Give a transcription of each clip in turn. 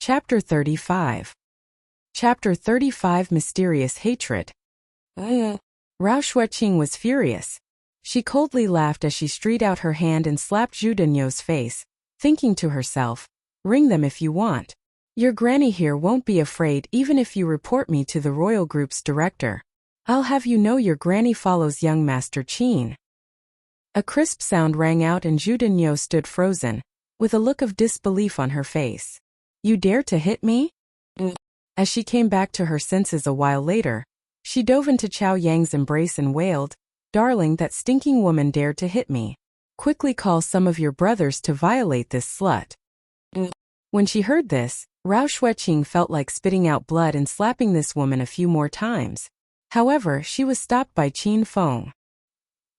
Chapter 35. Chapter 35 Mysterious Hatred. Rao Xueqing was furious. She coldly laughed as she stretched out her hand and slapped Zhu Dunyo's face, thinking to herself, "Ring them if you want. Your granny here won't be afraid even if you report me to the royal group's director. I'll have you know your granny follows young Master Qin." A crisp sound rang out and Zhu Dunyo stood frozen, with a look of disbelief on her face. "You dare to hit me?" As she came back to her senses a while later, she dove into Chao Yang's embrace and wailed, "Darling, that stinking woman dared to hit me. Quickly call some of your brothers to violate this slut." When she heard this, Rao Xueqing felt like spitting out blood and slapping this woman a few more times. However, she was stopped by Qin Feng.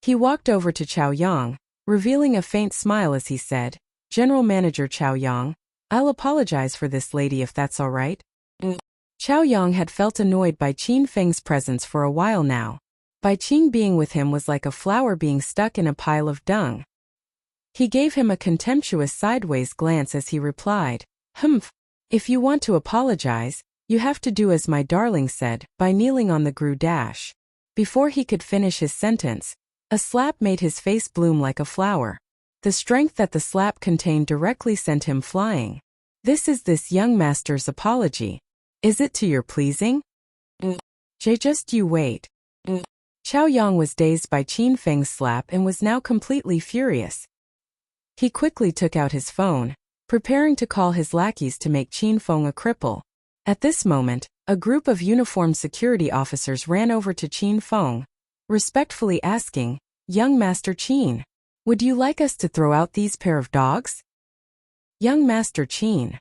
He walked over to Chao Yang, revealing a faint smile as he said, "General Manager Chao Yang, I'll apologize for this lady if that's all right." Chao Yang had felt annoyed by Qin Feng's presence for a while now. Bai Qing being with him was like a flower being stuck in a pile of dung. He gave him a contemptuous sideways glance as he replied, "Humph. If you want to apologize, you have to do as my darling said, by kneeling on the gru dash." Before he could finish his sentence, a slap made his face bloom like a flower. The strength that the slap contained directly sent him flying. "This is this young master's apology. Is it to your pleasing?" Just you wait." Chao Yang was dazed by Qin Feng's slap and was now completely furious. He quickly took out his phone, preparing to call his lackeys to make Qin Feng a cripple. At this moment, a group of uniformed security officers ran over to Qin Feng, respectfully asking, "Young Master Qin, would you like us to throw out these pair of dogs?" Young Master Qin.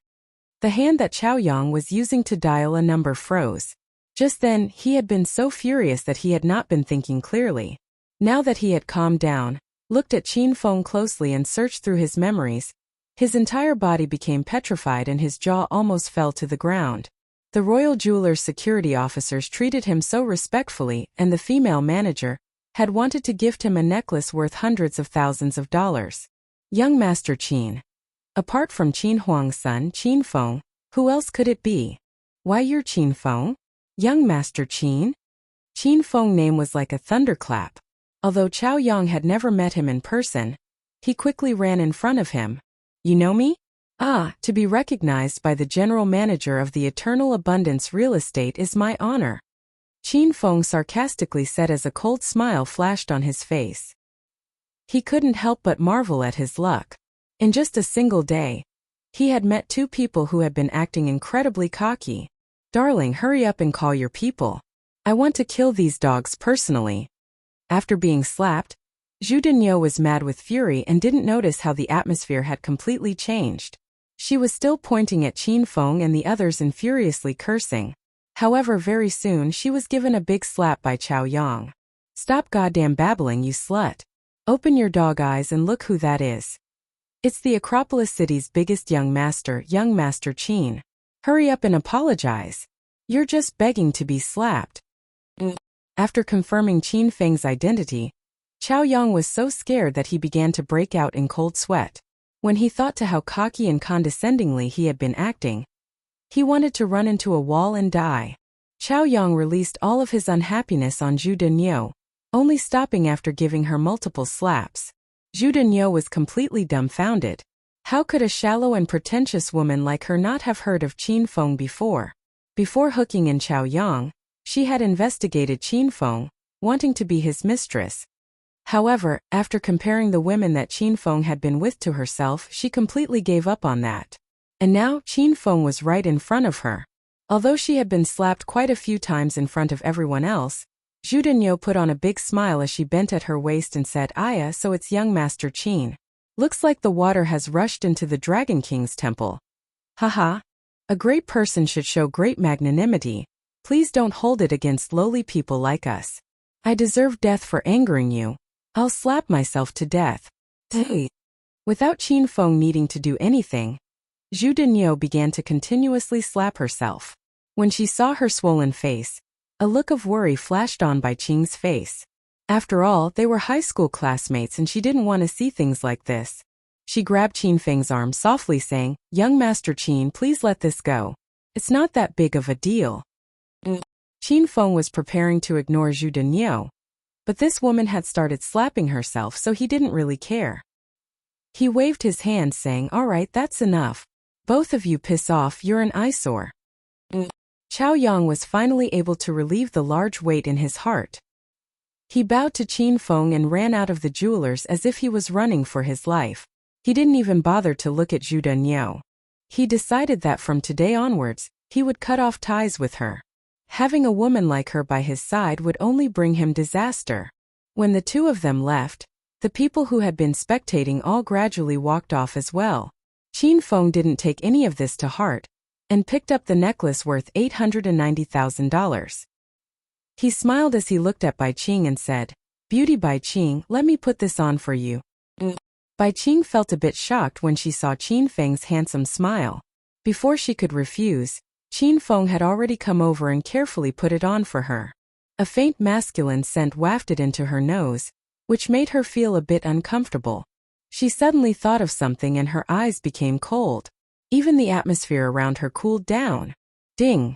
The hand that Chao Yang was using to dial a number froze. Just then, he had been so furious that he had not been thinking clearly. Now that he had calmed down, looked at Qin Feng closely and searched through his memories, his entire body became petrified and his jaw almost fell to the ground. The royal jeweler's security officers treated him so respectfully, and the female manager had wanted to gift him a necklace worth hundreds of thousands of dollars. Young Master Qin. Apart from Qin Huang's son, Qin Feng, who else could it be? "Why, you're Qin Feng? Young Master Qin?" Qin Feng's name was like a thunderclap. Although Chao Yang had never met him in person, he quickly ran in front of him. "You know me? Ah, to be recognized by the general manager of the Eternal Abundance Real Estate is my honor," Qin Feng sarcastically said as a cold smile flashed on his face. He couldn't help but marvel at his luck. In just a single day, he had met two people who had been acting incredibly cocky. "Darling, hurry up and call your people. I want to kill these dogs personally." After being slapped, Zhu Dunyo was mad with fury and didn't notice how the atmosphere had completely changed. She was still pointing at Qin Feng and the others and furiously cursing. However, very soon she was given a big slap by Chao Yang. "Stop goddamn babbling, you slut. Open your dog eyes and look who that is. It's the Acropolis City's biggest young Master Qin. Hurry up and apologize. You're just begging to be slapped." After confirming Qin Feng's identity, Chao Yang was so scared that he began to break out in cold sweat. When he thought to how cocky and condescendingly he had been acting, he wanted to run into a wall and die. Chao Yang released all of his unhappiness on Zhu Dunyo, only stopping after giving her multiple slaps. Zhu Dunyo was completely dumbfounded. How could a shallow and pretentious woman like her not have heard of Qin Feng before? Before hooking in Chao Yang, she had investigated Qin Feng, wanting to be his mistress. However, after comparing the women that Qin Feng had been with to herself, she completely gave up on that. And now, Qin Feng was right in front of her. Although she had been slapped quite a few times in front of everyone else, Zhu Dunyo put on a big smile as she bent at her waist and said, "Aya, so it's young Master Qin. Looks like the water has rushed into the Dragon King's temple. Haha. A great person should show great magnanimity. Please don't hold it against lowly people like us. I deserve death for angering you. I'll slap myself to death." Without Qin Feng needing to do anything, Zhu Dunyo began to continuously slap herself. When she saw her swollen face, a look of worry flashed on Bai Qing's face. After all, they were high school classmates and she didn't want to see things like this. She grabbed Qin Feng's arm softly saying, "Young Master Qin, please let this go. It's not that big of a deal." Qin Feng was preparing to ignore Zhu Deniu, but this woman had started slapping herself, so he didn't really care. He waved his hand saying, "All right, that's enough. Both of you piss off, you're an eyesore." Chao Yang was finally able to relieve the large weight in his heart. He bowed to Qin Feng and ran out of the jeweler's as if he was running for his life. He didn't even bother to look at Zhu Deniu. He decided that from today onwards, he would cut off ties with her. Having a woman like her by his side would only bring him disaster. When the two of them left, the people who had been spectating all gradually walked off as well. Qin Feng didn't take any of this to heart, and picked up the necklace worth $890,000. He smiled as he looked at Bai Qing and said, "Beauty Bai Qing, let me put this on for you." Bai Qing felt a bit shocked when she saw Qin Feng's handsome smile. Before she could refuse, Qin Feng had already come over and carefully put it on for her. A faint masculine scent wafted into her nose, which made her feel a bit uncomfortable. She suddenly thought of something and her eyes became cold. Even the atmosphere around her cooled down. Ding!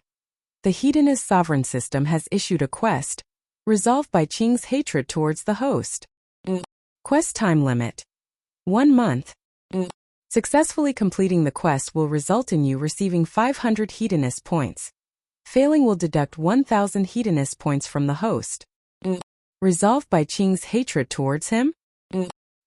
The Hedonist sovereign system has issued a quest. Resolve Bai Qing's hatred towards the host. Quest time limit: 1 month. Successfully completing the quest will result in you receiving 500 Hedonist points. Failing will deduct 1,000 Hedonist points from the host. Resolve Bai Qing's hatred towards him?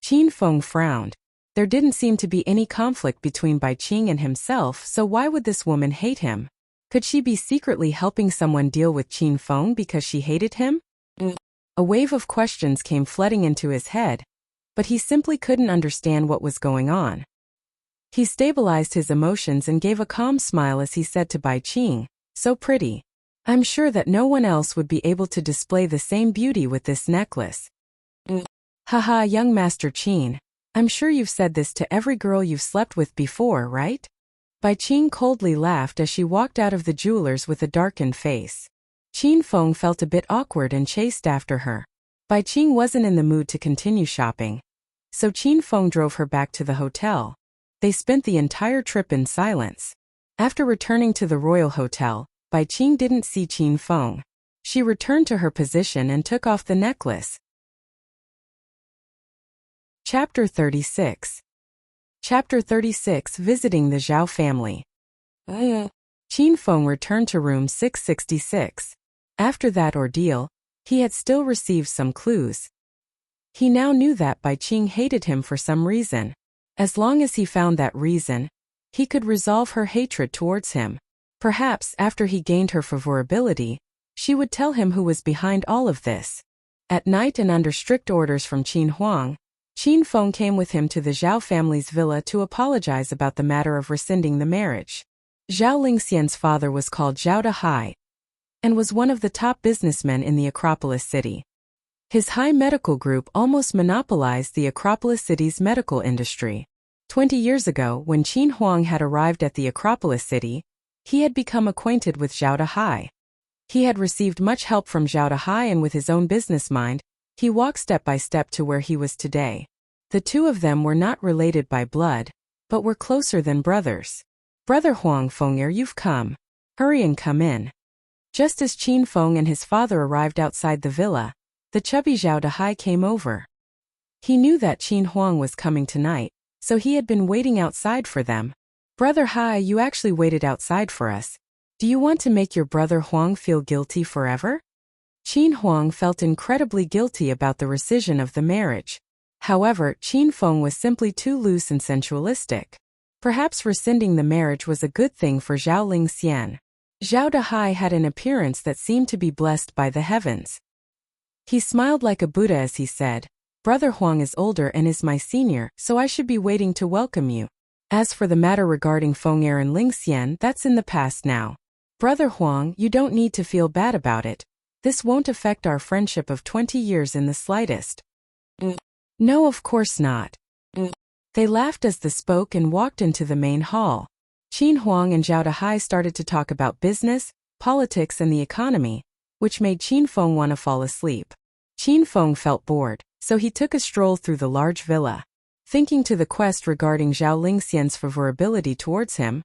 Qin Feng frowned. There didn't seem to be any conflict between Bai Qing and himself, so why would this woman hate him? Could she be secretly helping someone deal with Qin Feng because she hated him? A wave of questions came flooding into his head, but he simply couldn't understand what was going on. He stabilized his emotions and gave a calm smile as he said to Bai Qing, "So pretty. I'm sure that no one else would be able to display the same beauty with this necklace." Haha, young Master Qin. I'm sure you've said this to every girl you've slept with before, right? Bai Qing coldly laughed as she walked out of the jeweler's with a darkened face. Qin Feng felt a bit awkward and chased after her. Bai Qing wasn't in the mood to continue shopping, so Qin Feng drove her back to the hotel. They spent the entire trip in silence. After returning to the Royal Hotel, Bai Qing didn't see Qin Feng. She returned to her position and took off the necklace. Chapter 36. Chapter 36, Visiting the Zhao family. Qin Feng returned to room 666. After that ordeal, he had still received some clues. He now knew that Bai Qing hated him for some reason. As long as he found that reason, he could resolve her hatred towards him. Perhaps after he gained her favorability, she would tell him who was behind all of this. At night and under strict orders from Qin Huang, Qin Feng came with him to the Zhao family's villa to apologize about the matter of rescinding the marriage. Zhao Lingxian's father was called Zhao Dahai, and was one of the top businessmen in the Acropolis city. His high medical group almost monopolized the Acropolis city's medical industry. 20 years ago, when Qin Huang had arrived at the Acropolis city, he had become acquainted with Zhao Dahai. He had received much help from Zhao Dahai, and with his own business mind, he walked step by step to where he was today. The two of them were not related by blood, but were closer than brothers. "Brother Huang Feng'er, you've come. Hurry and come in." Just as Qin Feng and his father arrived outside the villa, the chubby Zhao Dahai came over. He knew that Qin Huang was coming tonight, so he had been waiting outside for them. "Brother Hai, you actually waited outside for us. Do you want to make your brother Huang feel guilty forever?" Qin Huang felt incredibly guilty about the rescission of the marriage. However, Qin Feng was simply too loose and sensualistic. Perhaps rescinding the marriage was a good thing for Zhao Lingxian. Zhao Dahai had an appearance that seemed to be blessed by the heavens. He smiled like a Buddha as he said, "Brother Huang is older and is my senior, so I should be waiting to welcome you. As for the matter regarding Feng'er and Lingxian, that's in the past now. Brother Huang, you don't need to feel bad about it. This won't affect our friendship of 20 years in the slightest." "No, of course not." They laughed as they spoke and walked into the main hall. Qin Huang and Zhao Dahai started to talk about business, politics and the economy, which made Qin Feng want to fall asleep. Qin Feng felt bored, so he took a stroll through the large villa. Thinking to the quest regarding Zhao Lingxian's favorability towards him,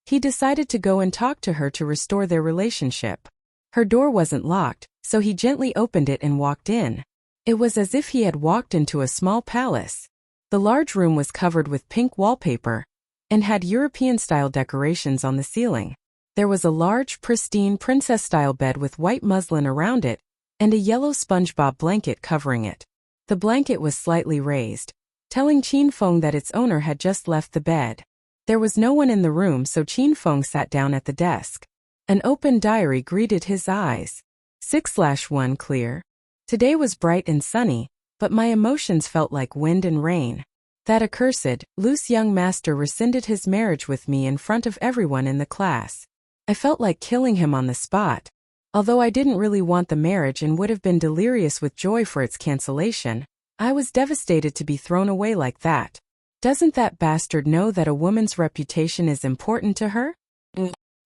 he decided to go and talk to her to restore their relationship. Her door wasn't locked, so he gently opened it and walked in. It was as if he had walked into a small palace. The large room was covered with pink wallpaper and had European-style decorations on the ceiling. There was a large, pristine, princess-style bed with white muslin around it and a yellow SpongeBob blanket covering it. The blanket was slightly raised, telling Qin Feng that its owner had just left the bed. There was no one in the room, so Qin Feng sat down at the desk. An open diary greeted his eyes. 6/1 clear. Today was bright and sunny, but my emotions felt like wind and rain. That accursed, loose young master rescinded his marriage with me in front of everyone in the class. I felt like killing him on the spot. Although I didn't really want the marriage and would have been delirious with joy for its cancellation, I was devastated to be thrown away like that. Doesn't that bastard know that a woman's reputation is important to her?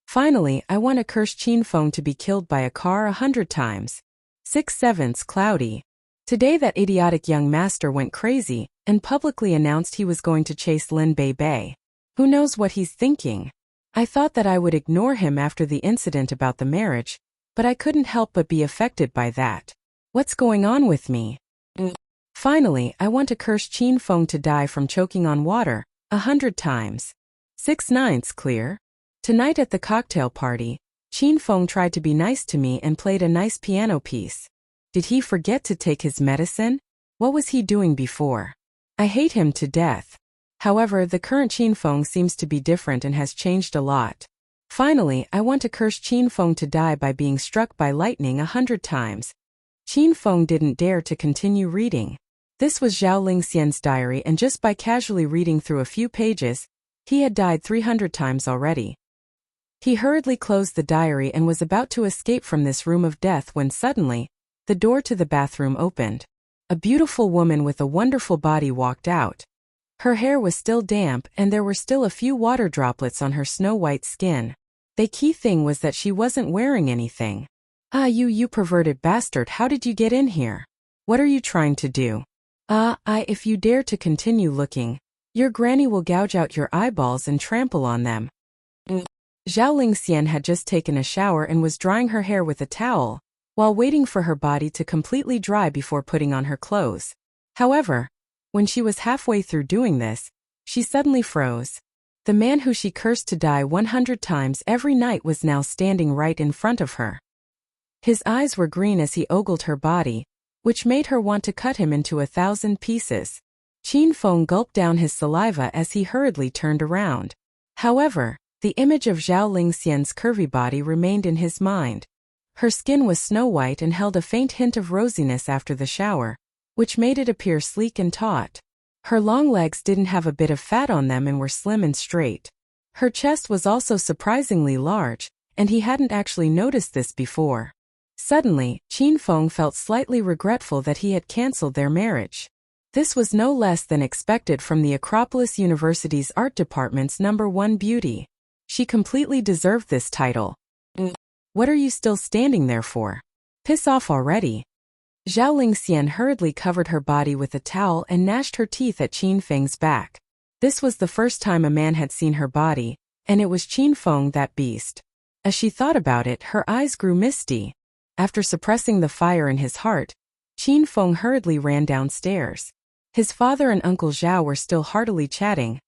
Finally, I want to curse Qin Feng to be killed by a car 100 times. 6/7 cloudy. Today that idiotic young master went crazy and publicly announced he was going to chase Lin Bei. Who knows what he's thinking? I thought that I would ignore him after the incident about the marriage, but I couldn't help but be affected by that. What's going on with me? Finally, I want to curse Qin Feng to die from choking on water 100 times. 6/9 clear. Tonight at the cocktail party, Qin Feng tried to be nice to me and played a nice piano piece. Did he forget to take his medicine? What was he doing before? I hate him to death. However, the current Qin Feng seems to be different and has changed a lot. Finally, I want to curse Qin Feng to die by being struck by lightning 100 times. Qin Feng didn't dare to continue reading. This was Zhao Lingxian's diary, and just by casually reading through a few pages, he had died 300 times already. He hurriedly closed the diary and was about to escape from this room of death when suddenly, the door to the bathroom opened. A beautiful woman with a wonderful body walked out. Her hair was still damp and there were still a few water droplets on her snow-white skin. The key thing was that she wasn't wearing anything. Ah, you perverted bastard, how did you get in here? What are you trying to do? If you dare to continue looking, your granny will gouge out your eyeballs and trample on them. Zhao Lingxian had just taken a shower and was drying her hair with a towel, while waiting for her body to completely dry before putting on her clothes. However, when she was halfway through doing this, she suddenly froze. The man who she cursed to die 100 times every night was now standing right in front of her. His eyes were green as he ogled her body, which made her want to cut him into 1,000 pieces. Qin Feng gulped down his saliva as he hurriedly turned around. However, the image of Zhao Lingxian's curvy body remained in his mind. Her skin was snow-white and held a faint hint of rosiness after the shower, which made it appear sleek and taut. Her long legs didn't have a bit of fat on them and were slim and straight. Her chest was also surprisingly large, and he hadn't actually noticed this before. Suddenly, Qin Feng felt slightly regretful that he had cancelled their marriage. This was no less than expected from the Acropolis University's art department's #1 beauty. She completely deserved this title. What are you still standing there for? Piss off already. Zhao Lingxian hurriedly covered her body with a towel and gnashed her teeth at Qin Feng's back. This was the first time a man had seen her body, and it was Qin Feng, that beast. As she thought about it, her eyes grew misty. After suppressing the fire in his heart, Qin Feng hurriedly ran downstairs. His father and Uncle Zhao were still heartily chatting,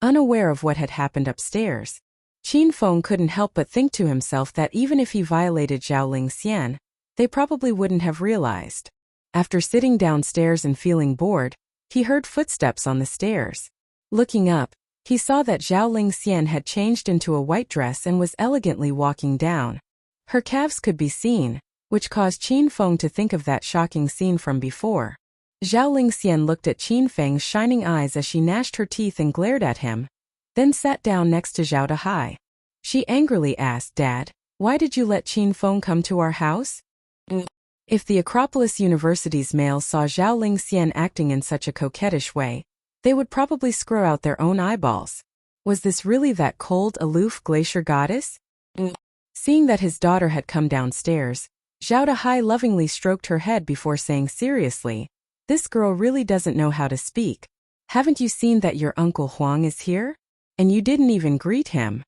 unaware of what had happened upstairs. Qin Feng couldn't help but think to himself that even if he violated Zhao Lingxian, they probably wouldn't have realized. After sitting downstairs and feeling bored, he heard footsteps on the stairs. Looking up, he saw that Zhao Lingxian had changed into a white dress and was elegantly walking down. Her calves could be seen, which caused Qin Feng to think of that shocking scene from before. Zhao Lingxian looked at Qin Feng's shining eyes as she gnashed her teeth and glared at him, then sat down next to Zhao Dahai. She angrily asked, "Dad, why did you let Qin Feng come to our house?" If the Acropolis University's males saw Zhao Lingxian acting in such a coquettish way, they would probably screw out their own eyeballs. Was this really that cold, aloof glacier goddess? Seeing that his daughter had come downstairs, Zhao Dahai lovingly stroked her head before saying seriously, "This girl really doesn't know how to speak. Haven't you seen that your Uncle Huang is here? And you didn't even greet him.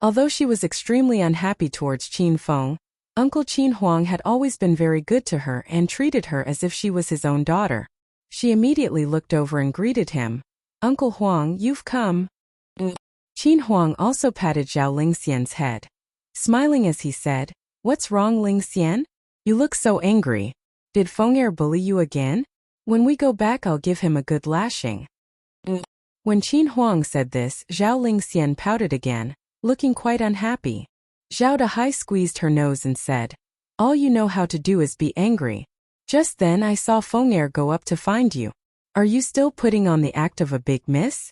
Although she was extremely unhappy towards Qin Feng, Uncle Qin Huang had always been very good to her and treated her as if she was his own daughter. She immediately looked over and greeted him. Uncle Huang, you've come. Qin Huang also patted Zhao Lingxian's head, smiling as he said, What's wrong, Lingxian? You look so angry. Did Feng'er bully you again? When we go back I'll give him a good lashing. When Qin Huang said this, Zhao Lingxian pouted again, looking quite unhappy. Zhao Dahai squeezed her nose and said, All you know how to do is be angry. Just then I saw Feng'er go up to find you. Are you still putting on the act of a big miss?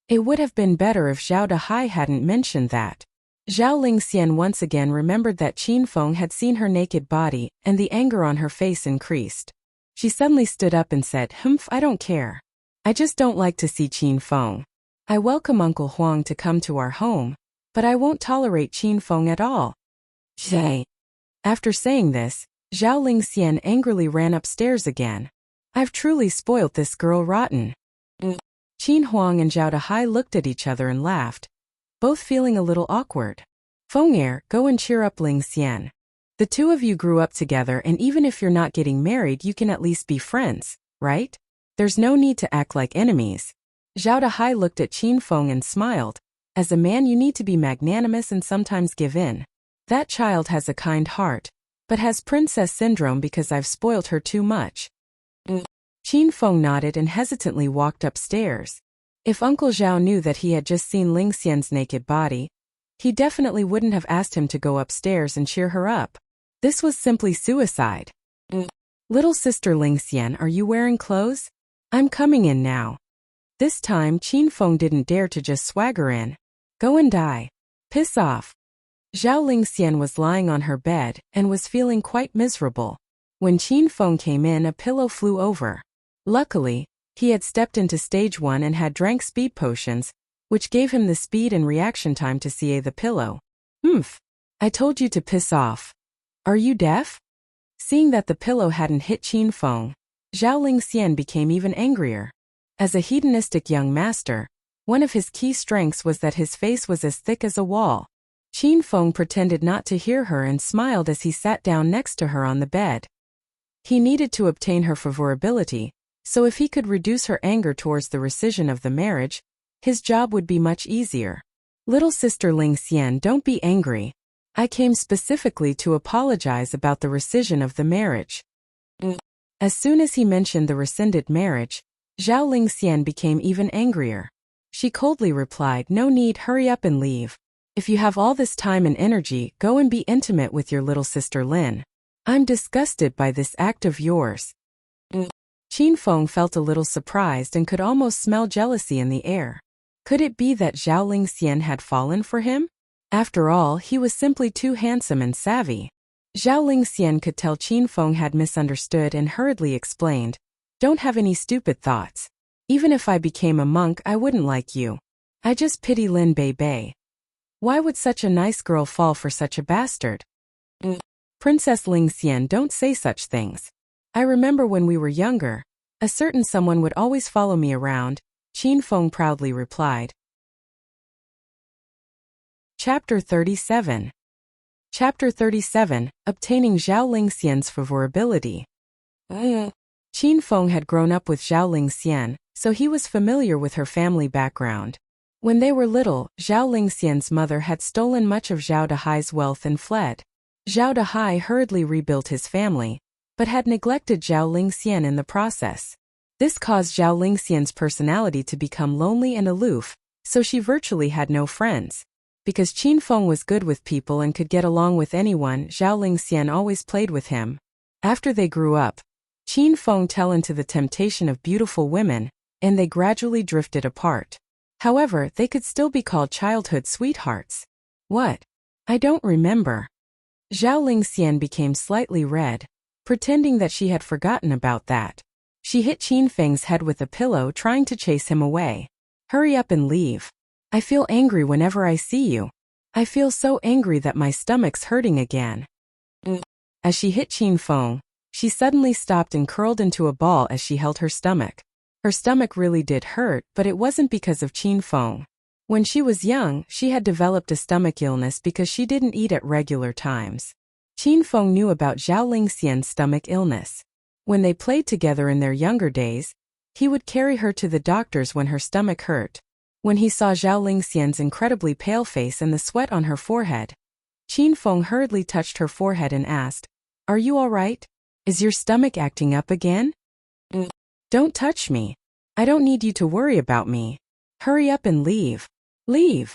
It would have been better if Zhao Dahai hadn't mentioned that. Zhao Lingxian once again remembered that Qin Feng had seen her naked body, and the anger on her face increased. She suddenly stood up and said, I don't care. I just don't like to see Qin Feng. I welcome Uncle Huang to come to our home, but I won't tolerate Qin Feng at all. After saying this, Zhao Lingxian angrily ran upstairs again. I've truly spoilt this girl rotten. Qin Huang and Zhao Dahai looked at each other and laughed, both feeling a little awkward. Feng'er, go and cheer up Lingxian. The two of you grew up together, and even if you're not getting married you can at least be friends, right? There's no need to act like enemies. Zhao Dahai looked at Qin Feng and smiled. As a man you need to be magnanimous and sometimes give in. That child has a kind heart, but has princess syndrome because I've spoilt her too much. Qin Feng nodded and hesitantly walked upstairs. If Uncle Zhao knew that he had just seen Lingxian's naked body, he definitely wouldn't have asked him to go upstairs and cheer her up. This was simply suicide. Little sister Lingxian, are you wearing clothes? I'm coming in now. This time Qin Feng didn't dare to just swagger in. Go and die. Piss off. Zhao Lingxian was lying on her bed and was feeling quite miserable. When Qin Feng came in, a pillow flew over. Luckily, he had stepped into stage 1 and had drank speed potions, which gave him the speed and reaction time to CA the pillow. I told you to piss off. Are you deaf? Seeing that the pillow hadn't hit Qin Feng, Zhao Lingxian became even angrier. As a hedonistic young master, one of his key strengths was that his face was as thick as a wall. Qin Feng pretended not to hear her and smiled as he sat down next to her on the bed. He needed to obtain her favorability, so if he could reduce her anger towards the rescission of the marriage, his job would be much easier. Little sister Lingxian, don't be angry. I came specifically to apologize about the rescission of the marriage. As soon as he mentioned the rescinded marriage, Zhao Lingxian became even angrier. She coldly replied, No need, hurry up and leave. If you have all this time and energy, go and be intimate with your little sister Lin. I'm disgusted by this act of yours. Qin Feng felt a little surprised and could almost smell jealousy in the air. Could it be that Zhao Lingxian had fallen for him? After all, he was simply too handsome and savvy. Zhao Lingxian could tell Qin Feng had misunderstood and hurriedly explained, Don't have any stupid thoughts. Even if I became a monk I wouldn't like you. I just pity Lin Bei Bei. Why would such a nice girl fall for such a bastard? Princess Lingxian, don't say such things. I remember when we were younger, a certain someone would always follow me around, Qin Feng proudly replied. Chapter 37. Chapter 37, Obtaining Zhao Lingxian's favorability. Qin Feng had grown up with Zhao Lingxian, so he was familiar with her family background. When they were little, Zhao Lingxian's mother had stolen much of Zhao Dahai's wealth and fled. Zhao Dahai hurriedly rebuilt his family, but had neglected Zhao Lingxian in the process. This caused Zhao Lingxian's personality to become lonely and aloof, so she virtually had no friends. Because Qin Feng was good with people and could get along with anyone, Zhao Lingxian always played with him. After they grew up, Qin Feng fell into the temptation of beautiful women, and they gradually drifted apart. However, they could still be called childhood sweethearts. What? I don't remember. Zhao Lingxian became slightly red, pretending that she had forgotten about that. She hit Qin Feng's head with a pillow, trying to chase him away. Hurry up and leave. I feel angry whenever I see you. I feel so angry that my stomach's hurting again. As she hit Qin Feng, she suddenly stopped and curled into a ball as she held her stomach. Her stomach really did hurt, but it wasn't because of Qin Feng. When she was young, she had developed a stomach illness because she didn't eat at regular times. Qin Feng knew about Zhao Lingxian's stomach illness. When they played together in their younger days, he would carry her to the doctors when her stomach hurt. When he saw Zhao Lingxian's incredibly pale face and the sweat on her forehead, Qin Feng hurriedly touched her forehead and asked, "Are you all right? Is your stomach acting up again?" "Don't touch me. I don't need you to worry about me. Hurry up and leave. Leave."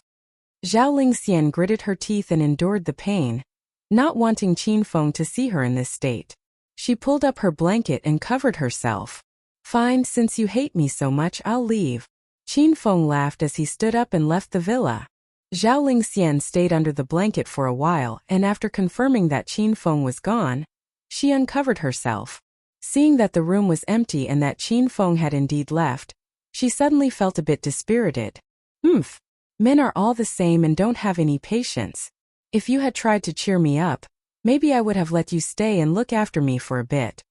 Zhao Lingxian gritted her teeth and endured the pain, not wanting Qin Feng to see her in this state. She pulled up her blanket and covered herself. "Fine, since you hate me so much, I'll leave." Qin Feng laughed as he stood up and left the villa. Zhao Lingxian stayed under the blanket for a while, and after confirming that Qin Feng was gone, she uncovered herself. Seeing that the room was empty and that Qin Feng had indeed left, she suddenly felt a bit dispirited. Men are all the same and don't have any patience. If you had tried to cheer me up, maybe I would have let you stay and look after me for a bit.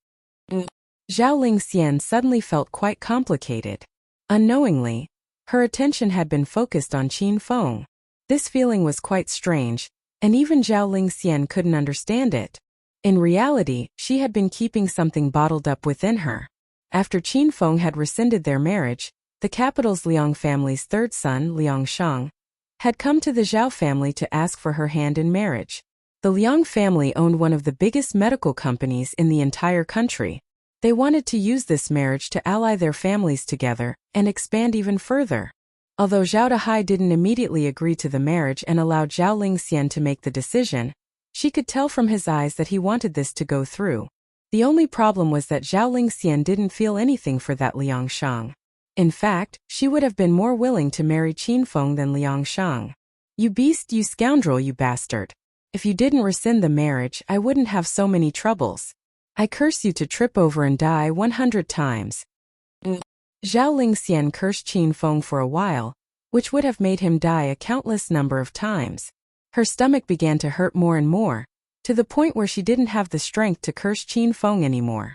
Zhao Lingxian suddenly felt quite complicated. Unknowingly, her attention had been focused on Qin Feng. This feeling was quite strange, and even Zhao Lingxian couldn't understand it. In reality, she had been keeping something bottled up within her. After Qin Feng had rescinded their marriage, the capital's Liang family's third son, Liang Shang, had come to the Zhao family to ask for her hand in marriage. The Liang family owned one of the biggest medical companies in the entire country. They wanted to use this marriage to ally their families together and expand even further. Although Zhao Dahai didn't immediately agree to the marriage and allowed Zhao Lingxian to make the decision, she could tell from his eyes that he wanted this to go through. The only problem was that Zhao Lingxian didn't feel anything for that Liang Shang. In fact, she would have been more willing to marry Qin Feng than Liang Shang. "You beast, you scoundrel, you bastard. If you didn't rescind the marriage, I wouldn't have so many troubles. I curse you to trip over and die 100 times. Zhao Lingxian cursed Qin Feng for a while, which would have made him die a countless number of times. Her stomach began to hurt more and more, to the point where she didn't have the strength to curse Qin Feng anymore.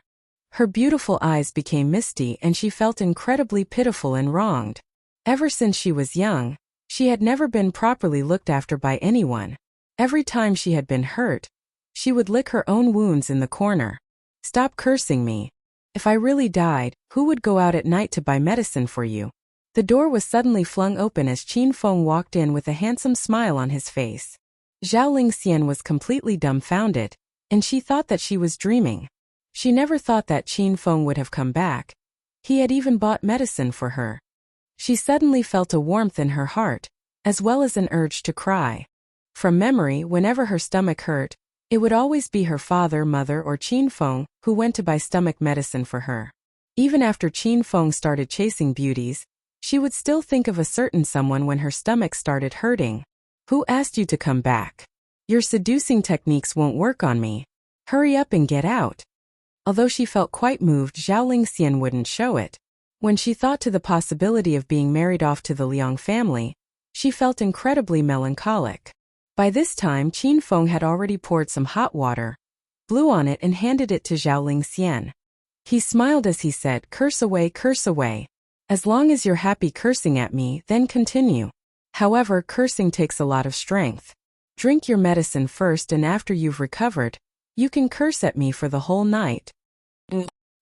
Her beautiful eyes became misty and she felt incredibly pitiful and wronged. Ever since she was young, she had never been properly looked after by anyone. Every time she had been hurt, she would lick her own wounds in the corner. "Stop cursing me. If I really died, who would go out at night to buy medicine for you?" The door was suddenly flung open as Qin Feng walked in with a handsome smile on his face. Zhao Lingxian was completely dumbfounded, and she thought that she was dreaming. She never thought that Qin Feng would have come back. He had even bought medicine for her. She suddenly felt a warmth in her heart, as well as an urge to cry. From memory, whenever her stomach hurt, it would always be her father, mother, or Qin Feng who went to buy stomach medicine for her. Even after Qin Feng started chasing beauties, she would still think of a certain someone when her stomach started hurting. "Who asked you to come back? Your seducing techniques won't work on me. Hurry up and get out." Although she felt quite moved, Zhao Lingxian wouldn't show it. When she thought to the possibility of being married off to the Liang family, she felt incredibly melancholic. By this time, Qin Feng had already poured some hot water, blew on it and handed it to Zhao Lingxian. He smiled as he said, curse away, as long as you're happy cursing at me, then continue. However, cursing takes a lot of strength. Drink your medicine first and after you've recovered, you can curse at me for the whole night."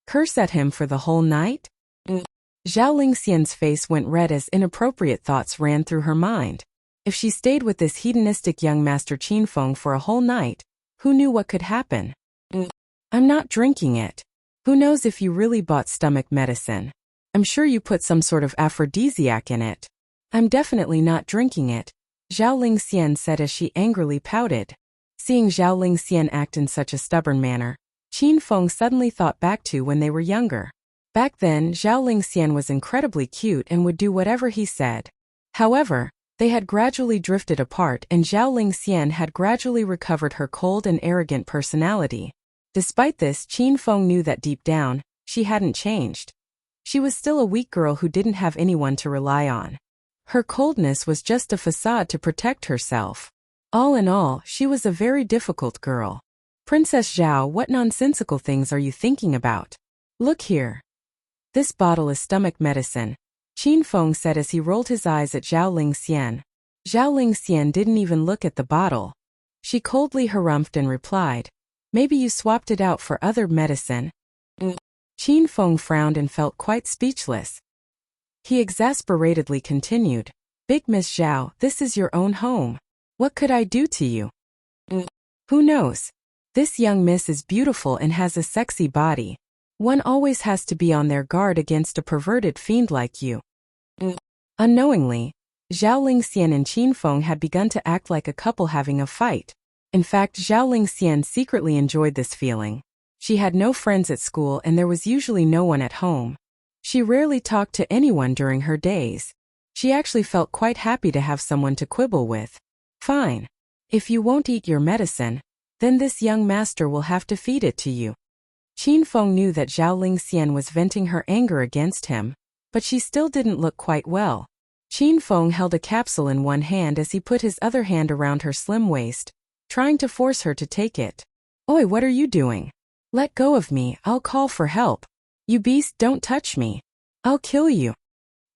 Curse at him for the whole night? Zhao Lingxian's face went red as inappropriate thoughts ran through her mind. If she stayed with this hedonistic young master Qin Feng for a whole night, who knew what could happen? "I'm not drinking it. Who knows if you really bought stomach medicine? I'm sure you put some sort of aphrodisiac in it." "I'm definitely not drinking it," Zhao Lingxian said as she angrily pouted. Seeing Zhao Lingxian act in such a stubborn manner, Qin Feng suddenly thought back to when they were younger. Back then, Zhao Lingxian was incredibly cute and would do whatever he said. However, they had gradually drifted apart and Zhao Lingxian had gradually recovered her cold and arrogant personality. Despite this, Qin Feng knew that deep down, she hadn't changed. She was still a weak girl who didn't have anyone to rely on. Her coldness was just a facade to protect herself. All in all, she was a very difficult girl. "Princess Zhao, what nonsensical things are you thinking about? Look here." This bottle is stomach medicine, Qin Feng said as he rolled his eyes at Zhao Lingxian. Zhao Lingxian didn't even look at the bottle. She coldly harumphed and replied, maybe you swapped it out for other medicine. Qin Feng frowned and felt quite speechless. He exasperatedly continued, Big Miss Zhao, this is your own home. What could I do to you? Who knows? This young miss is beautiful and has a sexy body. One always has to be on their guard against a perverted fiend like you. Unknowingly, Zhao Lingxian and Qin Feng had begun to act like a couple having a fight. In fact, Zhao Lingxian secretly enjoyed this feeling. She had no friends at school and there was usually no one at home. She rarely talked to anyone during her days. She actually felt quite happy to have someone to quibble with. Fine. If you won't eat your medicine, then this young master will have to feed it to you. Qin Feng knew that Zhao Lingxian was venting her anger against him, but she still didn't look quite well. Qin Feng held a capsule in one hand as he put his other hand around her slim waist, trying to force her to take it. Oi, what are you doing? Let go of me, I'll call for help. You beast, don't touch me. I'll kill you.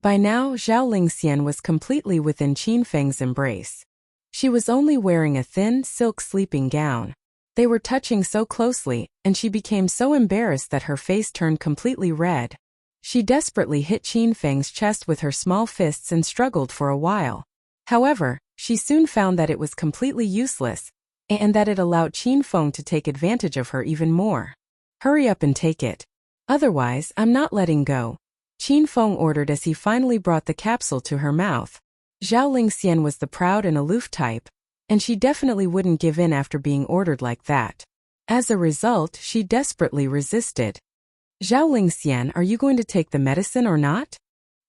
By now, Zhao Lingxian was completely within Qin Feng's embrace. She was only wearing a thin, silk sleeping gown. They were touching so closely, and she became so embarrassed that her face turned completely red. She desperately hit Qin Feng's chest with her small fists and struggled for a while. However, she soon found that it was completely useless, and that it allowed Qin Feng to take advantage of her even more. Hurry up and take it. Otherwise, I'm not letting go, Qin Feng ordered as he finally brought the capsule to her mouth. Zhao Lingxian was the proud and aloof type, and she definitely wouldn't give in after being ordered like that. As a result, she desperately resisted. Zhao Lingxian, are you going to take the medicine or not?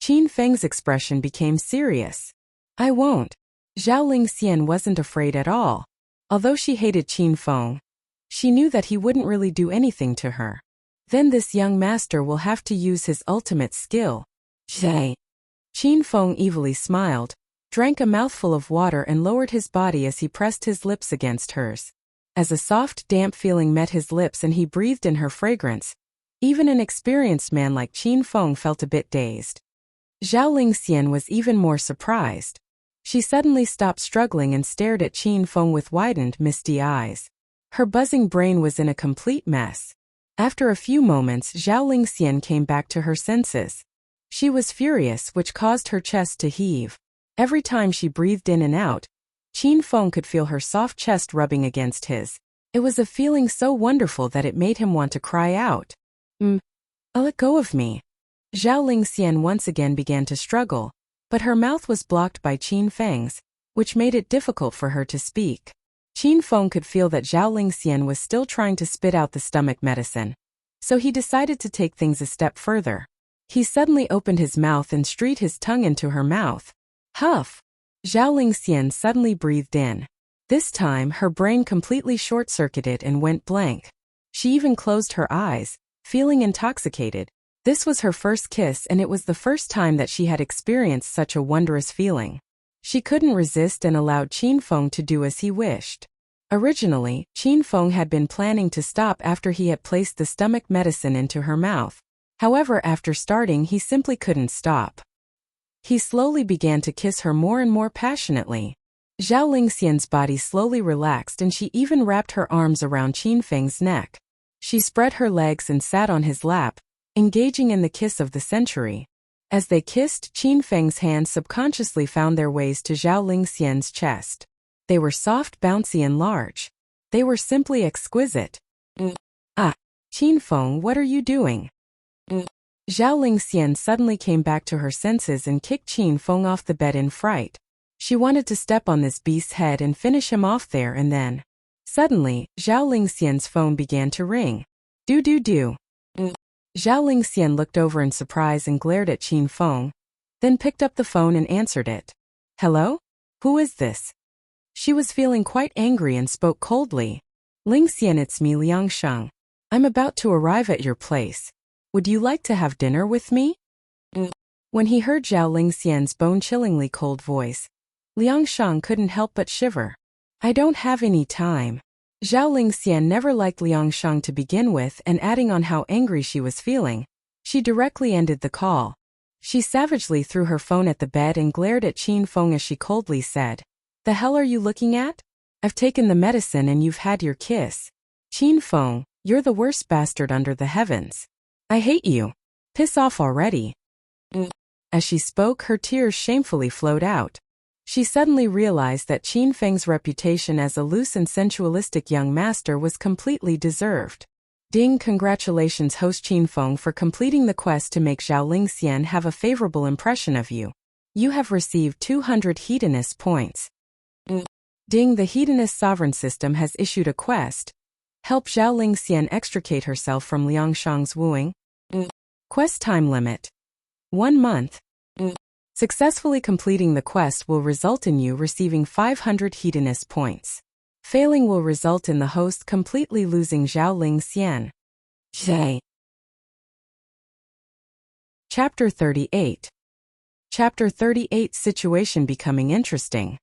Qin Feng's expression became serious. I won't. Zhao Lingxian wasn't afraid at all. Although she hated Qin Feng, she knew that he wouldn't really do anything to her. Then this young master will have to use his ultimate skill. Zhe. Qin Feng evilly smiled, drank a mouthful of water and lowered his body as he pressed his lips against hers. As a soft, damp feeling met his lips and he breathed in her fragrance, even an experienced man like Qin Feng felt a bit dazed. Zhao Lingxian was even more surprised. She suddenly stopped struggling and stared at Qin Feng with widened, misty eyes. Her buzzing brain was in a complete mess. After a few moments, Zhao Lingxian came back to her senses. She was furious, which caused her chest to heave. Every time she breathed in and out, Qin Feng could feel her soft chest rubbing against his. It was a feeling so wonderful that it made him want to cry out. Let go of me. Zhao Lingxian once again began to struggle, but her mouth was blocked by Qin Feng's, which made it difficult for her to speak. Qin Feng could feel that Zhao Lingxian was still trying to spit out the stomach medicine, so he decided to take things a step further. He suddenly opened his mouth and streaked his tongue into her mouth. Huff! Zhao Lingxian suddenly breathed in. This time, her brain completely short-circuited and went blank. She even closed her eyes, feeling intoxicated. This was her first kiss and it was the first time that she had experienced such a wondrous feeling. She couldn't resist and allowed Qin Feng to do as he wished. Originally, Qin Feng had been planning to stop after he had placed the stomach medicine into her mouth. However, after starting, he simply couldn't stop. He slowly began to kiss her more and more passionately. Zhao Lingxian's body slowly relaxed and she even wrapped her arms around Qin Feng's neck. She spread her legs and sat on his lap, engaging in the kiss of the century. As they kissed, Qin Feng's hands subconsciously found their ways to Zhao Lingxian's chest. They were soft, bouncy and large. They were simply exquisite. Qin Feng, what are you doing? Zhao Lingxian suddenly came back to her senses and kicked Qin Feng off the bed in fright. She wanted to step on this beast's head and finish him off there and then. Suddenly, Zhao Lingxian's phone began to ring. Do. Zhao Lingxian looked over in surprise and glared at Qin Feng, then picked up the phone and answered it. Hello? Who is this? She was feeling quite angry and spoke coldly. Lingxian, it's me, Liangsheng. I'm about to arrive at your place. Would you like to have dinner with me? When he heard Zhao Lingxian's bone-chillingly cold voice, Liangsheng couldn't help but shiver. I don't have any time. Zhao Lingxian never liked Liangsheng to begin with, and adding on how angry she was feeling, She directly ended the call. She savagely threw her phone at the bed and glared at Qin Feng as she coldly said, "The hell are you looking at? I've taken the medicine and you've had your kiss. Qin Feng, you're the worst bastard under the heavens. I hate you. Piss off already." As she spoke, her tears shamefully flowed out. She suddenly realized that Qin Feng's reputation as a loose and sensualistic young master was completely deserved. Ding! Congratulations, host Qin Feng, for completing the quest to make Zhao Lingxian have a favorable impression of you. You have received 200 Hedonist points. Ding! The Hedonist sovereign system has issued a quest. Help Zhao Lingxian extricate herself from Liangshang's wooing. Quest time limit: 1 month. Successfully completing the quest will result in you receiving 500 Hedonist points. Failing will result in the host completely losing Zhao Lingxian. Chapter 38. Chapter 38. Situation becoming interesting.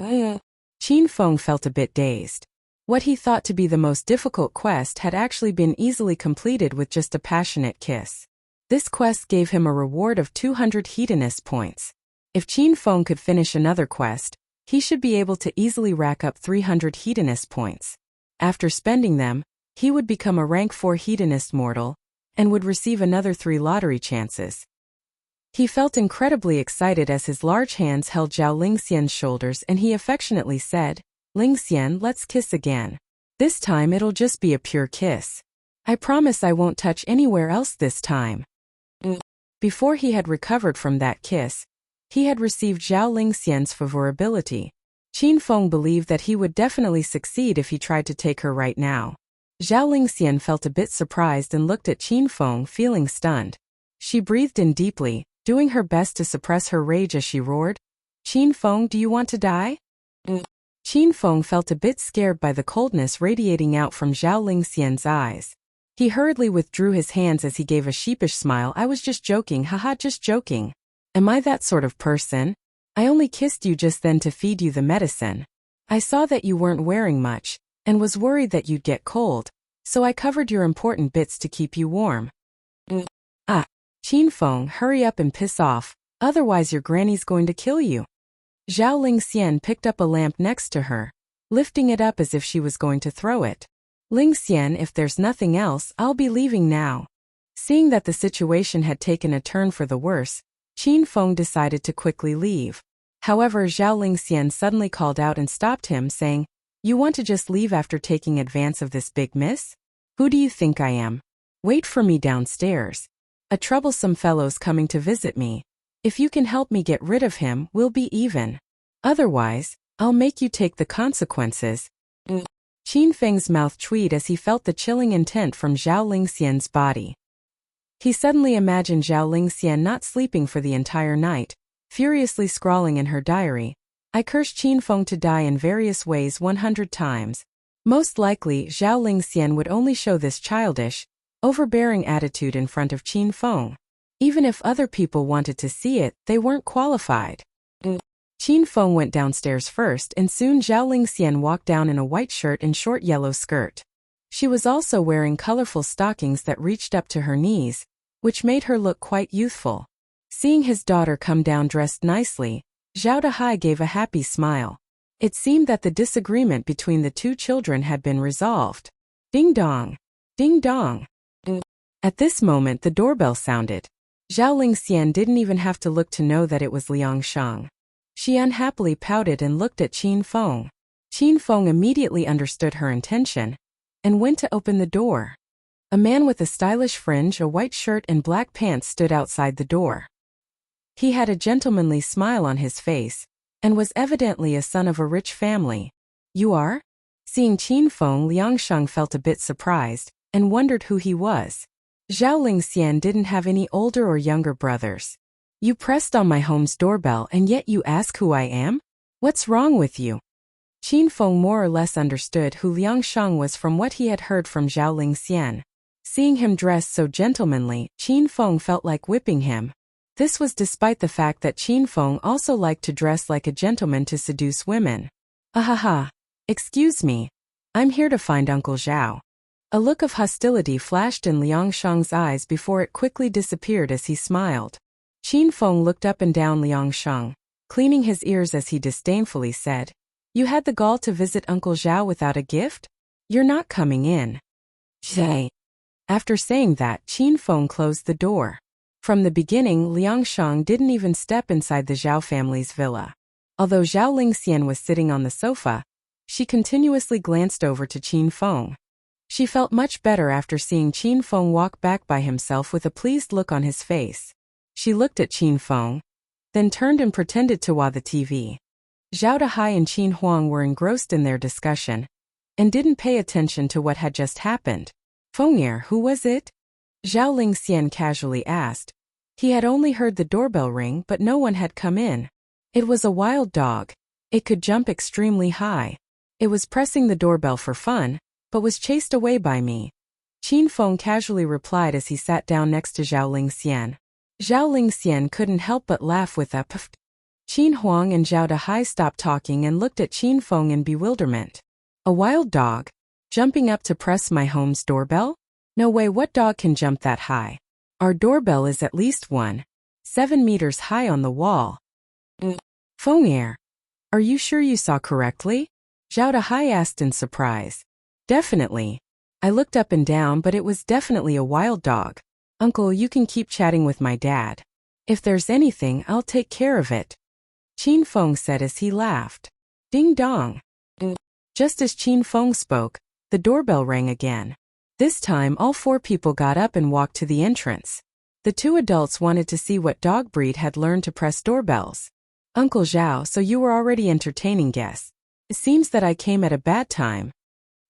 Qin Feng felt a bit dazed. What he thought to be the most difficult quest had actually been easily completed with just a passionate kiss. This quest gave him a reward of 200 Hedonist points. If Qin Feng could finish another quest, he should be able to easily rack up 300 Hedonist points. After spending them, he would become a rank 4 Hedonist mortal, and would receive another 3 lottery chances. He felt incredibly excited as his large hands held Zhao Lingxian's shoulders and he affectionately said, "Lingxian, let's kiss again. This time it'll just be a pure kiss. I promise I won't touch anywhere else this time." Before he had recovered from that kiss, he had received Zhao Lingxian's favorability. Qin Feng believed that he would definitely succeed if he tried to take her right now. Zhao Lingxian felt a bit surprised and looked at Qin Feng, feeling stunned. She breathed in deeply, doing her best to suppress her rage as she roared, "Qin Feng, do you want to die?" Qin Feng felt a bit scared by the coldness radiating out from Zhao Lingxian's eyes. He hurriedly withdrew his hands as he gave a sheepish smile. "I was just joking, haha, just joking. Am I that sort of person? I only kissed you just then to feed you the medicine. I saw that you weren't wearing much, and was worried that you'd get cold, so I covered your important bits to keep you warm." Qin Feng, hurry up and piss off, otherwise your granny's going to kill you. Zhao Lingxian picked up a lamp next to her, lifting it up as if she was going to throw it. "Lingxian, if there's nothing else, I'll be leaving now." Seeing that the situation had taken a turn for the worse, Qin Feng decided to quickly leave. However, Zhao Lingxian suddenly called out and stopped him, saying, "You want to just leave after taking advance of this big miss? Who do you think I am? Wait for me downstairs. A troublesome fellow's coming to visit me. If you can help me get rid of him, we'll be even. Otherwise, I'll make you take the consequences." Qin Feng's mouth tweaked as he felt the chilling intent from Zhao Lingxian's body. He suddenly imagined Zhao Lingxian not sleeping for the entire night, furiously scrawling in her diary, "I curse Qin Feng to die in various ways 100 times. Most likely, Zhao Lingxian would only show this childish, overbearing attitude in front of Qin Feng. Even if other people wanted to see it, they weren't qualified. Qin Feng went downstairs first, and soon Zhao Lingxian walked down in a white shirt and short yellow skirt. She was also wearing colorful stockings that reached up to her knees, which made her look quite youthful. Seeing his daughter come down dressed nicely, Zhao Dahai gave a happy smile. It seemed that the disagreement between the two children had been resolved. Ding dong! Ding dong! At this moment the doorbell sounded. Zhao Lingxian didn't even have to look to know that it was Liangshang. She unhappily pouted and looked at Qin Feng. Qin Feng immediately understood her intention, and went to open the door. A man with a stylish fringe, a white shirt and black pants stood outside the door. He had a gentlemanly smile on his face, and was evidently a son of a rich family. "You are?" Seeing Qin Feng, Liangshang felt a bit surprised, and wondered who he was. Zhao Lingxian didn't have any older or younger brothers. "You pressed on my home's doorbell and yet you ask who I am? What's wrong with you?" Qin Feng more or less understood who Liangshang was from what he had heard from Zhao Lingxian. Seeing him dressed so gentlemanly, Qin Feng felt like whipping him. This was despite the fact that Qin Feng also liked to dress like a gentleman to seduce women. "Ahaha. Excuse me. I'm here to find Uncle Zhao." A look of hostility flashed in Liang Shang's eyes before it quickly disappeared as he smiled. Qin Feng looked up and down Liang Shang, cleaning his ears as he disdainfully said, "You had the gall to visit Uncle Zhao without a gift? You're not coming in." Zhay. After saying that, Qin Feng closed the door. From the beginning, Liang Shang didn't even step inside the Zhao family's villa. Although Zhao Lingxian was sitting on the sofa, she continuously glanced over to Qin Feng. She felt much better after seeing Qin Feng walk back by himself with a pleased look on his face. She looked at Qin Feng, then turned and pretended to watch the TV. Zhao Dehai and Qin Huang were engrossed in their discussion and didn't pay attention to what had just happened. "Feng'er, who was it?" Zhao Lingxian casually asked. He had only heard the doorbell ring, but no one had come in. It was a wild dog. It could jump extremely high. It was pressing the doorbell for fun, but was chased away by me. Qin Feng casually replied as he sat down next to Zhao Lingxian. Zhao Lingxian couldn't help but laugh with a pff. Qin Huang and Zhao Dehai stopped talking and looked at Qin Feng in bewilderment. "A wild dog? Jumping up to press my home's doorbell? No way, what dog can jump that high? Our doorbell is at least 7 meters high on the wall." "Feng'er, are you sure you saw correctly?" Zhao Dehai asked in surprise. "Definitely. I looked up and down, but it was definitely a wild dog. Uncle, you can keep chatting with my dad. If there's anything, I'll take care of it," Qin Feng said as he laughed. Ding dong. Just as Qin Feng spoke, the doorbell rang again. This time all 4 people got up and walked to the entrance. The 2 adults wanted to see what dog breed had learned to press doorbells. "Uncle Zhao, so you were already entertaining guests. It seems that I came at a bad time."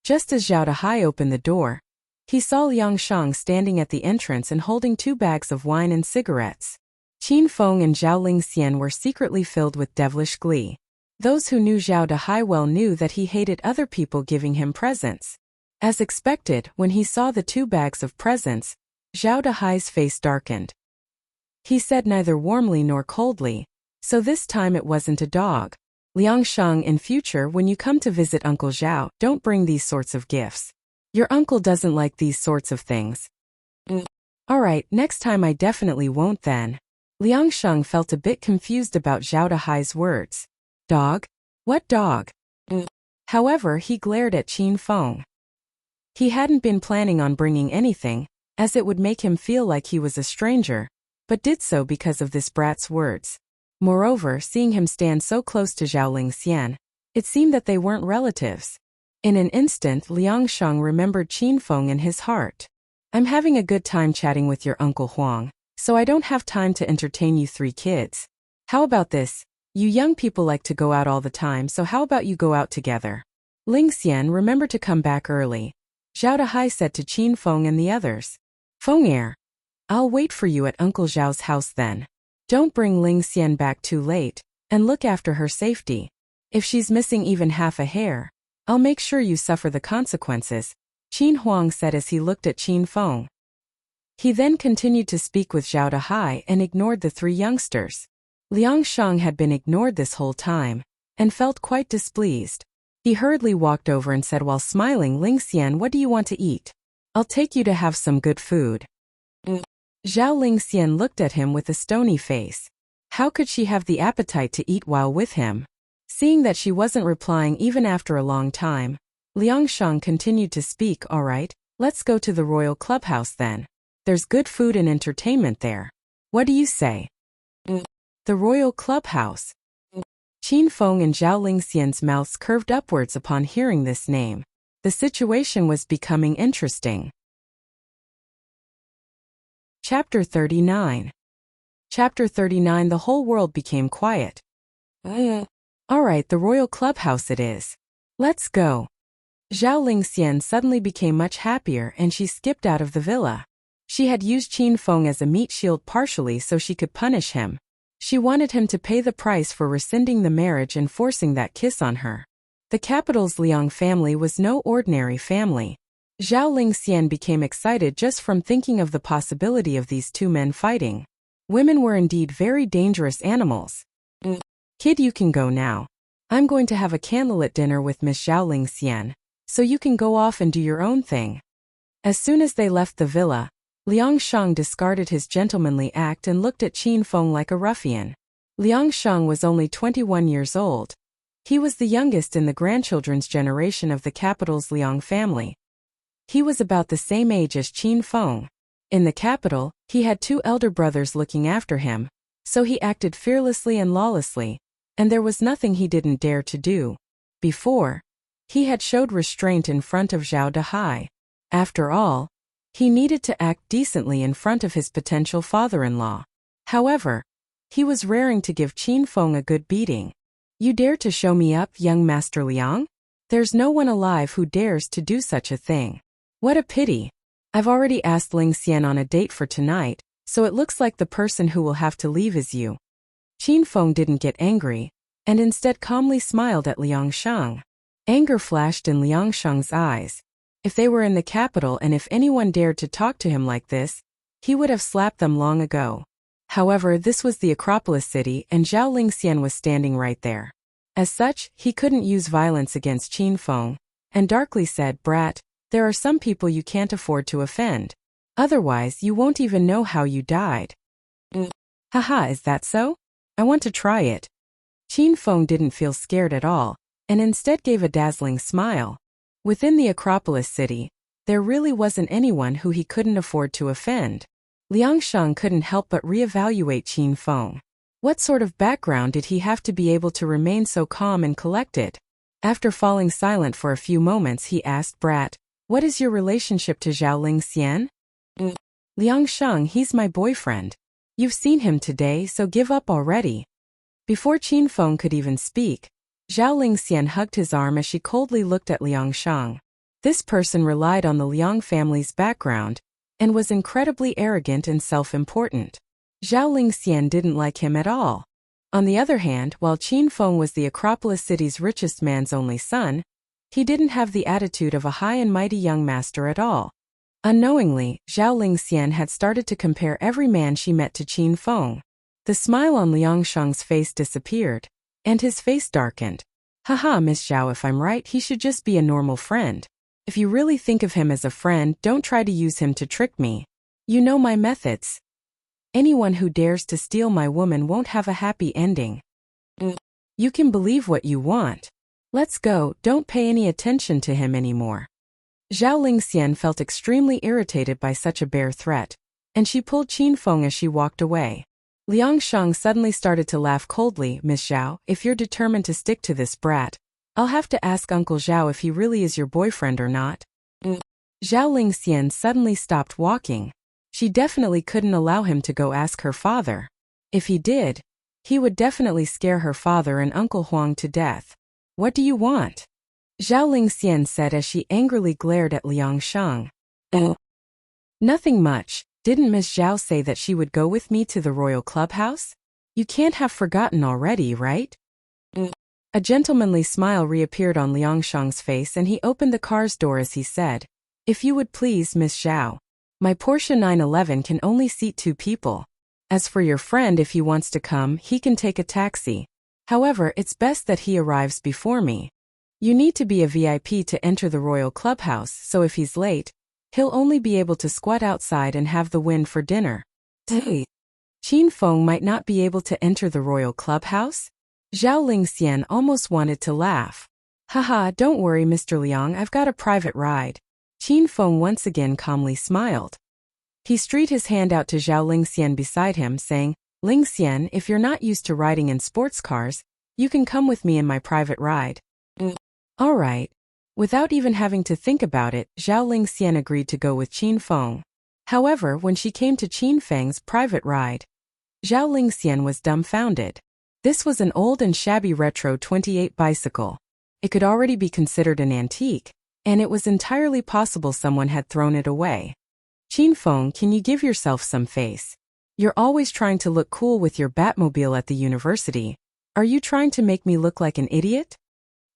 Just as Zhao Dehai opened the door, he saw Liang Shang standing at the entrance and holding 2 bags of wine and cigarettes. Qin Feng and Zhao Lingxian were secretly filled with devilish glee. Those who knew Zhao Dehai well knew that he hated other people giving him presents. As expected, when he saw the 2 bags of presents, Zhao Dehai's face darkened. He said neither warmly nor coldly, "So this time it wasn't a dog. Liang Shang, in future when you come to visit Uncle Zhao, don't bring these sorts of gifts. Your uncle doesn't like these sorts of things." "Alright, next time I definitely won't then." Liang Shang felt a bit confused about Zhao Dehai's words. "Dog? What dog?" However, he glared at Qin Feng. He hadn't been planning on bringing anything, as it would make him feel like he was a stranger, but did so because of this brat's words. Moreover, seeing him stand so close to Zhao Lingxian, it seemed that they weren't relatives. In an instant, Liang Shang remembered Qin Feng in his heart. "I'm having a good time chatting with your Uncle Huang, so I don't have time to entertain you 3 kids. How about this? You young people like to go out all the time, so how about you go out together? Lingxian, remember to come back early," Zhao Dehai said to Qin Feng and the others. "Feng'er, I'll wait for you at Uncle Zhao's house then. Don't bring Lingxian back too late, and look after her safety. If she's missing even half a hair, I'll make sure you suffer the consequences," Qin Huang said as he looked at Qin Feng. He then continued to speak with Zhao Dehai and ignored the 3 youngsters. Liang Shang had been ignored this whole time, and felt quite displeased. He hurriedly walked over and said while smiling, "Lingxian, what do you want to eat? I'll take you to have some good food." Zhao Lingxian looked at him with a stony face. How could she have the appetite to eat while with him? Seeing that she wasn't replying even after a long time, Liang Shang continued to speak. "Alright, let's go to the royal clubhouse then. There's good food and entertainment there. What do you say?" The royal clubhouse. Qin Feng and Zhao Lingxian's mouths curved upwards upon hearing this name. The situation was becoming interesting. Chapter 39. Chapter 39. The whole world became quiet. "Alright, the royal clubhouse it is. Let's go." Zhao Lingxian suddenly became much happier and she skipped out of the villa. She had used Qin Feng as a meat shield partially so she could punish him. She wanted him to pay the price for rescinding the marriage and forcing that kiss on her. The capital's Liang family was no ordinary family. Zhao Lingxian became excited just from thinking of the possibility of these 2 men fighting. Women were indeed very dangerous animals. "Kid, you can go now. I'm going to have a candlelit dinner with Miss Zhao Lingxian, so you can go off and do your own thing," As soon as they left the villa, Liang Shang discarded his gentlemanly act and looked at Qin Feng like a ruffian. Liang Shang was only 21 years old. He was the youngest in the grandchildren's generation of the capital's Liang family. He was about the same age as Qin Feng. In the capital, he had 2 elder brothers looking after him, so he acted fearlessly and lawlessly, and there was nothing he didn't dare to do. Before, he had showed restraint in front of Zhao Dehai. After all, he needed to act decently in front of his potential father-in-law. However, he was raring to give Qin Feng a good beating. You dare to show me up, young Master Liang? There's no one alive who dares to do such a thing. What a pity. I've already asked Ling Xian on a date for tonight, so it looks like the person who will have to leave is you. Qin Feng didn't get angry, and instead calmly smiled at Liang Shang. Anger flashed in Liang Shang's eyes. If they were in the capital and if anyone dared to talk to him like this, he would have slapped them long ago. However, this was the Acropolis city and Zhao Lingxian was standing right there. As such, he couldn't use violence against Qin Feng, and darkly said, "Brat, there are some people you can't afford to offend. Otherwise, you won't even know how you died." Haha, is that so? I want to try it. Qin Feng didn't feel scared at all, and instead gave a dazzling smile. Within the Acropolis city, there really wasn't anyone who he couldn't afford to offend. Liang Shang couldn't help but reevaluate Qin Feng. What sort of background did he have to be able to remain so calm and collected? After falling silent for a few moments, he asked, "Brat, what is your relationship to Zhao Lingxian?" "Liang Shang, he's my boyfriend. You've seen him today, so give up already." Before Qin Feng could even speak, Zhao Lingxian hugged his arm as she coldly looked at Liang Shang. This person relied on the Liang family's background, and was incredibly arrogant and self-important. Zhao Lingxian didn't like him at all. On the other hand, while Qin Feng was the Acropolis city's richest man's only son, he didn't have the attitude of a high and mighty young master at all. Unknowingly, Zhao Lingxian had started to compare every man she met to Qin Feng. The smile on Liang Shang's face disappeared, and his face darkened. "Haha, Miss Zhao, if I'm right, he should just be a normal friend. If you really think of him as a friend, don't try to use him to trick me. You know my methods. Anyone who dares to steal my woman won't have a happy ending. You can believe what you want. Let's go, don't pay any attention to him anymore." Zhao Lingxian felt extremely irritated by such a bare threat, and she pulled Qin Feng as she walked away. Liang Shang suddenly started to laugh coldly. "Miss Zhao, if you're determined to stick to this brat, I'll have to ask Uncle Zhao if he really is your boyfriend or not." Zhao Lingxian suddenly stopped walking. She definitely couldn't allow him to go ask her father. If he did, he would definitely scare her father and Uncle Huang to death. "What do you want?" Zhao Lingxian said as she angrily glared at Liang Shang. "Nothing much. Didn't Miss Zhao say that she would go with me to the royal clubhouse? You can't have forgotten already, right?" A gentlemanly smile reappeared on Liang Shang's face and he opened the car's door as he said, "If you would please, Miss Zhao. My Porsche 911 can only seat 2 people. As for your friend, if he wants to come, he can take a taxi. However, it's best that he arrives before me. You need to be a VIP to enter the royal clubhouse, so if he's late, he'll only be able to squat outside and have the wind for dinner." Qin Feng might not be able to enter the royal clubhouse? Zhao Lingxian almost wanted to laugh. "Haha, don't worry, Mr. Liang, I've got a private ride." Qin Feng once again calmly smiled. He stretched his hand out to Zhao Lingxian beside him, saying, "Lingxian, if you're not used to riding in sports cars, you can come with me in my private ride." All right. Without even having to think about it, Zhao Lingxian agreed to go with Qin Feng. However, when she came to Qin Feng's private ride, Zhao Lingxian was dumbfounded. This was an old and shabby retro 28 bicycle. It could already be considered an antique, and it was entirely possible someone had thrown it away. "Qin Feng, can you give yourself some face? You're always trying to look cool with your Batmobile at the university. Are you trying to make me look like an idiot?"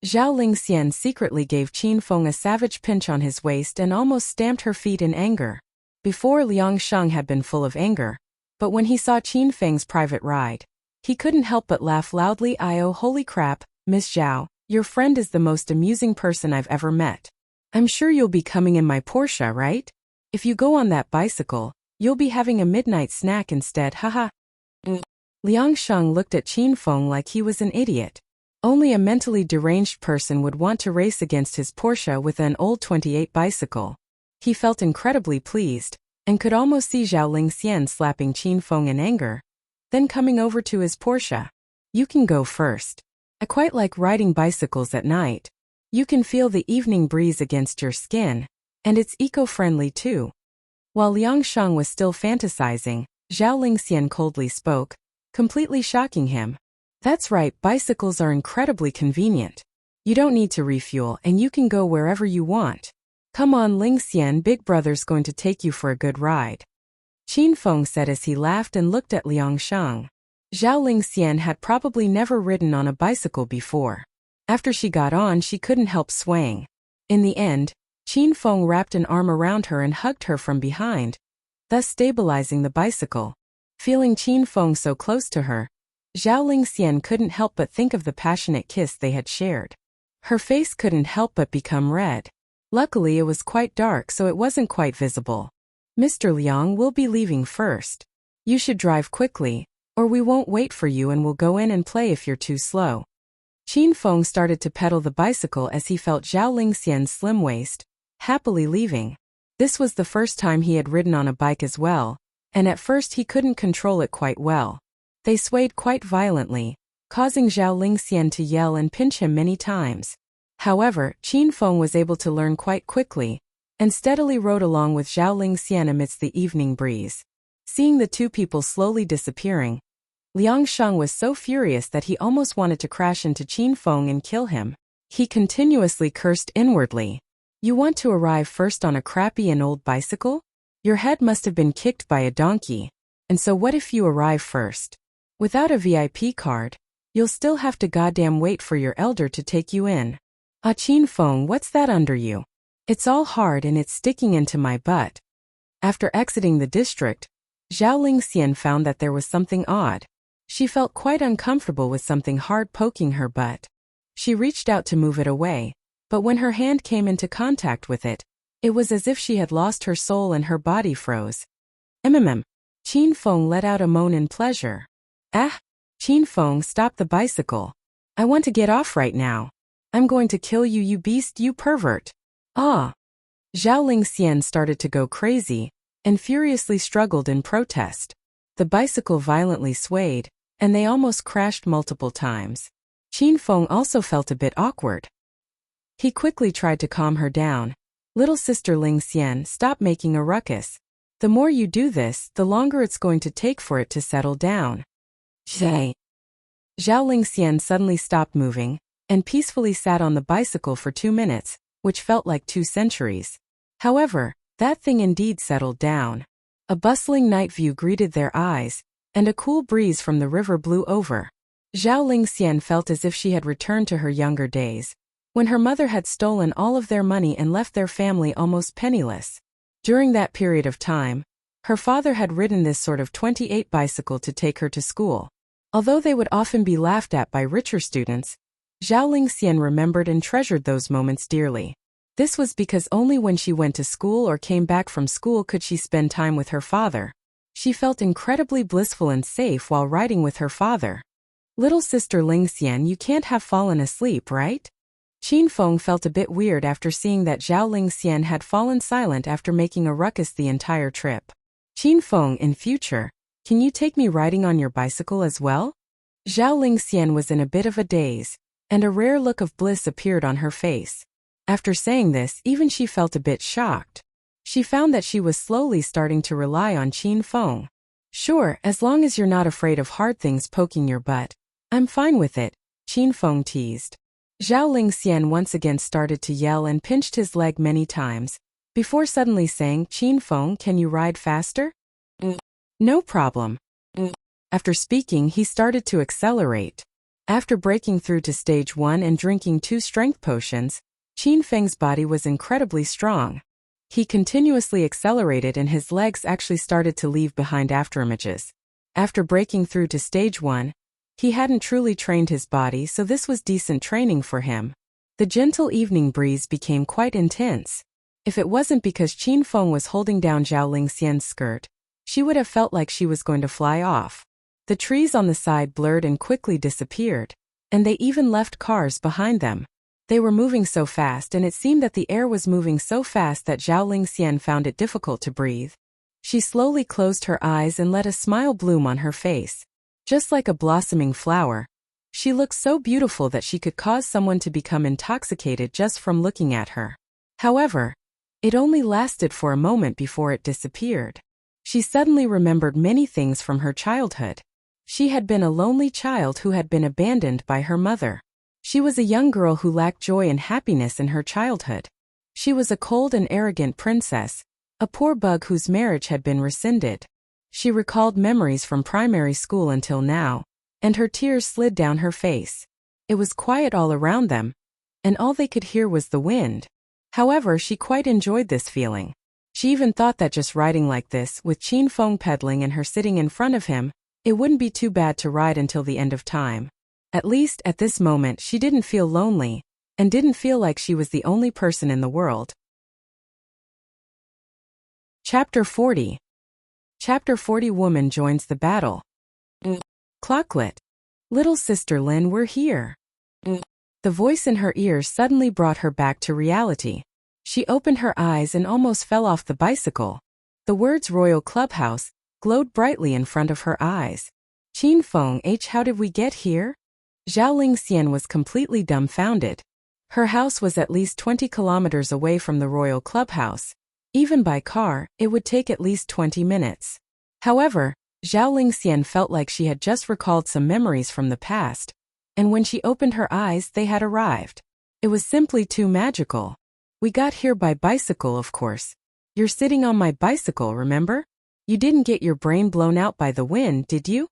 Zhao Lingxian secretly gave Qin Feng a savage pinch on his waist and almost stamped her feet in anger. Before, Liang Shang had been full of anger, but when he saw Qin Feng's private ride, he couldn't help but laugh loudly. "Oh, holy crap, Miss Zhao, your friend is the most amusing person I've ever met. I'm sure you'll be coming in my Porsche, right?" If you go on that bicycle, you'll be having a midnight snack instead, haha. Liang Sheng looked at Qin Feng like he was an idiot. Only a mentally deranged person would want to race against his Porsche with an old 28 bicycle. He felt incredibly pleased, and could almost see Zhao Lingxian slapping Qin Feng in anger. Then coming over to his Porsche. You can go first. I quite like riding bicycles at night. You can feel the evening breeze against your skin, and it's eco-friendly too. While Liang Sheng was still fantasizing, Zhao Lingxian coldly spoke, completely shocking him. That's right, bicycles are incredibly convenient. You don't need to refuel and you can go wherever you want. Come on Lingxian, Big Brother's going to take you for a good ride. Qin Feng said as he laughed and looked at Liang Sheng. Zhao Lingxian had probably never ridden on a bicycle before. After she got on, she couldn't help swaying. In the end, Qin Feng wrapped an arm around her and hugged her from behind, thus stabilizing the bicycle. Feeling Qin Feng so close to her, Zhao Lingxian couldn't help but think of the passionate kiss they had shared. Her face couldn't help but become red. Luckily it was quite dark so it wasn't quite visible. Mr. Liang, we'll be leaving first. You should drive quickly, or we won't wait for you and we'll go in and play if you're too slow. Qin Feng started to pedal the bicycle as he felt Zhao Lingxian's slim waist, happily leaving. This was the first time he had ridden on a bike as well, and at first he couldn't control it quite well. They swayed quite violently, causing Zhao Lingxian to yell and pinch him many times. However, Qin Feng was able to learn quite quickly, and steadily rode along with Zhao Lingxian amidst the evening breeze. Seeing the two people slowly disappearing, Liang Sheng was so furious that he almost wanted to crash into Qin Feng and kill him. He continuously cursed inwardly. You want to arrive first on a crappy and old bicycle? Your head must have been kicked by a donkey. And so what if you arrive first? Without a VIP card, you'll still have to goddamn wait for your elder to take you in. Ah, Qin Feng, what's that under you? It's all hard and it's sticking into my butt. After exiting the district, Zhao Lingxian found that there was something odd. She felt quite uncomfortable with something hard poking her butt. She reached out to move it away, but when her hand came into contact with it, it was as if she had lost her soul and her body froze. Qin Feng let out a moan in pleasure. Ah! Qin Feng, stop the bicycle. I want to get off right now. I'm going to kill you, you beast, you pervert. Ah! Zhao Lingxian started to go crazy, and furiously struggled in protest. The bicycle violently swayed, and they almost crashed multiple times. Qin Feng also felt a bit awkward. He quickly tried to calm her down. Little sister Lingxian, stop making a ruckus. The more you do this, the longer it's going to take for it to settle down. Zhao Lingxian suddenly stopped moving, and peacefully sat on the bicycle for 2 minutes, which felt like 2 centuries. However, that thing indeed settled down. A bustling night view greeted their eyes, and a cool breeze from the river blew over. Zhao Lingxian felt as if she had returned to her younger days, when her mother had stolen all of their money and left their family almost penniless. During that period of time, her father had ridden this sort of 28 bicycle to take her to school. Although they would often be laughed at by richer students, Zhao Lingxian remembered and treasured those moments dearly. This was because only when she went to school or came back from school could she spend time with her father. She felt incredibly blissful and safe while riding with her father. Little sister Lingxian, you can't have fallen asleep, right? Qin Feng felt a bit weird after seeing that Zhao Lingxian had fallen silent after making a ruckus the entire trip. Qin Feng, in future, can you take me riding on your bicycle as well? Zhao Lingxian was in a bit of a daze, and a rare look of bliss appeared on her face. After saying this, even she felt a bit shocked. She found that she was slowly starting to rely on Qin Feng. Sure, as long as you're not afraid of hard things poking your butt, I'm fine with it, Qin Feng teased. Zhao Lingxian once again started to yell and pinched his leg many times, before suddenly saying, Qin Feng, can you ride faster? No problem. After speaking, he started to accelerate. After breaking through to stage 1 and drinking 2 strength potions, Qin Feng's body was incredibly strong. He continuously accelerated and his legs actually started to leave behind afterimages. After breaking through to stage 1, he hadn't truly trained his body, so this was decent training for him. The gentle evening breeze became quite intense. If it wasn't because Qin Feng was holding down Zhao Lingxian's skirt, she would have felt like she was going to fly off. The trees on the side blurred and quickly disappeared, and they even left cars behind them. They were moving so fast, and it seemed that the air was moving so fast that Zhao Lingxian found it difficult to breathe. She slowly closed her eyes and let a smile bloom on her face. Just like a blossoming flower, she looked so beautiful that she could cause someone to become intoxicated just from looking at her. However, it only lasted for a moment before it disappeared. She suddenly remembered many things from her childhood. She had been a lonely child who had been abandoned by her mother. She was a young girl who lacked joy and happiness in her childhood. She was a cold and arrogant princess, a poor bug whose marriage had been rescinded. She recalled memories from primary school until now, and her tears slid down her face. It was quiet all around them, and all they could hear was the wind. However, she quite enjoyed this feeling. She even thought that just riding like this, with Qin Feng pedaling and her sitting in front of him, it wouldn't be too bad to ride until the end of time. At least, at this moment, she didn't feel lonely, and didn't feel like she was the only person in the world. Chapter 40. Chapter 40. Woman joins the battle. Clocklet. Little sister Lin, we're here. The voice in her ears suddenly brought her back to reality. She opened her eyes and almost fell off the bicycle. The words Royal Clubhouse glowed brightly in front of her eyes. Qin Feng, how did we get here? Zhao Lingxian was completely dumbfounded. Her house was at least 20 kilometers away from the Royal Clubhouse. Even by car, it would take at least 20 minutes. However, Zhao Lingxian felt like she had just recalled some memories from the past, and when she opened her eyes, they had arrived. It was simply too magical. We got here by bicycle, of course. You're sitting on my bicycle, remember? You didn't get your brain blown out by the wind, did you?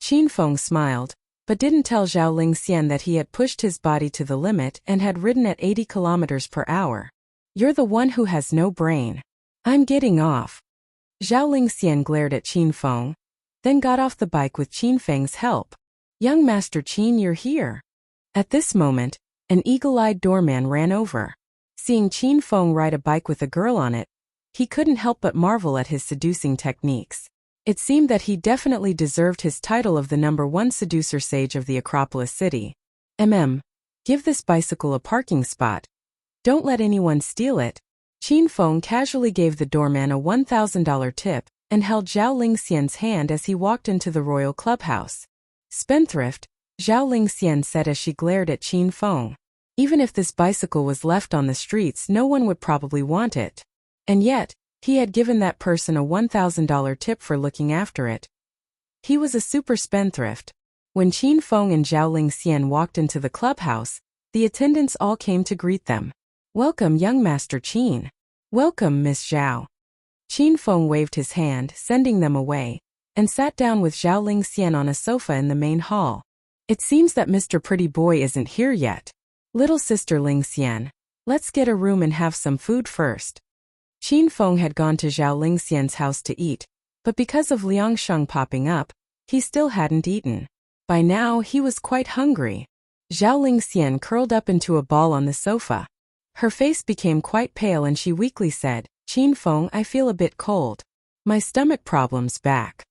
Qin Feng smiled, but didn't tell Zhao Lingxian that he had pushed his body to the limit and had ridden at 80 kilometers per hour. You're the one who has no brain. I'm getting off. Zhao Lingxian glared at Qin Feng, then got off the bike with Qin Feng's help. Young Master Qin, you're here. At this moment, an eagle-eyed doorman ran over. Seeing Qin Feng ride a bike with a girl on it, he couldn't help but marvel at his seducing techniques. It seemed that he definitely deserved his title of the #1 seducer sage of the Acropolis city. Give this bicycle a parking spot. Don't let anyone steal it. Qin Feng casually gave the doorman a $1,000 tip and held Zhao Lingxian's hand as he walked into the Royal Clubhouse. Spendthrift, Zhao Lingxian said as she glared at Qin Feng. Even if this bicycle was left on the streets, no one would probably want it. And yet, he had given that person a $1,000 tip for looking after it. He was a super spendthrift. When Qin Feng and Zhao Lingxian walked into the clubhouse, the attendants all came to greet them. Welcome, young Master Qin. Welcome, Miss Zhao. Qin Feng waved his hand, sending them away, and sat down with Zhao Lingxian on a sofa in the main hall. It seems that Mr. Pretty Boy isn't here yet. Little sister Lingxian, let's get a room and have some food first. Qin Feng had gone to Zhao Lingxian's house to eat, but because of Liang Sheng popping up, he still hadn't eaten. By now, he was quite hungry. Zhao Lingxian curled up into a ball on the sofa. Her face became quite pale and she weakly said, Qin Feng, I feel a bit cold. My stomach problem's back.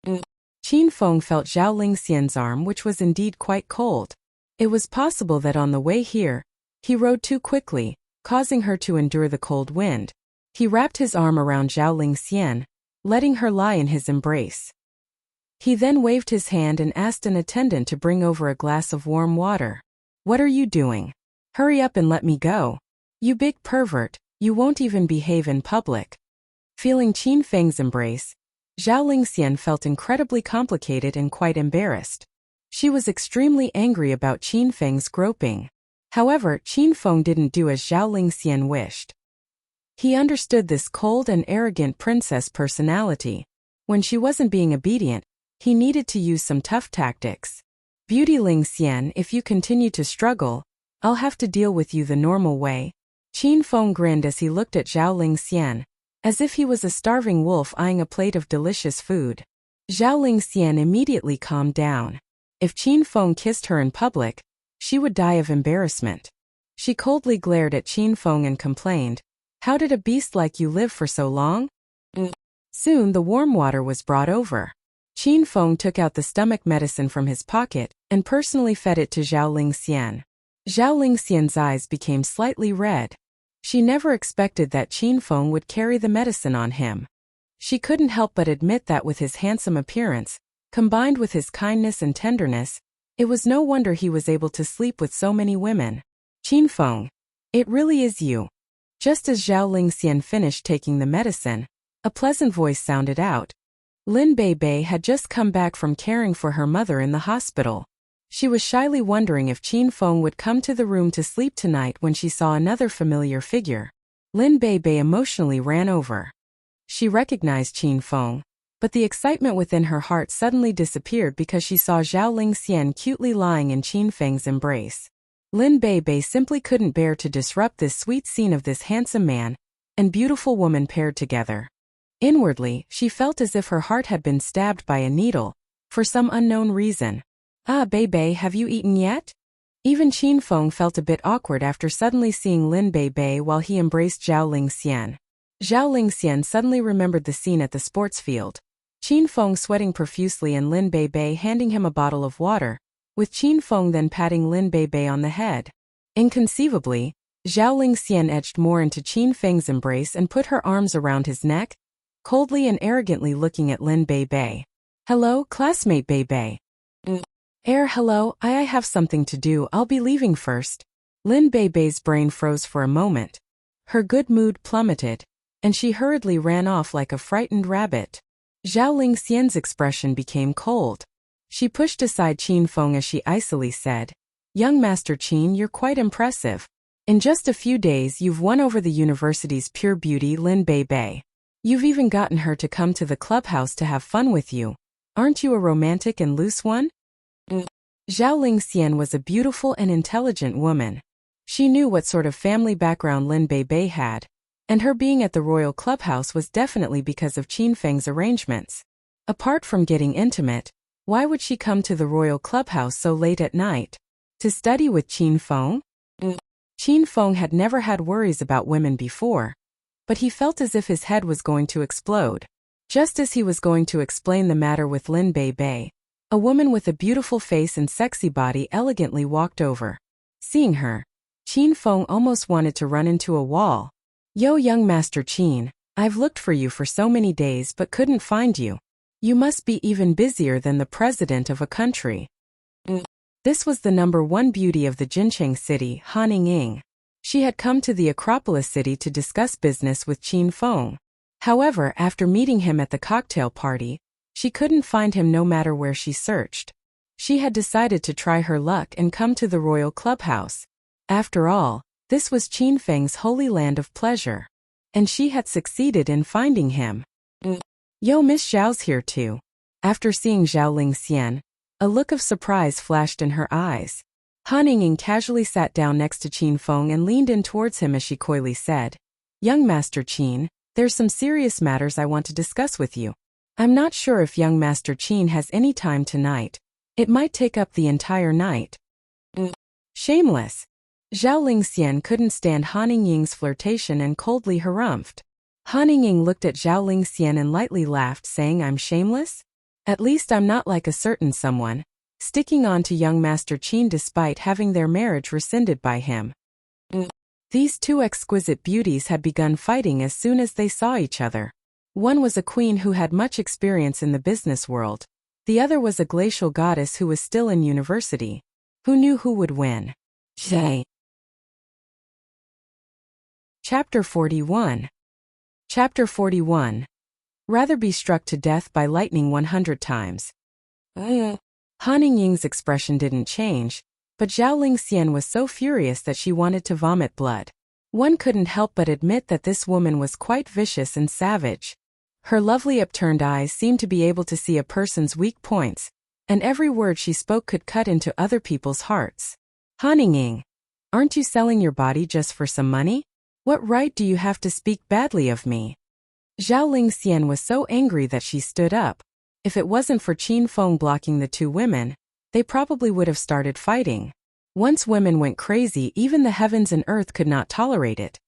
Qin Feng felt Zhao Lingxian's arm, which was indeed quite cold. It was possible that on the way here, he rode too quickly, causing her to endure the cold wind. He wrapped his arm around Zhao Lingxian, letting her lie in his embrace. He then waved his hand and asked an attendant to bring over a glass of warm water. What are you doing? Hurry up and let me go. You big pervert, you won't even behave in public. Feeling Qin Feng's embrace, Zhao Lingxian felt incredibly complicated and quite embarrassed. She was extremely angry about Qin Feng's groping. However, Qin Feng didn't do as Zhao Lingxian wished. He understood this cold and arrogant princess personality. When she wasn't being obedient, he needed to use some tough tactics. Beauty Lingxian, if you continue to struggle, I'll have to deal with you the normal way. Qin Feng grinned as he looked at Zhao Lingxian, as if he was a starving wolf eyeing a plate of delicious food. Zhao Lingxian immediately calmed down. If Qin Feng kissed her in public, she would die of embarrassment. She coldly glared at Qin Feng and complained, How did a beast like you live for so long? Soon the warm water was brought over. Qin Feng took out the stomach medicine from his pocket and personally fed it to Zhao Lingxian. Zhao Lingxian's eyes became slightly red. She never expected that Qin Feng would carry the medicine on him. She couldn't help but admit that with his handsome appearance, combined with his kindness and tenderness, it was no wonder he was able to sleep with so many women. Qin Feng, it really is you. Just as Zhao Lingxian finished taking the medicine, a pleasant voice sounded out. Lin Bei had just come back from caring for her mother in the hospital. She was shyly wondering if Qin Feng would come to the room to sleep tonight when she saw another familiar figure. Lin Bei emotionally ran over. She recognized Qin Feng, but the excitement within her heart suddenly disappeared because she saw Zhao Lingxian cutely lying in Qin Feng's embrace. Lin Bei simply couldn't bear to disrupt this sweet scene of this handsome man and beautiful woman paired together. Inwardly, she felt as if her heart had been stabbed by a needle, for some unknown reason. Ah, Bei, have you eaten yet? Even Qin Feng felt a bit awkward after suddenly seeing Lin Bei while he embraced Zhao Lingxian. Zhao Lingxian suddenly remembered the scene at the sports field. Qin Feng sweating profusely and Lin Bei handing him a bottle of water, with Qin Feng then patting Lin Bei on the head. Inconceivably, Zhao Lingxian edged more into Qin Feng's embrace and put her arms around his neck, coldly and arrogantly looking at Lin Bei. Hello, classmate Bei. Hello, I have something to do, I'll be leaving first. Lin Bei's brain froze for a moment. Her good mood plummeted, and she hurriedly ran off like a frightened rabbit. Zhao Lingxian's expression became cold. She pushed aside Qin Feng as she icily said, Young Master Qin, you're quite impressive. In just a few days you've won over the university's pure beauty Lin Bei. You've even gotten her to come to the clubhouse to have fun with you. Aren't you a romantic and loose one? Zhao Lingxian was a beautiful and intelligent woman. She knew what sort of family background Lin Bei had, and her being at the royal clubhouse was definitely because of Qin Feng's arrangements. Apart from getting intimate, why would she come to the royal clubhouse so late at night? To study with Qin Feng? Qin Feng had never had worries about women before, but he felt as if his head was going to explode. Just as he was going to explain the matter with Lin Bei, a woman with a beautiful face and sexy body elegantly walked over. Seeing her, Qin Feng almost wanted to run into a wall. Yo, young Master Qin, I've looked for you for so many days but couldn't find you. You must be even busier than the president of a country. This was the #1 beauty of the Jincheng city, Han Ying. She had come to the Acropolis city to discuss business with Qin Feng. However, after meeting him at the cocktail party, she couldn't find him no matter where she searched. She had decided to try her luck and come to the royal clubhouse. After all, this was Qin Feng's holy land of pleasure. And she had succeeded in finding him. Yo, Miss Zhao's here too. After seeing Zhao Lingxian, a look of surprise flashed in her eyes. Han Ying casually sat down next to Qin Feng and leaned in towards him as she coyly said, Young Master Qin, there's some serious matters I want to discuss with you. I'm not sure if young Master Qin has any time tonight. It might take up the entire night. Shameless. Zhao Lingxian couldn't stand Han Ying's flirtation and coldly harumphed. Han Ying looked at Zhao Lingxian and lightly laughed, saying, I'm shameless? At least I'm not like a certain someone, sticking on to young Master Qin despite having their marriage rescinded by him. These two exquisite beauties had begun fighting as soon as they saw each other. One was a queen who had much experience in the business world. The other was a glacial goddess who was still in university. Who knew who would win? Chapter 41. Chapter 41. Rather be struck to death by lightning 100 times. Han Ying's expression didn't change, but Zhao Lingxian was so furious that she wanted to vomit blood. One couldn't help but admit that this woman was quite vicious and savage. Her lovely upturned eyes seemed to be able to see a person's weak points, and every word she spoke could cut into other people's hearts. Han Ying, aren't you selling your body just for some money? What right do you have to speak badly of me? Zhao Lingxian was so angry that she stood up. If it wasn't for Qin Feng blocking the two women, they probably would have started fighting. Once women went crazy, even the heavens and earth could not tolerate it.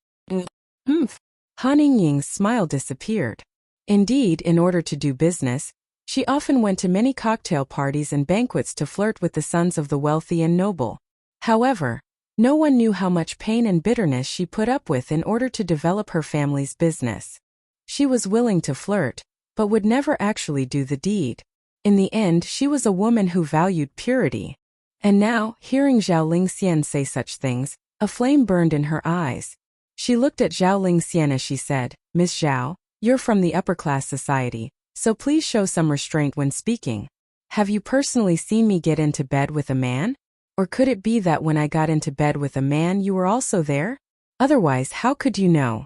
Humph. Han Ying's smile disappeared. Indeed, in order to do business, she often went to many cocktail parties and banquets to flirt with the sons of the wealthy and noble. However, no one knew how much pain and bitterness she put up with in order to develop her family's business. She was willing to flirt, but would never actually do the deed. In the end, she was a woman who valued purity. And now, hearing Zhao Lingxian say such things, a flame burned in her eyes. She looked at Zhao Lingxian as she said, "Miss Zhao, you're from the upper-class society, so please show some restraint when speaking. Have you personally seen me get into bed with a man? Or could it be that when I got into bed with a man you were also there? Otherwise, how could you know?"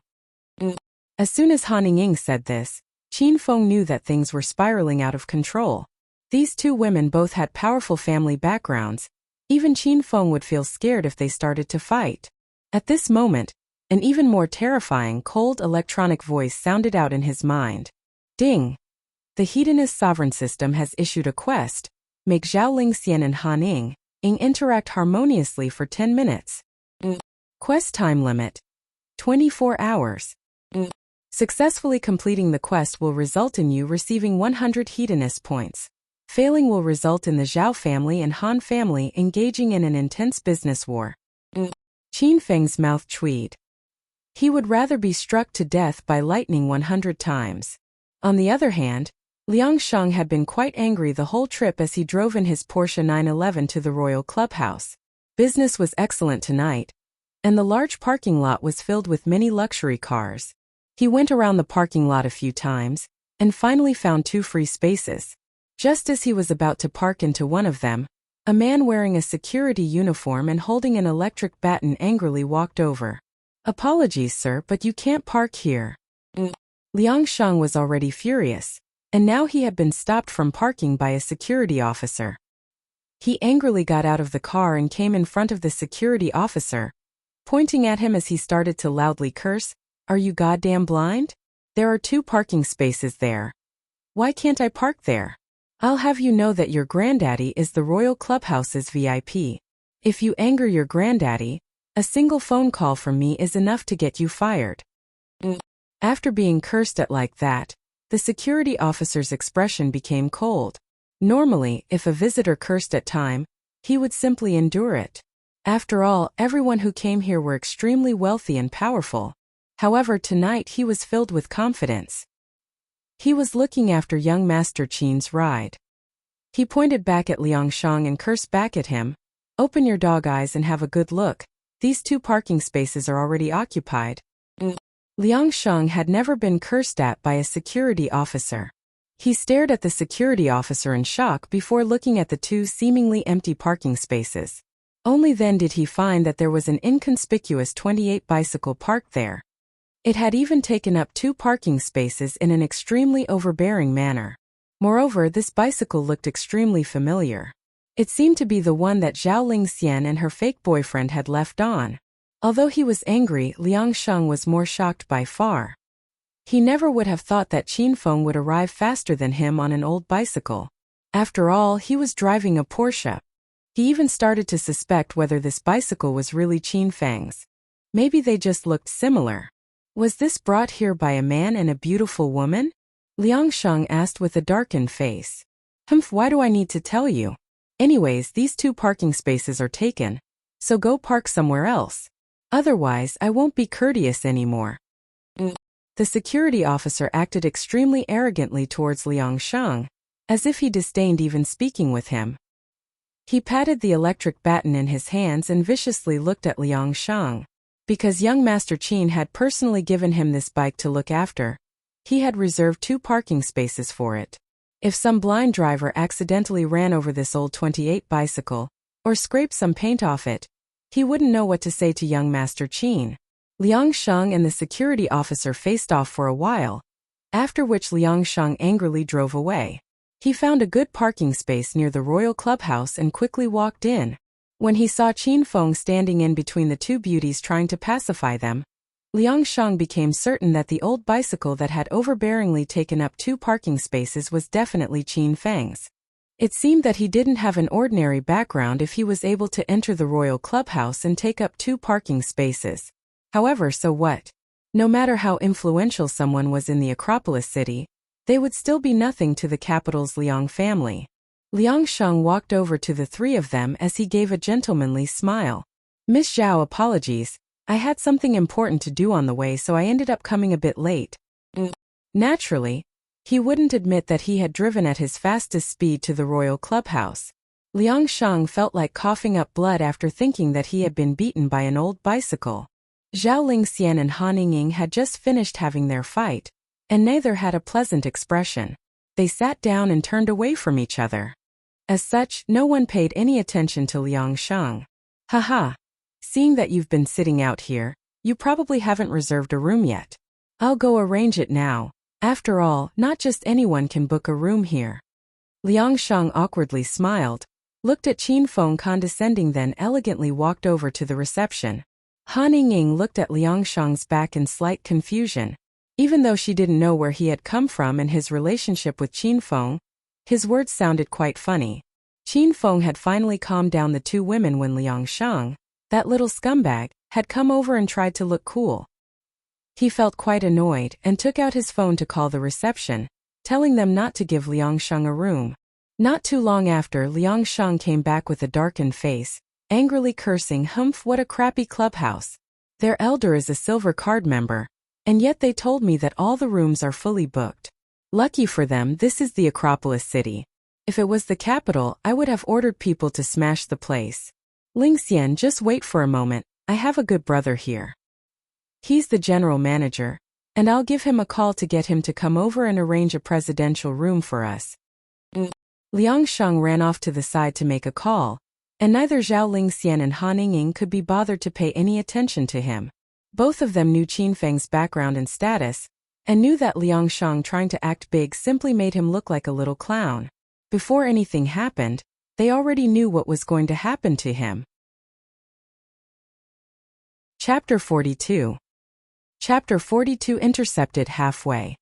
As soon as Han Ying said this, Qin Feng knew that things were spiraling out of control. These two women both had powerful family backgrounds. Even Qin Feng would feel scared if they started to fight. At this moment, an even more terrifying cold electronic voice sounded out in his mind. Ding! The Hedonist sovereign system has issued a quest. Make Zhao Lingxian and Han Ying interact harmoniously for 10 minutes. Quest time limit: 24 hours. Successfully completing the quest will result in you receiving 100 Hedonist points. Failing will result in the Zhao family and Han family engaging in an intense business war. Qin Feng's mouth chewed. He would rather be struck to death by lightning 100 times. On the other hand, Liang Shang had been quite angry the whole trip as he drove in his Porsche 911 to the royal clubhouse. Business was excellent tonight, and the large parking lot was filled with many luxury cars. He went around the parking lot a few times, and finally found 2 free spaces. Just as he was about to park into one of them, a man wearing a security uniform and holding an electric baton angrily walked over. "Apologies, sir, but you can't park here." Liang Shang was already furious, and now he had been stopped from parking by a security officer. He angrily got out of the car and came in front of the security officer, pointing at him as he started to loudly curse, "Are you goddamn blind? There are 2 parking spaces there. Why can't I park there? I'll have you know that your granddaddy is the royal clubhouse's VIP. If you anger your granddaddy, a single phone call from me is enough to get you fired." After being cursed at like that, the security officer's expression became cold. Normally, if a visitor cursed at time, he would simply endure it. After all, everyone who came here were extremely wealthy and powerful. However, tonight he was filled with confidence. He was looking after young Master Qin's ride. He pointed back at Liang Shang and cursed back at him. "Open your dog eyes and have a good look. These 2 parking spaces are already occupied." Liang Shang had never been cursed at by a security officer. He stared at the security officer in shock before looking at the 2 seemingly empty parking spaces. Only then did he find that there was an inconspicuous 28 bicycle parked there. It had even taken up 2 parking spaces in an extremely overbearing manner. Moreover, this bicycle looked extremely familiar. It seemed to be the one that Zhao Lingxian and her fake boyfriend had left on. Although he was angry, Liang Shang was more shocked by far. He never would have thought that Qin Feng would arrive faster than him on an old bicycle. After all, he was driving a Porsche. He even started to suspect whether this bicycle was really Qin Feng's. Maybe they just looked similar. Was this brought here by a man and a beautiful woman? Liang Shang asked with a darkened face. Why do I need to tell you? Anyways, these 2 parking spaces are taken, so go park somewhere else. Otherwise, I won't be courteous anymore. The security officer acted extremely arrogantly towards Liang Shang, as if he disdained even speaking with him. He patted the electric baton in his hands and viciously looked at Liang Shang. Because young Master Qin had personally given him this bike to look after, he had reserved 2 parking spaces for it. If some blind driver accidentally ran over this old 28 bicycle, or scraped some paint off it, he wouldn't know what to say to young Master Qin. Liang Shang and the security officer faced off for a while, after which Liang Shang angrily drove away. He found a good parking space near the royal clubhouse and quickly walked in. When he saw Qin Feng standing in between the 2 beauties trying to pacify them, Liang Shang became certain that the old bicycle that had overbearingly taken up 2 parking spaces was definitely Qin Feng's. It seemed that he didn't have an ordinary background if he was able to enter the royal clubhouse and take up 2 parking spaces. However, so what? No matter how influential someone was in the Acropolis city, they would still be nothing to the capital's Liang family. Liang Sheng walked over to the three of them as he gave a gentlemanly smile. Miss Zhao, apologies. I had something important to do on the way, so I ended up coming a bit late. Naturally, he wouldn't admit that he had driven at his fastest speed to the royal clubhouse. Liang Sheng felt like coughing up blood after thinking that he had been beaten by an old bicycle. Zhao Lingxian and Han Yingying had just finished having their fight, and neither had a pleasant expression. They sat down and turned away from each other. As such, no one paid any attention to Liang Sheng. Haha. Seeing that you've been sitting out here, you probably haven't reserved a room yet. I'll go arrange it now. After all, not just anyone can book a room here. Liang Sheng awkwardly smiled, looked at Qin Feng condescending, then elegantly walked over to the reception. Han Yingying looked at Liang Sheng's back in slight confusion. Even though she didn't know where he had come from and his relationship with Qin Feng, his words sounded quite funny. Qin Feng had finally calmed down the two women when Liang Sheng, that little scumbag, had come over and tried to look cool. He felt quite annoyed and took out his phone to call the reception, telling them not to give Liang Sheng a room. Not too long after, Liang Sheng came back with a darkened face, angrily cursing, "Humph, what a crappy clubhouse. Their elder is a silver card member, and yet they told me that all the rooms are fully booked. Lucky for them, this is the Acropolis city. If it was the capital, I would have ordered people to smash the place. Lingxian, just wait for a moment, I have a good brother here. He's the general manager, and I'll give him a call to get him to come over and arrange a presidential room for us." Liang Sheng ran off to the side to make a call, and neither Zhao Lingxian and Han Yingying could be bothered to pay any attention to him. Both of them knew Qin Feng's background and status, and knew that Liang Sheng trying to act big simply made him look like a little clown. Before anything happened, they already knew what was going to happen to him. Chapter 42. Chapter 42 intercepted halfway.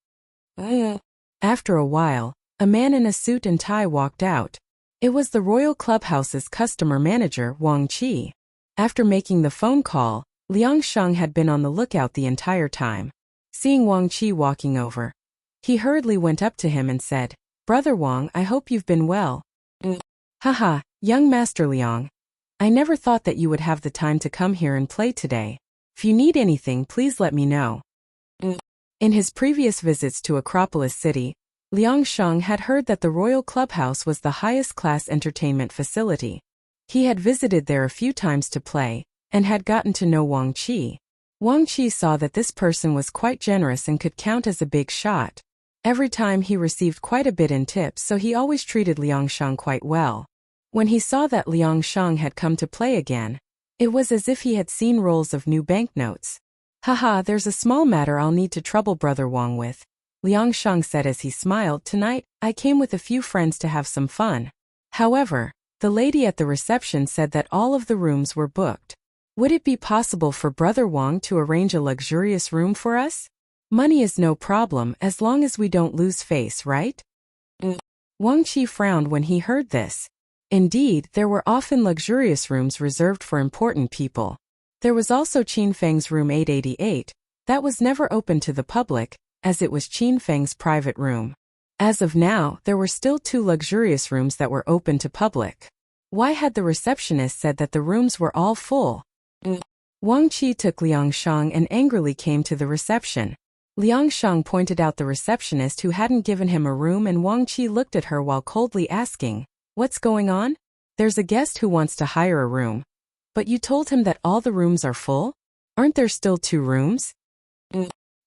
After a while, a man in a suit and tie walked out. It was the Royal Clubhouse's customer manager, Wang Qi. After making the phone call, Liang Sheng had been on the lookout the entire time. Seeing Wang Qi walking over, he hurriedly went up to him and said, "Brother Wang, I hope you've been well." Haha, young Master Liang. I never thought that you would have the time to come here and play today. If you need anything, please let me know. In his previous visits to Acropolis City, Liang Sheng had heard that the Royal Clubhouse was the highest-class entertainment facility. He had visited there a few times to play, and had gotten to know Wang Qi. Wang Qi saw that this person was quite generous and could count as a big shot. Every time he received quite a bit in tips, so he always treated Liang Sheng quite well. When he saw that Liang Sheng had come to play again, it was as if he had seen rolls of new banknotes. Haha, there's a small matter I'll need to trouble Brother Wang with, Liang Sheng said as he smiled. Tonight, I came with a few friends to have some fun. However, the lady at the reception said that all of the rooms were booked. Would it be possible for Brother Wang to arrange a luxurious room for us? Money is no problem as long as we don't lose face, right? Wang Qi frowned when he heard this. Indeed, there were often luxurious rooms reserved for important people. There was also Qin Feng's room 888, that was never open to the public, as it was Qin Feng's private room. As of now, there were still 2 luxurious rooms that were open to public. Why had the receptionist said that the rooms were all full? Wang Qi took Liang Sheng and angrily came to the reception. Liang Sheng pointed out the receptionist who hadn't given him a room, and Wang Qi looked at her while coldly asking, "What's going on? There's a guest who wants to hire a room. But you told him that all the rooms are full? Aren't there still 2 rooms?"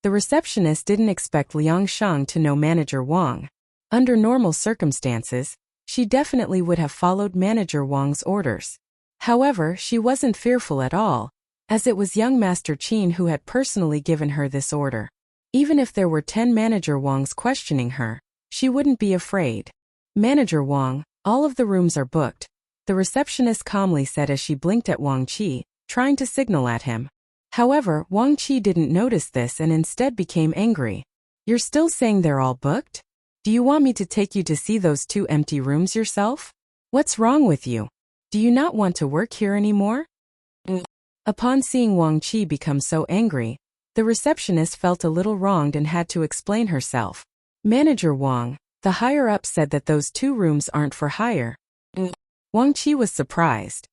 The receptionist didn't expect Liang Sheng to know Manager Wang. Under normal circumstances, she definitely would have followed Manager Wang's orders. However, she wasn't fearful at all, as it was young Master Qin who had personally given her this order. Even if there were 10 Manager Wangs questioning her, she wouldn't be afraid. "Manager Wang, all of the rooms are booked," the receptionist calmly said as she blinked at Wang Qi, trying to signal at him. However, Wang Qi didn't notice this and instead became angry. "You're still saying they're all booked? Do you want me to take you to see those 2 empty rooms yourself? What's wrong with you? Do you not want to work here anymore?" Upon seeing Wang Qi become so angry, The receptionist felt a little wronged and had to explain herself. Manager Wang, the higher-up said that those 2 rooms aren't for hire. Wang Qi was surprised.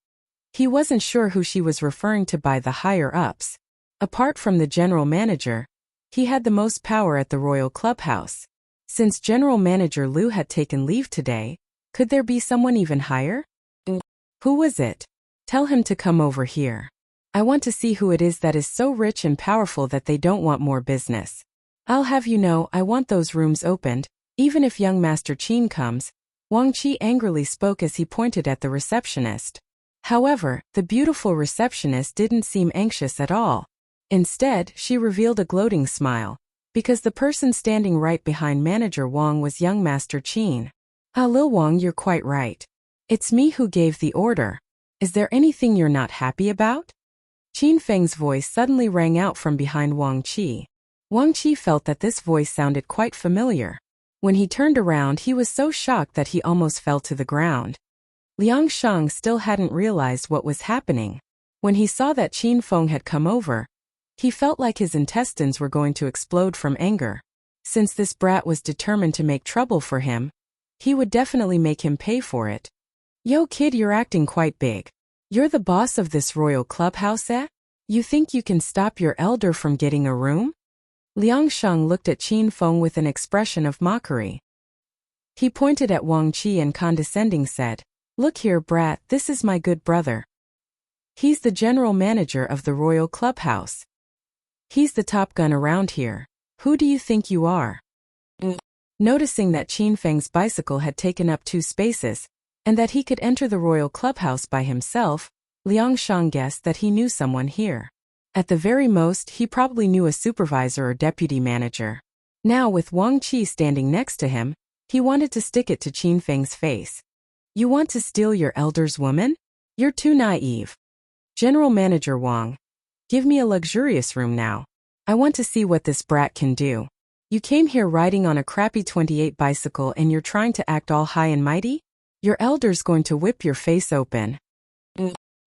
He wasn't sure who she was referring to by the higher-ups. Apart from the general manager, he had the most power at the royal clubhouse. Since General Manager Liu had taken leave today, could there be someone even higher? Who was it? Tell him to come over here. I want to see who it is that is so rich and powerful that they don't want more business. I'll have you know I want those rooms opened, even if young Master Qin comes. Wang Qi angrily spoke as he pointed at the receptionist. However, the beautiful receptionist didn't seem anxious at all. Instead, she revealed a gloating smile, because the person standing right behind Manager Wang was young Master Qin. Lil Wang, you're quite right. It's me who gave the order. Is there anything you're not happy about? Qin Feng's voice suddenly rang out from behind Wang Qi. Wang Qi felt that this voice sounded quite familiar. When he turned around, he was so shocked that he almost fell to the ground. Liang Shang still hadn't realized what was happening. When he saw that Qin Feng had come over, he felt like his intestines were going to explode from anger. Since this brat was determined to make trouble for him, he would definitely make him pay for it. Yo kid, you're acting quite big. You're the boss of this royal clubhouse, eh? You think you can stop your elder from getting a room? Liang Shang looked at Qin Feng with an expression of mockery. He pointed at Wang Qi and condescending said, "Look here, brat, this is my good brother. He's the general manager of the royal clubhouse. He's the top gun around here. Who do you think you are?" Noticing that Qin Feng's bicycle had taken up 2 spaces, and that he could enter the royal clubhouse by himself, Liang Shang guessed that he knew someone here. At the very most, he probably knew a supervisor or deputy manager. Now with Wang Qi standing next to him, he wanted to stick it to Qin Feng's face. You want to steal your elder's woman? You're too naive. General Manager Wang, give me a luxurious room now. I want to see what this brat can do. You came here riding on a crappy 28 bicycle and you're trying to act all high and mighty? Your elder's going to whip your face open.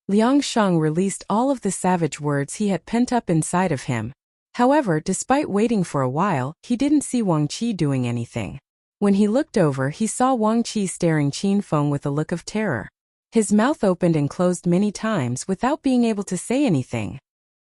Liang Shang released all of the savage words he had pent up inside of him. However, despite waiting for a while, he didn't see Wang Qi doing anything. When he looked over, he saw Wang Qi staring Qin Feng with a look of terror. His mouth opened and closed many times without being able to say anything.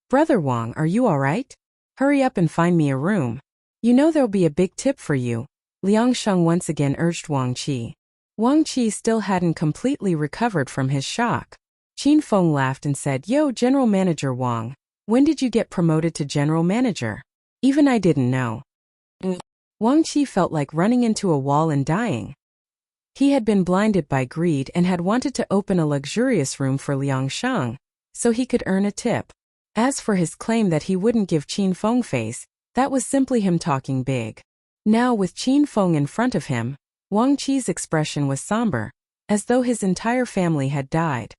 Brother Wang, are you alright? Hurry up and find me a room. You know there'll be a big tip for you. Liang Shang once again urged Wang Qi. Wang Qi still hadn't completely recovered from his shock. Qin Feng laughed and said, Yo, General Manager Wang, when did you get promoted to General Manager? Even I didn't know. Wang Qi felt like running into a wall and dying. He had been blinded by greed and had wanted to open a luxurious room for Liang Shang, so he could earn a tip. As for his claim that he wouldn't give Qin Feng face, that was simply him talking big. Now with Qin Feng in front of him, Wang Qi's expression was somber, as though his entire family had died.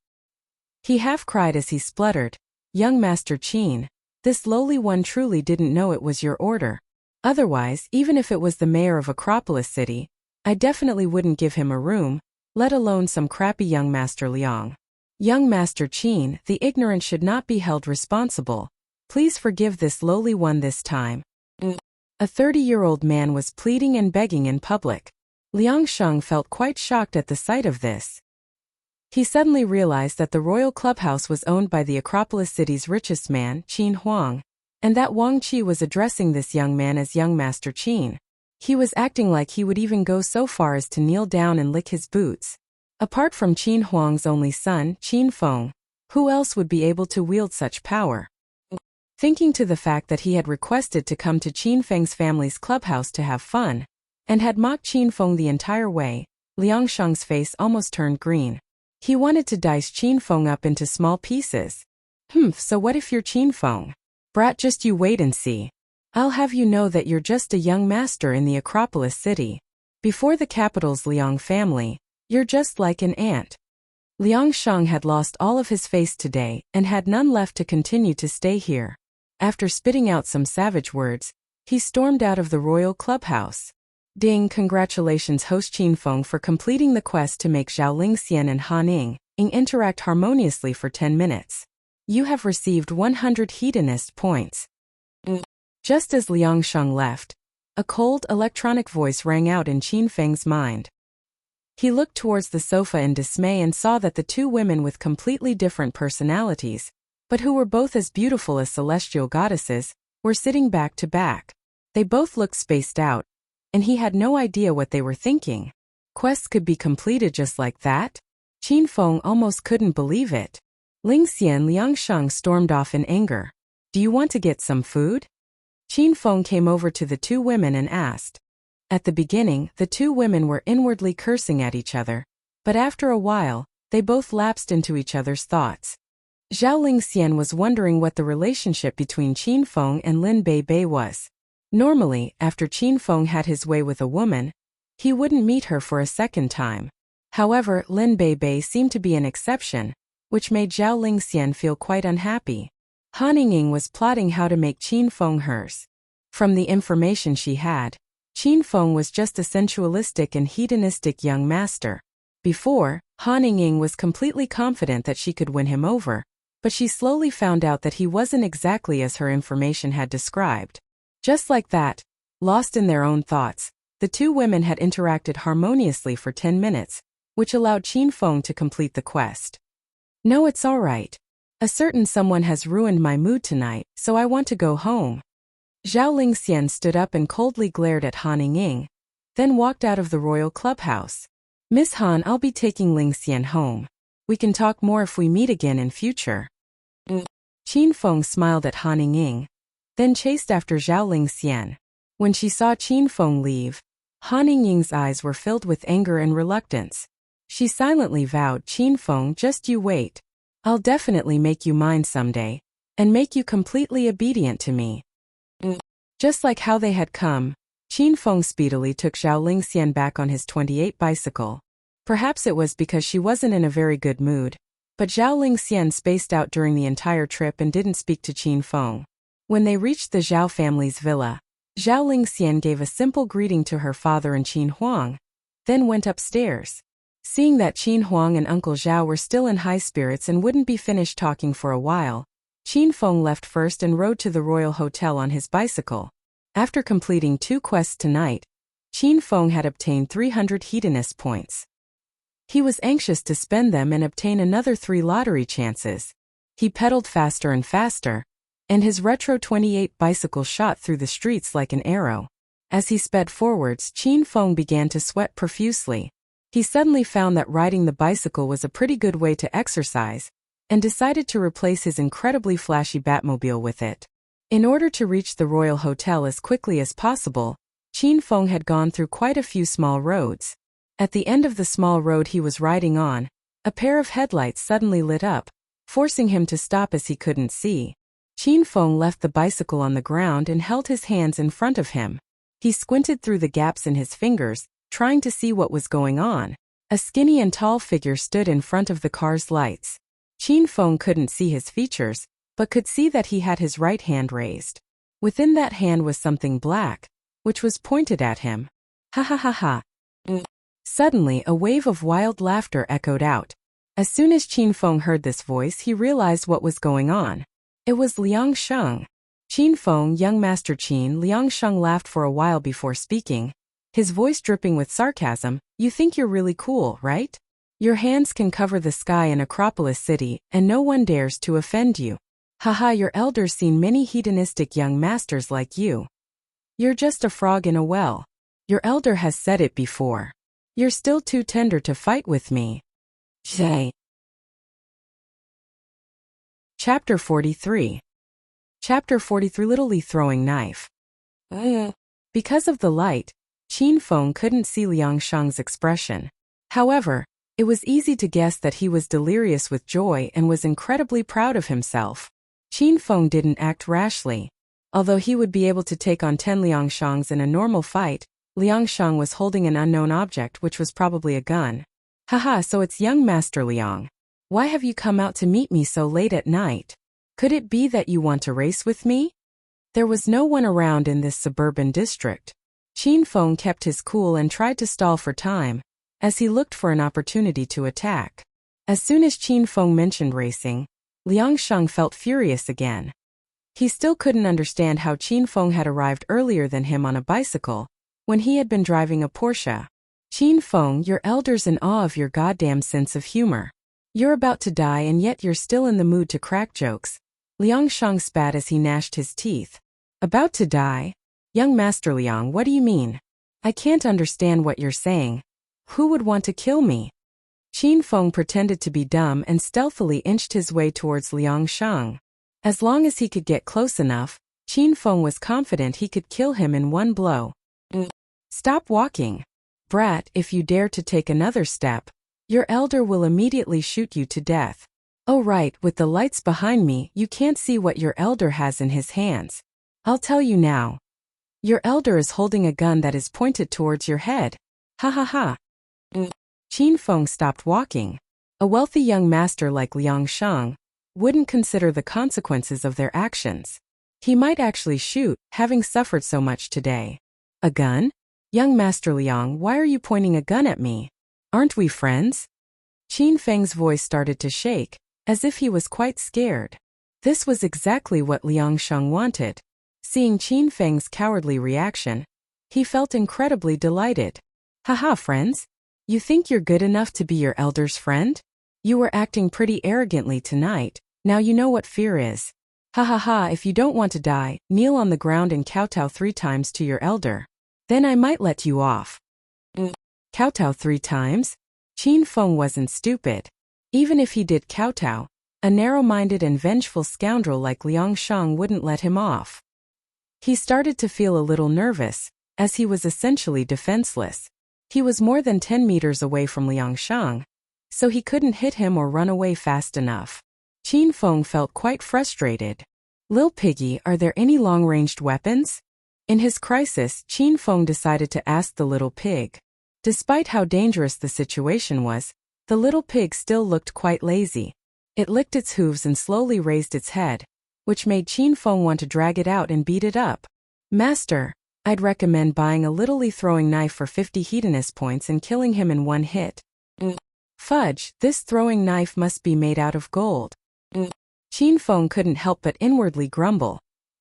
He half cried as he spluttered, Young Master Qin, this lowly one truly didn't know it was your order. Otherwise, even if it was the mayor of Acropolis City, I definitely wouldn't give him a room, let alone some crappy young Master Liang. Young Master Qin, the ignorant should not be held responsible. Please forgive this lowly one this time. A 30-year-old man was pleading and begging in public. Liang Shang felt quite shocked at the sight of this. He suddenly realized that the royal clubhouse was owned by the Acropolis City's richest man, Qin Huang, and that Wang Qi was addressing this young man as young Master Qin. He was acting like he would even go so far as to kneel down and lick his boots. Apart from Qin Huang's only son, Qin Feng, who else would be able to wield such power? Thinking to the fact that he had requested to come to Qin Feng's family's clubhouse to have fun, and had mocked Qin Feng the entire way, Liang Shang's face almost turned green. He wanted to dice Qin Feng up into small pieces. So what if you're Qin Feng? Brat, just you wait and see. I'll have you know that you're just a young master in the Acropolis City. Before the capital's Liang family, you're just like an ant. Liang Shang had lost all of his face today and had none left to continue to stay here. After spitting out some savage words, he stormed out of the royal clubhouse. Ding! Congratulations host Qin Feng for completing the quest to make Zhao Lingxian and Han Ying interact harmoniously for 10 minutes. You have received 100 Hedonist points. Just as Liang Sheng left, a cold, electronic voice rang out in Qin Feng's mind. He looked towards the sofa in dismay and saw that the two women with completely different personalities, but who were both as beautiful as celestial goddesses, were sitting back to back. They both looked spaced out, and he had no idea what they were thinking. Quests could be completed just like that? Qin Feng almost couldn't believe it. Lingxian and Liang Sheng stormed off in anger. Do you want to get some food? Qin Feng came over to the two women and asked. At the beginning, the two women were inwardly cursing at each other, but after a while, they both lapsed into each other's thoughts. Zhao Lingxian was wondering what the relationship between Qin Feng and Lin Beibei was. Normally, after Qin Feng had his way with a woman, he wouldn't meet her for a second time. However, Lin Beibei seemed to be an exception, which made Zhao Lingxian feel quite unhappy. Han Yingying was plotting how to make Qin Feng hers. From the information she had, Qin Feng was just a sensualistic and hedonistic young master. Before, Han Yingying was completely confident that she could win him over, but she slowly found out that he wasn't exactly as her information had described. Just like that, lost in their own thoughts, the two women had interacted harmoniously for 10 minutes, which allowed Qin Feng to complete the quest. No, it's all right. A certain someone has ruined my mood tonight, so I want to go home. Zhao Lingxian stood up and coldly glared at Han Yingying, then walked out of the royal clubhouse. Miss Han, I'll be taking Lingxian home. We can talk more if we meet again in future. Qin Feng smiled at Han Yingying, then chased after Zhao Lingxian. When she saw Qin Feng leave, Han Yingying's eyes were filled with anger and reluctance. She silently vowed, Qin Feng, just you wait. I'll definitely make you mine someday, and make you completely obedient to me. Just like how they had come, Qin Feng speedily took Zhao Lingxian back on his 28 bicycle. Perhaps it was because she wasn't in a very good mood, but Zhao Lingxian spaced out during the entire trip and didn't speak to Qin Feng. When they reached the Zhao family's villa, Zhao Lingxian gave a simple greeting to her father and Qin Huang, then went upstairs. Seeing that Qin Huang and Uncle Zhao were still in high spirits and wouldn't be finished talking for a while, Qin Feng left first and rode to the royal hotel on his bicycle. After completing 2 quests tonight, Qin Feng had obtained 300 hedonist points. He was anxious to spend them and obtain another 3 lottery chances. He pedaled faster and faster, and his retro 28 bicycle shot through the streets like an arrow. As he sped forwards, Qin Feng began to sweat profusely. He suddenly found that riding the bicycle was a pretty good way to exercise, and decided to replace his incredibly flashy Batmobile with it. In order to reach the royal hotel as quickly as possible, Qin Feng had gone through quite a few small roads. At the end of the small road he was riding on, a pair of headlights suddenly lit up, forcing him to stop as he couldn't see. Qin Feng left the bicycle on the ground and held his hands in front of him. He squinted through the gaps in his fingers, trying to see what was going on. A skinny and tall figure stood in front of the car's lights. Qin Feng couldn't see his features, but could see that he had his right hand raised. Within that hand was something black, which was pointed at him. Ha ha ha ha. Suddenly, a wave of wild laughter echoed out. As soon as Qin Feng heard this voice, he realized what was going on. It was Liang Sheng. Qin Feng, young Master Qin. Liang Sheng laughed for a while before speaking, his voice dripping with sarcasm. You think you're really cool, right? Your hands can cover the sky in Acropolis City, and no one dares to offend you. Haha, your elder's seen many hedonistic young masters like you. You're just a frog in a well. Your elder has said it before. You're still too tender to fight with me. Zhay. Chapter 43. Chapter 43. Littlely throwing knife. Because of the light, Qin Feng couldn't see Liang Sheng's expression. However, it was easy to guess that he was delirious with joy and was incredibly proud of himself. Qin Feng didn't act rashly. Although he would be able to take on 10 Liang Shengs in a normal fight, Liang Sheng was holding an unknown object, which was probably a gun. Haha, so it's young Master Liang. Why have you come out to meet me so late at night? Could it be that you want to race with me? There was no one around in this suburban district. Qin Feng kept his cool and tried to stall for time, as he looked for an opportunity to attack. As soon as Qin Feng mentioned racing, Liang Sheng felt furious again. He still couldn't understand how Qin Feng had arrived earlier than him on a bicycle, when he had been driving a Porsche. Qin Feng, your elder's in awe of your goddamn sense of humor. You're about to die and yet you're still in the mood to crack jokes. Liang Shang spat as he gnashed his teeth. About to die? Young Master Liang, what do you mean? I can't understand what you're saying. Who would want to kill me? Qin Feng pretended to be dumb and stealthily inched his way towards Liang Shang. As long as he could get close enough, Qin Feng was confident he could kill him in one blow. Stop walking. Brat, if you dare to take another step, your elder will immediately shoot you to death. Oh right, with the lights behind me, you can't see what your elder has in his hands. I'll tell you now. Your elder is holding a gun that is pointed towards your head. Ha ha ha. Qin Feng stopped walking. A wealthy young master like Liang Shang wouldn't consider the consequences of their actions. He might actually shoot, having suffered so much today. A gun? Young Master Liang, why are you pointing a gun at me? Aren't we friends? Qin Feng's voice started to shake, as if he was quite scared. This was exactly what Liang Shang wanted. Seeing Qin Feng's cowardly reaction, he felt incredibly delighted. Haha, friends? You think you're good enough to be your elder's friend? You were acting pretty arrogantly tonight, now you know what fear is. Ha ha ha, if you don't want to die, kneel on the ground and kowtow 3 times to your elder. Then I might let you off. Kowtow 3 times? Qin Feng wasn't stupid. Even if he did kowtow, a narrow-minded and vengeful scoundrel like Liang Shang wouldn't let him off. He started to feel a little nervous, as he was essentially defenseless. He was more than 10 meters away from Liang Shang, so he couldn't hit him or run away fast enough. Qin Feng felt quite frustrated. Lil Piggy, are there any long-ranged weapons? In his crisis, Qin Feng decided to ask the little pig. Despite how dangerous the situation was, the little pig still looked quite lazy. It licked its hooves and slowly raised its head, which made Qin Feng want to drag it out and beat it up. Master, I'd recommend buying a little throwing knife for 50 Hedonist points and killing him in one hit. Fudge, this throwing knife must be made out of gold. Qin Feng couldn't help but inwardly grumble.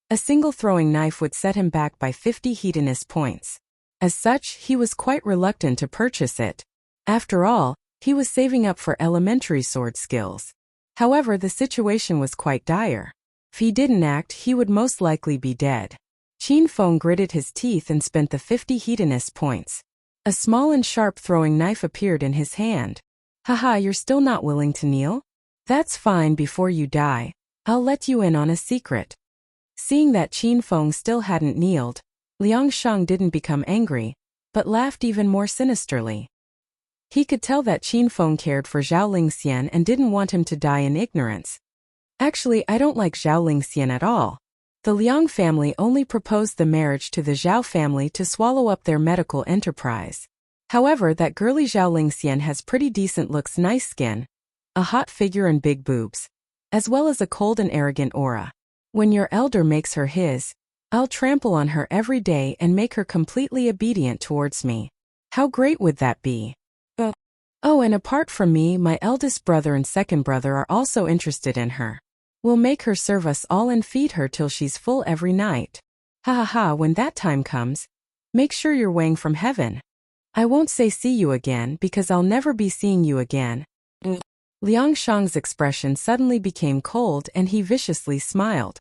A single throwing knife would set him back by 50 Hedonist points. As such, he was quite reluctant to purchase it. After all, he was saving up for elementary sword skills. However, the situation was quite dire. If he didn't act, he would most likely be dead. Qin Feng gritted his teeth and spent the 50 Hedonist points. A small and sharp throwing knife appeared in his hand. Haha, you're still not willing to kneel? That's fine. Before you die, I'll let you in on a secret. Seeing that Qin Feng still hadn't kneeled, Liang Shang didn't become angry, but laughed even more sinisterly. He could tell that Qin Feng cared for Zhao Lingxian and didn't want him to die in ignorance. Actually, I don't like Zhao Lingxian at all. The Liang family only proposed the marriage to the Zhao family to swallow up their medical enterprise. However, that girly Zhao Lingxian has pretty decent looks, nice skin, a hot figure and big boobs, as well as a cold and arrogant aura. When your elder makes her his, I'll trample on her every day and make her completely obedient towards me. How great would that be? Oh, and apart from me, my eldest brother and second brother are also interested in her. We'll make her serve us all and feed her till she's full every night. Ha ha ha, when that time comes, make sure you're weighing from heaven. I won't say see you again because I'll never be seeing you again. Liang Shang's expression suddenly became cold and he viciously smiled.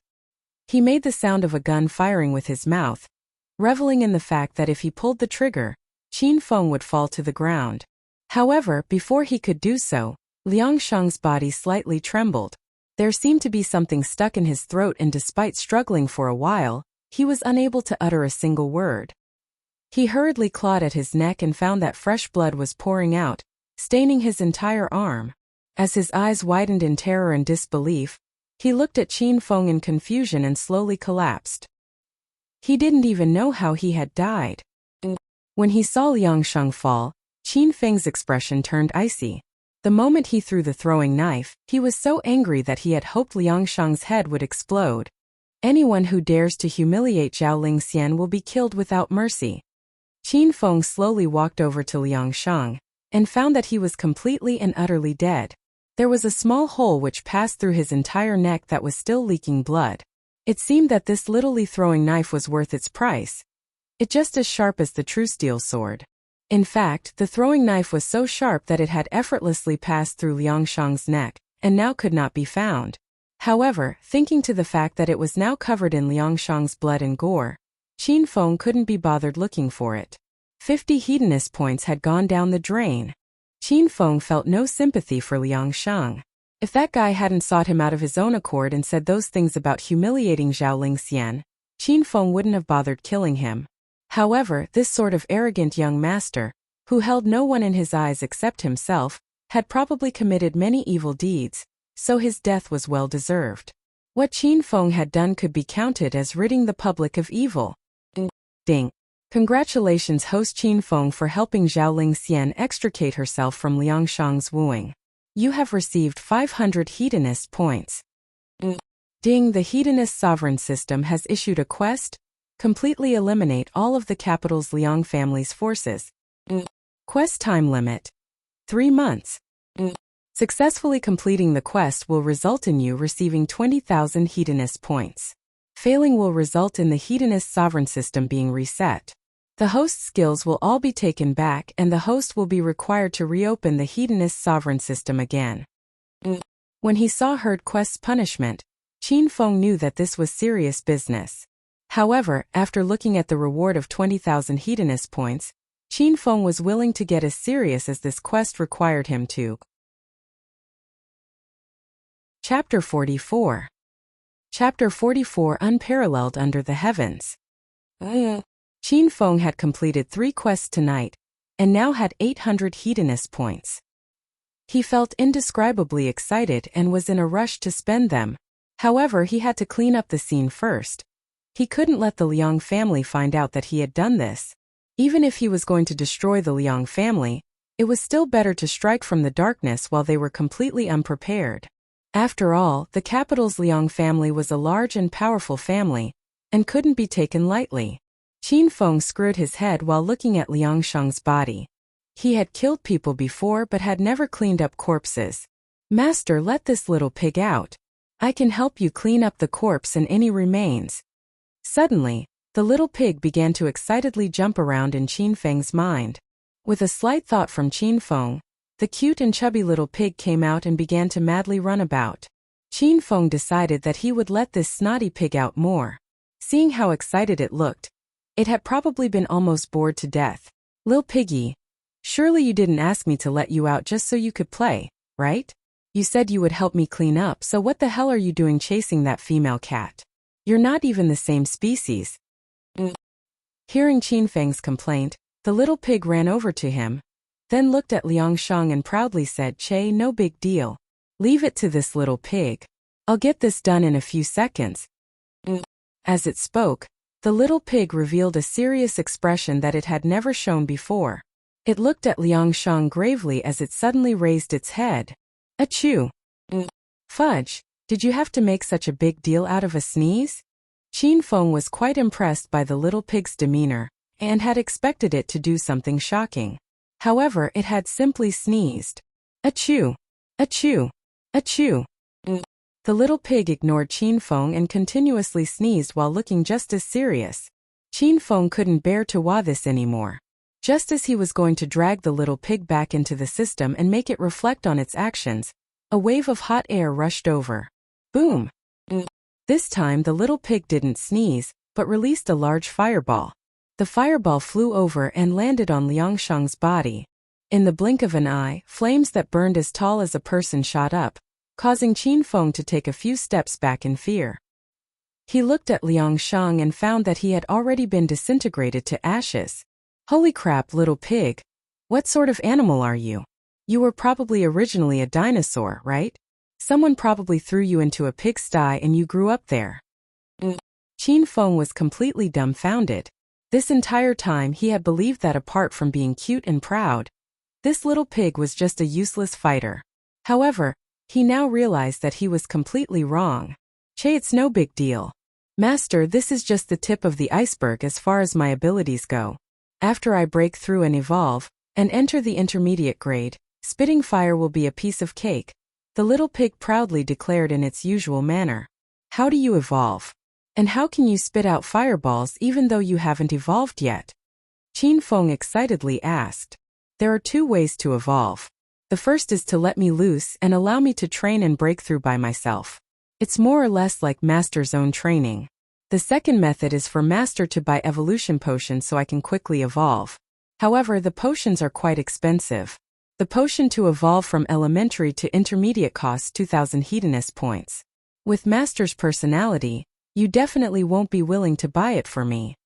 He made the sound of a gun firing with his mouth, reveling in the fact that if he pulled the trigger, Qin Feng would fall to the ground. However, before he could do so, Liang Shang's body slightly trembled. There seemed to be something stuck in his throat and despite struggling for a while, he was unable to utter a single word. He hurriedly clawed at his neck and found that fresh blood was pouring out, staining his entire arm. As his eyes widened in terror and disbelief, he looked at Qin Feng in confusion and slowly collapsed. He didn't even know how he had died. When he saw Liang Shang fall, Qin Feng's expression turned icy. The moment he threw the throwing knife, he was so angry that he had hoped Liang Shang's head would explode. Anyone who dares to humiliate Zhao Lingxian will be killed without mercy. Qin Feng slowly walked over to Liang Shang and found that he was completely and utterly dead. There was a small hole which passed through his entire neck that was still leaking blood. It seemed that this little throwing knife was worth its price. It just as sharp as the true steel sword. In fact, the throwing knife was so sharp that it had effortlessly passed through Liang Shang's neck, and now could not be found. However, thinking to the fact that it was now covered in Liang Shang's blood and gore, Qin Feng couldn't be bothered looking for it. 50 hedonist points had gone down the drain. Qin Feng felt no sympathy for Liang Shang. If that guy hadn't sought him out of his own accord and said those things about humiliating Zhao Lingxian, Qin Feng wouldn't have bothered killing him. However, this sort of arrogant young master, who held no one in his eyes except himself, had probably committed many evil deeds, so his death was well deserved. What Qin Feng had done could be counted as ridding the public of evil. Ding. Congratulations, host Qin Feng, for helping Zhao Lingxian extricate herself from Liang Shang's wooing. You have received 500 hedonist points. Ding. The hedonist sovereign system has issued a quest. Completely eliminate all of the capital's Liang family's forces. Quest time limit: 3 months. Successfully completing the quest will result in you receiving 20,000 hedonist points. Failing will result in the hedonist sovereign system being reset. The host's skills will all be taken back and the host will be required to reopen the hedonist sovereign system again. When he saw Herd Quest's punishment, Qin Feng knew that this was serious business. However, after looking at the reward of 20,000 hedonist points, Qin Feng was willing to get as serious as this quest required him to. Chapter 44. Chapter 44, Unparalleled Under the Heavens. Qin Feng had completed 3 quests tonight, and now had 800 hedonist points. He felt indescribably excited and was in a rush to spend them. However, he had to clean up the scene first. He couldn't let the Liang family find out that he had done this. Even if he was going to destroy the Liang family, it was still better to strike from the darkness while they were completely unprepared. After all, the capital's Liang family was a large and powerful family, and couldn't be taken lightly. Qin Feng screwed his head while looking at Liang Shang's body. He had killed people before but had never cleaned up corpses. Master, let this little pig out. I can help you clean up the corpse and any remains. Suddenly, the little pig began to excitedly jump around in Qin Feng's mind. With a slight thought from Qin Feng, the cute and chubby little pig came out and began to madly run about. Qin Feng decided that he would let this snotty pig out more. Seeing how excited it looked, it had probably been almost bored to death. Lil Piggy, surely you didn't ask me to let you out just so you could play, right? You said you would help me clean up, so what the hell are you doing chasing that female cat? You're not even the same species. Hearing Qin Feng's complaint, the little pig ran over to him, then looked at Liang Shang and proudly said, "Che, no big deal. Leave it to this little pig. I'll get this done in a few seconds." As it spoke, the little pig revealed a serious expression that it had never shown before. It looked at Liang Shang gravely as it suddenly raised its head. Achoo! Fudge, did you have to make such a big deal out of a sneeze? Qin Feng was quite impressed by the little pig's demeanor, and had expected it to do something shocking. However, it had simply sneezed. Achoo! Achoo! Achoo! The little pig ignored Qin Feng and continuously sneezed while looking just as serious. Qin Feng couldn't bear to watch this anymore. Just as he was going to drag the little pig back into the system and make it reflect on its actions, a wave of hot air rushed over. Boom! This time the little pig didn't sneeze, but released a large fireball. The fireball flew over and landed on Liang Shang's body. In the blink of an eye, flames that burned as tall as a person shot up, causing Qin Feng to take a few steps back in fear. He looked at Liang Shang and found that he had already been disintegrated to ashes. Holy crap, little pig! What sort of animal are you? You were probably originally a dinosaur, right? Someone probably threw you into a pigsty and you grew up there. Qin Feng was completely dumbfounded. This entire time he had believed that apart from being cute and proud, this little pig was just a useless fighter. However, he now realized that he was completely wrong. Che, it's no big deal. Master, this is just the tip of the iceberg as far as my abilities go. After I break through and evolve, and enter the intermediate grade, spitting fire will be a piece of cake, the little pig proudly declared in its usual manner. How do you evolve? And how can you spit out fireballs even though you haven't evolved yet? Qin Feng excitedly asked. There are 2 ways to evolve. The first is to let me loose and allow me to train and break through by myself. It's more or less like Master's own training. The second method is for Master to buy evolution potions so I can quickly evolve. However, the potions are quite expensive. The potion to evolve from elementary to intermediate costs 2,000 Hedonist points. With Master's personality, you definitely won't be willing to buy it for me.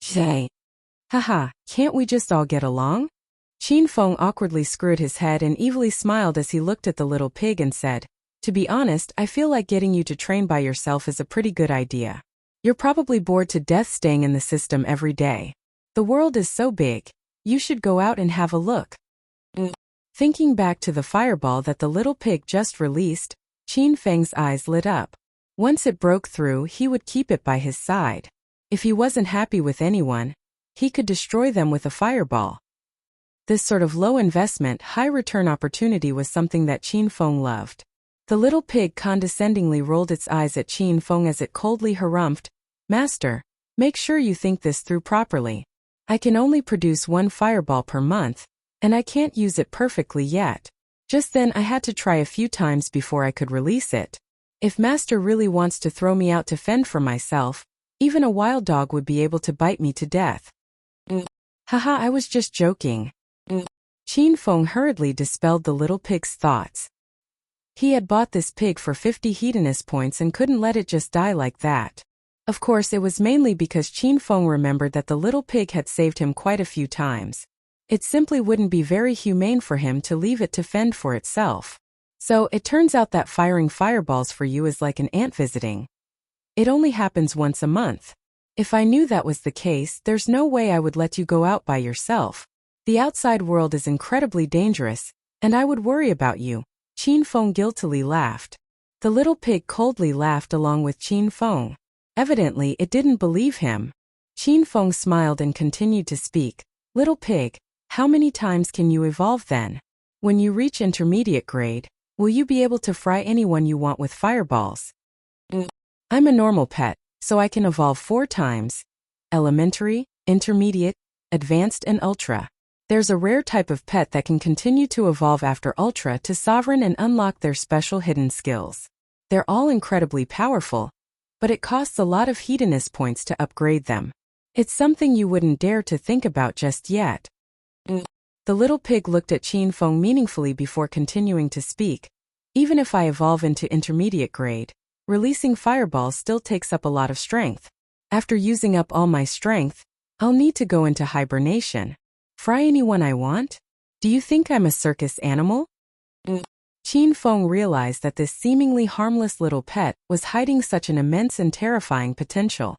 Zay. Haha, can't we just all get along? Qin Feng awkwardly screwed his head and evilly smiled as he looked at the little pig and said, to be honest, I feel like getting you to train by yourself is a pretty good idea. You're probably bored to death staying in the system every day. The world is so big, you should go out and have a look. Thinking back to the fireball that the little pig just released, Qin Feng's eyes lit up. Once it broke through, he would keep it by his side. If he wasn't happy with anyone, he could destroy them with a fireball. This sort of low investment, high return opportunity was something that Qin Feng loved. The little pig condescendingly rolled its eyes at Qin Feng as it coldly harumphed, Master, make sure you think this through properly. I can only produce 1 fireball per month, and I can't use it perfectly yet. Just then I had to try a few times before I could release it. If Master really wants to throw me out to fend for myself, even a wild dog would be able to bite me to death. Haha, I was just joking. Qin Feng hurriedly dispelled the little pig's thoughts. He had bought this pig for 50 Hedonist points and couldn't let it just die like that. Of course, it was mainly because Qin Feng remembered that the little pig had saved him quite a few times. It simply wouldn't be very humane for him to leave it to fend for itself. So, it turns out that firing fireballs for you is like an aunt visiting. It only happens once a month. If I knew that was the case, there's no way I would let you go out by yourself. The outside world is incredibly dangerous, and I would worry about you. Qin Feng guiltily laughed. The little pig coldly laughed along with Qin Feng. Evidently, it didn't believe him. Qin Feng smiled and continued to speak. Little pig, how many times can you evolve then? When you reach intermediate grade, will you be able to fry anyone you want with fireballs? I'm a normal pet, so I can evolve 4 times. Elementary, intermediate, advanced and ultra. There's a rare type of pet that can continue to evolve after ultra to sovereign and unlock their special hidden skills. They're all incredibly powerful, but it costs a lot of hedonist points to upgrade them. It's something you wouldn't dare to think about just yet. The little pig looked at Qin Feng meaningfully before continuing to speak. Even if I evolve into intermediate grade, releasing fireballs still takes up a lot of strength. After using up all my strength, I'll need to go into hibernation. Fry anyone I want? Do you think I'm a circus animal? Qin Feng realized that this seemingly harmless little pet was hiding such an immense and terrifying potential.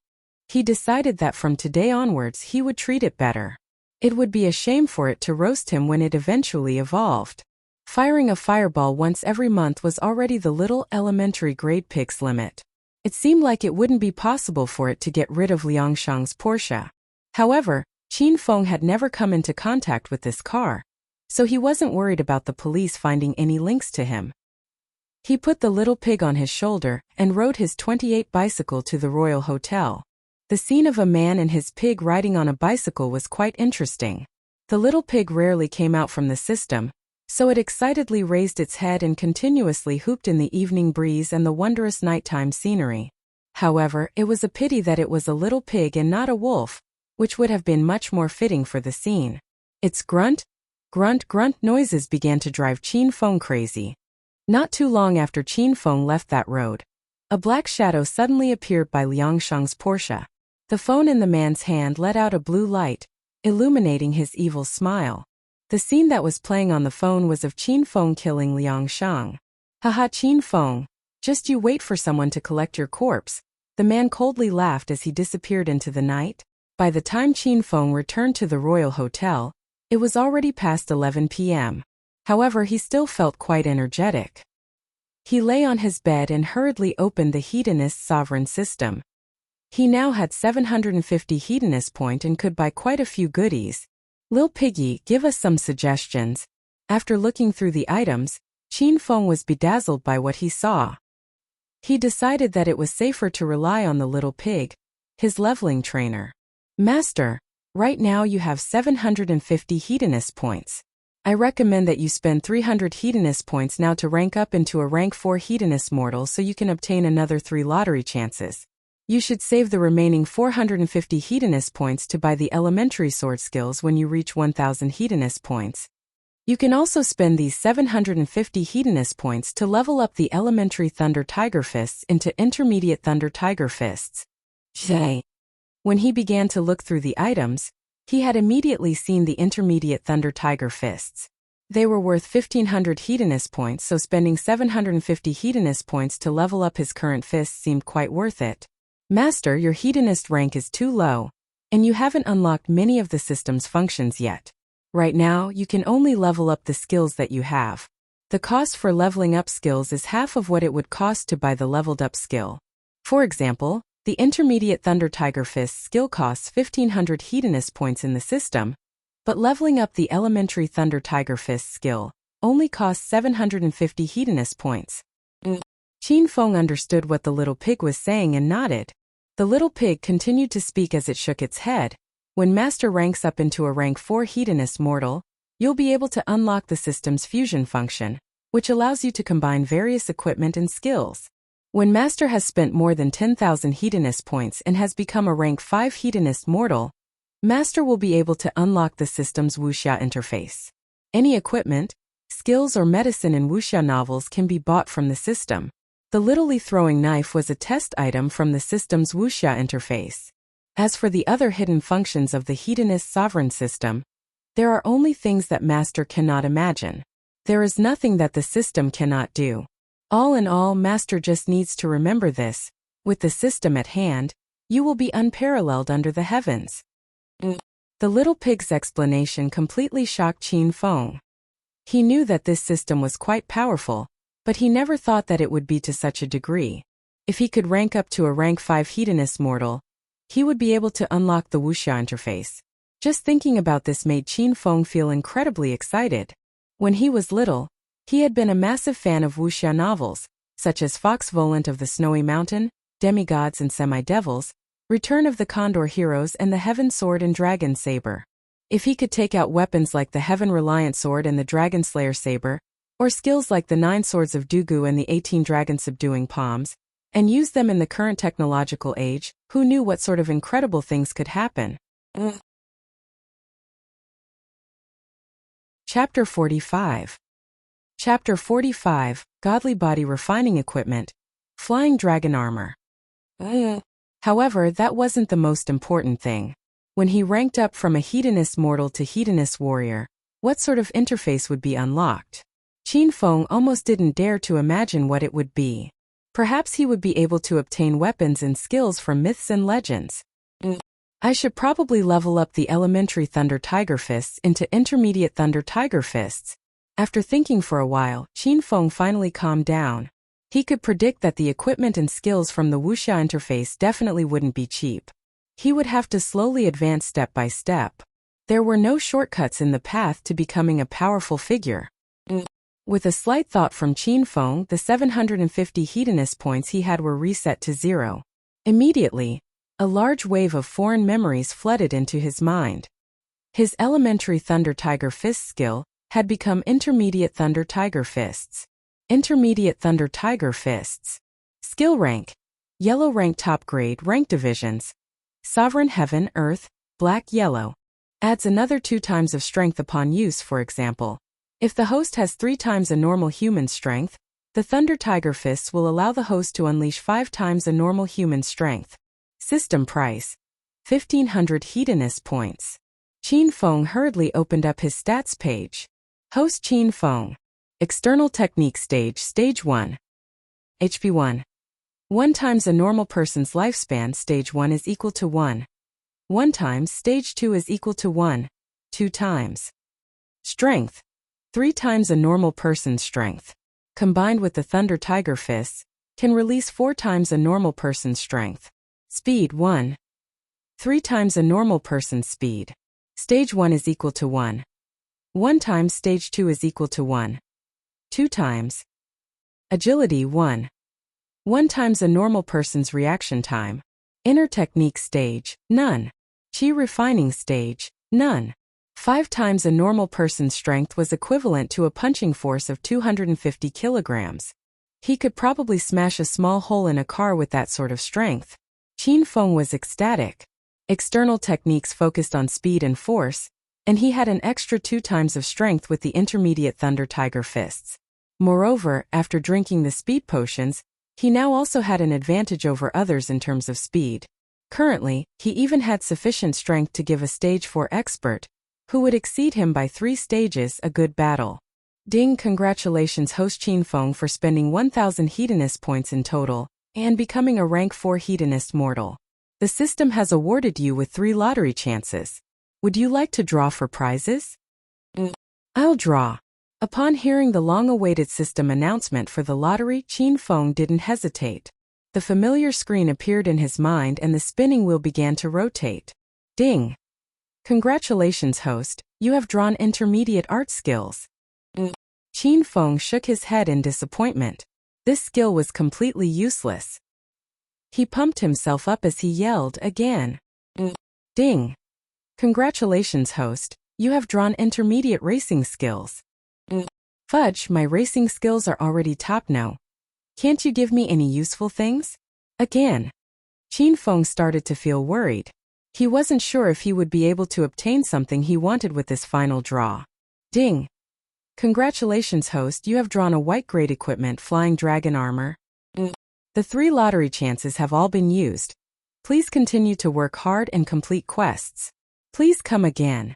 He decided that from today onwards he would treat it better. It would be a shame for it to roast him when it eventually evolved. Firing a fireball once every month was already the little elementary grade pig's limit. It seemed like it wouldn't be possible for it to get rid of Liangshang's Porsche. However, Qin Feng had never come into contact with this car, so he wasn't worried about the police finding any links to him. He put the little pig on his shoulder and rode his 28 bicycle to the Royal Hotel. The scene of a man and his pig riding on a bicycle was quite interesting. The little pig rarely came out from the system, so it excitedly raised its head and continuously hooped in the evening breeze and the wondrous nighttime scenery. However, it was a pity that it was a little pig and not a wolf, which would have been much more fitting for the scene. Its grunt, grunt, grunt noises began to drive Qin Feng crazy. Not too long after Qin Feng left that road, a black shadow suddenly appeared by Liangshang's Porsche. The phone in the man's hand let out a blue light, illuminating his evil smile. The scene that was playing on the phone was of Qin Feng killing Liangshang. Haha, Qin Feng, just you wait for someone to collect your corpse. The man coldly laughed as he disappeared into the night. By the time Qin Feng returned to the Royal Hotel, it was already past 11 p.m. However, he still felt quite energetic. He lay on his bed and hurriedly opened the Hedonist sovereign system. He now had 750 Hedonist point and could buy quite a few goodies. Lil Piggy, give us some suggestions. After looking through the items, Qin Feng was bedazzled by what he saw. He decided that it was safer to rely on the little pig, his leveling trainer. Master, right now you have 750 Hedonist points. I recommend that you spend 300 Hedonist points now to rank up into a rank 4 Hedonist mortal so you can obtain another 3 lottery chances. You should save the remaining 450 Hedonist points to buy the elementary sword skills when you reach 1000 Hedonist points. You can also spend these 750 Hedonist points to level up the elementary Thunder Tiger Fists into intermediate Thunder Tiger Fists. When he began to look through the items, he had immediately seen the intermediate Thunder Tiger Fists. They were worth 1500 Hedonist points, so spending 750 Hedonist points to level up his current fists seemed quite worth it. Master, your Hedonist rank is too low, and you haven't unlocked many of the system's functions yet. Right now, you can only level up the skills that you have. The cost for leveling up skills is half of what it would cost to buy the leveled up skill. For example, the intermediate Thunder Tiger Fist skill costs 1500 Hedonist points in the system, but leveling up the elementary Thunder Tiger Fist skill only costs 750 Hedonist points. Qin Feng understood what the little pig was saying and nodded. The little pig continued to speak as it shook its head. When Master ranks up into a rank 4 Hedonist mortal, you'll be able to unlock the system's fusion function, which allows you to combine various equipment and skills. When Master has spent more than 10,000 Hedonist points and has become a rank 5 Hedonist mortal, Master will be able to unlock the system's Wuxia interface. Any equipment, skills or medicine in Wuxia novels can be bought from the system. The Little throwing knife was a test item from the system's Wuxia interface. As for the other hidden functions of the Hedonist sovereign system, there are only things that Master cannot imagine. There is nothing that the system cannot do. All in all, Master just needs to remember this. With the system at hand, you will be unparalleled under the heavens. The little pig's explanation completely shocked Qin Feng. He knew that this system was quite powerful, but he never thought that it would be to such a degree. If he could rank up to a rank 5 Hedonist mortal, he would be able to unlock the Wuxia interface. Just thinking about this made Qin Feng feel incredibly excited. When he was little, he had been a massive fan of Wuxia novels, such as Fox Volant of the Snowy Mountain, Demigods and Semi-Devils, Return of the Condor Heroes and the Heaven Sword and Dragon Saber. If he could take out weapons like the Heaven Reliant Sword and the Dragon Slayer Saber, or skills like the 9 Swords of Dugu and the 18 Dragon Subduing Palms, and use them in the current technological age, who knew what sort of incredible things could happen? Chapter 45. Chapter 45, Godly Body Refining Equipment, Flying Dragon Armor. However, that wasn't the most important thing. When he ranked up from a Hedonist mortal to Hedonist warrior, what sort of interface would be unlocked? Qin Feng almost didn't dare to imagine what it would be. Perhaps he would be able to obtain weapons and skills from myths and legends. I should probably level up the elementary Thunder Tiger Fists into intermediate Thunder Tiger Fists. After thinking for a while, Qin Feng finally calmed down. He could predict that the equipment and skills from the Wuxia interface definitely wouldn't be cheap. He would have to slowly advance step by step. There were no shortcuts in the path to becoming a powerful figure. With a slight thought from Qin Feng, the 750 Hedonist points he had were reset to 0. Immediately, a large wave of foreign memories flooded into his mind. His elementary Thunder Tiger Fist skill had become intermediate Thunder Tiger Fists. Intermediate Thunder Tiger Fists. Skill rank. Yellow rank top grade rank divisions. Sovereign Heaven, Earth, Black, Yellow. Adds another 2 times of strength upon use, for example. If the host has 3 times a normal human strength, the Thunder Tiger Fists will allow the host to unleash 5 times a normal human strength. System price. 1500 Hedonist points. Qin Feng hurriedly opened up his stats page. Host Qin Feng. External Technique Stage, Stage 1. HP 1. 1 times a normal person's lifespan, Stage 1 is equal to 1. 1 times Stage 2 is equal to 1. 2 times. Strength. 3 times a normal person's strength. Combined with the Thunder Tiger Fists, can release 4 times a normal person's strength. Speed 1. 3 times a normal person's speed. Stage 1 is equal to 1. 1 times Stage 2 is equal to 1. 2 times. Agility 1. 1 times a normal person's reaction time. Inner technique stage, none. Chi refining stage, none. 5 times a normal person's strength was equivalent to a punching force of 250 kilograms. He could probably smash a small hole in a car with that sort of strength. Qin Feng was ecstatic. External techniques focused on speed and force, and he had an extra 2 times of strength with the intermediate Thunder Tiger fists. Moreover, after drinking the speed potions, he now also had an advantage over others in terms of speed. Currently, he even had sufficient strength to give a stage 4 expert, who would exceed him by 3 stages, a good battle. Ding! Congratulations host Qin Feng for spending 1,000 Hedonist points in total, and becoming a rank 4 Hedonist mortal. The system has awarded you with 3 lottery chances. Would you like to draw for prizes? I'll draw. Upon hearing the long-awaited system announcement for the lottery, Qin Feng didn't hesitate. The familiar screen appeared in his mind and the spinning wheel began to rotate. Ding! Congratulations host, you have drawn intermediate art skills. Qin Feng shook his head in disappointment. This skill was completely useless. He pumped himself up as he yelled again. Ding! Congratulations host, you have drawn intermediate racing skills. Fudge, my racing skills are already top now. Can't you give me any useful things? Again. Qin Feng started to feel worried. He wasn't sure if he would be able to obtain something he wanted with this final draw. Ding! Congratulations host, you have drawn a white grade equipment flying dragon armor. The 3 lottery chances have all been used. Please continue to work hard and complete quests. Please come again.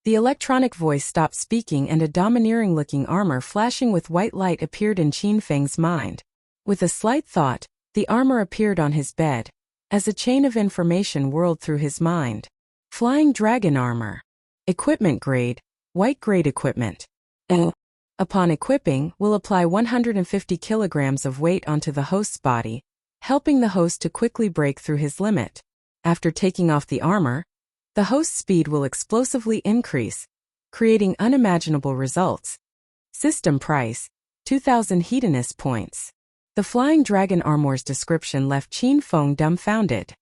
The electronic voice stopped speaking and a domineering-looking armor flashing with white light appeared in Qin Feng's mind. With a slight thought, the armor appeared on his bed, as a chain of information whirled through his mind. Flying dragon armor. Equipment grade, white grade equipment. Upon equipping, will apply 150 kilograms of weight onto the host's body, helping the host to quickly break through his limit. After taking off the armor, the host's speed will explosively increase, creating unimaginable results. System price, 2,000 Hedonist points. The flying dragon armor's description left Qin Feng dumbfounded.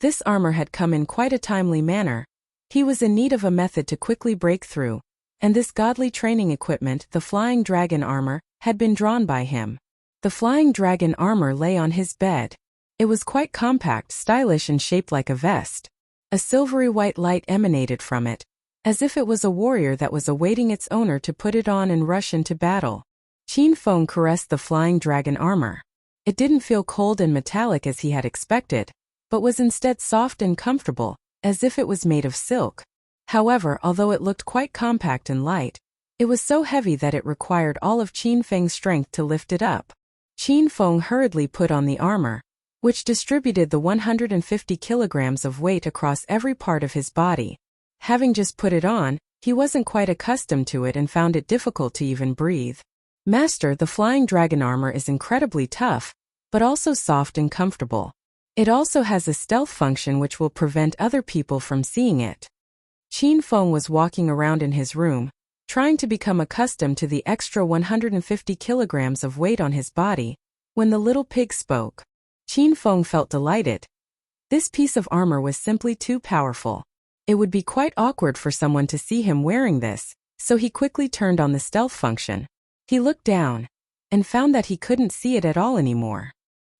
This armor had come in quite a timely manner. He was in need of a method to quickly break through, and this godly training equipment, the flying dragon armor, had been drawn by him. The flying dragon armor lay on his bed. It was quite compact, stylish and shaped like a vest. A silvery white light emanated from it, as if it was a warrior that was awaiting its owner to put it on and rush into battle. Qin Feng caressed the flying dragon armor. It didn't feel cold and metallic as he had expected, but was instead soft and comfortable, as if it was made of silk. However, although it looked quite compact and light, it was so heavy that it required all of Qin Feng's strength to lift it up. Qin Feng hurriedly put on the armor, which distributed the 150 kilograms of weight across every part of his body. Having just put it on, he wasn't quite accustomed to it and found it difficult to even breathe. Master, the flying dragon armor is incredibly tough, but also soft and comfortable. It also has a stealth function which will prevent other people from seeing it. Qin Feng was walking around in his room, trying to become accustomed to the extra 150 kilograms of weight on his body, when the little pig spoke. Qin Feng felt delighted. This piece of armor was simply too powerful. It would be quite awkward for someone to see him wearing this, so he quickly turned on the stealth function. He looked down, and found that he couldn't see it at all anymore.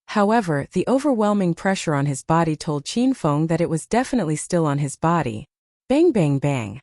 However, the overwhelming pressure on his body told Qin Feng that it was definitely still on his body. Bang bang bang.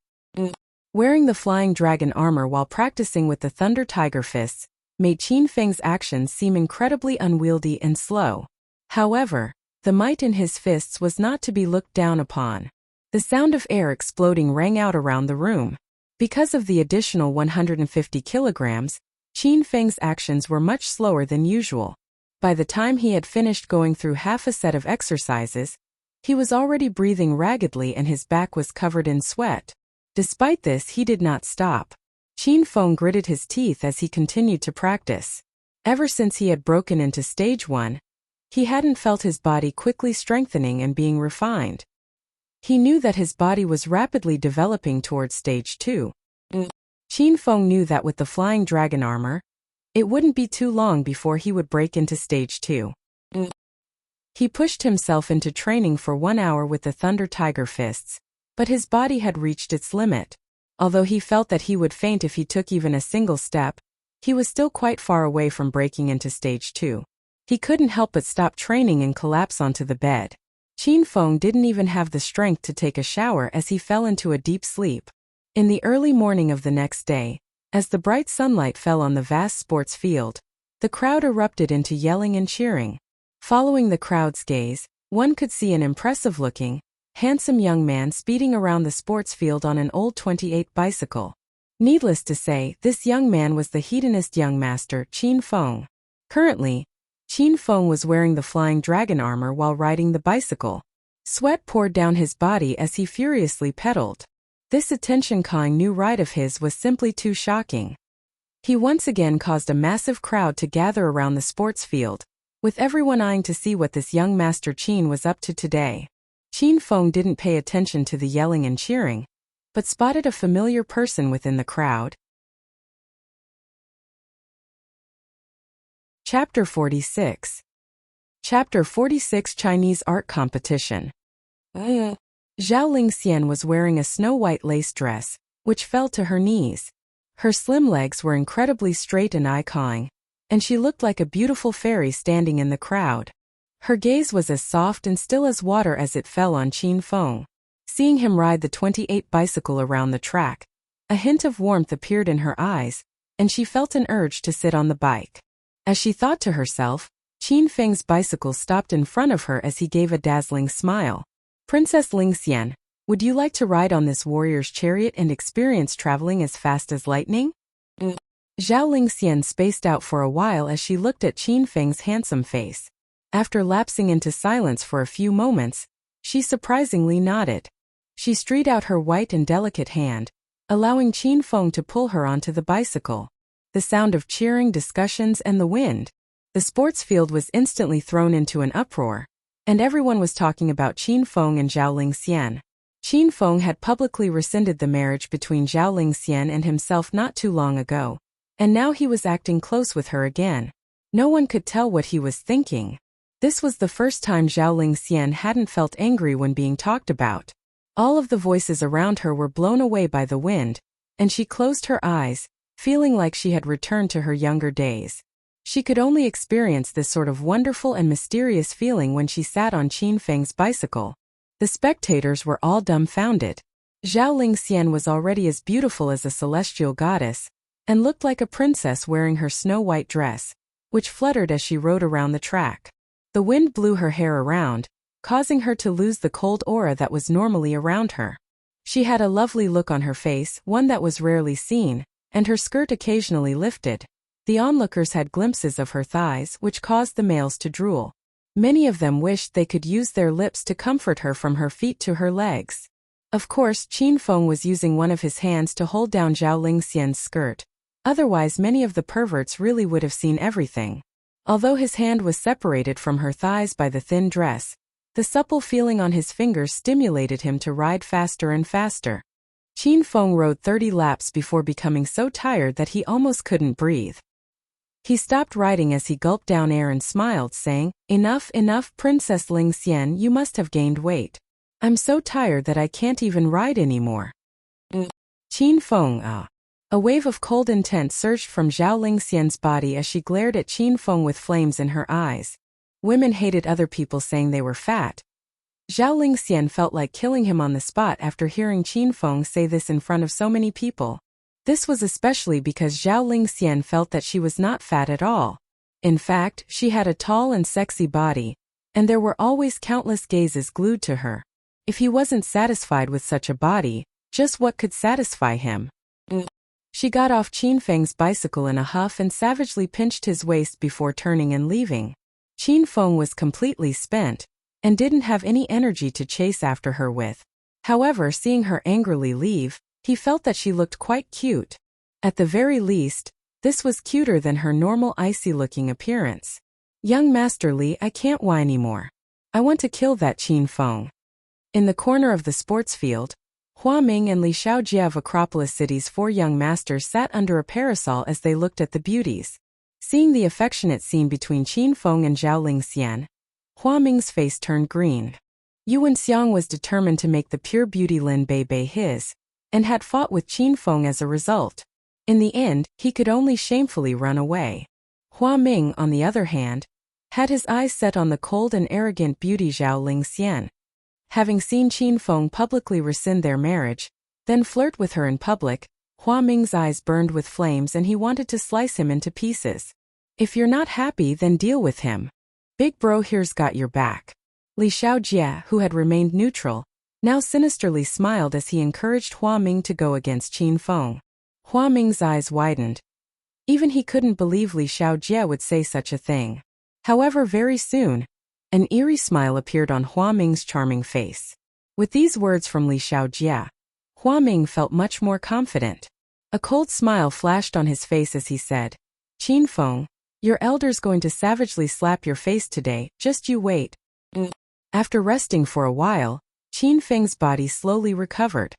Wearing the flying dragon armor while practicing with the Thunder Tiger fists made Qin Feng's actions seem incredibly unwieldy and slow. However, the might in his fists was not to be looked down upon. The sound of air exploding rang out around the room. Because of the additional 150 kilograms, Qin Feng's actions were much slower than usual. By the time he had finished going through half a set of exercises, he was already breathing raggedly and his back was covered in sweat. Despite this, he did not stop. Qin Feng gritted his teeth as he continued to practice. Ever since he had broken into stage 1, he hadn't felt his body quickly strengthening and being refined. He knew that his body was rapidly developing towards stage 2. Qin Feng knew that with the flying dragon armor, It wouldn't be too long before he would break into stage 2. He pushed himself into training for 1 hour with the Thunder Tiger fists, but his body had reached its limit. Although he felt that he would faint if he took even a single step, he was still quite far away from breaking into stage 2. He couldn't help but stop training and collapse onto the bed. Qin Feng didn't even have the strength to take a shower as he fell into a deep sleep. In the early morning of the next day, as the bright sunlight fell on the vast sports field, the crowd erupted into yelling and cheering. Following the crowd's gaze, one could see an impressive-looking, handsome young man speeding around the sports field on an old 28 bicycle. Needless to say, this young man was the hedonist young master, Qin Feng. Currently, Qin Feng was wearing the flying dragon armor while riding the bicycle. Sweat poured down his body as he furiously pedaled. This attention-calling new ride of his was simply too shocking. He once again caused a massive crowd to gather around the sports field, with everyone eyeing to see what this young Master Qin was up to today. Qin Feng didn't pay attention to the yelling and cheering, but spotted a familiar person within the crowd. Chapter 46. Chapter 46 Chinese Art Competition. Zhao Lingxian was wearing a snow-white lace dress, which fell to her knees. Her slim legs were incredibly straight and eye-cawing, and she looked like a beautiful fairy standing in the crowd. Her gaze was as soft and still as water as it fell on Qin Feng. Seeing him ride the 28 bicycle around the track, a hint of warmth appeared in her eyes, and she felt an urge to sit on the bike. As she thought to herself, Qin Feng's bicycle stopped in front of her as he gave a dazzling smile. "Princess Lingxian, would you like to ride on this warrior's chariot and experience traveling as fast as lightning?" Zhao Lingxian spaced out for a while as she looked at Qin Feng's handsome face. After lapsing into silence for a few moments, she surprisingly nodded. She stretched out her white and delicate hand, allowing Qin Feng to pull her onto the bicycle. The sound of cheering, discussions, and the wind. The sports field was instantly thrown into an uproar, and everyone was talking about Qin Feng and Zhao Lingxian. Qin Feng had publicly rescinded the marriage between Zhao Lingxian and himself not too long ago, and now he was acting close with her again. No one could tell what he was thinking. This was the first time Zhao Lingxian hadn't felt angry when being talked about. All of the voices around her were blown away by the wind, and she closed her eyes, feeling like she had returned to her younger days. She could only experience this sort of wonderful and mysterious feeling when she sat on Qin Feng's bicycle. The spectators were all dumbfounded. Zhao Lingxian was already as beautiful as a celestial goddess, and looked like a princess wearing her snow-white dress, which fluttered as she rode around the track. The wind blew her hair around, causing her to lose the cold aura that was normally around her. She had a lovely look on her face, one that was rarely seen, and her skirt occasionally lifted. The onlookers had glimpses of her thighs, which caused the males to drool. Many of them wished they could use their lips to comfort her from her feet to her legs. Of course, Qin Feng was using one of his hands to hold down Zhao Lingxian's skirt. Otherwise, many of the perverts really would have seen everything. Although his hand was separated from her thighs by the thin dress, the supple feeling on his fingers stimulated him to ride faster and faster. Qin Feng rode 30 laps before becoming so tired that he almost couldn't breathe. He stopped riding as he gulped down air and smiled, saying, "Enough, enough, Princess Lingxian, you must have gained weight. I'm so tired that I can't even ride anymore." Qin Feng, A wave of cold intent surged from Zhao Lingxian's body as she glared at Qin Feng with flames in her eyes. Women hated other people saying they were fat. Zhao Lingxian felt like killing him on the spot after hearing Qin Feng say this in front of so many people. This was especially because Zhao Lingxian felt that she was not fat at all. In fact, she had a tall and sexy body, and there were always countless gazes glued to her. If he wasn't satisfied with such a body, just what could satisfy him? She got off Qin Feng's bicycle in a huff and savagely pinched his waist before turning and leaving. Qin Feng was completely spent, and didn't have any energy to chase after her with. However, seeing her angrily leave, he felt that she looked quite cute. At the very least, this was cuter than her normal icy-looking appearance. "Young Master Li, I can't whine anymore. I want to kill that Qin Feng." In the corner of the sports field, Hua Ming and Li Shaojie of Acropolis City's 4 young masters sat under a parasol as they looked at the beauties. Seeing the affectionate scene between Qin Feng and Zhao Lingxian, Hua Ming's face turned green. Yuan Xiang was determined to make the pure beauty Lin Beibei his, and had fought with Qin Feng as a result. In the end, he could only shamefully run away. Hua Ming, on the other hand, had his eyes set on the cold and arrogant beauty Zhao Lingxian. Having seen Qin Feng publicly rescind their marriage, then flirt with her in public, Hua Ming's eyes burned with flames and he wanted to slice him into pieces. If you're not happy, then deal with him. Big bro here's got your back. Li Xiaojie, who had remained neutral, now sinisterly smiled as he encouraged Hua Ming to go against Qin Feng. Hua Ming's eyes widened. Even he couldn't believe Li Xiaojie would say such a thing. However, very soon, an eerie smile appeared on Hua Ming's charming face. With these words from Li Xiaojie, Hua Ming felt much more confident. A cold smile flashed on his face as he said, Qin Feng, your elder's going to savagely slap your face today, just you wait. After resting for a while, Qin Feng's body slowly recovered.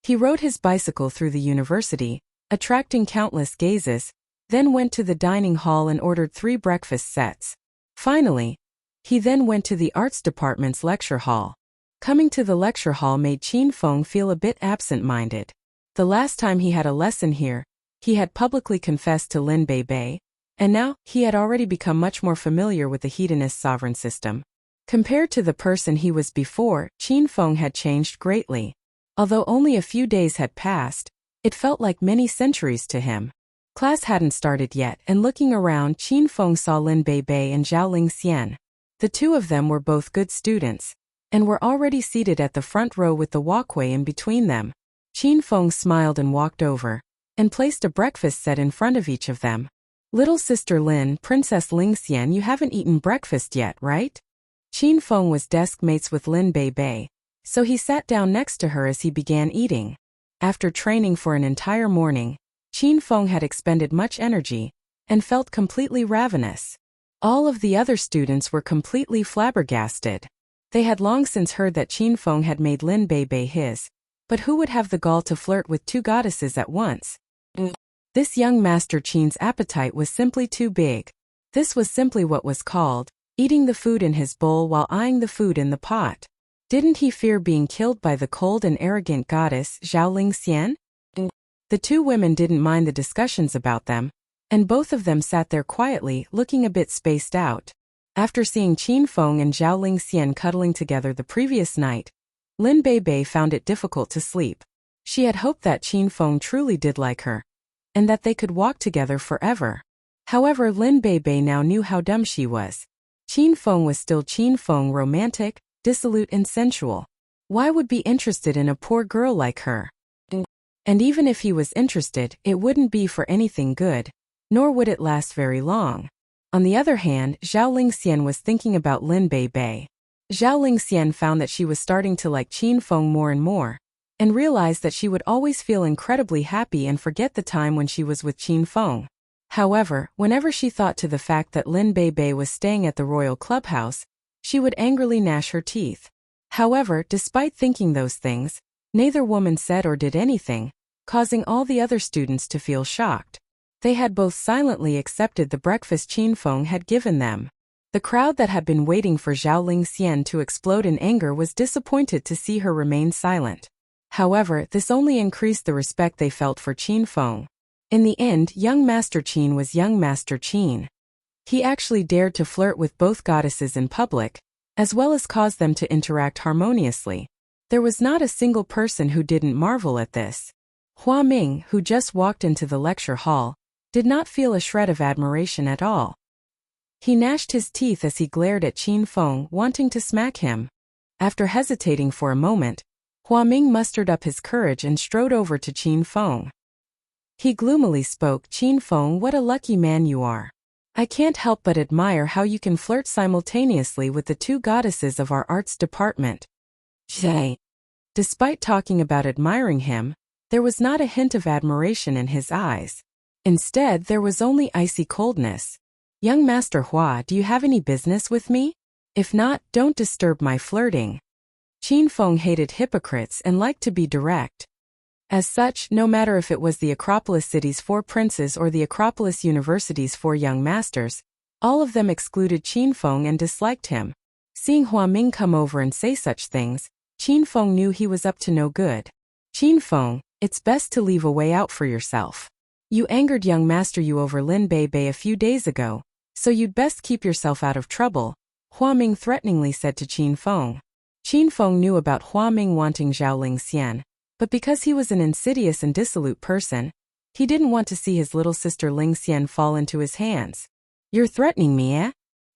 He rode his bicycle through the university, attracting countless gazes, then went to the dining hall and ordered 3 breakfast sets. Finally, he then went to the arts department's lecture hall. Coming to the lecture hall made Qin Feng feel a bit absent-minded. The last time he had a lesson here, he had publicly confessed to Lin Beibei, and now he had already become much more familiar with the hedonist sovereign system. Compared to the person he was before, Qin Feng had changed greatly. Although only a few days had passed, it felt like many centuries to him. Class hadn't started yet, and looking around, Qin Feng saw Lin Beibei and Zhao Lingxian. The two of them were both good students, and were already seated at the front row with the walkway in between them. Qin Feng smiled and walked over, and placed a breakfast set in front of each of them. Little sister Lin, Princess Lingxian, you haven't eaten breakfast yet, right? Qin Feng was desk mates with Lin Beibei, so he sat down next to her as he began eating. After training for an entire morning, Qin Feng had expended much energy, and felt completely ravenous. All of the other students were completely flabbergasted. They had long since heard that Qin Feng had made Lin Beibei his, but who would have the gall to flirt with 2 goddesses at once? This young Master Qin's appetite was simply too big. This was simply what was called eating the food in his bowl while eyeing the food in the pot. Didn't he fear being killed by the cold and arrogant goddess Zhao Lingxian? The 2 women didn't mind the discussions about them, and both of them sat there quietly, looking a bit spaced out. After seeing Qin Feng and Zhao Lingxian cuddling together the previous night, Lin Beibei found it difficult to sleep. She had hoped that Qin Feng truly did like her, and that they could walk together forever. However, Lin Beibei now knew how dumb she was. Qin Feng was still Qin Feng, romantic, dissolute and sensual. Why would be interested in a poor girl like her? And even if he was interested, it wouldn't be for anything good, nor would it last very long. On the other hand, Zhao Lingxian was thinking about Lin Beibei. Zhao Lingxian found that she was starting to like Qin Feng more and more, and realized that she would always feel incredibly happy and forget the time when she was with Qin Feng. However, whenever she thought to the fact that Lin Beibei was staying at the royal clubhouse, she would angrily gnash her teeth. However, despite thinking those things, neither woman said or did anything, causing all the other students to feel shocked. They had both silently accepted the breakfast Qin Feng had given them. The crowd that had been waiting for Zhao Lingxian to explode in anger was disappointed to see her remain silent. However, this only increased the respect they felt for Qin Feng. In the end, young Master Qin was young Master Qin. He actually dared to flirt with both goddesses in public, as well as cause them to interact harmoniously. There was not a single person who didn't marvel at this. Hua Ming, who just walked into the lecture hall, did not feel a shred of admiration at all. He gnashed his teeth as he glared at Qin Feng, wanting to smack him. After hesitating for a moment, Hua Ming mustered up his courage and strode over to Qin Feng. He gloomily spoke, Qin Feng, what a lucky man you are. I can't help but admire how you can flirt simultaneously with the 2 goddesses of our arts department. Despite talking about admiring him, there was not a hint of admiration in his eyes. Instead, there was only icy coldness. Young Master Hua, do you have any business with me? If not, don't disturb my flirting. Qin Feng hated hypocrites and liked to be direct. As such, no matter if it was the Acropolis City's 4 princes or the Acropolis University's 4 young masters, all of them excluded Qin Feng and disliked him. Seeing Hua Ming come over and say such things, Qin Feng knew he was up to no good. Qin Feng, it's best to leave a way out for yourself. You angered young master Yu over Lin Bei Bei a few days ago, so you'd best keep yourself out of trouble, Hua Ming threateningly said to Qin Feng. Qin Feng knew about Hua Ming wanting Zhao Lingxian, but because he was an insidious and dissolute person, he didn't want to see his little sister Lingxian fall into his hands. You're threatening me, eh?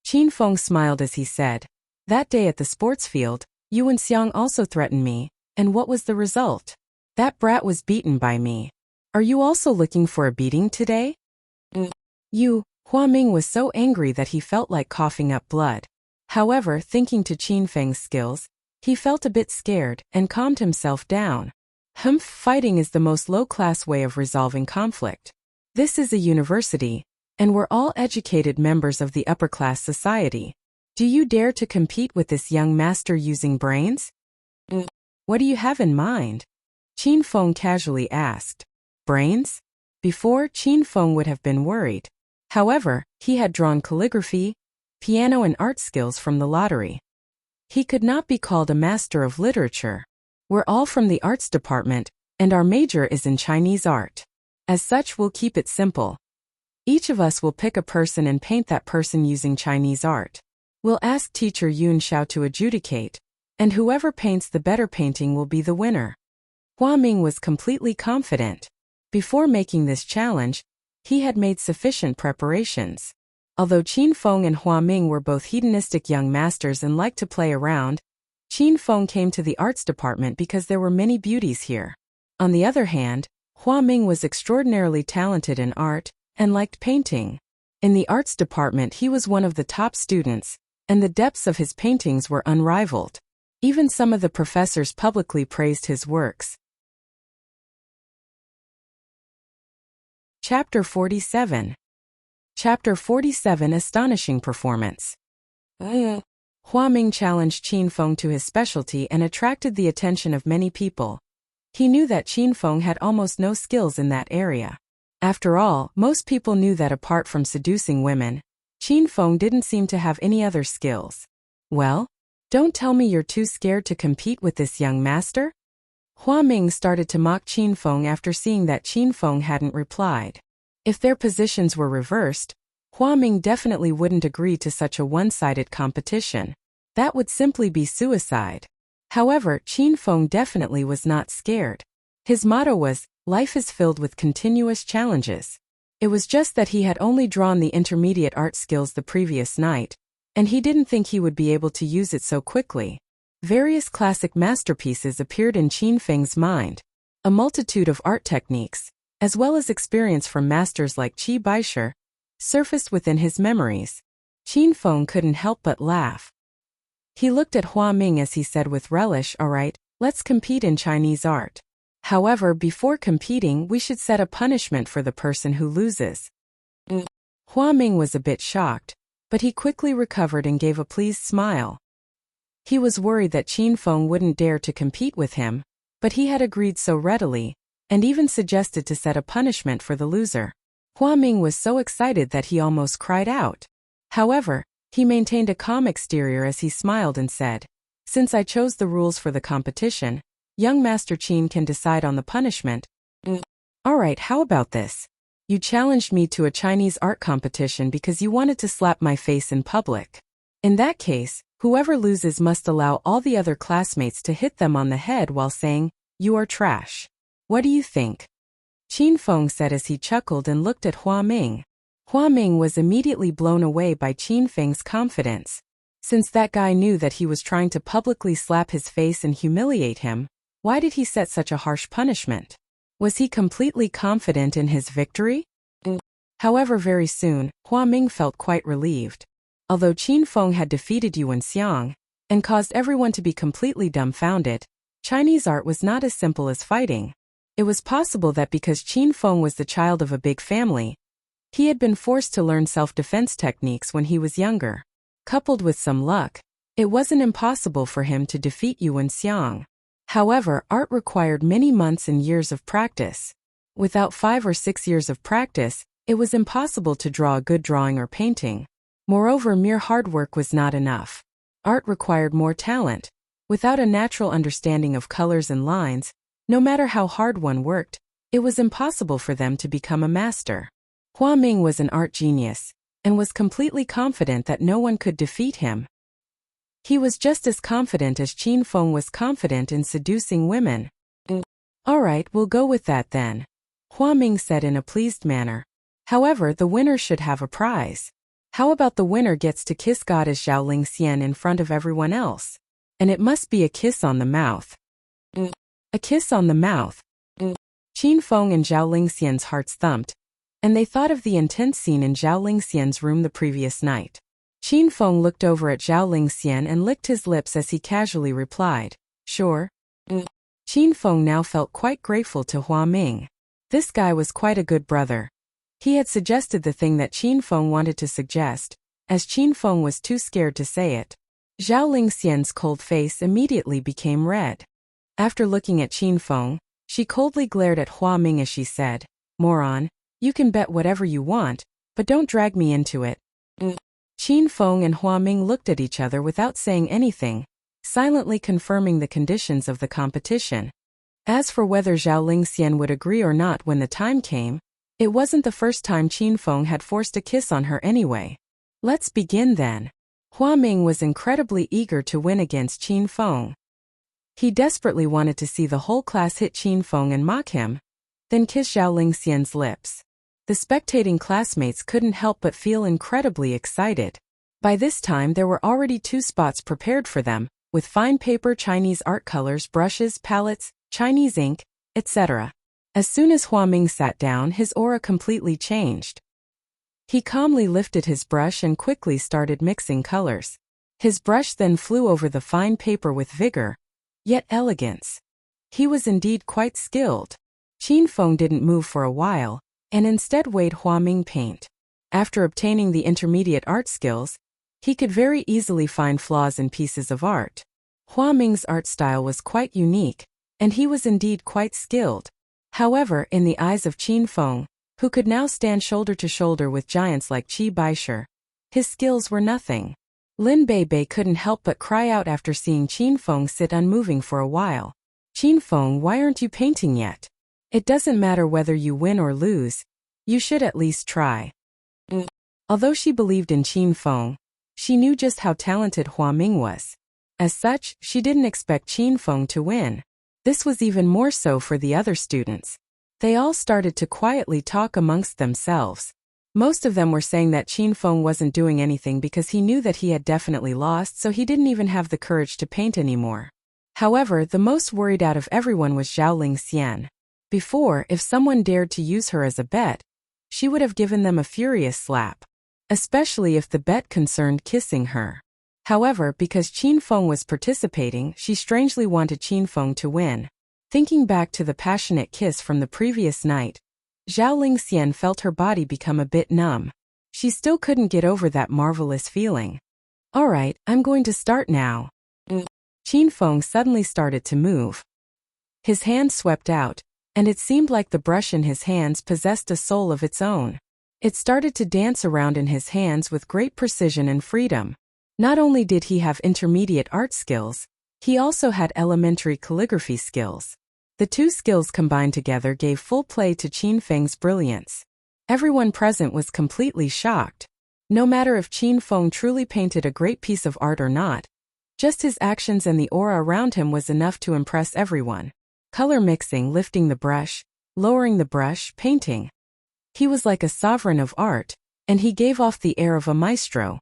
Qin Feng smiled as he said. That day at the sports field, Yu and Xiang also threatened me, and what was the result? That brat was beaten by me. Are you also looking for a beating today? Hua Ming was so angry that he felt like coughing up blood. However, thinking to Qin Feng's skills, he felt a bit scared and calmed himself down. Fighting is the most low-class way of resolving conflict. This is a university, and we're all educated members of the upper-class society. Do you dare to compete with this young master using brains? What do you have in mind? Qin Feng casually asked. Brains? Before, Qin Feng would have been worried. However, he had drawn calligraphy, piano and art skills from the lottery. He could not be called a master of literature. We're all from the arts department, and our major is in Chinese art. As such, we'll keep it simple. Each of us will pick a person and paint that person using Chinese art. We'll ask teacher Yun Xiao to adjudicate, and whoever paints the better painting will be the winner. Hua Ming was completely confident. Before making this challenge, he had made sufficient preparations. Although Qin Feng and Hua Ming were both hedonistic young masters and liked to play around, Qin Feng came to the arts department because there were many beauties here. On the other hand, Hua Ming was extraordinarily talented in art and liked painting. In the arts department he was one of the top students, and the depths of his paintings were unrivaled. Even some of the professors publicly praised his works. Chapter 47. Chapter 47 Astonishing Performance. Hua Ming challenged Qin Feng to his specialty and attracted the attention of many people. He knew that Qin Feng had almost no skills in that area. After all, most people knew that apart from seducing women, Qin Feng didn't seem to have any other skills. Well, don't tell me you're too scared to compete with this young master? Hua Ming started to mock Qin Feng after seeing that Qin Feng hadn't replied. If their positions were reversed, Hua Ming definitely wouldn't agree to such a one-sided competition. That would simply be suicide. However, Qin Feng definitely was not scared. His motto was, "Life is filled with continuous challenges." It was just that he had only drawn the intermediate art skills the previous night, and he didn't think he would be able to use it so quickly. Various classic masterpieces appeared in Qin Feng's mind. A multitude of art techniques, as well as experience from masters like Qi Baishe, surfaced within his memories. Qin Feng couldn't help but laugh. He looked at Hua Ming as he said with relish, "All right, let's compete in Chinese art. However, before competing, we should set a punishment for the person who loses." Hua Ming was a bit shocked, but he quickly recovered and gave a pleased smile. He was worried that Qin Feng wouldn't dare to compete with him, but he had agreed so readily, and even suggested to set a punishment for the loser. Hua Ming was so excited that he almost cried out. However, he maintained a calm exterior as he smiled and said, "Since I chose the rules for the competition, young Master Qin can decide on the punishment." Alright, how about this? You challenged me to a Chinese art competition because you wanted to slap my face in public. In that case, whoever loses must allow all the other classmates to hit them on the head while saying, "You are trash." What do you think? Qin Feng said as he chuckled and looked at Hua Ming. Hua Ming was immediately blown away by Qin Feng's confidence. Since that guy knew that he was trying to publicly slap his face and humiliate him, why did he set such a harsh punishment? Was he completely confident in his victory? However, very soon, Hua Ming felt quite relieved. Although Qin Feng had defeated Yuan Xiang and caused everyone to be completely dumbfounded, Chinese art was not as simple as fighting. It was possible that because Qin Feng was the child of a big family, he had been forced to learn self-defense techniques when he was younger. Coupled with some luck, it wasn't impossible for him to defeat Yuan Xiang. However, art required many months and years of practice. Without 5 or 6 years of practice, it was impossible to draw a good drawing or painting. Moreover, mere hard work was not enough. Art required more talent. Without a natural understanding of colors and lines, no matter how hard one worked, it was impossible for them to become a master. Hua Ming was an art genius, and was completely confident that no one could defeat him. He was just as confident as Qin Feng was confident in seducing women. All right, we'll go with that then, Hua Ming said in a pleased manner. However, the winner should have a prize. How about the winner gets to kiss goddess Zhao Lingxian in front of everyone else? And it must be a kiss on the mouth. A kiss on the mouth. Qin Feng and Zhao Lingxian's hearts thumped, and they thought of the intense scene in Zhao Lingxian's room the previous night. Qin Feng looked over at Zhao Lingxian and licked his lips as he casually replied, "Sure." Qin Feng now felt quite grateful to Hua Ming. This guy was quite a good brother. He had suggested the thing that Qin Feng wanted to suggest, as Qin Feng was too scared to say it. Zhao Lingxian's cold face immediately became red. After looking at Qin Feng, she coldly glared at Hua Ming as she said, "Moron, you can bet whatever you want, but don't drag me into it." Qin Feng and Hua Ming looked at each other without saying anything, silently confirming the conditions of the competition. As for whether Zhao Lingxian would agree or not when the time came, it wasn't the first time Qin Feng had forced a kiss on her anyway. Let's begin then. Hua Ming was incredibly eager to win against Qin Feng. He desperately wanted to see the whole class hit Qin Feng and mock him, then kiss Zhao Lingxian's lips. The spectating classmates couldn't help but feel incredibly excited. By this time there were already 2 spots prepared for them, with fine paper, Chinese art colors, brushes, palettes, Chinese ink, etc. As soon as Hua Ming sat down, his aura completely changed. He calmly lifted his brush and quickly started mixing colors. His brush then flew over the fine paper with vigor, yet elegance. He was indeed quite skilled. Qin Feng didn't move for a while, and instead weighed Hua Ming paint. After obtaining the intermediate art skills, he could very easily find flaws in pieces of art. Hua Ming's art style was quite unique, and he was indeed quite skilled. However, in the eyes of Qin Feng, who could now stand shoulder to shoulder with giants like Qi Baishe, his skills were nothing. Lin Bei couldn't help but cry out after seeing Qin Feng sit unmoving for a while. "Qin Feng, why aren't you painting yet? It doesn't matter whether you win or lose. You should at least try." Although she believed in Qin Feng, she knew just how talented Hua Ming was. As such, she didn't expect Qin Feng to win. This was even more so for the other students. They all started to quietly talk amongst themselves. Most of them were saying that Qin Feng wasn't doing anything because he knew that he had definitely lost, so he didn't even have the courage to paint anymore. However, the most worried out of everyone was Zhao Lingxian. Before, if someone dared to use her as a bet, she would have given them a furious slap, especially if the bet concerned kissing her. However, because Qin Feng was participating, she strangely wanted Qin Feng to win. Thinking back to the passionate kiss from the previous night, Zhao Lingxian felt her body become a bit numb. She still couldn't get over that marvelous feeling. "All right, I'm going to start now." Qin Feng suddenly started to move. His hand swept out, and it seemed like the brush in his hands possessed a soul of its own. It started to dance around in his hands with great precision and freedom. Not only did he have intermediate art skills, he also had elementary calligraphy skills. The 2 skills combined together gave full play to Qin Feng's brilliance. Everyone present was completely shocked. No matter if Qin Feng truly painted a great piece of art or not, just his actions and the aura around him was enough to impress everyone. Color mixing, lifting the brush, lowering the brush, painting. He was like a sovereign of art, and he gave off the air of a maestro.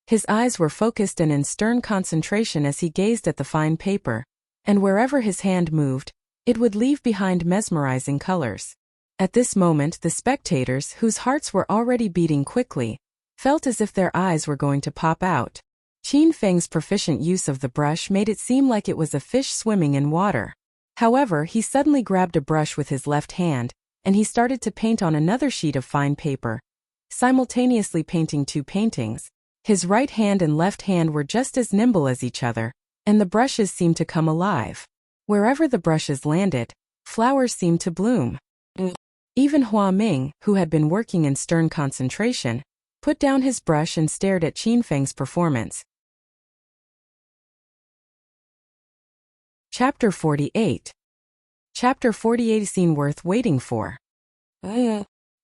His eyes were focused and in stern concentration as he gazed at the fine paper, and wherever his hand moved, it would leave behind mesmerizing colors. At this moment, the spectators, whose hearts were already beating quickly, felt as if their eyes were going to pop out. Qin Feng's proficient use of the brush made it seem like it was a fish swimming in water. However, he suddenly grabbed a brush with his left hand, and he started to paint on another sheet of fine paper, simultaneously painting 2 paintings. His right hand and left hand were just as nimble as each other, and the brushes seemed to come alive. Wherever the brushes landed, flowers seemed to bloom. Even Hua Ming, who had been working in stern concentration, put down his brush and stared at Qin Feng's performance. Chapter 48. Chapter 48. Scene worth waiting for.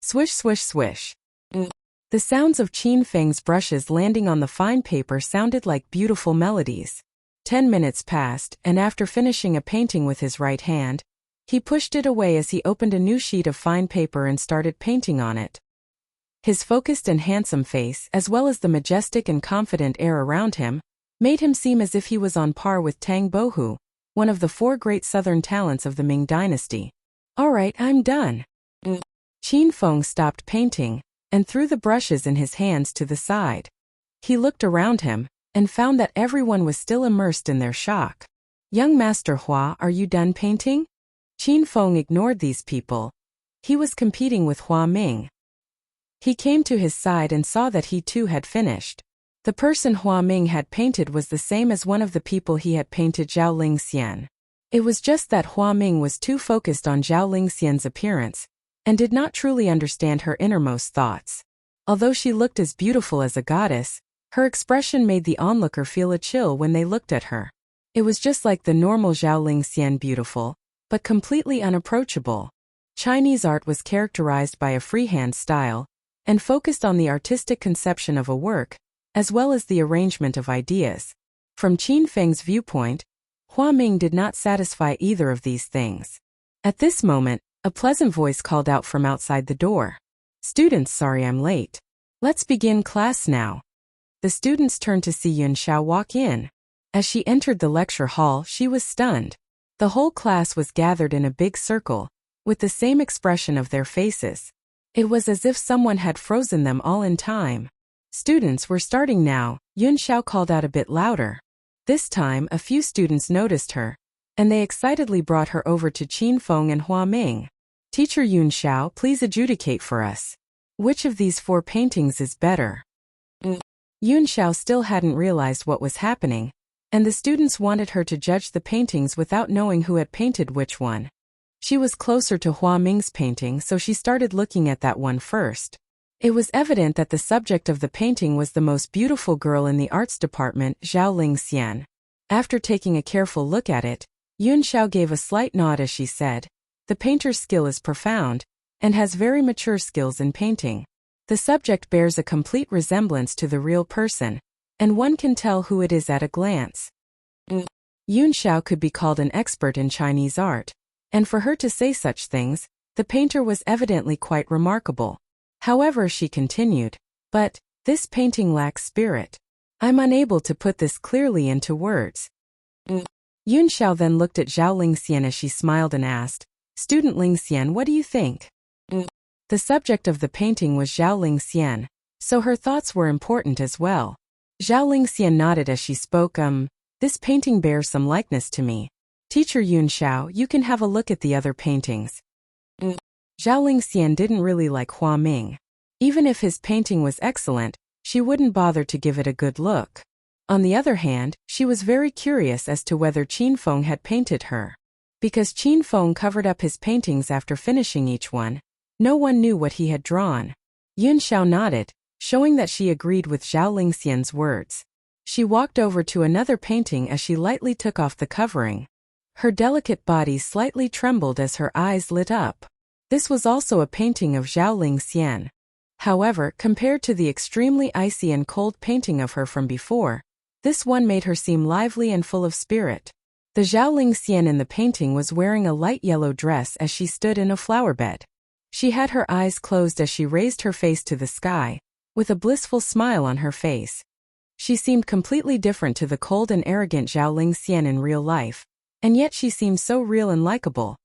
Swish, swish, swish. The sounds of Qin Feng's brushes landing on the fine paper sounded like beautiful melodies. 10 minutes passed, and after finishing a painting with his right hand, he pushed it away as he opened a new sheet of fine paper and started painting on it. His focused and handsome face, as well as the majestic and confident air around him, made him seem as if he was on par with Tang Bohu, one of the 4 great southern talents of the Ming dynasty. "All right, I'm done." Qin Feng stopped painting and threw the brushes in his hands to the side. He looked around him and found that everyone was still immersed in their shock. "Young Master Hua, are you done painting?" Qin Feng ignored these people. He was competing with Hua Ming. He came to his side and saw that he too had finished. The person Hua Ming had painted was the same as one of the people he had painted, Zhao Lingxian. It was just that Hua Ming was too focused on Zhao Lingxian's appearance and did not truly understand her innermost thoughts. Although she looked as beautiful as a goddess, her expression made the onlooker feel a chill when they looked at her. It was just like the normal Zhao Lingxian, beautiful, but completely unapproachable. Chinese art was characterized by a freehand style and focused on the artistic conception of a work, as well as the arrangement of ideas. From Qin Feng's viewpoint, Hua Ming did not satisfy either of these things. At this moment, a pleasant voice called out from outside the door. "Students, sorry I'm late. Let's begin class now." The students turned to see Yun Xiao walk in. As she entered the lecture hall, she was stunned. The whole class was gathered in a big circle, with the same expression of their faces. It was as if someone had frozen them all in time. "Students, we're starting now," Yun Xiao called out a bit louder. This time, a few students noticed her, and they excitedly brought her over to Qin Feng and Hua Ming. "Teacher Yun Xiao, please adjudicate for us. Which of these 4 paintings is better?" Yun Xiao still hadn't realized what was happening, and the students wanted her to judge the paintings without knowing who had painted which one. She was closer to Hua Ming's painting, so she started looking at that one first. It was evident that the subject of the painting was the most beautiful girl in the arts department, Zhao Lingxian. After taking a careful look at it, Yun Xiao gave a slight nod as she said, "The painter's skill is profound, and has very mature skills in painting. The subject bears a complete resemblance to the real person, and one can tell who it is at a glance." Yun Xiao could be called an expert in Chinese art, and for her to say such things, the painter was evidently quite remarkable. However, she continued, "But this painting lacks spirit. I'm unable to put this clearly into words." Yun Xiao then looked at Zhao Lingxian as she smiled and asked, "Student Lingxian, what do you think?" The subject of the painting was Zhao Lingxian, so her thoughts were important as well. Zhao Lingxian nodded as she spoke, "This painting bears some likeness to me. Teacher Yun Xiao, you can have a look at the other paintings." Zhao Lingxian didn't really like Hua Ming. Even if his painting was excellent, she wouldn't bother to give it a good look. On the other hand, she was very curious as to whether Qin Feng had painted her. Because Qin Feng covered up his paintings after finishing each one, no one knew what he had drawn. Yun Xiao nodded, showing that she agreed with Zhao Lingxian's words. She walked over to another painting as she lightly took off the covering. Her delicate body slightly trembled as her eyes lit up. This was also a painting of Zhao Lingxian. However, compared to the extremely icy and cold painting of her from before, this one made her seem lively and full of spirit. The Zhao Lingxian in the painting was wearing a light yellow dress as she stood in a flower bed. She had her eyes closed as she raised her face to the sky, with a blissful smile on her face. She seemed completely different to the cold and arrogant Zhao Lingxian in real life, and yet she seemed so real and likable.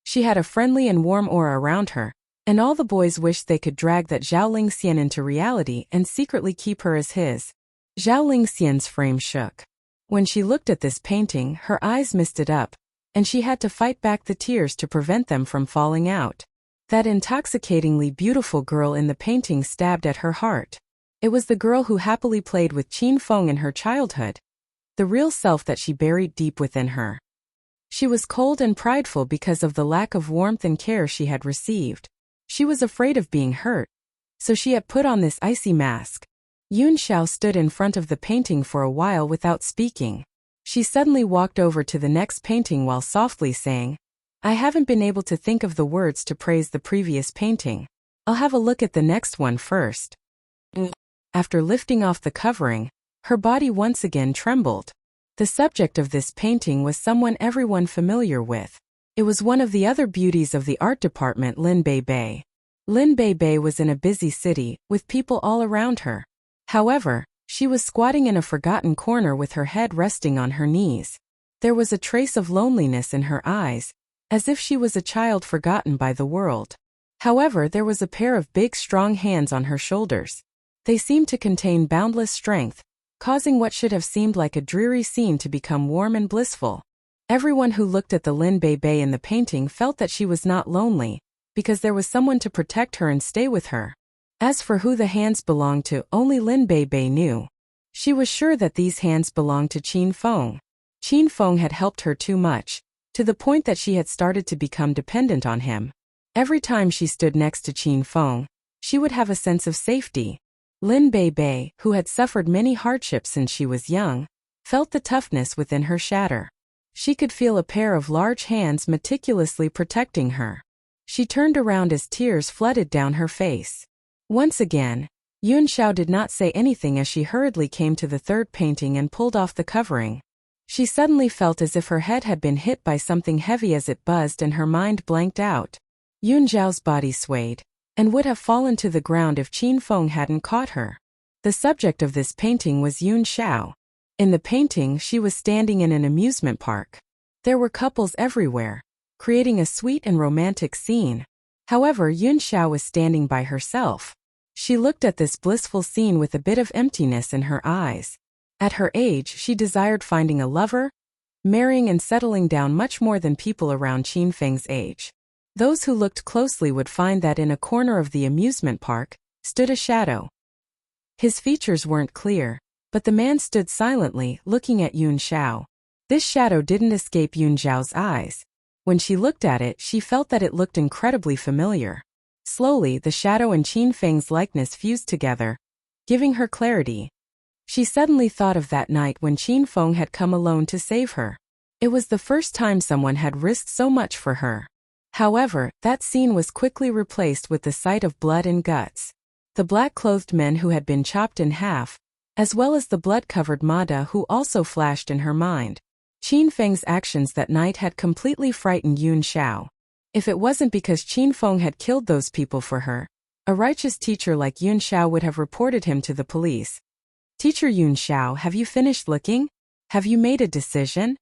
She had a friendly and warm aura around her, and all the boys wished they could drag that Zhao Lingxian into reality and secretly keep her as his. Zhao Lingxian's frame shook. When she looked at this painting, her eyes misted up, and she had to fight back the tears to prevent them from falling out. That intoxicatingly beautiful girl in the painting stabbed at her heart. It was the girl who happily played with Qin Feng in her childhood. The real self that she buried deep within her. She was cold and prideful because of the lack of warmth and care she had received. She was afraid of being hurt, so she had put on this icy mask. Yun Xiao stood in front of the painting for a while without speaking. She suddenly walked over to the next painting while softly saying, "I haven't been able to think of the words to praise the previous painting. I'll have a look at the next one first." After lifting off the covering, her body once again trembled. The subject of this painting was someone everyone familiar with. It was one of the other beauties of the art department, Lin Bei. Lin Bei was in a busy city, with people all around her. However, she was squatting in a forgotten corner with her head resting on her knees. There was a trace of loneliness in her eyes, as if she was a child forgotten by the world. However, there was a pair of big strong hands on her shoulders. They seemed to contain boundless strength, causing what should have seemed like a dreary scene to become warm and blissful. Everyone who looked at the Lin Bei in the painting felt that she was not lonely, because there was someone to protect her and stay with her. As for who the hands belonged to, only Lin Bei knew. She was sure that these hands belonged to Qin Feng. Qin Feng had helped her too much, to the point that she had started to become dependent on him. Every time she stood next to Qin Feng, she would have a sense of safety. Lin Bei, who had suffered many hardships since she was young, felt the toughness within her shatter. She could feel a pair of large hands meticulously protecting her. She turned around as tears flooded down her face. Once again, Yun Xiao did not say anything as she hurriedly came to the third painting and pulled off the covering. She suddenly felt as if her head had been hit by something heavy as it buzzed and her mind blanked out. Yun Xiao's body swayed, and would have fallen to the ground if Qin Feng hadn't caught her. The subject of this painting was Yun Xiao. In the painting, she was standing in an amusement park. There were couples everywhere, creating a sweet and romantic scene. However, Yun Xiao was standing by herself. She looked at this blissful scene with a bit of emptiness in her eyes. At her age, she desired finding a lover, marrying and settling down much more than people around Qin Feng's age. Those who looked closely would find that in a corner of the amusement park stood a shadow. His features weren't clear, but the man stood silently, looking at Yun Xiao. This shadow didn't escape Yun Xiao's eyes. When she looked at it, she felt that it looked incredibly familiar. Slowly, the shadow and Qin Feng's likeness fused together, giving her clarity. She suddenly thought of that night when Qin Feng had come alone to save her. It was the first time someone had risked so much for her. However, that scene was quickly replaced with the sight of blood and guts. The black-clothed men who had been chopped in half, as well as the blood-covered Mada who also flashed in her mind. Qin Feng's actions that night had completely frightened Yun Xiao. If it wasn't because Qin Feng had killed those people for her, a righteous teacher like Yun Xiao would have reported him to the police. "Teacher Yun Xiao, have you finished looking? Have you made a decision?"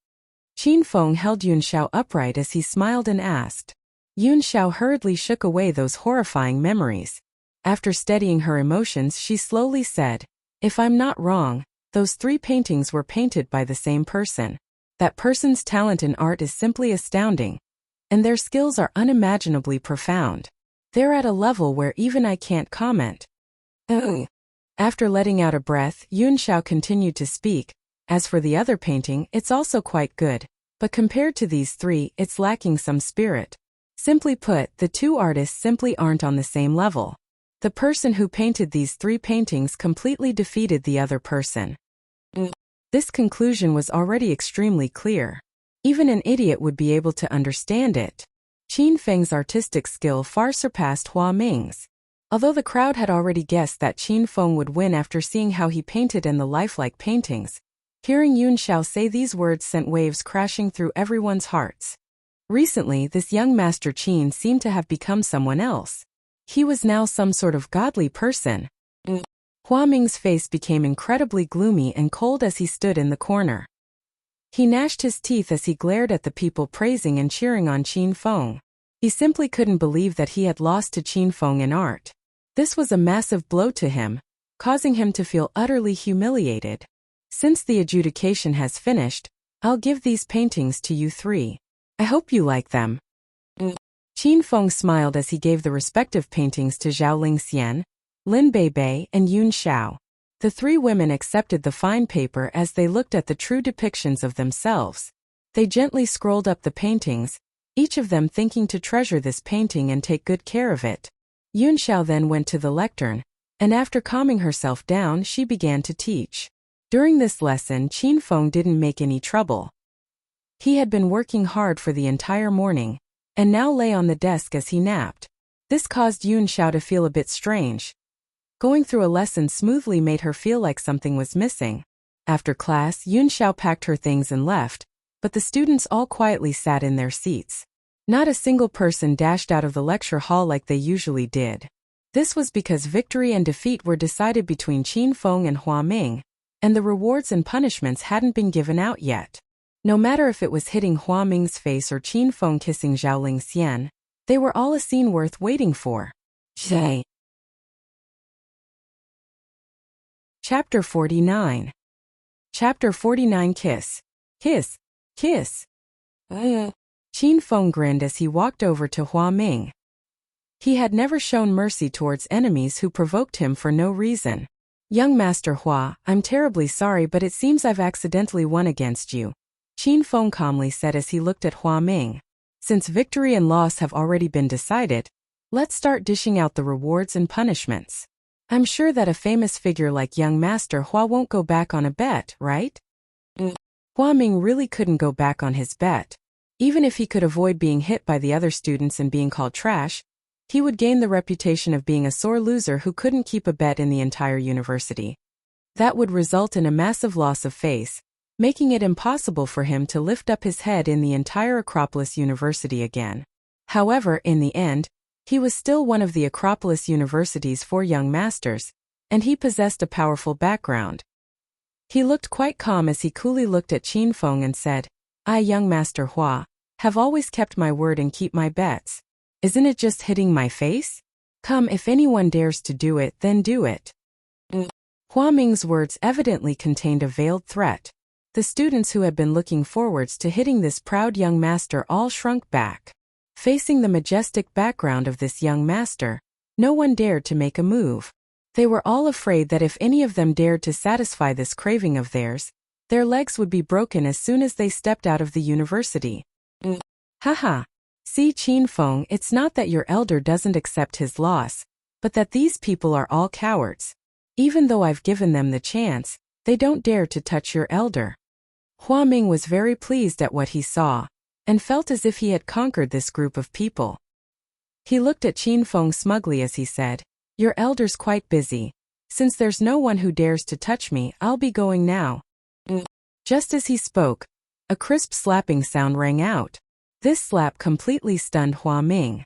Qin Feng held Yun Xiao upright as he smiled and asked. Yun Xiao hurriedly shook away those horrifying memories. After steadying her emotions, she slowly said, "If I'm not wrong, those 3 paintings were painted by the same person. That person's talent in art is simply astounding. And their skills are unimaginably profound. They're at a level where even I can't comment." After letting out a breath, Yun Xiao continued to speak. "As for the other painting, it's also quite good, but compared to these 3, it's lacking some spirit. Simply put, the 2 artists simply aren't on the same level. The person who painted these 3 paintings completely defeated the other person." This conclusion was already extremely clear. Even an idiot would be able to understand it. Qin Feng's artistic skill far surpassed Hua Ming's. Although the crowd had already guessed that Qin Feng would win after seeing how he painted in the lifelike paintings, hearing Yun Xiao say these words sent waves crashing through everyone's hearts. Recently, this young Master Qin seemed to have become someone else. He was now some sort of godly person. Hua Ming's face became incredibly gloomy and cold as he stood in the corner. He gnashed his teeth as he glared at the people praising and cheering on Qin Feng. He simply couldn't believe that he had lost to Qin Feng in art. This was a massive blow to him, causing him to feel utterly humiliated. "Since the adjudication has finished, I'll give these paintings to you 3. I hope you like them." Qin Feng smiled as he gave the respective paintings to Zhao Lingxian, Lin Bei, and Yun Xiao. The 3 women accepted the fine paper as they looked at the true depictions of themselves. They gently scrolled up the paintings, each of them thinking to treasure this painting and take good care of it. Yunxiao then went to the lectern, and after calming herself down she began to teach. During this lesson Qin Feng didn't make any trouble. He had been working hard for the entire morning, and now lay on the desk as he napped. This caused Yunxiao to feel a bit strange. Going through a lesson smoothly made her feel like something was missing. After class, Yunxiao packed her things and left, but the students all quietly sat in their seats. Not a single person dashed out of the lecture hall like they usually did. This was because victory and defeat were decided between Qin Feng and Hua Ming, and the rewards and punishments hadn't been given out yet. No matter if it was hitting Hua Ming's face or Qin Feng kissing Zhaoling Xian, they were all a scene worth waiting for. Chapter 49. Chapter 49. Kiss. Kiss. Kiss. Qin Feng grinned as he walked over to Hua Ming. He had never shown mercy towards enemies who provoked him for no reason. Young Master Hua, I'm terribly sorry, but it seems I've accidentally won against you, Qin Feng calmly said as he looked at Hua Ming. Since victory and loss have already been decided, let's start dishing out the rewards and punishments. I'm sure that a famous figure like young Master Hua won't go back on a bet, right? Hua Ming really couldn't go back on his bet. Even if he could avoid being hit by the other students and being called trash, he would gain the reputation of being a sore loser who couldn't keep a bet in the entire university. That would result in a massive loss of face, making it impossible for him to lift up his head in the entire Acropolis University again. However, in the end, he was still one of the Acropolis University's 4 young masters, and he possessed a powerful background. He looked quite calm as he coolly looked at Qin Feng and said, I, young Master Hua, have always kept my word and keep my bets. Isn't it just hitting my face? Come, if anyone dares to do it, then do it. Hua Ming's words evidently contained a veiled threat. The students who had been looking forwards to hitting this proud young master all shrunk back. Facing the majestic background of this young master, no one dared to make a move. They were all afraid that if any of them dared to satisfy this craving of theirs, their legs would be broken as soon as they stepped out of the university. Haha. See, Qin Feng, it's not that your elder doesn't accept his loss, but that these people are all cowards. Even though I've given them the chance, they don't dare to touch your elder. Hua Ming was very pleased at what he saw, and felt as if he had conquered this group of people. He looked at Qin Feng smugly as he said, Your elder's quite busy. Since there's no one who dares to touch me, I'll be going now. Just as he spoke, a crisp slapping sound rang out. This slap completely stunned Hua Ming.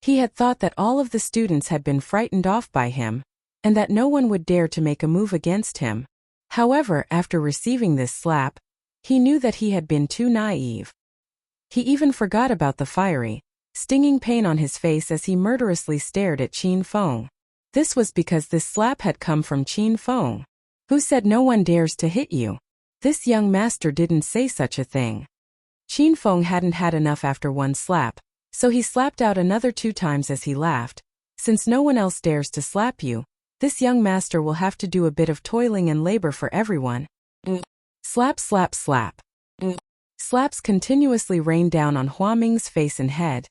He had thought that all of the students had been frightened off by him, and that no one would dare to make a move against him. However, after receiving this slap, he knew that he had been too naive. He even forgot about the fiery, stinging pain on his face as he murderously stared at Qin Feng. This was because this slap had come from Qin Feng. Who said no one dares to hit you? This young master didn't say such a thing. Qin Feng hadn't had enough after one slap, so he slapped out another 2 times as he laughed. Since no one else dares to slap you, this young master will have to do a bit of toiling and labor for everyone. Slap, slap, slap. Slaps continuously rained down on Hua Ming's face and head,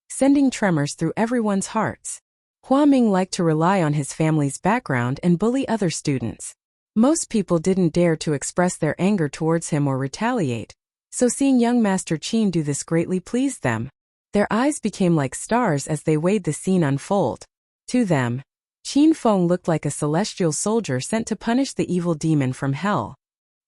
sending tremors through everyone's hearts. Hua Ming liked to rely on his family's background and bully other students. Most people didn't dare to express their anger towards him or retaliate, so seeing young Master Qin do this greatly pleased them. Their eyes became like stars as they weighed the scene unfold. To them, Qin Feng looked like a celestial soldier sent to punish the evil demon from hell.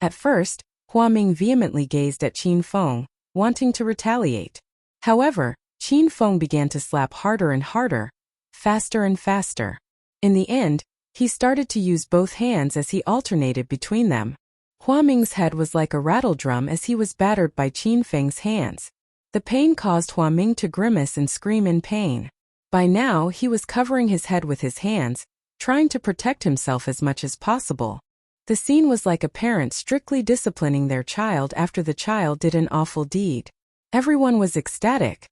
At first, Hua Ming vehemently gazed at Qin Feng, wanting to retaliate. However, Qin Feng began to slap harder and harder, faster and faster. In the end, he started to use both hands as he alternated between them. Hua Ming's head was like a rattle drum as he was battered by Qin Feng's hands. The pain caused Hua Ming to grimace and scream in pain. By now, he was covering his head with his hands, trying to protect himself as much as possible. The scene was like a parent strictly disciplining their child after the child did an awful deed. Everyone was ecstatic.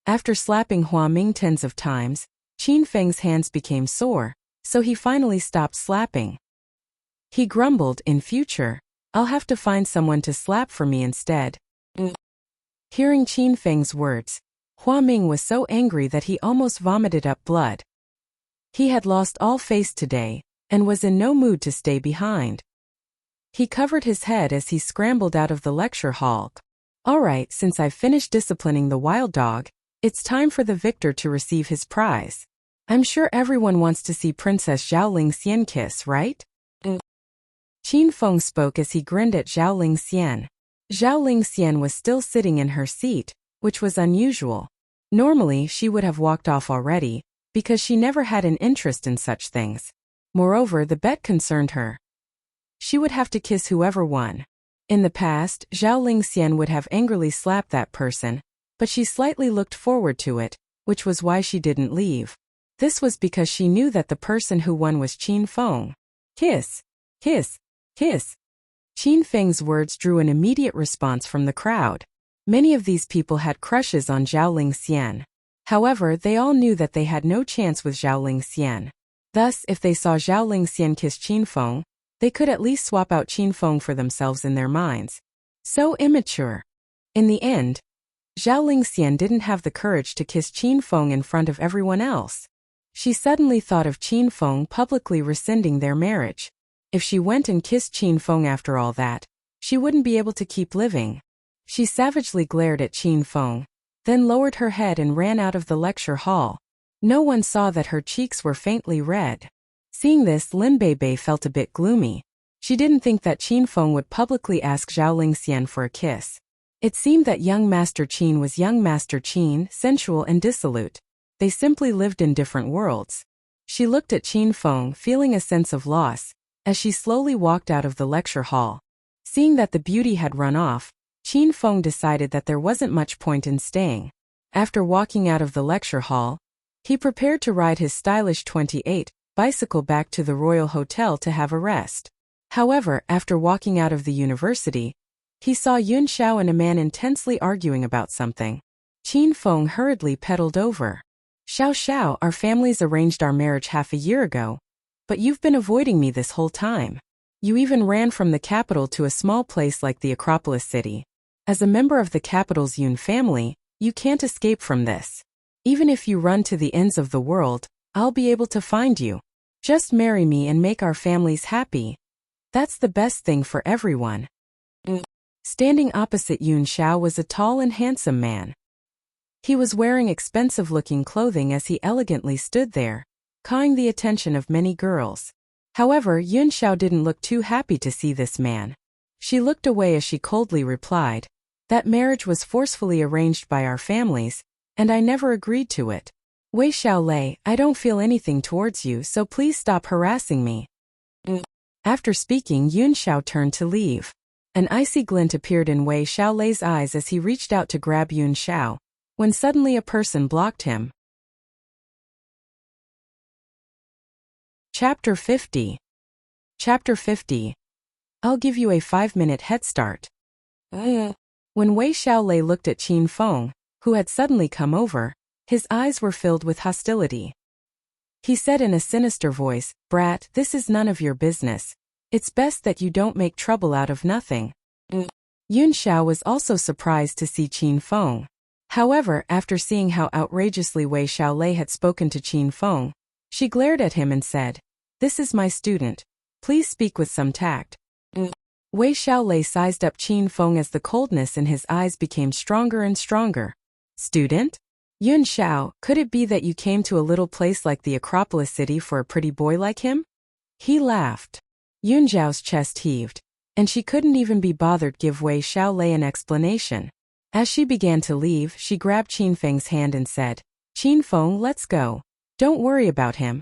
After slapping Hua Ming tens of times, Qin Feng's hands became sore, so he finally stopped slapping. He grumbled, in future, I'll have to find someone to slap for me instead. Hearing Qin Feng's words, Hua Ming was so angry that he almost vomited up blood. He had lost all face today, and was in no mood to stay behind. He covered his head as he scrambled out of the lecture hall. Alright, since I've finished disciplining the wild dog, it's time for the victor to receive his prize. I'm sure everyone wants to see Princess Zhao Lingxian kiss, right? Qin Feng spoke as he grinned at Zhao Lingxian. Zhao Lingxian was still sitting in her seat, which was unusual. Normally she would have walked off already, because she never had an interest in such things. Moreover, the bet concerned her. She would have to kiss whoever won. In the past, Zhao Lingxian would have angrily slapped that person, but she slightly looked forward to it, which was why she didn't leave. This was because she knew that the person who won was Qin Feng. Kiss, kiss, kiss. Qin Feng's words drew an immediate response from the crowd. Many of these people had crushes on Zhao Lingxian. However, they all knew that they had no chance with Zhao Lingxian. Thus, if they saw Zhao Lingxian kiss Qin Feng, they could at least swap out Qin Feng for themselves in their minds. So immature. In the end, Zhao Lingxian didn't have the courage to kiss Qin Feng in front of everyone else. She suddenly thought of Qin Feng publicly rescinding their marriage. If she went and kissed Qin Feng after all that, she wouldn't be able to keep living. She savagely glared at Qin Feng, then lowered her head and ran out of the lecture hall. No one saw that her cheeks were faintly red. Seeing this, Lin Beibei felt a bit gloomy. She didn't think that Qin Feng would publicly ask Zhao Lingxian for a kiss. It seemed that young Master Qin was young Master Qin, sensual and dissolute. They simply lived in different worlds. She looked at Qin Feng, feeling a sense of loss, as she slowly walked out of the lecture hall. Seeing that the beauty had run off, Qin Feng decided that there wasn't much point in staying. After walking out of the lecture hall, he prepared to ride his stylish 28 bicycle back to the Royal Hotel to have a rest. However, after walking out of the university, he saw Yun Xiao and a man intensely arguing about something. Qin Feng hurriedly pedaled over. Xiao Xiao, our families arranged our marriage half a year ago, but you've been avoiding me this whole time. You even ran from the capital to a small place like the Acropolis city. As a member of the capital's Yun family, you can't escape from this. Even if you run to the ends of the world, I'll be able to find you. Just marry me and make our families happy. That's the best thing for everyone. Standing opposite Yun Xiao was a tall and handsome man. He was wearing expensive-looking clothing as he elegantly stood there, caught the attention of many girls. However, Yun Xiao didn't look too happy to see this man. She looked away as she coldly replied, "That marriage was forcefully arranged by our families, and I never agreed to it. Wei Xiaolei, I don't feel anything towards you, so please stop harassing me." After speaking, Yun Xiao turned to leave. An icy glint appeared in Wei Xiaolei's eyes as he reached out to grab Yun Xiao, when suddenly a person blocked him. Chapter 50. Chapter 50. I'll give you a 5-minute head start. When Wei Xiaolei looked at Qin Feng, who had suddenly come over, his eyes were filled with hostility. He said in a sinister voice, "Brat, this is none of your business. It's best that you don't make trouble out of nothing." Yun Xiao was also surprised to see Qin Feng. However, after seeing how outrageously Wei Xiaolei had spoken to Qin Feng, she glared at him and said, "This is my student. Please speak with some tact." Wei Xiaolei sized up Qin Feng as the coldness in his eyes became stronger and stronger. "Student? Yun Xiao, could it be that you came to a little place like the Acropolis city for a pretty boy like him?" He laughed. Yun Xiao's chest heaved, and she couldn't even be bothered give Wei Xiaolei an explanation. As she began to leave, she grabbed Qin Feng's hand and said, "Qin Feng, let's go. Don't worry about him."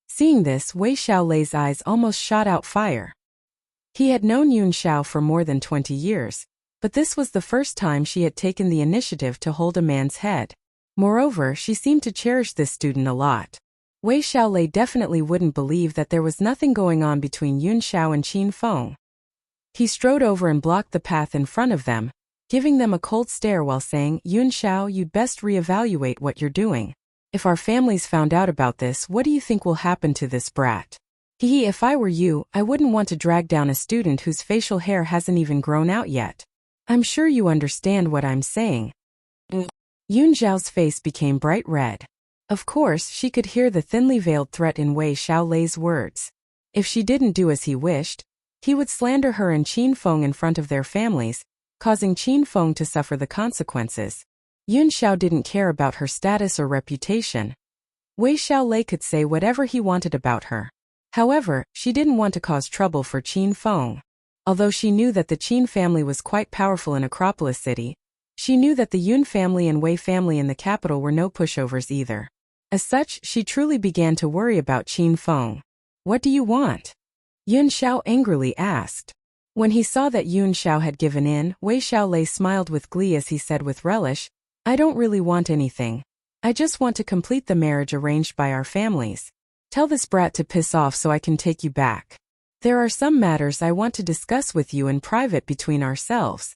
Seeing this, Wei Xiaolei's eyes almost shot out fire. He had known Yun Xiao for more than 20 years, but this was the first time she had taken the initiative to hold a man's head. Moreover, she seemed to cherish this student a lot. Wei Xiaolei definitely wouldn't believe that there was nothing going on between Yun Xiao and Qin Feng. He strode over and blocked the path in front of them, giving them a cold stare while saying, "Yun Xiao, you'd best reevaluate what you're doing. If our families found out about this, what do you think will happen to this brat?" If I were you, I wouldn't want to drag down a student whose facial hair hasn't even grown out yet. I'm sure you understand what I'm saying. Yun Zhao's face became bright red. Of course, she could hear the thinly veiled threat in Wei Xiaolei's words. If she didn't do as he wished, he would slander her and Qin Feng in front of their families, causing Qin Feng to suffer the consequences. Yun Xiao didn't care about her status or reputation. Wei Xiaolei could say whatever he wanted about her. However, she didn't want to cause trouble for Qin Feng. Although she knew that the Qin family was quite powerful in Acropolis City, she knew that the Yun family and Wei family in the capital were no pushovers either. As such, she truly began to worry about Qin Feng. What do you want? Yun Xiao angrily asked. When he saw that Yun Xiao had given in, Wei Xiaolei smiled with glee as he said with relish, I don't really want anything. I just want to complete the marriage arranged by our families. Tell this brat to piss off so I can take you back. There are some matters I want to discuss with you in private between ourselves.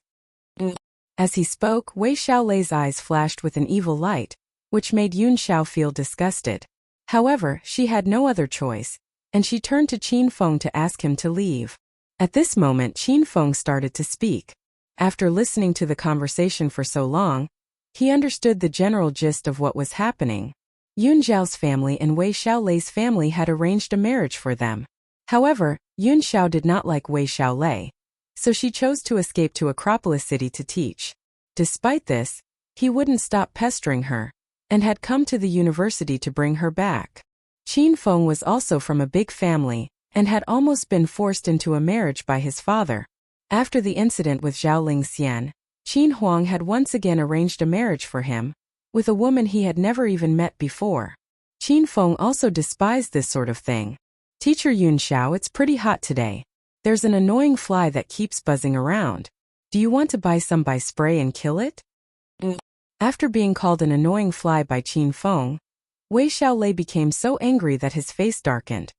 As he spoke, Wei Xiaolei's eyes flashed with an evil light, which made Yun Xiao feel disgusted. However, she had no other choice, and she turned to Qin Feng to ask him to leave. At this moment, Qin Feng started to speak. After listening to the conversation for so long, he understood the general gist of what was happening. Yun Zhao's family and Wei Xiaolei's family had arranged a marriage for them. However, Yun Xiao did not like Wei Xiaolei, so she chose to escape to Acropolis City to teach. Despite this, he wouldn't stop pestering her, and had come to the university to bring her back. Qin Feng was also from a big family, and had almost been forced into a marriage by his father. After the incident with Zhao Lingxian, Qin Huang had once again arranged a marriage for him, with a woman he had never even met before. Qin Feng also despised this sort of thing. Teacher Yun Xiao, it's pretty hot today. There's an annoying fly that keeps buzzing around. Do you want to buy some by spray and kill it? After being called an annoying fly by Qin Feng, Wei Xiaolei became so angry that his face darkened.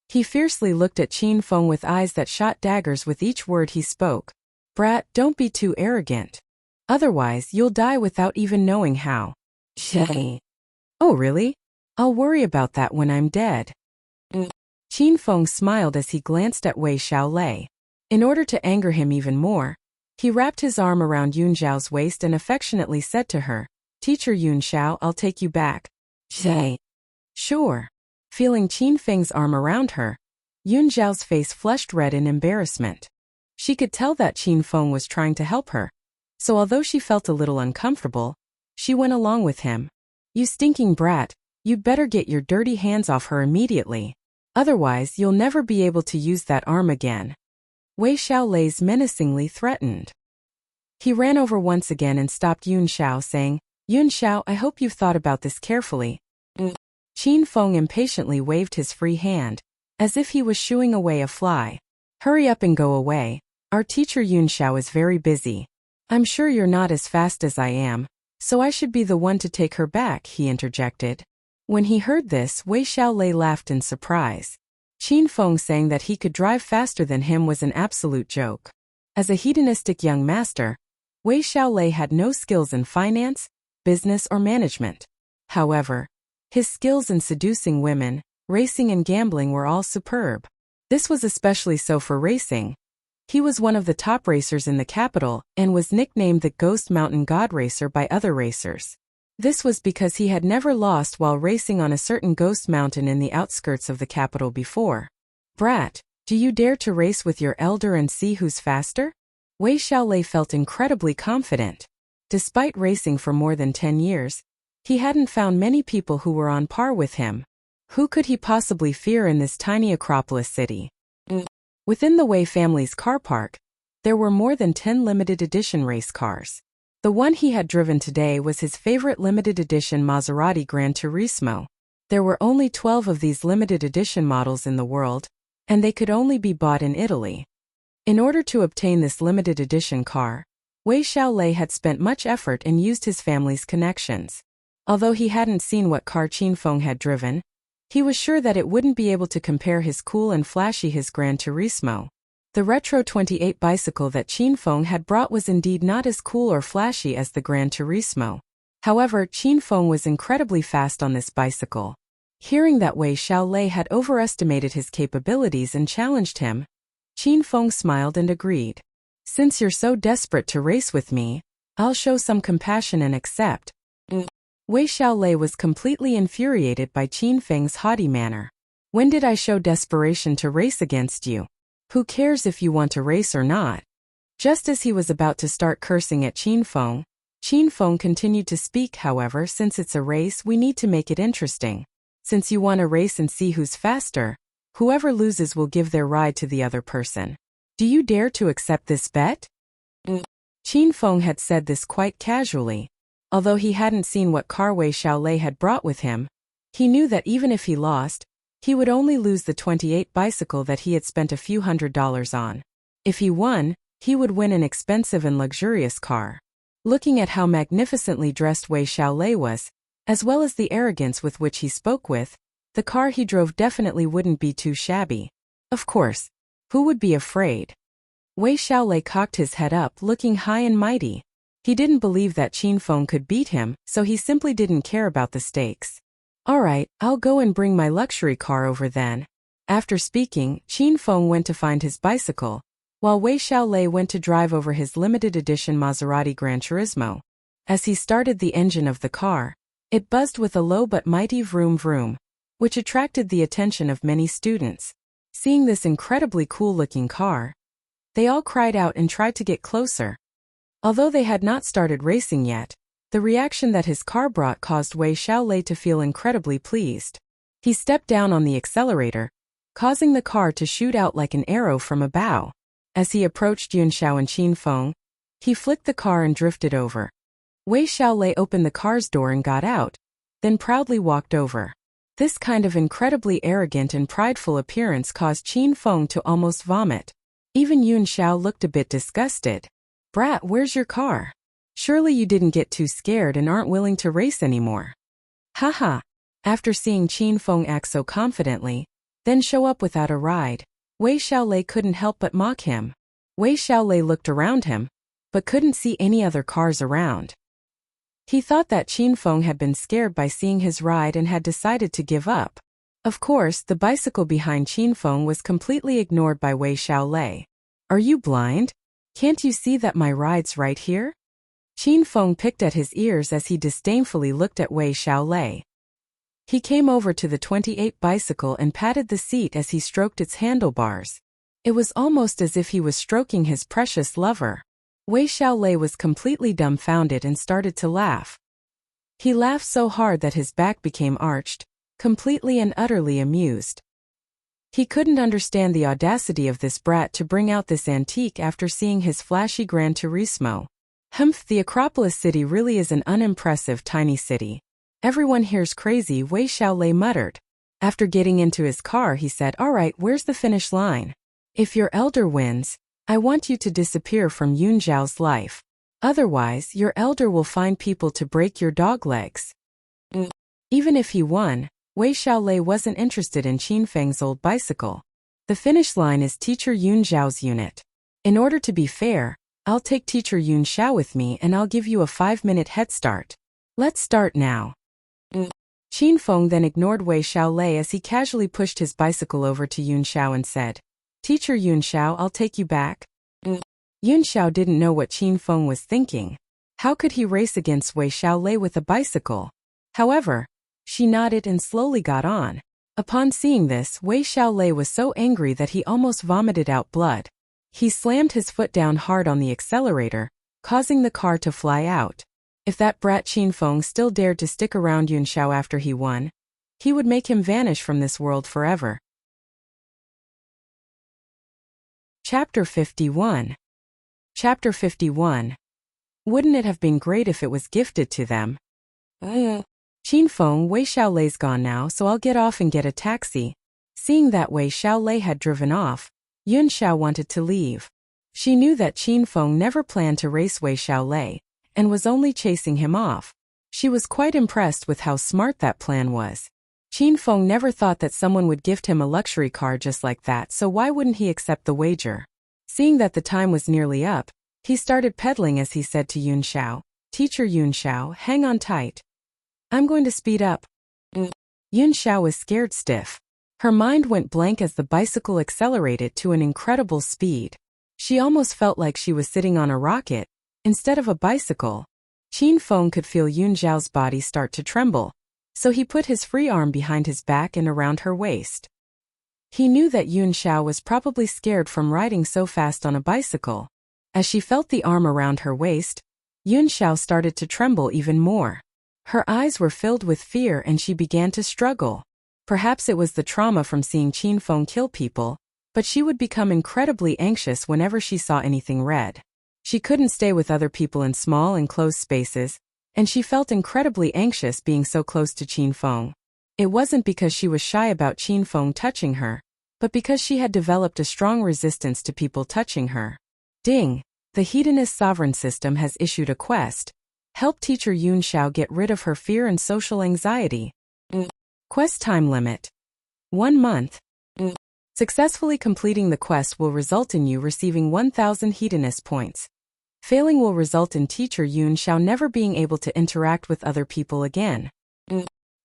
He fiercely looked at Qin Feng with eyes that shot daggers with each word he spoke. Brat, don't be too arrogant. Otherwise, you'll die without even knowing how. Oh really? I'll worry about that when I'm dead. Qin Feng smiled as he glanced at Wei Xiaolei. In order to anger him even more, he wrapped his arm around Yun Zhao's waist and affectionately said to her, Teacher Yun Xiao, I'll take you back. Sure. Feeling Qin Feng's arm around her, Yun Zhao's face flushed red in embarrassment. She could tell that Qin Feng was trying to help her, so although she felt a little uncomfortable, she went along with him. You stinking brat, you'd better get your dirty hands off her immediately. Otherwise, you'll never be able to use that arm again. Wei Xiaolei menacingly threatened. He ran over once again and stopped Yun Xiao, saying, Yun Xiao, I hope you've thought about this carefully. Qin Feng impatiently waved his free hand, as if he was shooing away a fly. Hurry up and go away. Our teacher Yun Xiao is very busy. I'm sure you're not as fast as I am, so I should be the one to take her back, he interjected. When he heard this, Wei Xiaolei laughed in surprise. Qin Feng saying that he could drive faster than him was an absolute joke. As a hedonistic young master, Wei Xiaolei had no skills in finance, business or management. However, his skills in seducing women, racing and gambling were all superb. This was especially so for racing. He was one of the top racers in the capital and was nicknamed the Ghost Mountain God Racer by other racers. This was because he had never lost while racing on a certain ghost mountain in the outskirts of the capital before. Brat, do you dare to race with your elder and see who's faster? Wei Xiaolei felt incredibly confident. Despite racing for more than 10 years, he hadn't found many people who were on par with him. Who could he possibly fear in this tiny Acropolis city? Within the Wei family's car park, there were more than 10 limited edition race cars. The one he had driven today was his favorite limited edition Maserati Gran Turismo. There were only 12 of these limited edition models in the world, and they could only be bought in Italy. In order to obtain this limited edition car, Wei Xiaolei had spent much effort and used his family's connections. Although he hadn't seen what car Qin Feng had driven, he was sure that it wouldn't be able to compare his cool and flashy his Gran Turismo. The Retro 28 bicycle that Qin Feng had brought was indeed not as cool or flashy as the Gran Turismo. However, Qin Feng was incredibly fast on this bicycle. Hearing that Wei Xiaolei had overestimated his capabilities and challenged him, Qin Feng smiled and agreed. Since you're so desperate to race with me, I'll show some compassion and accept. Wei Xiaolei was completely infuriated by Qin Feng's haughty manner. When did I show desperation to race against you? Who cares if you want to race or not? Just as he was about to start cursing at Qin Feng continued to speak. However, since it's a race, we need to make it interesting. Since you want to race and see who's faster, whoever loses will give their ride to the other person. Do you dare to accept this bet? Qin Feng had said this quite casually. Although he hadn't seen what car Wei Xiaolei had brought with him, he knew that even if he lost, he would only lose the 28 bicycle that he had spent a few $100s on. If he won, he would win an expensive and luxurious car. Looking at how magnificently dressed Wei Xiaolei was, as well as the arrogance with which he spoke with, the car he drove definitely wouldn't be too shabby. Of course, who would be afraid? Wei Xiaolei cocked his head up, looking high and mighty. He didn't believe that Qin Feng could beat him, so he simply didn't care about the stakes. Alright, I'll go and bring my luxury car over then. After speaking, Qin Feng went to find his bicycle, while Wei Xiaolei went to drive over his limited edition Maserati Gran Turismo. As he started the engine of the car, it buzzed with a low but mighty vroom vroom, which attracted the attention of many students. Seeing this incredibly cool-looking car, they all cried out and tried to get closer. Although they had not started racing yet, the reaction that his car brought caused Wei Xiaolei to feel incredibly pleased. He stepped down on the accelerator, causing the car to shoot out like an arrow from a bow. As he approached Yunxiao and Qin Feng, he flicked the car and drifted over. Wei Xiaolei opened the car's door and got out, then proudly walked over. This kind of incredibly arrogant and prideful appearance caused Qin Feng to almost vomit. Even Yunxiao looked a bit disgusted. Brat, where's your car? Surely you didn't get too scared and aren't willing to race anymore. Haha. After seeing Qin Feng act so confidently, then show up without a ride, Wei Xiaolei couldn't help but mock him. Wei Xiaolei looked around him, but couldn't see any other cars around. He thought that Qin Feng had been scared by seeing his ride and had decided to give up. Of course, the bicycle behind Qin Feng was completely ignored by Wei Xiaolei. Are you blind? Can't you see that my ride's right here? Qin Feng picked at his ears as he disdainfully looked at Wei Xiaolei. He came over to the 28 bicycle and patted the seat as he stroked its handlebars. It was almost as if he was stroking his precious lover. Wei Xiaolei was completely dumbfounded and started to laugh. He laughed so hard that his back became arched, completely and utterly amused. He couldn't understand the audacity of this brat to bring out this antique after seeing his flashy Gran Turismo. Humph, the Acropolis city really is an unimpressive tiny city. Everyone here's crazy, Wei Xiaolei muttered. After getting into his car, he said, Alright, where's the finish line? If your elder wins, I want you to disappear from Yun Zhao's life. Otherwise, your elder will find people to break your dog legs. Even if he won, Wei Xiaolei wasn't interested in Qin Feng's old bicycle. The finish line is Teacher Yun Zhao's unit. In order to be fair, I'll take Teacher Yun Xiao with me and I'll give you a 5-minute head start. Let's start now. Qin Feng then ignored Wei Xiaolei as he casually pushed his bicycle over to Yun Xiao and said, Teacher Yun Xiao, I'll take you back. Yun Xiao didn't know what Qin Feng was thinking. How could he race against Wei Xiaolei with a bicycle? However, she nodded and slowly got on. Upon seeing this, Wei Xiaolei was so angry that he almost vomited out blood. He slammed his foot down hard on the accelerator, causing the car to fly out. If that brat Qin Feng still dared to stick around Yun Xiao after he won, he would make him vanish from this world forever. Chapter 51. Chapter 51. Wouldn't it have been great if it was gifted to them? Qin Feng, Wei Xiaolei's gone now, so I'll get off and get a taxi. Seeing that Wei Xiaolei had driven off, Yun Xiao wanted to leave. She knew that Qin Feng never planned to race Wei Xiaolei, and was only chasing him off. She was quite impressed with how smart that plan was. Qin Feng never thought that someone would gift him a luxury car just like that, so why wouldn't he accept the wager? Seeing that the time was nearly up, he started pedaling as he said to Yun Xiao, Teacher Yun Xiao, hang on tight. I'm going to speed up. Yun Xiao was scared stiff. Her mind went blank as the bicycle accelerated to an incredible speed. She almost felt like she was sitting on a rocket, instead of a bicycle. Qin Feng could feel Yun Xiao's body start to tremble, so he put his free arm behind his back and around her waist. He knew that Yun Xiao was probably scared from riding so fast on a bicycle. As she felt the arm around her waist, Yun Xiao started to tremble even more. Her eyes were filled with fear and she began to struggle. Perhaps it was the trauma from seeing Qin Feng kill people, but she would become incredibly anxious whenever she saw anything red. She couldn't stay with other people in small enclosed spaces, and she felt incredibly anxious being so close to Qin Feng. It wasn't because she was shy about Qin Feng touching her, but because she had developed a strong resistance to people touching her. Ding! The Hedonist sovereign system has issued a quest. Help teacher Yun Xiao get rid of her fear and social anxiety. Quest time limit: 1 month. Successfully completing the quest will result in you receiving 1,000 Hedonist points. Failing will result in teacher Yun Xiao never being able to interact with other people again.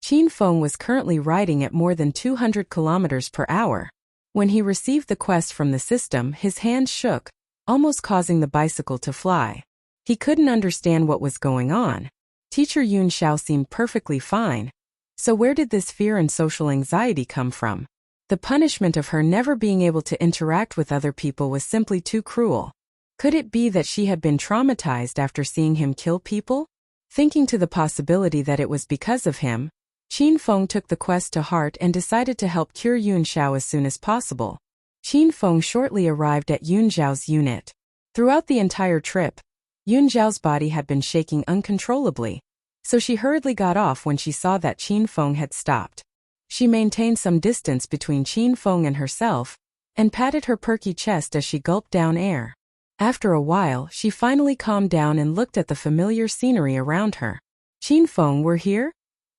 Qin Feng was currently riding at more than 200 kilometers per hour. When he received the quest from the system, his hand shook, almost causing the bicycle to fly. He couldn't understand what was going on. Teacher Yun Xiao seemed perfectly fine. So where did this fear and social anxiety come from? The punishment of her never being able to interact with other people was simply too cruel. Could it be that she had been traumatized after seeing him kill people? Thinking to the possibility that it was because of him, Qin Feng took the quest to heart and decided to help cure Yun Xiao as soon as possible. Qin Feng shortly arrived at Yun Xiao's unit. Throughout the entire trip, Yun Xiao's body had been shaking uncontrollably, so she hurriedly got off when she saw that Qin Feng had stopped. She maintained some distance between Qin Feng and herself, and patted her perky chest as she gulped down air. After a while, she finally calmed down and looked at the familiar scenery around her. Qin Feng, we're here?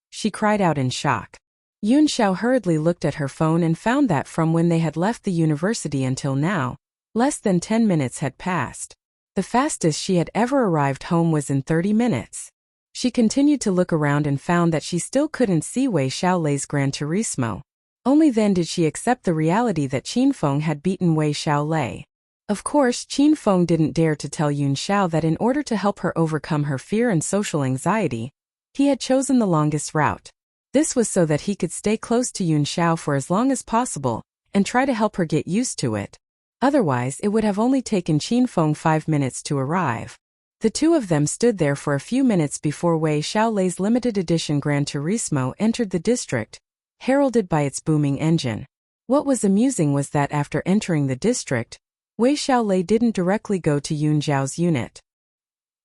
She cried out in shock. Yun Xiao hurriedly looked at her phone and found that from when they had left the university until now, less than 10 minutes had passed. The fastest she had ever arrived home was in 30 minutes. She continued to look around and found that she still couldn't see Wei Xiaolei's Gran Turismo. Only then did she accept the reality that Qin Feng had beaten Wei Xiaolei. Of course, Qin Feng didn't dare to tell Yun Xiao that in order to help her overcome her fear and social anxiety, he had chosen the longest route. This was so that he could stay close to Yun Xiao for as long as possible and try to help her get used to it. Otherwise, it would have only taken Qin Feng 5 minutes to arrive. The two of them stood there for a few minutes before Wei Xiaolei's limited edition Gran Turismo entered the district, heralded by its booming engine. What was amusing was that after entering the district, Wei Xiaolei didn't directly go to Yun Xiao's unit.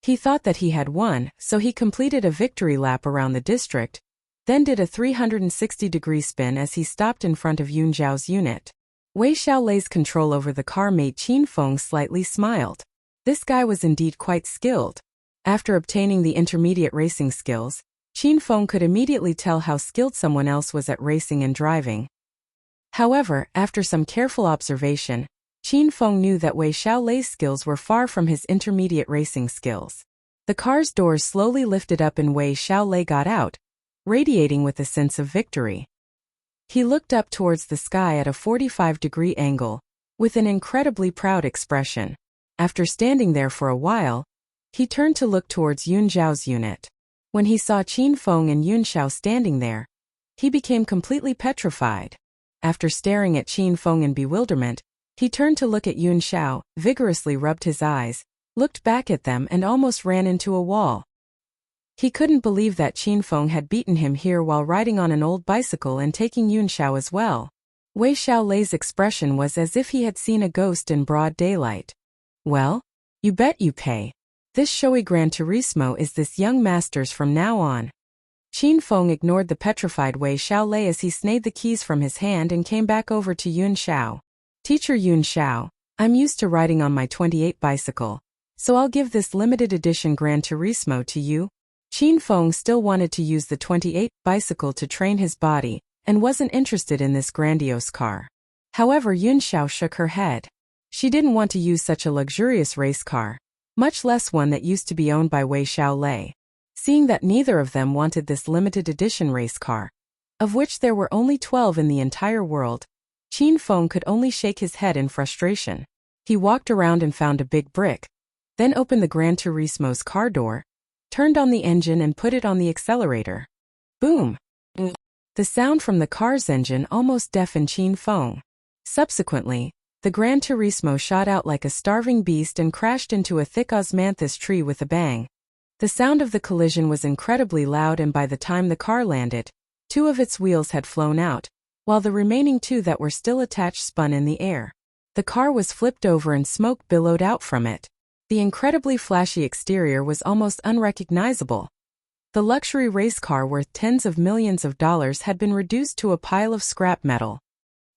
He thought that he had won, so he completed a victory lap around the district, then did a 360-degree spin as he stopped in front of Yun Xiao's unit. Wei Xiaolei's control over the car made Qin Feng slightly smiled. This guy was indeed quite skilled. After obtaining the intermediate racing skills, Qin Feng could immediately tell how skilled someone else was at racing and driving. However, after some careful observation, Qin Feng knew that Wei Xiaolei's skills were far from his intermediate racing skills. The car's doors slowly lifted up and Wei Xiaolei got out, radiating with a sense of victory. He looked up towards the sky at a 45-degree angle, with an incredibly proud expression. After standing there for a while, he turned to look towards Yun Xiao's unit. When he saw Qin Feng and Yun Xiao standing there, he became completely petrified. After staring at Qin Feng in bewilderment, he turned to look at Yun Xiao, vigorously rubbed his eyes, looked back at them and almost ran into a wall. He couldn't believe that Qin Feng had beaten him here while riding on an old bicycle and taking Yun Xiao as well. Wei Xiaolei's expression was as if he had seen a ghost in broad daylight. Well, you bet you pay. This showy Gran Turismo is this young master's from now on. Qin Feng ignored the petrified Wei Xiaolei as he snatched the keys from his hand and came back over to Yun Xiao. Teacher Yun Xiao, I'm used to riding on my 28 bicycle, so I'll give this limited edition Gran Turismo to you. Qin Feng still wanted to use the 28 bicycle to train his body, and wasn't interested in this grandiose car. However, Yun Xiao shook her head. She didn't want to use such a luxurious race car, much less one that used to be owned by Wei Xiaolei. Seeing that neither of them wanted this limited edition race car, of which there were only 12 in the entire world. Qin Feng could only shake his head in frustration. He walked around and found a big brick, then opened the Gran Turismo's car door, turned on the engine and put it on the accelerator. Boom! The sound from the car's engine almost deafened Qin Feng. Subsequently, the Gran Turismo shot out like a starving beast and crashed into a thick osmanthus tree with a bang. The sound of the collision was incredibly loud, and by the time the car landed, 2 of its wheels had flown out, while the remaining 2 that were still attached spun in the air. The car was flipped over and smoke billowed out from it. The incredibly flashy exterior was almost unrecognizable. The luxury race car worth tens of millions of dollars had been reduced to a pile of scrap metal.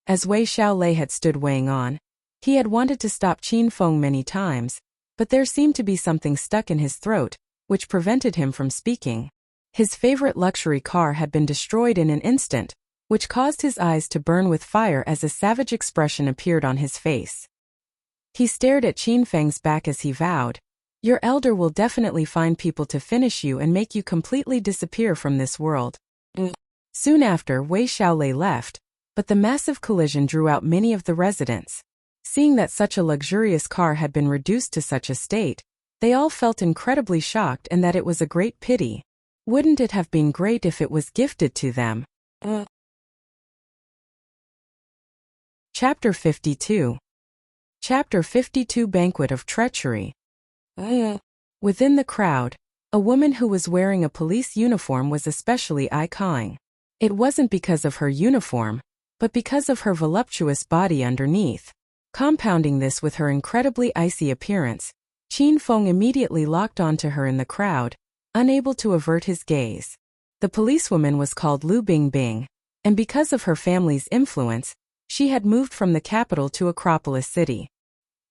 As Wei Xiaolei had stood weighing on, he had wanted to stop Qin Feng many times, but there seemed to be something stuck in his throat, which prevented him from speaking. His favorite luxury car had been destroyed in an instant, which caused his eyes to burn with fire as a savage expression appeared on his face. He stared at Qin Feng's back as he vowed, "Your elder will definitely find people to finish you and make you completely disappear from this world." Soon after, Wei Xiaolei left, but the massive collision drew out many of the residents. Seeing that such a luxurious car had been reduced to such a state, they all felt incredibly shocked and that it was a great pity. Wouldn't it have been great if it was gifted to them? Chapter 52. Chapter 52 Banquet of Treachery. Within the crowd, a woman who was wearing a police uniform was especially eye-calling. It wasn't because of her uniform, but because of her voluptuous body underneath. Compounding this with her incredibly icy appearance, Qin Feng immediately locked onto her in the crowd, unable to avert his gaze. The policewoman was called Lu Bingbing, and because of her family's influence, she had moved from the capital to Acropolis City.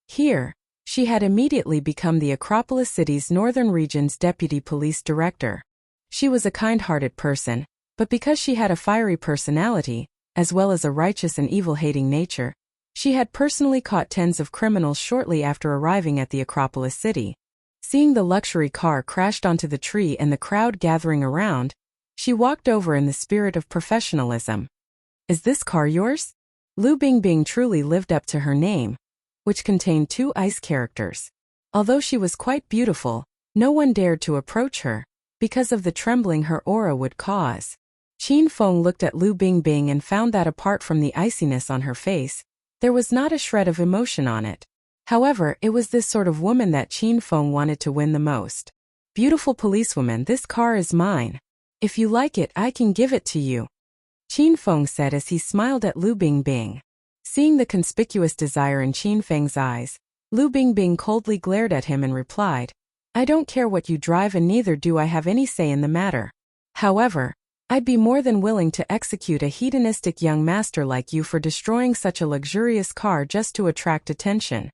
Here, she had immediately become the Acropolis City's Northern Region's deputy police director. She was a kind-hearted person, but because she had a fiery personality, as well as a righteous and evil-hating nature, she had personally caught tens of criminals shortly after arriving at the Acropolis City. Seeing the luxury car crashed onto the tree and the crowd gathering around, she walked over in the spirit of professionalism. "Is this car yours?" Lu Bingbing truly lived up to her name, which contained 2 ice characters. Although she was quite beautiful, no one dared to approach her, because of the trembling her aura would cause. Qin Feng looked at Lu Bingbing and found that apart from the iciness on her face, there was not a shred of emotion on it. However, it was this sort of woman that Qin Feng wanted to win the most. "Beautiful policewoman, this car is mine. If you like it, I can give it to you," Qin Feng said as he smiled at Lu Bingbing. Seeing the conspicuous desire in Qin Feng's eyes, Lu Bingbing coldly glared at him and replied, "I don't care what you drive and neither do I have any say in the matter. However, I'd be more than willing to execute a hedonistic young master like you for destroying such a luxurious car just to attract attention."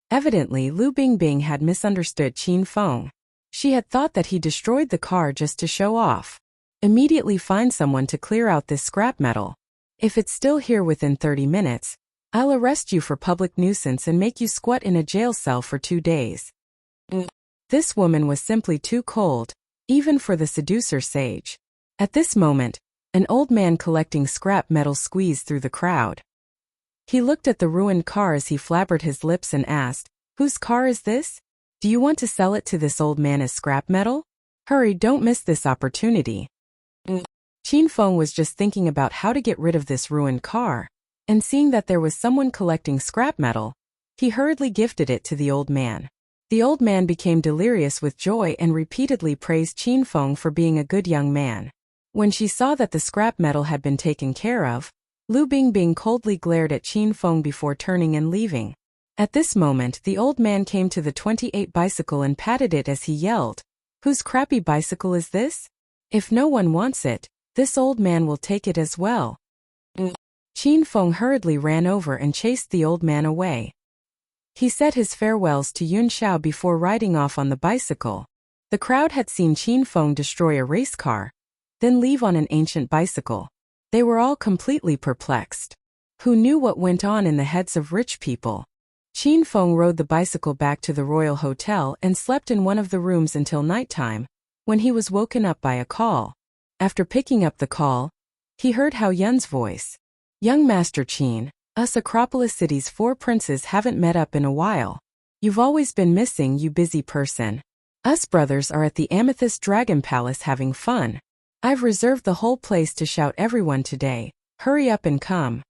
Evidently, Lu Bingbing had misunderstood Qin Feng. She had thought that he destroyed the car just to show off. "Immediately find someone to clear out this scrap metal. If it's still here within 30 minutes, I'll arrest you for public nuisance and make you squat in a jail cell for 2 days. This woman was simply too cold, even for the seducer sage. At this moment, an old man collecting scrap metal squeezed through the crowd. He looked at the ruined car as he flabbered his lips and asked, "Whose car is this? Do you want to sell it to this old man as scrap metal? Hurry, don't miss this opportunity." Qin Feng was just thinking about how to get rid of this ruined car, and seeing that there was someone collecting scrap metal, he hurriedly gifted it to the old man. The old man became delirious with joy and repeatedly praised Qin Feng for being a good young man. When she saw that the scrap metal had been taken care of, Lu Bingbing coldly glared at Qin Feng before turning and leaving. At this moment, the old man came to the 28 bicycle and patted it as he yelled, "Whose crappy bicycle is this? If no one wants it, this old man will take it as well." Qin Feng hurriedly ran over and chased the old man away. He said his farewells to Yun Xiao before riding off on the bicycle. The crowd had seen Qin Feng destroy a race car, then leave on an ancient bicycle. They were all completely perplexed. Who knew what went on in the heads of rich people? Qin Feng rode the bicycle back to the royal hotel and slept in one of the rooms until nighttime, when he was woken up by a call. After picking up the call, He heard Hao Yun's voice. Young Master Qin, us Acropolis City's 4 princes haven't met up in a while. You've always been missing, you busy person. Us brothers are at the Amethyst Dragon Palace having fun. I've reserved the whole place to shout everyone today. Hurry up and come.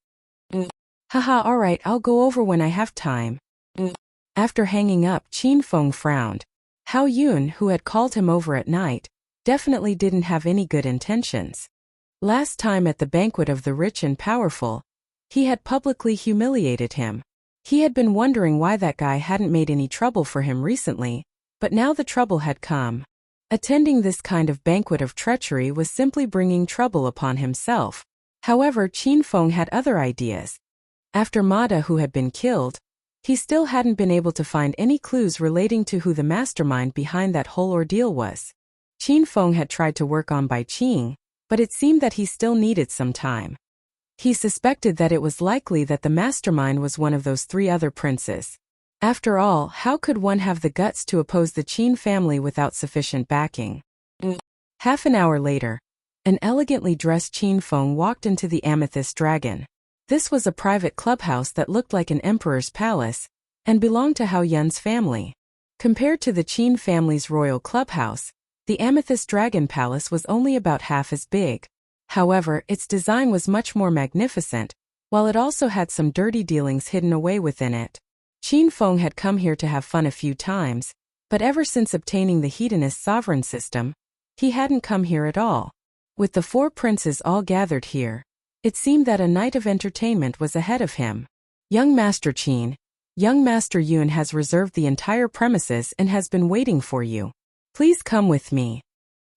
Haha, alright, I'll go over when I have time. After hanging up, Qin Feng frowned. Hao Yun, who had called him over at night, definitely didn't have any good intentions. Last time at the banquet of the rich and powerful, he had publicly humiliated him. He had been wondering why that guy hadn't made any trouble for him recently, but now the trouble had come. Attending this kind of banquet of treachery was simply bringing trouble upon himself. However, Qin Feng had other ideas. After Mada, who had been killed, he still hadn't been able to find any clues relating to who the mastermind behind that whole ordeal was. Qin Feng had tried to work on Bai Qing, but it seemed that he still needed some time. He suspected that it was likely that the mastermind was one of those 3 other princes. After all, how could one have the guts to oppose the Qin family without sufficient backing? Half an hour later, an elegantly dressed Qin Feng walked into the Amethyst Dragon. This was a private clubhouse that looked like an emperor's palace, and belonged to Hao Yun's family. Compared to the Qin family's royal clubhouse, the Amethyst Dragon Palace was only about half as big. However, its design was much more magnificent, while it also had some dirty dealings hidden away within it. Qin Feng had come here to have fun a few times, but ever since obtaining the Hedonist sovereign system, he hadn't come here at all. With the 4 princes all gathered here, it seemed that a night of entertainment was ahead of him. Young Master Qin, young Master Yun has reserved the entire premises and has been waiting for you. Please come with me.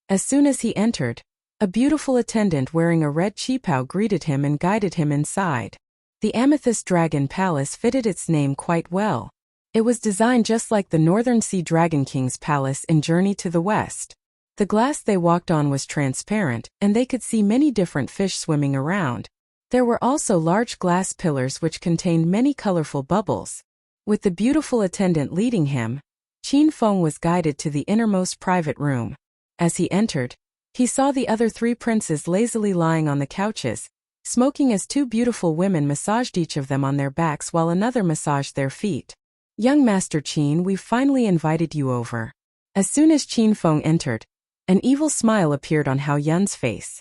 As soon as he entered, a beautiful attendant wearing a red qipao greeted him and guided him inside. The Amethyst Dragon Palace fitted its name quite well. It was designed just like the Northern Sea Dragon King's palace in Journey to the West. The glass they walked on was transparent, and they could see many different fish swimming around. There were also large glass pillars which contained many colorful bubbles. With the beautiful attendant leading him, Qin Feng was guided to the innermost private room. As he entered, he saw the other 3 princes lazily lying on the couches, smoking as 2 beautiful women massaged each of them on their backs while another massaged their feet. Young Master Qin, we've finally invited you over. As soon as Qin Feng entered, an evil smile appeared on Hao Yun's face.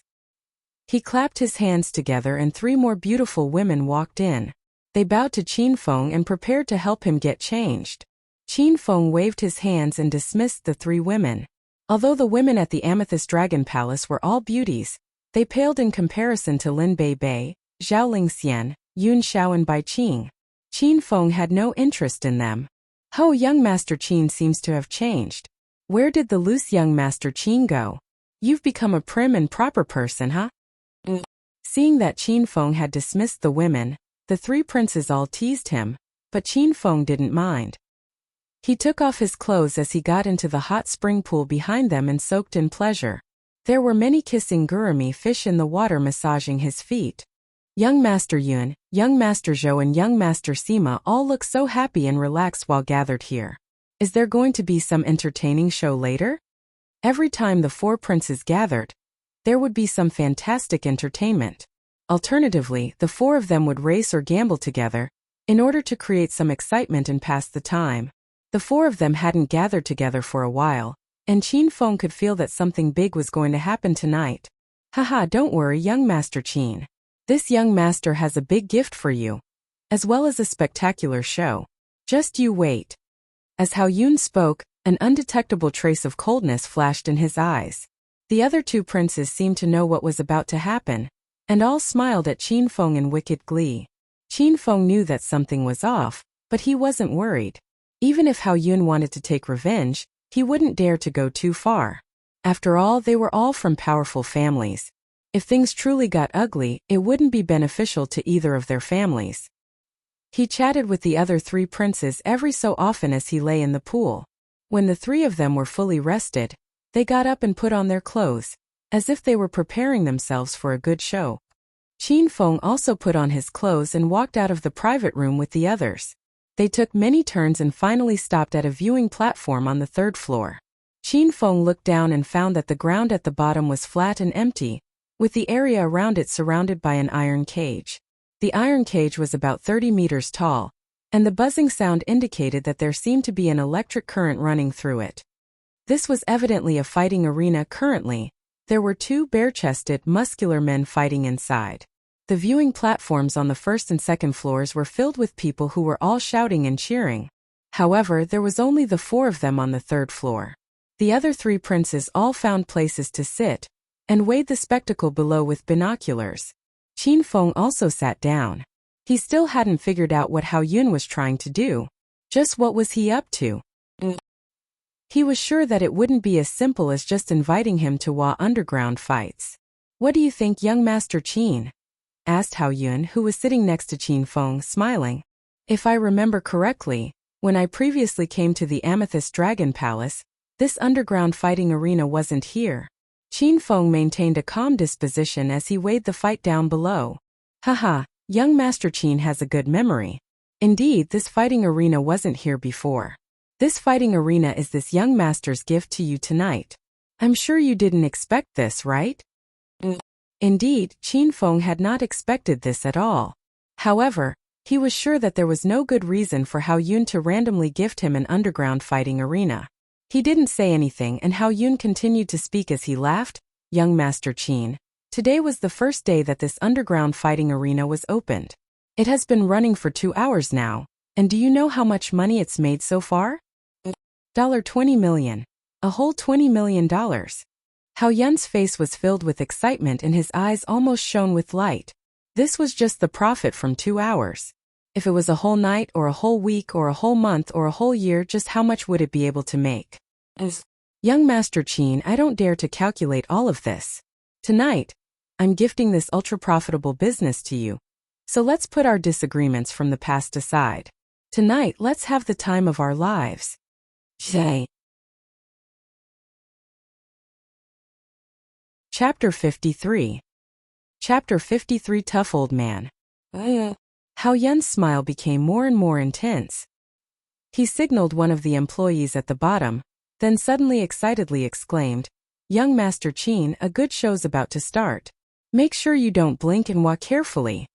He clapped his hands together and 3 more beautiful women walked in. They bowed to Qin Feng and prepared to help him get changed. Qin Feng waved his hands and dismissed the 3 women. Although the women at the Amethyst Dragon Palace were all beauties, they paled in comparison to Lin Bei, Zhao Lingxian, Yun Xiao and Bai Qing. Qin Feng had no interest in them. Oh, young Master Qin seems to have changed. Where did the loose young Master Qin go? You've become a prim and proper person, huh? Seeing that Qin Feng had dismissed the women, the 3 princes all teased him, but Qin Feng didn't mind. He took off his clothes as he got into the hot spring pool behind them and soaked in pleasure. There were many kissing gurumi fish in the water massaging his feet. Young Master Yun, young Master Zhou and young Master Sima all looked so happy and relaxed while gathered here. Is there going to be some entertaining show later? Every time the 4 princes gathered, there would be some fantastic entertainment. Alternatively, the 4 of them would race or gamble together, in order to create some excitement and pass the time. The 4 of them hadn't gathered together for a while, and Qin Feng could feel that something big was going to happen tonight. Haha, don't worry, young Master Qin. This young master has a big gift for you, as well as a spectacular show. Just you wait. As Hao Yun spoke, an undetectable trace of coldness flashed in his eyes. The other 2 princes seemed to know what was about to happen, and all smiled at Qin Feng in wicked glee. Qin Feng knew that something was off, but he wasn't worried. Even if Hao Yun wanted to take revenge, he wouldn't dare to go too far. After all, they were all from powerful families. If things truly got ugly, it wouldn't be beneficial to either of their families. He chatted with the other 3 princes every so often as he lay in the pool. When the 3 of them were fully rested, they got up and put on their clothes, as if they were preparing themselves for a good show. Qin Feng also put on his clothes and walked out of the private room with the others. They took many turns and finally stopped at a viewing platform on the 3rd floor. Qin Feng looked down and found that the ground at the bottom was flat and empty, with the area around it surrounded by an iron cage. The iron cage was about 30 meters tall, and the buzzing sound indicated that there seemed to be an electric current running through it. This was evidently a fighting arena currently. There were two bare-chested, muscular men fighting inside. The viewing platforms on the first and second floors were filled with people who were all shouting and cheering. However, there was only the four of them on the third floor. The other three princes all found places to sit, and weighed the spectacle below with binoculars. Qin Feng also sat down. He still hadn't figured out what Hao Yun was trying to do. Just what was he up to? He was sure that it wouldn't be as simple as just inviting him to underground fights. "What do you think, young Master Qin?" asked Hao Yun, who was sitting next to Qin Feng, smiling. "If I remember correctly, when I previously came to the Amethyst Dragon Palace, this underground fighting arena wasn't here." Qin Feng maintained a calm disposition as he weighed the fight down below. "Haha, young Master Qin has a good memory. Indeed, this fighting arena wasn't here before. This fighting arena is this young master's gift to you tonight. I'm sure you didn't expect this, right?" Indeed, Qin Feng had not expected this at all. However, he was sure that there was no good reason for Hao Yun to randomly gift him an underground fighting arena. He didn't say anything, and Hao Yun continued to speak as he laughed. "Young Master Qin, today was the first day that this underground fighting arena was opened. It has been running for 2 hours now, and do you know how much money it's made so far? $20 million. A whole $20 million. Hao Yun's face was filled with excitement and his eyes almost shone with light. This was just the profit from 2 hours. If it was a whole night or a whole week or a whole month or a whole year, just how much would it be able to make? Young Master Qin, I don't dare to calculate all of this. Tonight, I'm gifting this ultra-profitable business to you. So let's put our disagreements from the past aside. Tonight, let's have the time of our lives." Chapter 53. Chapter 53. Tough Old Man. Hao Yun's smile became more and more intense. He signaled one of the employees at the bottom, then suddenly excitedly exclaimed, "Young Master Qin, a good show's about to start. Make sure you don't blink and walk carefully."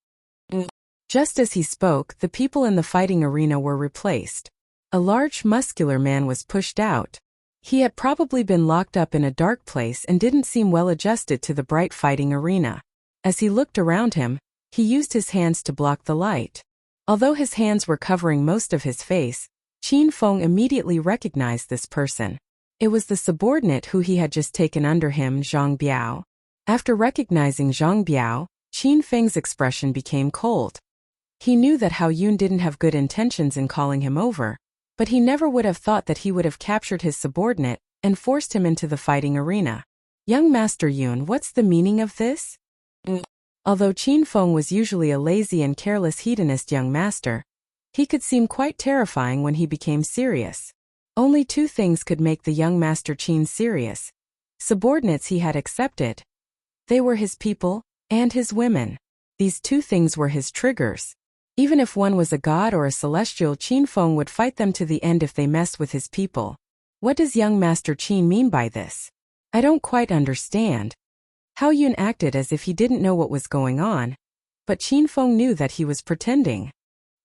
Just as he spoke, the people in the fighting arena were replaced. A large, muscular man was pushed out. He had probably been locked up in a dark place and didn't seem well adjusted to the bright fighting arena. As he looked around him, he used his hands to block the light. Although his hands were covering most of his face, Qin Feng immediately recognized this person. It was the subordinate who he had just taken under him, Zhang Biao. After recognizing Zhang Biao, Qin Feng's expression became cold. He knew that Hao Yun didn't have good intentions in calling him over, but he never would have thought that he would have captured his subordinate and forced him into the fighting arena. "Young Master Yun, what's the meaning of this?" Although Qin Feng was usually a lazy and careless hedonist young master, he could seem quite terrifying when he became serious. Only two things could make the young Master Qin serious. Subordinates he had accepted. They were his people, and his women. These two things were his triggers. Even if one was a god or a celestial, Qin Feng would fight them to the end if they messed with his people. What does young Master Qin mean by this? I don't quite understand. Hao Yun acted as if he didn't know what was going on, but Qin Feng knew that he was pretending.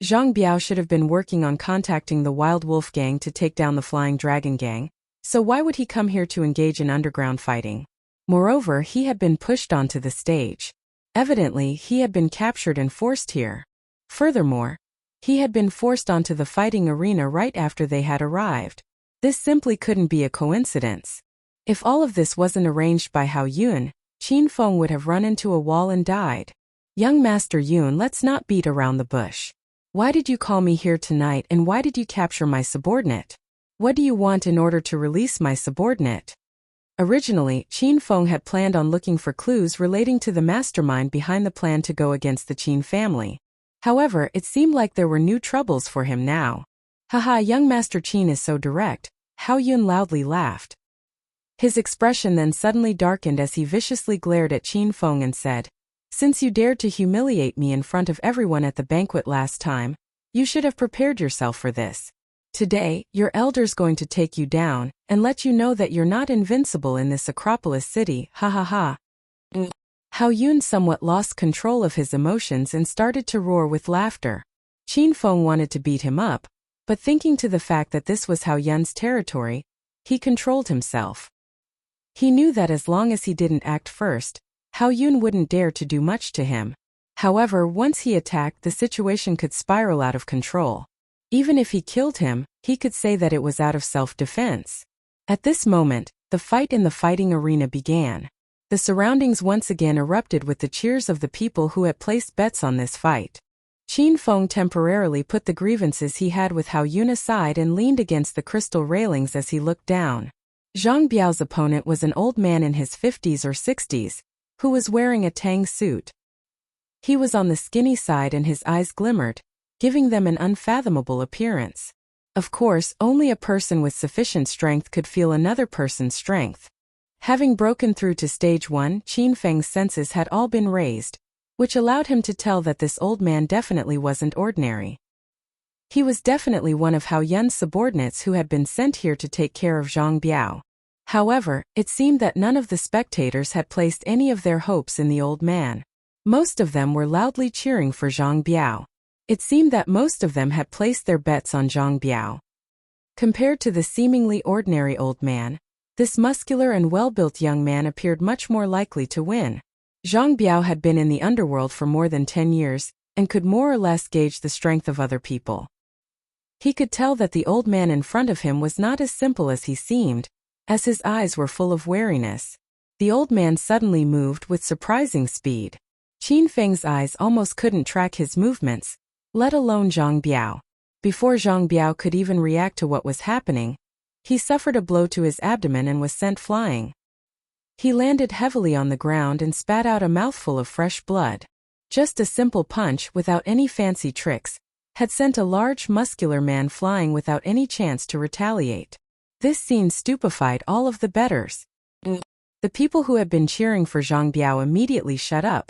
Zhang Biao should have been working on contacting the Wild Wolf Gang to take down the Flying Dragon Gang, so why would he come here to engage in underground fighting? Moreover, he had been pushed onto the stage. Evidently, he had been captured and forced here. Furthermore, he had been forced onto the fighting arena right after they had arrived. This simply couldn't be a coincidence. If all of this wasn't arranged by Hao Yun, Qin Feng would have run into a wall and died. "Young Master Yun, let's not beat around the bush. Why did you call me here tonight, and why did you capture my subordinate? What do you want in order to release my subordinate?" Originally, Qin Feng had planned on looking for clues relating to the mastermind behind the plan to go against the Qin family. However, it seemed like there were new troubles for him now. "Haha, young Master Qin is so direct," Hao Yun loudly laughed. His expression then suddenly darkened as he viciously glared at Qin Feng and said, "Since you dared to humiliate me in front of everyone at the banquet last time, you should have prepared yourself for this. Today, your elder's going to take you down and let you know that you're not invincible in this Acropolis city, ha ha ha." Hao Yun somewhat lost control of his emotions and started to roar with laughter. Qin Feng wanted to beat him up, but thinking to the fact that this was Hao Yun's territory, he controlled himself. He knew that as long as he didn't act first, Hao Yun wouldn't dare to do much to him. However, once he attacked, the situation could spiral out of control. Even if he killed him, he could say that it was out of self-defense. At this moment, the fight in the fighting arena began. The surroundings once again erupted with the cheers of the people who had placed bets on this fight. Qin Feng temporarily put the grievances he had with Hao Yun aside and leaned against the crystal railings as he looked down. Zhang Biao's opponent was an old man in his 50s or 60s, who was wearing a tang suit. He was on the skinny side and his eyes glimmered, giving them an unfathomable appearance. Of course, only a person with sufficient strength could feel another person's strength. Having broken through to stage 1, Qin Feng's senses had all been raised, which allowed him to tell that this old man definitely wasn't ordinary. He was definitely one of Hao Yun's subordinates who had been sent here to take care of Zhang Biao. However, it seemed that none of the spectators had placed any of their hopes in the old man. Most of them were loudly cheering for Zhang Biao. It seemed that most of them had placed their bets on Zhang Biao. Compared to the seemingly ordinary old man, this muscular and well-built young man appeared much more likely to win. Zhang Biao had been in the underworld for more than 10 years, and could more or less gauge the strength of other people. He could tell that the old man in front of him was not as simple as he seemed, as his eyes were full of wariness. The old man suddenly moved with surprising speed. Qin Feng's eyes almost couldn't track his movements, let alone Zhang Biao. Before Zhang Biao could even react to what was happening, he suffered a blow to his abdomen and was sent flying. He landed heavily on the ground and spat out a mouthful of fresh blood. Just a simple punch without any fancy tricks had sent a large muscular man flying without any chance to retaliate. This scene stupefied all of the bettors. The people who had been cheering for Zhang Biao immediately shut up,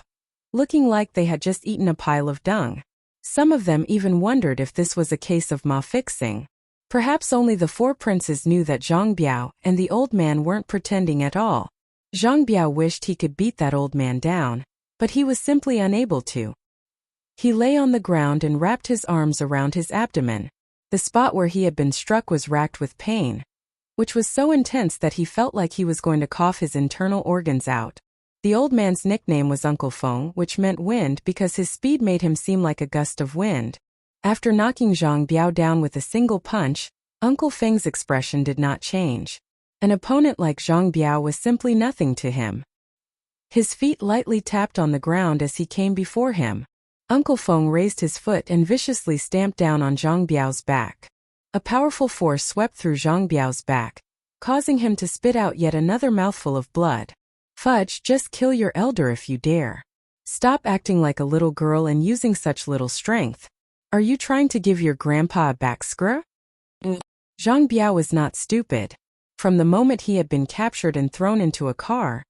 looking like they had just eaten a pile of dung. Some of them even wondered if this was a case of ma fixing. Perhaps only the 4 princes knew that Zhang Biao and the old man weren't pretending at all. Zhang Biao wished he could beat that old man down, but he was simply unable to. He lay on the ground and wrapped his arms around his abdomen. The spot where he had been struck was racked with pain, which was so intense that he felt like he was going to cough his internal organs out. The old man's nickname was Uncle Feng, which meant wind because his speed made him seem like a gust of wind. After knocking Zhang Biao down with a single punch, Uncle Feng's expression did not change. An opponent like Zhang Biao was simply nothing to him. His feet lightly tapped on the ground as he came before him. Uncle Feng raised his foot and viciously stamped down on Zhang Biao's back. A powerful force swept through Zhang Biao's back, causing him to spit out yet another mouthful of blood. Fudge, just kill your elder if you dare. Stop acting like a little girl and using such little strength. Are you trying to give your grandpa a backscrew? Zhang Biao was not stupid. From the moment he had been captured and thrown into a car,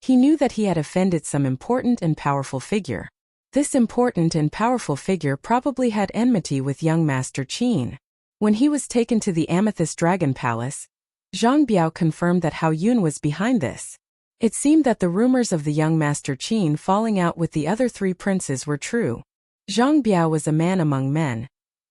he knew that he had offended some important and powerful figure. This important and powerful figure probably had enmity with young Master Qin. When he was taken to the Amethyst Dragon Palace, Zhang Biao confirmed that Hao Yun was behind this. It seemed that the rumors of the young Master Qin falling out with the other 3 princes were true. Zhang Biao was a man among men.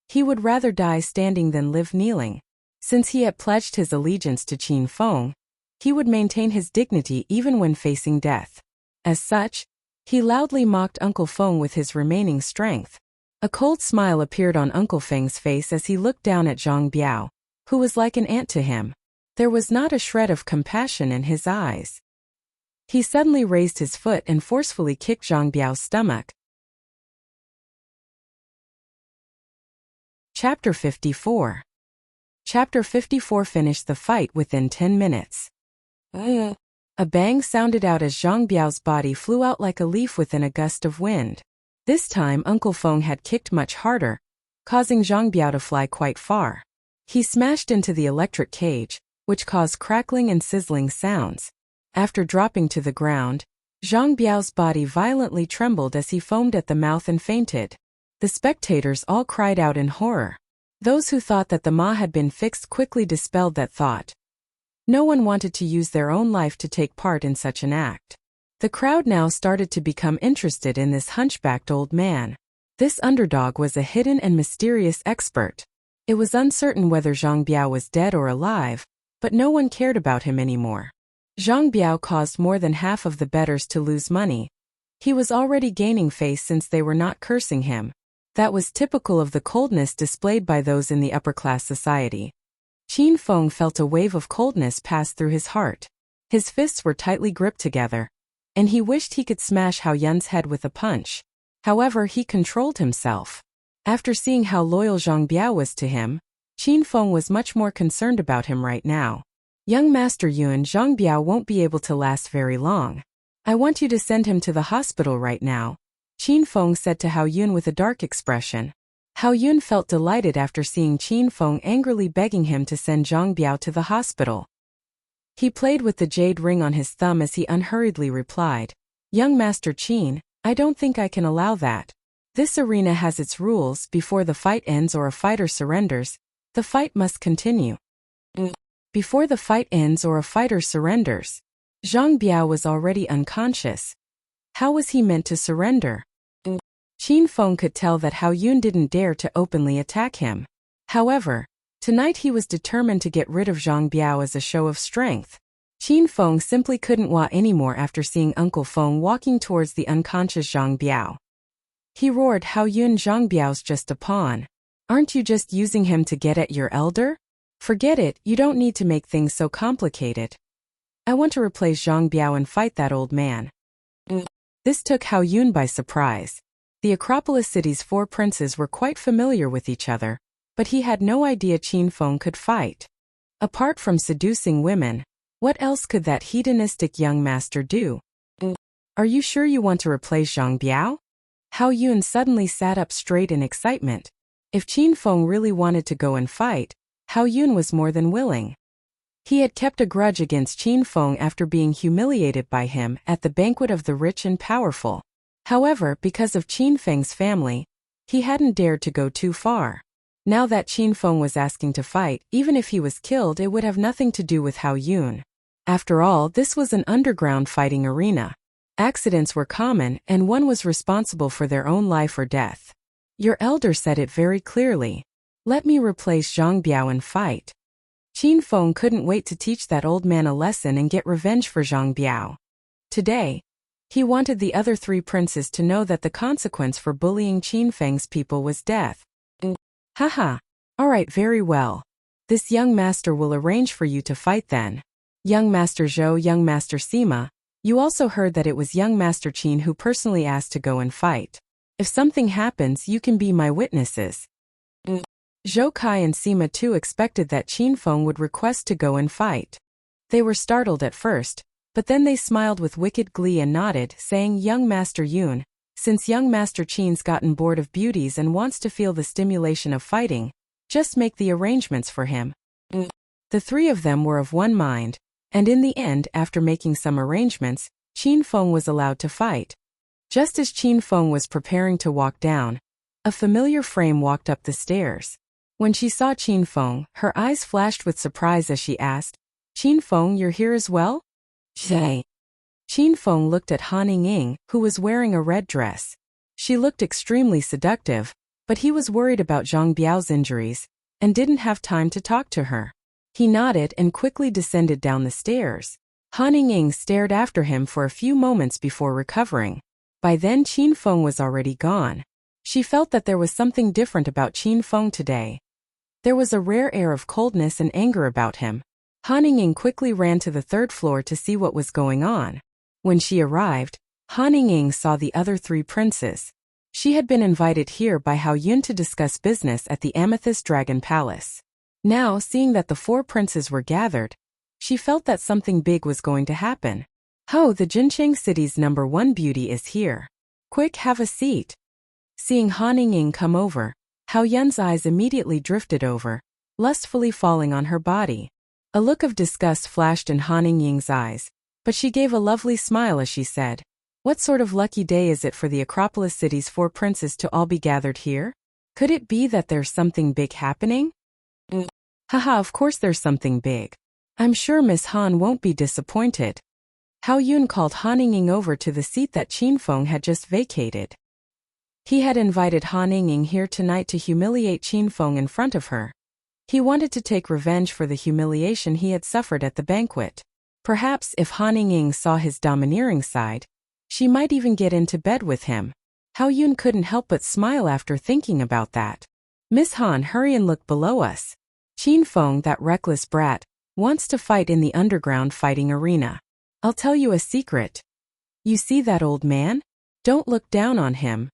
He would rather die standing than live kneeling. Since he had pledged his allegiance to Qin Feng, he would maintain his dignity even when facing death. As such, he loudly mocked Uncle Feng with his remaining strength. A cold smile appeared on Uncle Feng's face as he looked down at Zhang Biao, who was like an ant to him. There was not a shred of compassion in his eyes. He suddenly raised his foot and forcefully kicked Zhang Biao's stomach. Chapter 54. Chapter 54 finished the fight within 10 minutes. A bang sounded out as Zhang Biao's body flew out like a leaf within a gust of wind. This time Uncle Feng had kicked much harder, causing Zhang Biao to fly quite far. He smashed into the electric cage, which caused crackling and sizzling sounds. After dropping to the ground, Zhang Biao's body violently trembled as he foamed at the mouth and fainted. The spectators all cried out in horror. Those who thought that the Ma had been fixed quickly dispelled that thought. No one wanted to use their own life to take part in such an act. The crowd now started to become interested in this hunchbacked old man. This underdog was a hidden and mysterious expert. It was uncertain whether Zhang Biao was dead or alive, but no one cared about him anymore. Zhang Biao caused more than half of the bettors to lose money. He was already gaining face since they were not cursing him. That was typical of the coldness displayed by those in the upper-class society. Qin Feng felt a wave of coldness pass through his heart. His fists were tightly gripped together, and he wished he could smash Hao Yun's head with a punch. However, he controlled himself. After seeing how loyal Zhang Biao was to him, Qin Feng was much more concerned about him right now. Young Master Yun, Zhang Biao won't be able to last very long. I want you to send him to the hospital right now, Qin Feng said to Hao Yun with a dark expression. Hao Yun felt delighted after seeing Qin Feng angrily begging him to send Zhang Biao to the hospital. He played with the jade ring on his thumb as he unhurriedly replied, Young Master Qin, I don't think I can allow that. This arena has its rules. Before the fight ends or a fighter surrenders, the fight must continue. Before the fight ends or a fighter surrenders. Zhang Biao was already unconscious. How was he meant to surrender? Qin Feng could tell that Hao Yun didn't dare to openly attack him. However, tonight he was determined to get rid of Zhang Biao as a show of strength. Qin Feng simply couldn't wait anymore after seeing Uncle Feng walking towards the unconscious Zhang Biao. He roared, Hao Yun, Zhang Biao's just a pawn. Aren't you just using him to get at your elder? Forget it, you don't need to make things so complicated. I want to replace Zhang Biao and fight that old man. This took Hao Yun by surprise. The Acropolis city's 4 princes were quite familiar with each other, but he had no idea Qin Feng could fight. Apart from seducing women, what else could that hedonistic young master do? Are you sure you want to replace Zhang Biao? Hao Yun suddenly sat up straight in excitement. If Qin Feng really wanted to go and fight, Hao Yun was more than willing. He had kept a grudge against Qin Feng after being humiliated by him at the banquet of the rich and powerful. However, because of Qin Feng's family, he hadn't dared to go too far. Now that Qin Feng was asking to fight, even if he was killed, it would have nothing to do with Hao Yun. After all, this was an underground fighting arena. Accidents were common, and one was responsible for their own life or death. Your elder said it very clearly. Let me replace Zhang Biao and fight. Qin Feng couldn't wait to teach that old man a lesson and get revenge for Zhang Biao. Today, he wanted the other 3 princes to know that the consequence for bullying Qin Feng's people was death. Haha. Alright, very well. This young master will arrange for you to fight then. Young Master Zhou, Young Master Sima, you also heard that it was young Master Qin who personally asked to go and fight. If something happens, you can be my witnesses. Zhou Kai and Sima too expected that Qin Feng would request to go and fight. They were startled at first, but then they smiled with wicked glee and nodded, saying, Young Master Yun, since young Master Qin's gotten bored of beauties and wants to feel the stimulation of fighting, just make the arrangements for him. The 3 of them were of one mind, and in the end, after making some arrangements, Qin Feng was allowed to fight. Just as Qin Feng was preparing to walk down, a familiar frame walked up the stairs. When she saw Qin Feng, her eyes flashed with surprise as she asked, Qin Feng, you're here as well? Qin Feng looked at Han Ying, who was wearing a red dress. She looked extremely seductive, but he was worried about Zhang Biao's injuries, and didn't have time to talk to her. He nodded and quickly descended down the stairs. Han Ying stared after him for a few moments before recovering. By then Qin Feng was already gone. She felt that there was something different about Qin Feng today. There was a rare air of coldness and anger about him. Han Ying quickly ran to the 3rd floor to see what was going on. When she arrived, Han Ying saw the other 3 princes. She had been invited here by Hao Yun to discuss business at the Amethyst Dragon Palace. Now, seeing that the 4 princes were gathered, she felt that something big was going to happen. Oh, the Jincheng city's #1 beauty is here. Quick, have a seat. Seeing Han Ying come over, Hao Yun's eyes immediately drifted over, lustfully falling on her body. A look of disgust flashed in Han Ying's eyes, but she gave a lovely smile as she said, What sort of lucky day is it for the Acropolis city's 4 princes to all be gathered here? Could it be that there's something big happening? Haha, of course there's something big. I'm sure Miss Han won't be disappointed. Hao Yun called Han Ying over to the seat that Qin Feng had just vacated. He had invited Han Ying here tonight to humiliate Qin Feng in front of her. He wanted to take revenge for the humiliation he had suffered at the banquet. Perhaps if Han Ying saw his domineering side, she might even get into bed with him. Hao Yun couldn't help but smile after thinking about that. Miss Han, hurry and look below us. Qin Feng, that reckless brat, wants to fight in the underground fighting arena. I'll tell you a secret. You see that old man? Don't look down on him.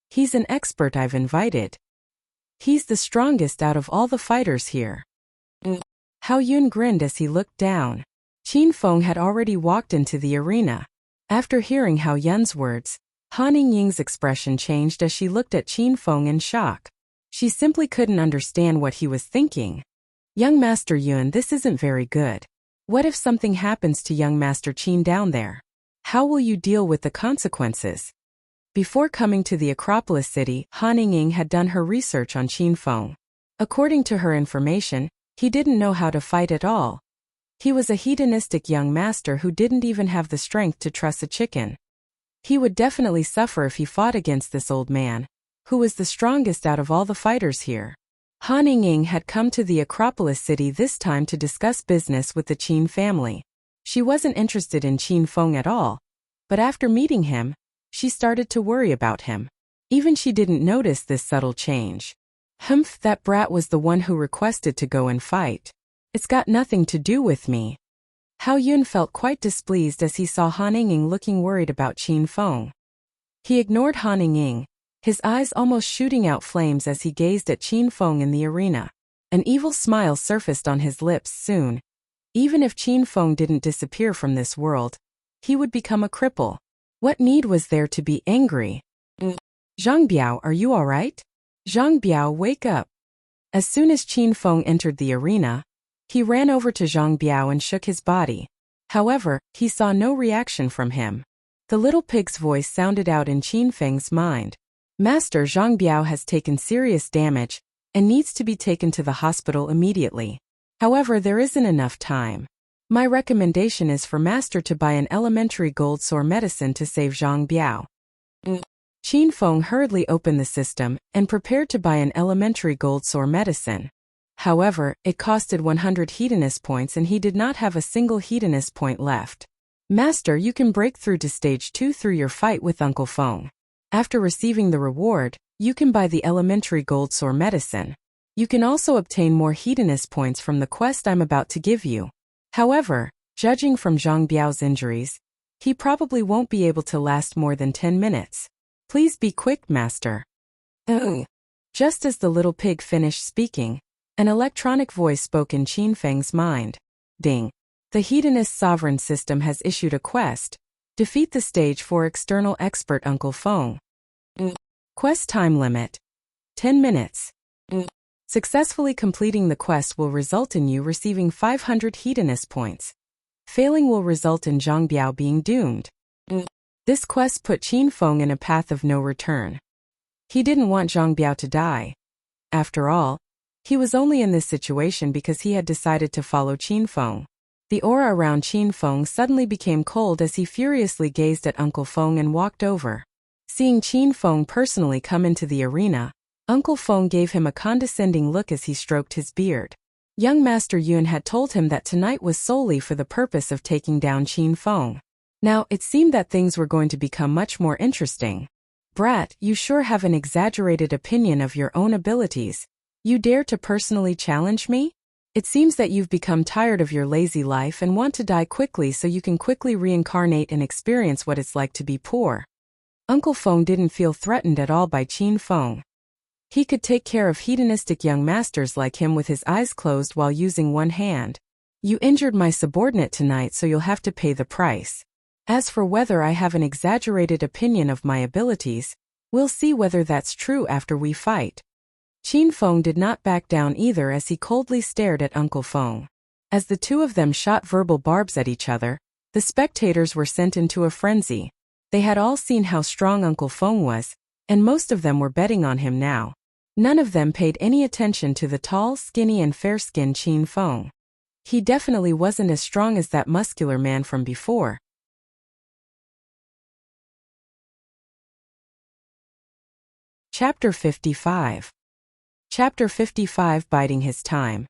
He's an expert I've invited. He's the strongest out of all the fighters here. Hao Yun grinned as he looked down. Qin Feng had already walked into the arena. After hearing Hao Yun's words, Han Ying's expression changed as she looked at Qin Feng in shock. She simply couldn't understand what he was thinking. Young Master Yun, this isn't very good. What if something happens to young Master Qin down there? How will you deal with the consequences? Before coming to the Acropolis city, Han Ying had done her research on Qin Feng. According to her information, he didn't know how to fight at all. He was a hedonistic young master who didn't even have the strength to truss a chicken. He would definitely suffer if he fought against this old man, who was the strongest out of all the fighters here. Han Ying had come to the Acropolis city this time to discuss business with the Qin family. She wasn't interested in Qin Feng at all, but after meeting him, she started to worry about him. Even she didn't notice this subtle change. Humph, that brat was the one who requested to go and fight. It's got nothing to do with me. Hao Yun felt quite displeased as he saw Han Ying looking worried about Qin Feng. He ignored Han Ying, his eyes almost shooting out flames as he gazed at Qin Feng in the arena. An evil smile surfaced on his lips soon. Even if Qin Feng didn't disappear from this world, he would become a cripple. What need was there to be angry? Zhang Biao, are you all right? Zhang Biao, wake up. As soon as Qin Feng entered the arena, he ran over to Zhang Biao and shook his body. However, he saw no reaction from him. The little pig's voice sounded out in Qin Feng's mind. Master, Zhang Biao has taken serious damage and needs to be taken to the hospital immediately. However, there isn't enough time. My recommendation is for Master to buy an elementary gold sore medicine to save Zhang Biao. Qin Feng hurriedly opened the system and prepared to buy an elementary gold sore medicine. However, it costed 100 hedonist points and he did not have a single hedonist point left. Master, you can break through to stage 2 through your fight with Uncle Feng. After receiving the reward, you can buy the elementary gold sore medicine. You can also obtain more hedonist points from the quest I'm about to give you. However, judging from Zhang Biao's injuries, he probably won't be able to last more than 10 minutes. Please be quick, Master. Just as the little pig finished speaking, an electronic voice spoke in Qin Feng's mind. Ding. The Hedonist Sovereign System has issued a quest. Defeat the stage 4 external expert Uncle Feng. Quest time limit. 10 minutes. Successfully completing the quest will result in you receiving 500 hedonist points. Failing will result in Zhang Biao being doomed. This quest put Qin Feng in a path of no return. He didn't want Zhang Biao to die. After all, he was only in this situation because he had decided to follow Qin Feng. The aura around Qin Feng suddenly became cold as he furiously gazed at Uncle Feng and walked over. Seeing Qin Feng personally come into the arena, Uncle Feng gave him a condescending look as he stroked his beard. Young Master Yun had told him that tonight was solely for the purpose of taking down Qin Feng. Now, it seemed that things were going to become much more interesting. Brat, you sure have an exaggerated opinion of your own abilities. You dare to personally challenge me? It seems that you've become tired of your lazy life and want to die quickly so you can quickly reincarnate and experience what it's like to be poor. Uncle Feng didn't feel threatened at all by Qin Feng. He could take care of hedonistic young masters like him with his eyes closed while using one hand. You injured my subordinate tonight, so you'll have to pay the price. As for whether I have an exaggerated opinion of my abilities, we'll see whether that's true after we fight. Qin Feng did not back down either as he coldly stared at Uncle Feng. As the two of them shot verbal barbs at each other, the spectators were sent into a frenzy. They had all seen how strong Uncle Feng was, and most of them were betting on him now. None of them paid any attention to the tall, skinny and fair-skinned Qin Feng. He definitely wasn't as strong as that muscular man from before. Chapter 55. Chapter 55 Biding his time.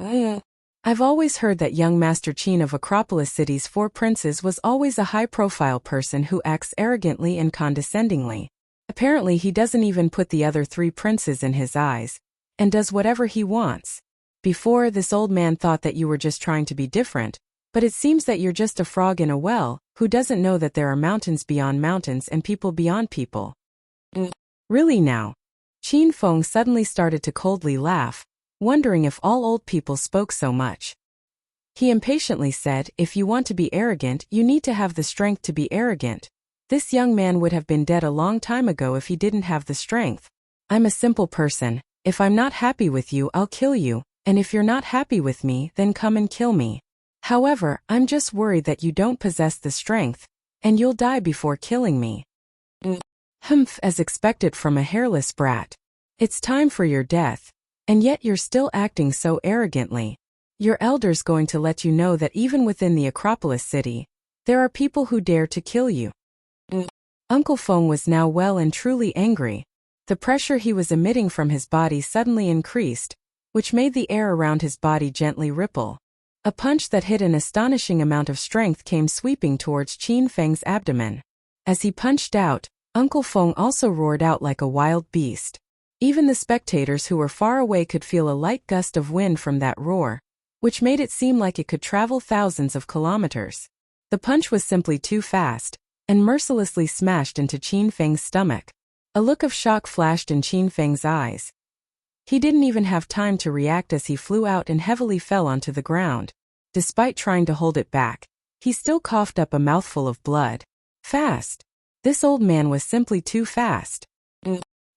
I've always heard that young Master Qin of Acropolis City's 4 princes was always a high-profile person who acts arrogantly and condescendingly. Apparently he doesn't even put the other 3 princes in his eyes, and does whatever he wants. Before, this old man thought that you were just trying to be different, but it seems that you're just a frog in a well, who doesn't know that there are mountains beyond mountains and people beyond people. Really now? Qin Feng suddenly started to coldly laugh, wondering if all old people spoke so much. He impatiently said, if you want to be arrogant, you need to have the strength to be arrogant. This young man would have been dead a long time ago if he didn't have the strength. I'm a simple person. If I'm not happy with you, I'll kill you, and if you're not happy with me, then come and kill me. However, I'm just worried that you don't possess the strength, and you'll die before killing me. Humph, as expected from a hairless brat. It's time for your death, and yet you're still acting so arrogantly. Your elder's going to let you know that even within the Acropolis City, there are people who dare to kill you. Uncle Feng was now well and truly angry. The pressure he was emitting from his body suddenly increased, which made the air around his body gently ripple. A punch that hid an astonishing amount of strength came sweeping towards Qin Feng's abdomen. As he punched out, Uncle Feng also roared out like a wild beast. Even the spectators who were far away could feel a light gust of wind from that roar, which made it seem like it could travel thousands of kilometers. The punch was simply too fast, and mercilessly smashed into Qin Feng's stomach. A look of shock flashed in Qin Feng's eyes. He didn't even have time to react as he flew out and heavily fell onto the ground. Despite trying to hold it back, he still coughed up a mouthful of blood. Fast. This old man was simply too fast.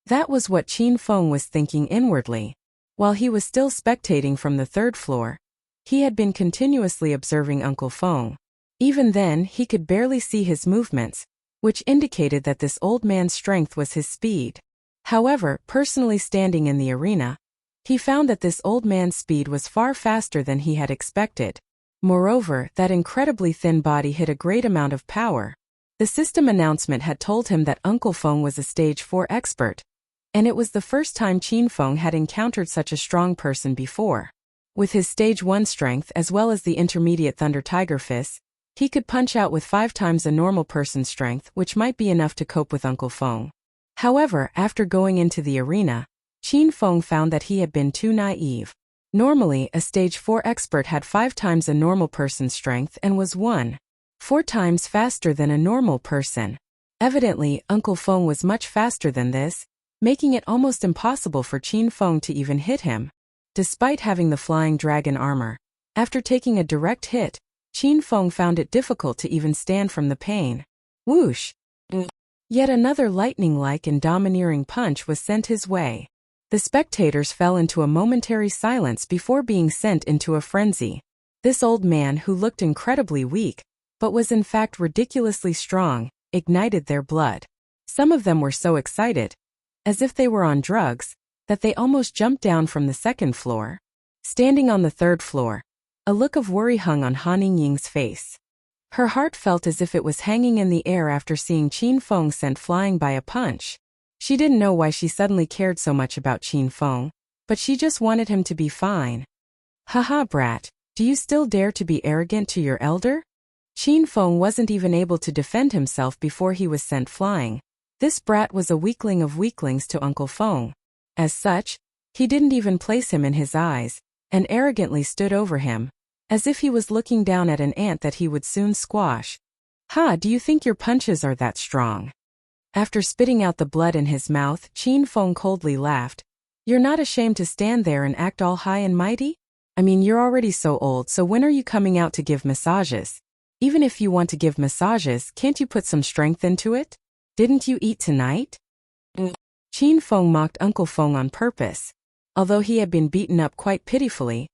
That was what Qin Feng was thinking inwardly. While he was still spectating from the 3rd floor, he had been continuously observing Uncle Feng. Even then, he could barely see his movements, which indicated that this old man's strength was his speed. However, personally standing in the arena, he found that this old man's speed was far faster than he had expected. Moreover, that incredibly thin body hid a great amount of power. The system announcement had told him that Uncle Feng was a stage 4 expert, and it was the first time Qin Feng had encountered such a strong person before. With his stage 1 strength as well as the intermediate Thunder Tiger fists, he could punch out with 5 times a normal person's strength, which might be enough to cope with Uncle Feng. However, after going into the arena, Qin Feng found that he had been too naive. Normally, a stage 4 expert had 5 times a normal person's strength and was 4 times faster than a normal person. Evidently, Uncle Feng was much faster than this, making it almost impossible for Qin Feng to even hit him. Despite having the flying dragon armor, after taking a direct hit, Qin Feng found it difficult to even stand from the pain. Whoosh! Yet another lightning-like and domineering punch was sent his way. The spectators fell into a momentary silence before being sent into a frenzy. This old man, who looked incredibly weak, but was in fact ridiculously strong, ignited their blood. Some of them were so excited, as if they were on drugs, that they almost jumped down from the 2nd floor. Standing on the 3rd floor, a look of worry hung on Han Ying's face. Her heart felt as if it was hanging in the air after seeing Qin Feng sent flying by a punch. She didn't know why she suddenly cared so much about Qin Feng, but she just wanted him to be fine. Haha, brat, do you still dare to be arrogant to your elder? Qin Feng wasn't even able to defend himself before he was sent flying. This brat was a weakling of weaklings to Uncle Feng. As such, he didn't even place him in his eyes, and arrogantly stood over him, as if he was looking down at an ant that he would soon squash. Ha, do you think your punches are that strong? After spitting out the blood in his mouth, Qin Feng coldly laughed. You're not ashamed to stand there and act all high and mighty? I mean, you're already so old, so when are you coming out to give massages? Even if you want to give massages, can't you put some strength into it? Didn't you eat tonight? Qin Feng mocked Uncle Feng on purpose. Although he had been beaten up quite pitifully,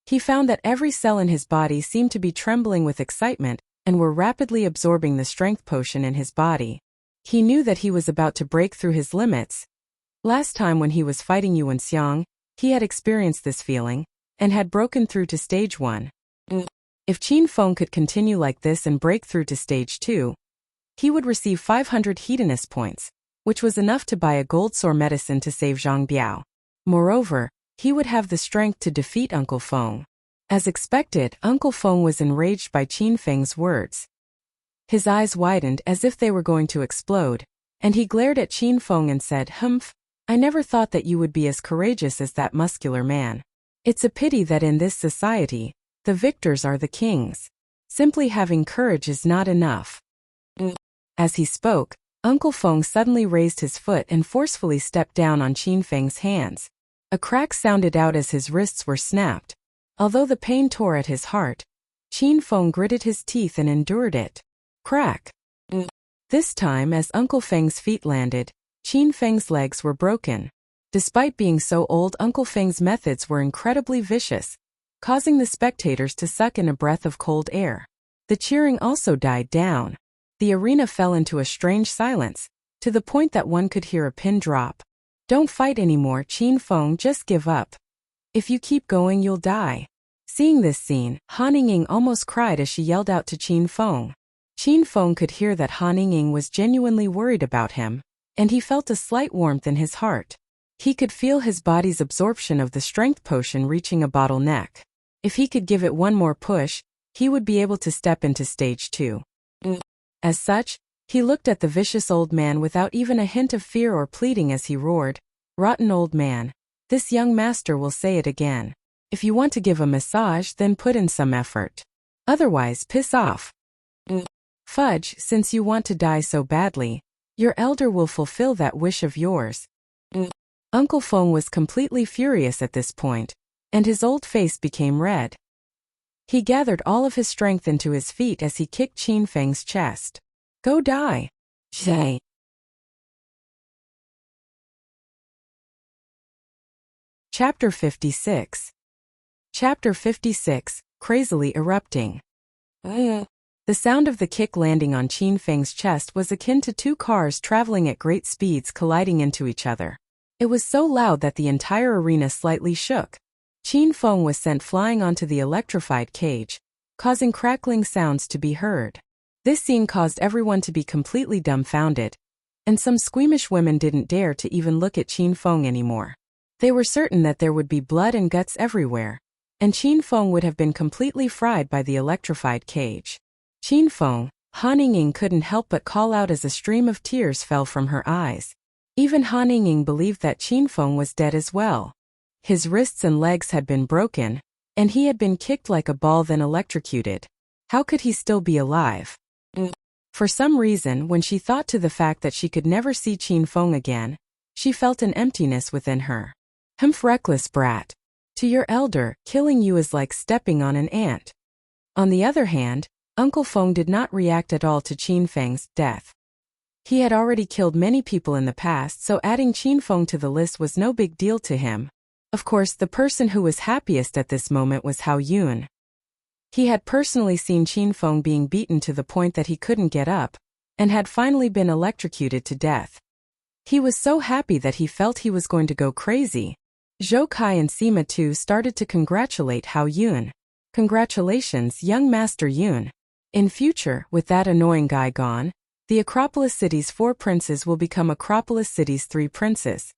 he found that every cell in his body seemed to be trembling with excitement and were rapidly absorbing the strength potion in his body. He knew that he was about to break through his limits. Last time when he was fighting Yuan Xiang, he had experienced this feeling, and had broken through to stage 1. If Qin Feng could continue like this and break through to stage 2, he would receive 500 hedonist points, which was enough to buy a gold sore medicine to save Zhang Biao. Moreover, he would have the strength to defeat Uncle Feng. As expected, Uncle Feng was enraged by Qin Feng's words. His eyes widened as if they were going to explode, and he glared at Qin Feng and said, "Humph, I never thought that you would be as courageous as that muscular man. It's a pity that in this society, the victors are the kings. Simply having courage is not enough." As he spoke, Uncle Feng suddenly raised his foot and forcefully stepped down on Qin Feng's hands. A crack sounded out as his wrists were snapped. Although the pain tore at his heart, Qin Feng gritted his teeth and endured it. Crack. This time, as Uncle Feng's feet landed, Qin Feng's legs were broken. Despite being so old, Uncle Feng's methods were incredibly vicious, causing the spectators to suck in a breath of cold air. The cheering also died down. The arena fell into a strange silence, to the point that one could hear a pin drop. "Don't fight anymore, Qin Feng, just give up. If you keep going, you'll die." Seeing this scene, Han Ying almost cried as she yelled out to Qin Feng. Qin Feng could hear that Han Ying was genuinely worried about him, and he felt a slight warmth in his heart. He could feel his body's absorption of the strength potion reaching a bottleneck. If he could give it one more push, he would be able to step into stage 2. As such, he looked at the vicious old man without even a hint of fear or pleading as he roared, "Rotten old man. This young master will say it again. If you want to give a massage, then put in some effort. Otherwise, piss off. Fudge, since you want to die so badly, your elder will fulfill that wish of yours." Uncle Feng was completely furious at this point, and his old face became red. He gathered all of his strength into his feet as he kicked Qin Feng's chest. "Go die. Zay." Chapter 56. Chapter 56, Crazily Erupting. The sound of the kick landing on Qin Feng's chest was akin to two cars traveling at great speeds colliding into each other. It was so loud that the entire arena slightly shook. Qin Feng was sent flying onto the electrified cage, causing crackling sounds to be heard. This scene caused everyone to be completely dumbfounded, and some squeamish women didn't dare to even look at Qin Feng anymore. They were certain that there would be blood and guts everywhere, and Qin Feng would have been completely fried by the electrified cage. "Qin Feng," Han Ying couldn't help but call out as a stream of tears fell from her eyes. Even Han Ying believed that Qin Feng was dead as well. His wrists and legs had been broken, and he had been kicked like a ball then electrocuted. How could he still be alive? For some reason, when she thought to the fact that she could never see Qin Feng again, she felt an emptiness within her. "Humph, reckless brat. To your elder, killing you is like stepping on an ant." On the other hand, Uncle Feng did not react at all to Qin Feng's death. He had already killed many people in the past, so adding Qin Feng to the list was no big deal to him. Of course, the person who was happiest at this moment was Hao Yun. He had personally seen Qin Feng being beaten to the point that he couldn't get up, and had finally been electrocuted to death. He was so happy that he felt he was going to go crazy. Zhou Kai and Sima too started to congratulate Hao Yun. "Congratulations, young Master Yun. In future, with that annoying guy gone, the Acropolis City's 4 princes will become Acropolis City's 3 princes."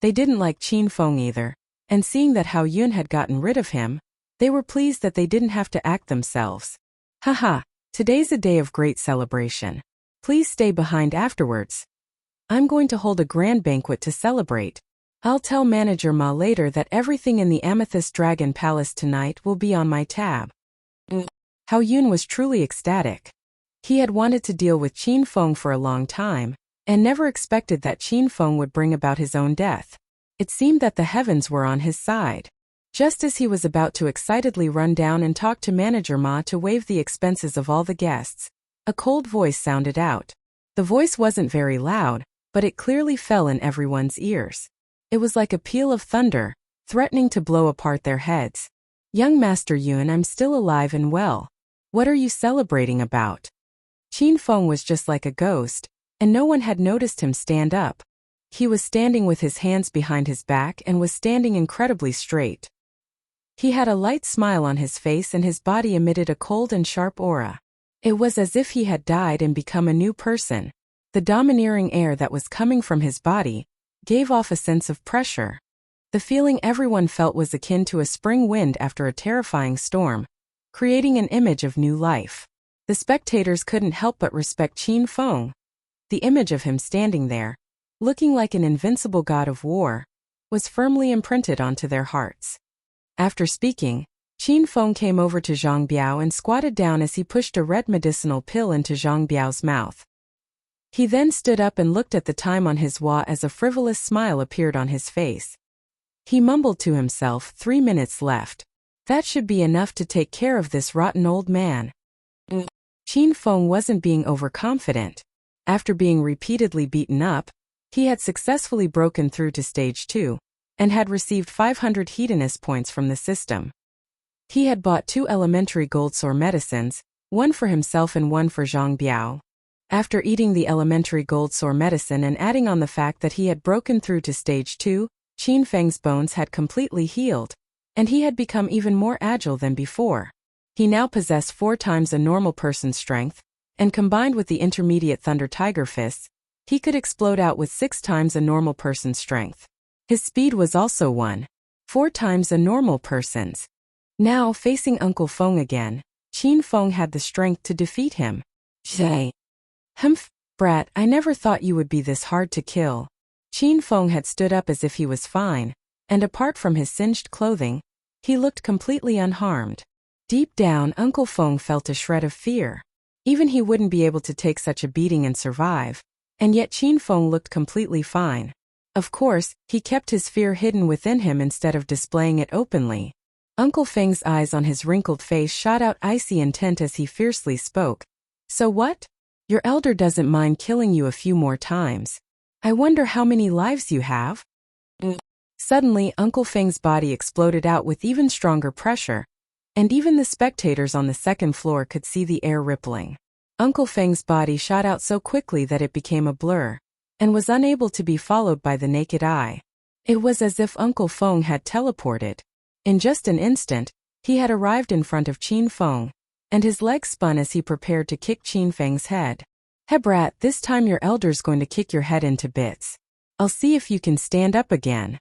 They didn't like Qin Feng either, and seeing that Hao Yun had gotten rid of him, they were pleased that they didn't have to act themselves. "Haha, today's a day of great celebration. Please stay behind afterwards. I'm going to hold a grand banquet to celebrate. I'll tell Manager Ma later that everything in the Amethyst Dragon Palace tonight will be on my tab." Hao Yun was truly ecstatic. He had wanted to deal with Qin Feng for a long time, and never expected that Qin Feng would bring about his own death. It seemed that the heavens were on his side. Just as he was about to excitedly run down and talk to Manager Ma to waive the expenses of all the guests, a cold voice sounded out. The voice wasn't very loud, but it clearly fell in everyone's ears. It was like a peal of thunder, threatening to blow apart their heads. "Young Master Yun, I'm still alive and well. What are you celebrating about?" Qin Feng was just like a ghost, and no one had noticed him stand up. He was standing with his hands behind his back and was standing incredibly straight. He had a light smile on his face and his body emitted a cold and sharp aura. It was as if he had died and become a new person. The domineering air that was coming from his body gave off a sense of pressure. The feeling everyone felt was akin to a spring wind after a terrifying storm, creating an image of new life. The spectators couldn't help but respect Qin Feng. The image of him standing there, looking like an invincible god of war, was firmly imprinted onto their hearts. After speaking, Qin Feng came over to Zhang Biao and squatted down as he pushed a red medicinal pill into Zhang Biao's mouth. He then stood up and looked at the time on his watch as a frivolous smile appeared on his face. He mumbled to himself, 3 minutes left. That should be enough to take care of this rotten old man. Qin Feng wasn't being overconfident. After being repeatedly beaten up, he had successfully broken through to stage 2, and had received 500 hedonist points from the system. He had bought 2 elementary gold sore medicines, one for himself and one for Zhang Biao. After eating the elementary gold sore medicine and adding on the fact that he had broken through to stage 2, Qin Feng's bones had completely healed, and he had become even more agile than before. He now possessed 4 times a normal person's strength, and combined with the intermediate Thunder Tiger fists, he could explode out with 6 times a normal person's strength. His speed was also 1.4 times a normal person's. Now, facing Uncle Feng again, Qin Feng had the strength to defeat him. Humph, brat, I never thought you would be this hard to kill. Qin Feng had stood up as if he was fine, and apart from his singed clothing, he looked completely unharmed. Deep down, Uncle Feng felt a shred of fear. Even he wouldn't be able to take such a beating and survive, and yet Qin Feng looked completely fine. Of course, he kept his fear hidden within him instead of displaying it openly. Uncle Feng's eyes on his wrinkled face shot out icy intent as he fiercely spoke. So what? Your elder doesn't mind killing you a few more times. I wonder how many lives you have? Suddenly, Uncle Feng's body exploded out with even stronger pressure, and even the spectators on the second floor could see the air rippling. Uncle Feng's body shot out so quickly that it became a blur, and was unable to be followed by the naked eye. It was as if Uncle Feng had teleported. In just an instant, he had arrived in front of Qin Feng, and his legs spun as he prepared to kick Qin Feng's head. Hebrat, this time your elder's going to kick your head into bits. I'll see if you can stand up again.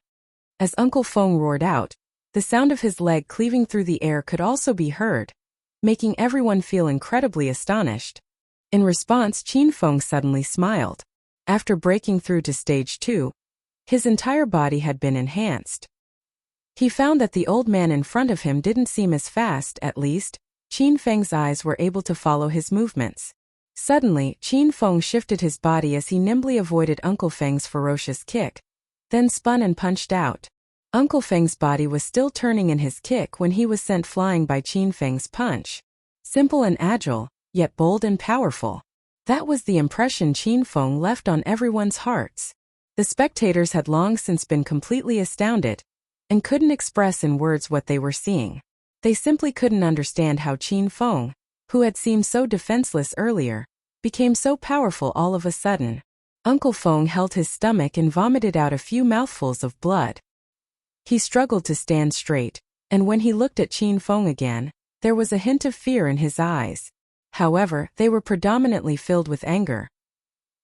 As Uncle Feng roared out, the sound of his leg cleaving through the air could also be heard, making everyone feel incredibly astonished. In response, Qin Feng suddenly smiled. After breaking through to stage 2, his entire body had been enhanced. He found that the old man in front of him didn't seem as fast, at least. Qin Feng's eyes were able to follow his movements. Suddenly, Qin Feng shifted his body as he nimbly avoided Uncle Feng's ferocious kick, then spun and punched out. Uncle Feng's body was still turning in his kick when he was sent flying by Qin Feng's punch. Simple and agile, yet bold and powerful. That was the impression Qin Feng left on everyone's hearts. The spectators had long since been completely astounded, and couldn't express in words what they were seeing. They simply couldn't understand how Qin Feng, who had seemed so defenseless earlier, became so powerful all of a sudden. Uncle Feng held his stomach and vomited out a few mouthfuls of blood. He struggled to stand straight, and when he looked at Qin Feng again, there was a hint of fear in his eyes. However, they were predominantly filled with anger.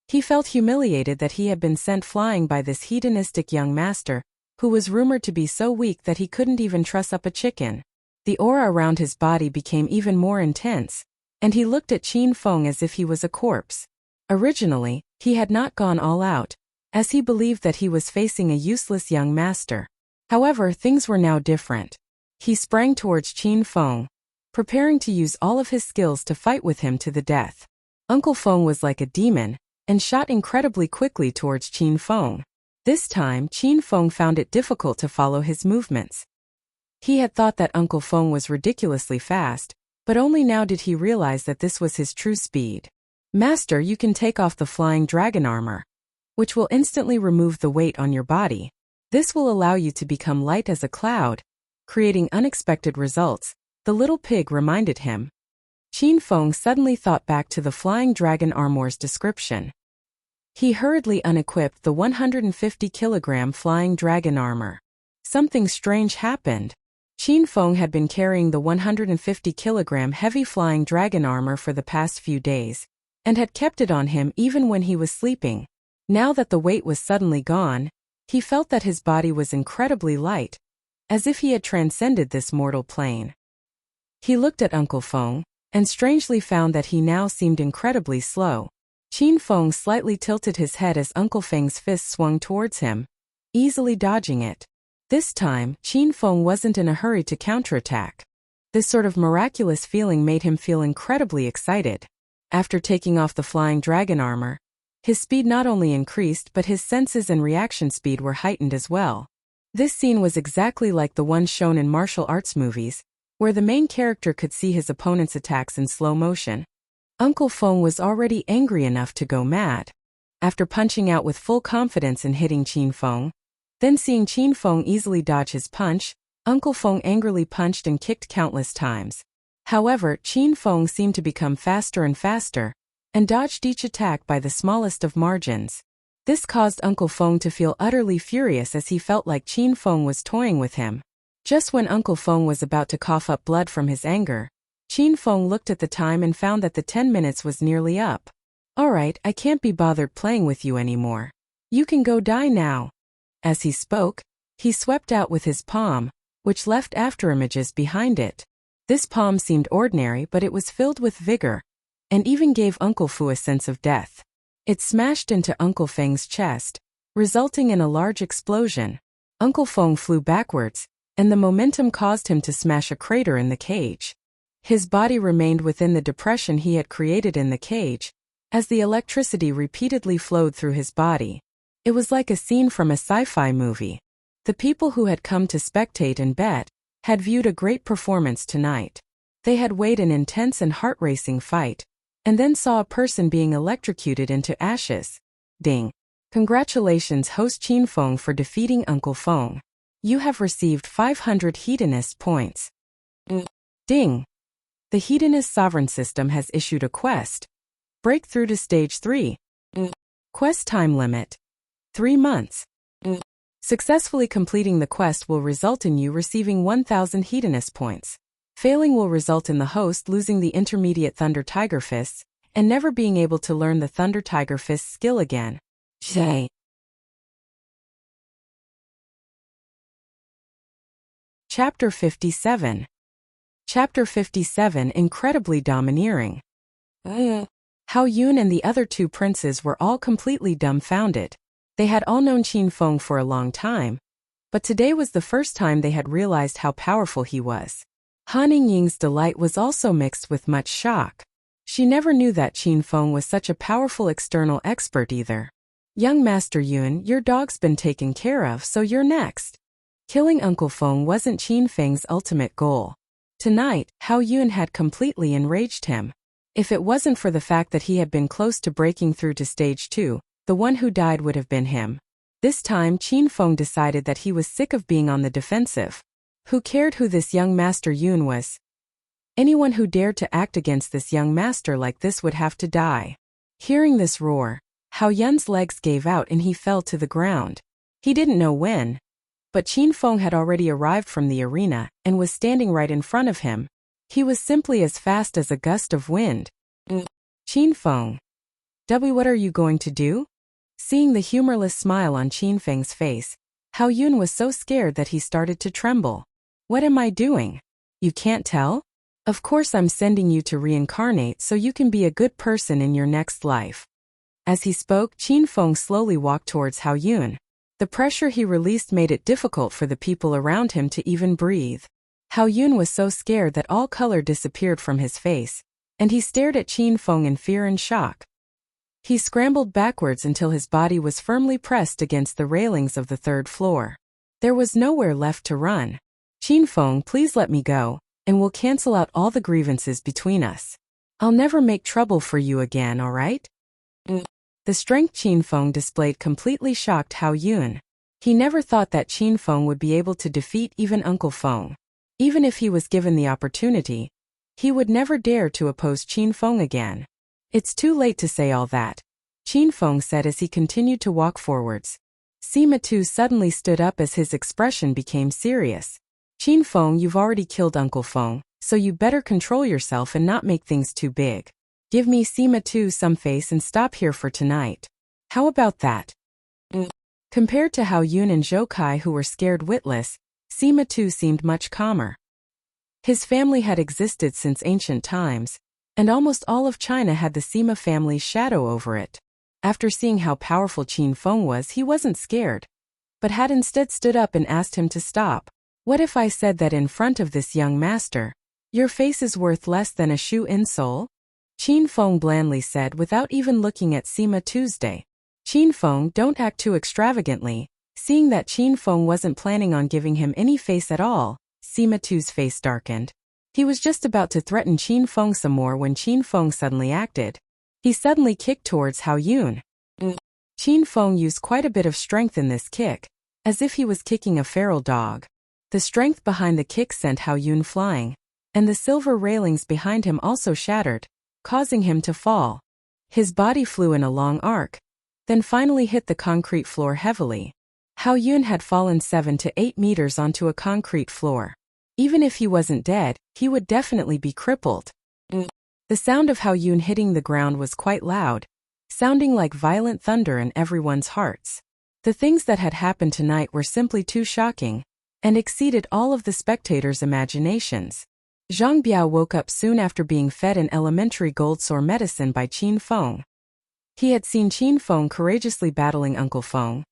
He felt humiliated that he had been sent flying by this hedonistic young master, who was rumored to be so weak that he couldn't even truss up a chicken. The aura around his body became even more intense, and he looked at Qin Feng as if he was a corpse. Originally, he had not gone all out, as he believed that he was facing a useless young master. However, things were now different. He sprang towards Qin Feng, preparing to use all of his skills to fight with him to the death. Uncle Feng was like a demon, and shot incredibly quickly towards Qin Feng. This time, Qin Feng found it difficult to follow his movements. He had thought that Uncle Feng was ridiculously fast, but only now did he realize that this was his true speed. Master, you can take off the flying dragon armor, which will instantly remove the weight on your body. This will allow you to become light as a cloud, creating unexpected results, the little pig reminded him. Qin Feng suddenly thought back to the flying dragon armor's description. He hurriedly unequipped the 150-kilogram flying dragon armor. Something strange happened. Qin Feng had been carrying the 150-kilogram heavy flying dragon armor for the past few days, and had kept it on him even when he was sleeping. Now that the weight was suddenly gone, he felt that his body was incredibly light, as if he had transcended this mortal plane. He looked at Uncle Feng, and strangely found that he now seemed incredibly slow. Qin Feng slightly tilted his head as Uncle Feng's fist swung towards him, easily dodging it. This time, Qin Feng wasn't in a hurry to counterattack. This sort of miraculous feeling made him feel incredibly excited. After taking off the flying dragon armor, his speed not only increased but his senses and reaction speed were heightened as well. This scene was exactly like the one shown in martial arts movies, where the main character could see his opponent's attacks in slow motion. Uncle Feng was already angry enough to go mad. After punching out with full confidence and hitting Qin Feng, then seeing Qin Feng easily dodge his punch, Uncle Feng angrily punched and kicked countless times. However, Qin Feng seemed to become faster and faster, and dodged each attack by the smallest of margins. This caused Uncle Feng to feel utterly furious as he felt like Qin Feng was toying with him. Just when Uncle Feng was about to cough up blood from his anger, Qin Feng looked at the time and found that the 10 minutes was nearly up. "Alright, I can't be bothered playing with you anymore. You can go die now." As he spoke, he swept out with his palm, which left afterimages behind it. This palm seemed ordinary, but it was filled with vigor, and even gave Uncle Fu a sense of death. It smashed into Uncle Feng's chest, resulting in a large explosion. Uncle Feng flew backwards, and the momentum caused him to smash a crater in the cage. His body remained within the depression he had created in the cage, as the electricity repeatedly flowed through his body. It was like a scene from a sci-fi movie. The people who had come to spectate and bet had viewed a great performance tonight. They had weighed an intense and heart-racing fight, and then saw a person being electrocuted into ashes. Ding. Congratulations, host Qin Feng, for defeating Uncle Feng. You have received 500 Hedonist points. Ding. The Hedonist Sovereign System has issued a quest. Breakthrough to Stage 3. Quest time limit: 3 months. Successfully completing the quest will result in you receiving 1,000 Hedonist points. Failing will result in the host losing the intermediate Thunder Tiger Fists, and never being able to learn the Thunder Tiger Fist skill again. J. Chapter 57. Chapter 57, Incredibly Domineering. Hao Yun and the other two princes were all completely dumbfounded. They had all known Qin Feng for a long time, but today was the first time they had realized how powerful he was. Han Yingying's delight was also mixed with much shock. She never knew that Qin Feng was such a powerful external expert either. "Young Master Yun, your dog's been taken care of, so you're next." Killing Uncle Feng wasn't Qin Feng's ultimate goal. Tonight, Hao Yun had completely enraged him. If it wasn't for the fact that he had been close to breaking through to Stage 2, the one who died would have been him. This time Qin Feng decided that he was sick of being on the defensive. Who cared who this young Master Yun was? Anyone who dared to act against this young master like this would have to die. Hearing this roar, Hao Yun's legs gave out and he fell to the ground. He didn't know when, but Qin Feng had already arrived from the arena and was standing right in front of him. He was simply as fast as a gust of wind. Qin Feng. What are you going to do? Seeing the humorless smile on Qin Feng's face, Hao Yun was so scared that he started to tremble. What am I doing? You can't tell? Of course I'm sending you to reincarnate so you can be a good person in your next life. As he spoke, Qin Feng slowly walked towards Hao Yun. The pressure he released made it difficult for the people around him to even breathe. Hao Yun was so scared that all color disappeared from his face, and he stared at Qin Feng in fear and shock. He scrambled backwards until his body was firmly pressed against the railings of the 3rd floor. There was nowhere left to run. "Qin Feng, please let me go, and we'll cancel out all the grievances between us. I'll never make trouble for you again, alright?" The strength Qin Feng displayed completely shocked Hao Yun. He never thought that Qin Feng would be able to defeat even Uncle Feng. Even if he was given the opportunity, he would never dare to oppose Qin Feng again. "It's too late to say all that," Qin Feng said as he continued to walk forwards. Sima Tu suddenly stood up as his expression became serious. "Qin Feng, you've already killed Uncle Feng, so you better control yourself and not make things too big. Give me Sima 2 some face and stop here for tonight. How about that? Compared to Hao Yun and Zhou Kai, who were scared witless, Sima 2 seemed much calmer. His family had existed since ancient times, and almost all of China had the Sima family's shadow over it. After seeing how powerful Qin Feng was, he wasn't scared, but had instead stood up and asked him to stop. What if I said that in front of this young master, your face is worth less than a shoe-in sole? Qin Feng blandly said without even looking at Sima Tuesday. Qin Feng, don't act too extravagantly. Seeing that Qin Feng wasn't planning on giving him any face at all, Sima Tu's face darkened. He was just about to threaten Qin Feng some more when Qin Feng suddenly acted. He suddenly kicked towards Hao Yun. Qin Feng used quite a bit of strength in this kick, as if he was kicking a feral dog. The strength behind the kick sent Hao Yun flying, and the silver railings behind him also shattered, causing him to fall. His body flew in a long arc, then finally hit the concrete floor heavily. Hao Yun had fallen 7 to 8 meters onto a concrete floor. Even if he wasn't dead, he would definitely be crippled. The sound of Hao Yun hitting the ground was quite loud, sounding like violent thunder in everyone's hearts. The things that had happened tonight were simply too shocking, and exceeded all of the spectators' imaginations. Zhang Biao woke up soon after being fed an elementary gold sore medicine by Qin Feng. He had seen Qin Feng courageously battling Uncle Feng,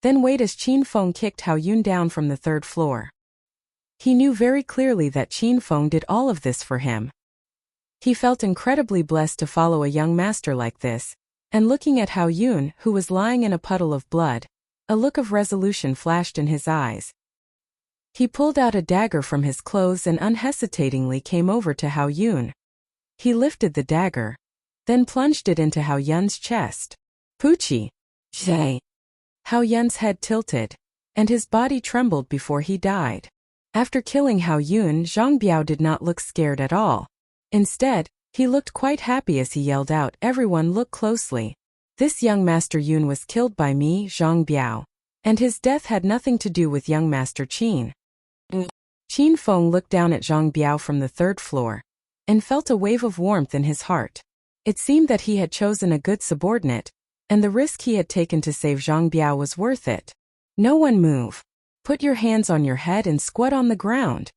then wait as Qin Feng kicked Hao Yun down from the 3rd floor. He knew very clearly that Qin Feng did all of this for him. He felt incredibly blessed to follow a young master like this, and looking at Hao Yun, who was lying in a puddle of blood, a look of resolution flashed in his eyes. He pulled out a dagger from his clothes and unhesitatingly came over to Hao Yun. He lifted the dagger, then plunged it into Hao Yun's chest. Puchi! Zhe! Hao Yun's head tilted, and his body trembled before he died. After killing Hao Yun, Zhang Biao did not look scared at all. Instead, he looked quite happy as he yelled out, "Everyone look closely. This young Master Yun was killed by me, Zhang Biao, and his death had nothing to do with young Master Qin." Qin Feng looked down at Zhang Biao from the 3rd floor, and felt a wave of warmth in his heart. It seemed that he had chosen a good subordinate, and the risk he had taken to save Zhang Biao was worth it. No one move. Put your hands on your head and squat on the ground.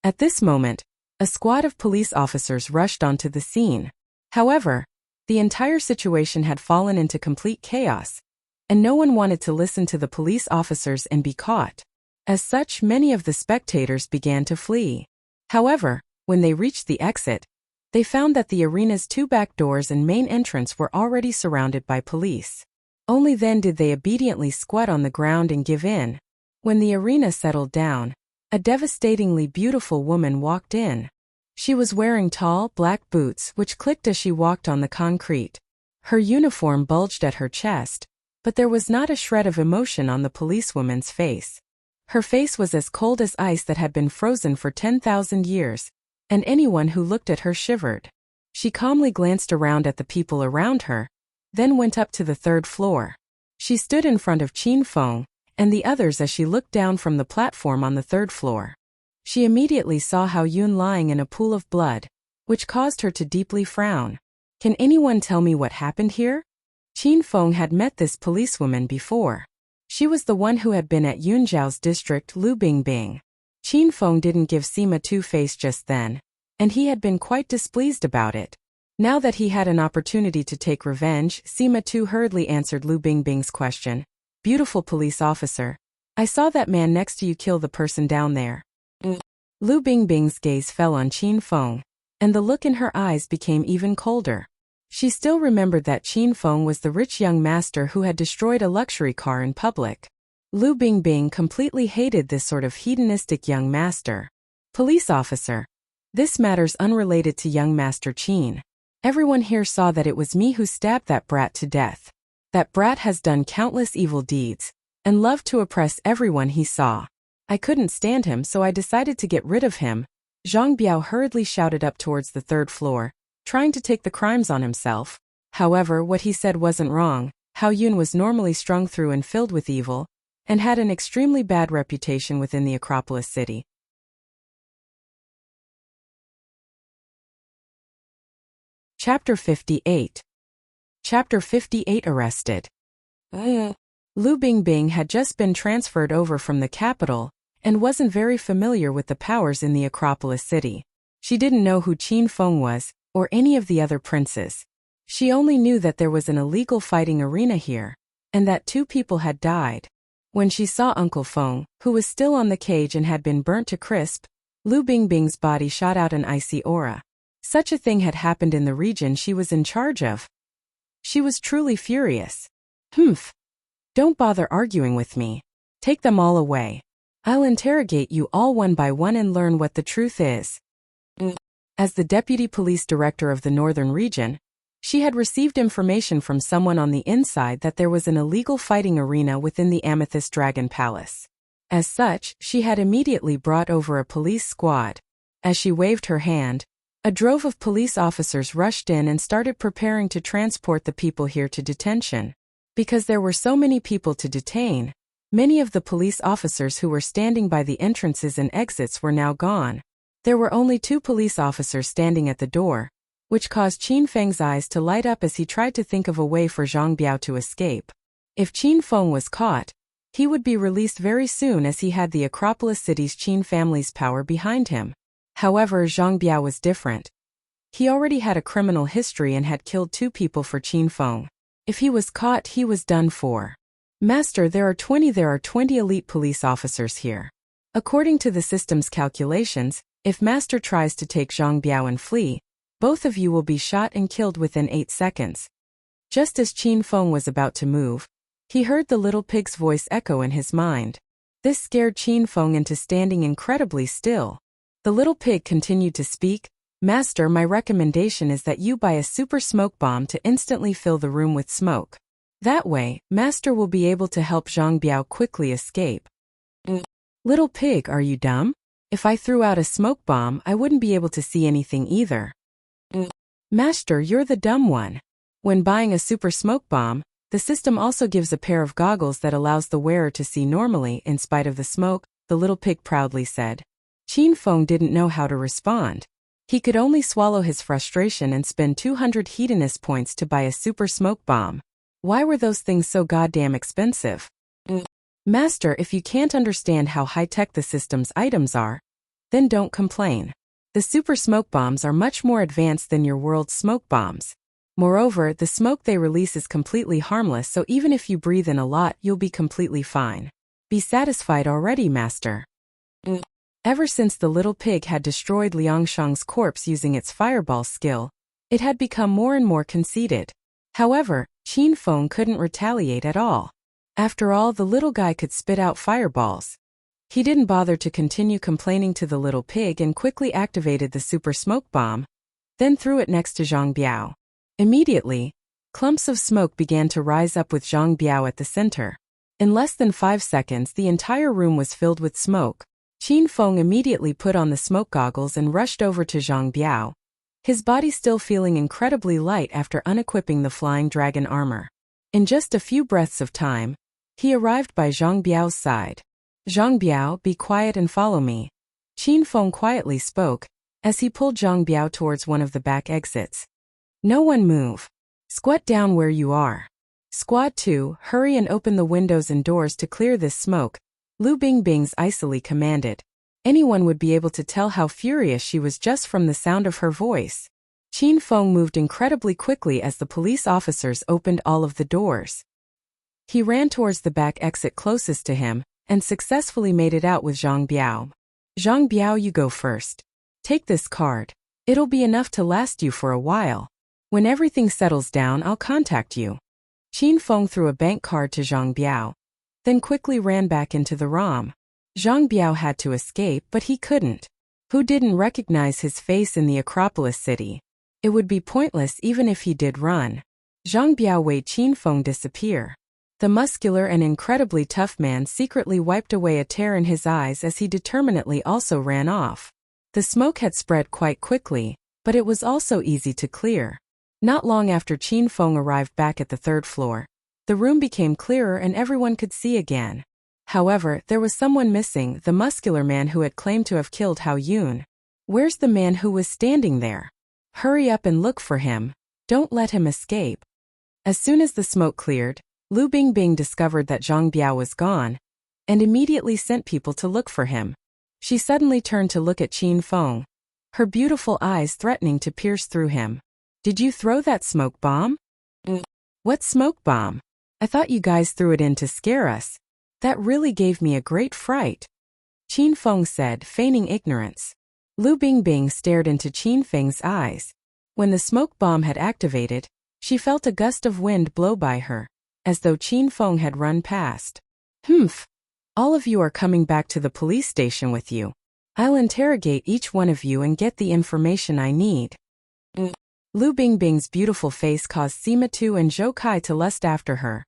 At this moment, a squad of police officers rushed onto the scene. However, the entire situation had fallen into complete chaos, and no one wanted to listen to the police officers and be caught. As such, many of the spectators began to flee. However, when they reached the exit, they found that the arena's 2 back doors and main entrance were already surrounded by police. Only then did they obediently squat on the ground and give in. When the arena settled down, a devastatingly beautiful woman walked in. She was wearing tall, black boots which clicked as she walked on the concrete. Her uniform bulged at her chest, but there was not a shred of emotion on the policewoman's face. Her face was as cold as ice that had been frozen for 10,000 years, and anyone who looked at her shivered. She calmly glanced around at the people around her, then went up to the 3rd floor. She stood in front of Qin Feng and the others as she looked down from the platform on the 3rd floor. She immediately saw Hao Yun lying in a pool of blood, which caused her to deeply frown. Can anyone tell me what happened here? Qin Feng had met this policewoman before. She was the one who had been at Yunzhao's district, Lu Bingbing. Qin Feng didn't give Sima two-face just then, and he had been quite displeased about it. Now that he had an opportunity to take revenge, Sima Tu hurriedly answered Lu Bingbing's question. "Beautiful police officer, I saw that man next to you kill the person down there." Lu Bingbing's gaze fell on Qin Feng, and the look in her eyes became even colder. She still remembered that Qin Feng was the rich young master who had destroyed a luxury car in public. Lu Bingbing completely hated this sort of hedonistic young master. "Police officer, this matter's unrelated to young Master Qin. Everyone here saw that it was me who stabbed that brat to death. That brat has done countless evil deeds, and loved to oppress everyone he saw. I couldn't stand him, so I decided to get rid of him." Zhang Biao hurriedly shouted up towards the 3rd floor, trying to take the crimes on himself. However, what he said wasn't wrong. Hao Yun was normally strung through and filled with evil, and had an extremely bad reputation within the Acropolis city. Chapter 58. Chapter 58 Arrested. Lu Bingbing had just been transferred over from the capital and wasn't very familiar with the powers in the Acropolis city. She didn't know who Qin Feng was, or any of the other princes. She only knew that there was an illegal fighting arena here, and that 2 people had died. When she saw Uncle Feng, who was still on the cage and had been burnt to crisp, Lu Bingbing's body shot out an icy aura. Such a thing had happened in the region she was in charge of. She was truly furious. Humph. Don't bother arguing with me. Take them all away. I'll interrogate you all one by one and learn what the truth is. As the deputy police director of the northern region, she had received information from someone on the inside that there was an illegal fighting arena within the Amethyst Dragon Palace. As such, she had immediately brought over a police squad. As she waved her hand, a drove of police officers rushed in and started preparing to transport the people here to detention. Because there were so many people to detain, many of the police officers who were standing by the entrances and exits were now gone. There were only 2 police officers standing at the door, which caused Qin Feng's eyes to light up as he tried to think of a way for Zhang Biao to escape. If Qin Feng was caught, he would be released very soon as he had the Acropolis city's Qin family's power behind him. However, Zhang Biao was different. He already had a criminal history and had killed 2 people for Qin Feng. If he was caught, he was done for. Master, there are 20 elite police officers here. According to the system's calculations, if Master tries to take Zhang Biao and flee, both of you will be shot and killed within 8 seconds. Just as Qin Feng was about to move, he heard the little pig's voice echo in his mind. This scared Qin Feng into standing incredibly still. The little pig continued to speak. Master, my recommendation is that you buy a super smoke bomb to instantly fill the room with smoke. That way, Master will be able to help Zhang Biao quickly escape. Little pig, are you dumb? If I threw out a smoke bomb, I wouldn't be able to see anything either. Master, you're the dumb one. When buying a super smoke bomb, the system also gives a pair of goggles that allows the wearer to see normally in spite of the smoke, the little pig proudly said. Qin Feng didn't know how to respond. He could only swallow his frustration and spend 200 hedonist points to buy a super smoke bomb. Why were those things so goddamn expensive? Master, if you can't understand how high-tech the system's items are, then don't complain. The super smoke bombs are much more advanced than your world's smoke bombs. Moreover, the smoke they release is completely harmless, so even if you breathe in a lot, you'll be completely fine. Be satisfied already, Master. Ever since the little pig had destroyed Liangshang's corpse using its fireball skill, it had become more and more conceited. However, Qin Feng couldn't retaliate at all. After all, the little guy could spit out fireballs. He didn't bother to continue complaining to the little pig and quickly activated the super smoke bomb, then threw it next to Zhang Biao. Immediately, clumps of smoke began to rise up with Zhang Biao at the center. In less than 5 seconds, the entire room was filled with smoke. Qin Feng immediately put on the smoke goggles and rushed over to Zhang Biao, his body still feeling incredibly light after unequipping the flying dragon armor. In just a few breaths of time, he arrived by Zhang Biao's side. Zhang Biao, be quiet and follow me. Qin Feng quietly spoke, as he pulled Zhang Biao towards one of the back exits. No one move. Squat down where you are. Squad 2, hurry and open the windows and doors to clear this smoke, Lu Bingbing's icily commanded. Anyone would be able to tell how furious she was just from the sound of her voice. Qin Feng moved incredibly quickly as the police officers opened all of the doors. He ran towards the back exit closest to him, and successfully made it out with Zhang Biao. Zhang Biao, you go first. Take this card. It'll be enough to last you for a while. When everything settles down, I'll contact you. Qin Feng threw a bank card to Zhang Biao, then quickly ran back into the ROM. Zhang Biao had to escape, but he couldn't. Who didn't recognize his face in the Acropolis city? It would be pointless even if he did run. Zhang Biao made Qin Feng disappear. The muscular and incredibly tough man secretly wiped away a tear in his eyes as he determinedly also ran off. The smoke had spread quite quickly, but it was also easy to clear. Not long after Qin Feng arrived back at the 3rd floor, the room became clearer and everyone could see again. However, there was someone missing, the muscular man who had claimed to have killed Hao Yun. Where's the man who was standing there? Hurry up and look for him. Don't let him escape. As soon as the smoke cleared, Lu Bingbing discovered that Zhang Biao was gone, and immediately sent people to look for him. She suddenly turned to look at Qin Feng, her beautiful eyes threatening to pierce through him. Did you throw that smoke bomb? What smoke bomb? I thought you guys threw it in to scare us. That really gave me a great fright. Qin Feng said, feigning ignorance. Lu Bingbing stared into Qin Feng's eyes. When the smoke bomb had activated, she felt a gust of wind blow by her, as though Qin Feng had run past. Humph! All of you are coming back to the police station with you. I'll interrogate each one of you and get the information I need. Lu Bingbing's beautiful face caused Sima Tu and Zhou Kai to lust after her,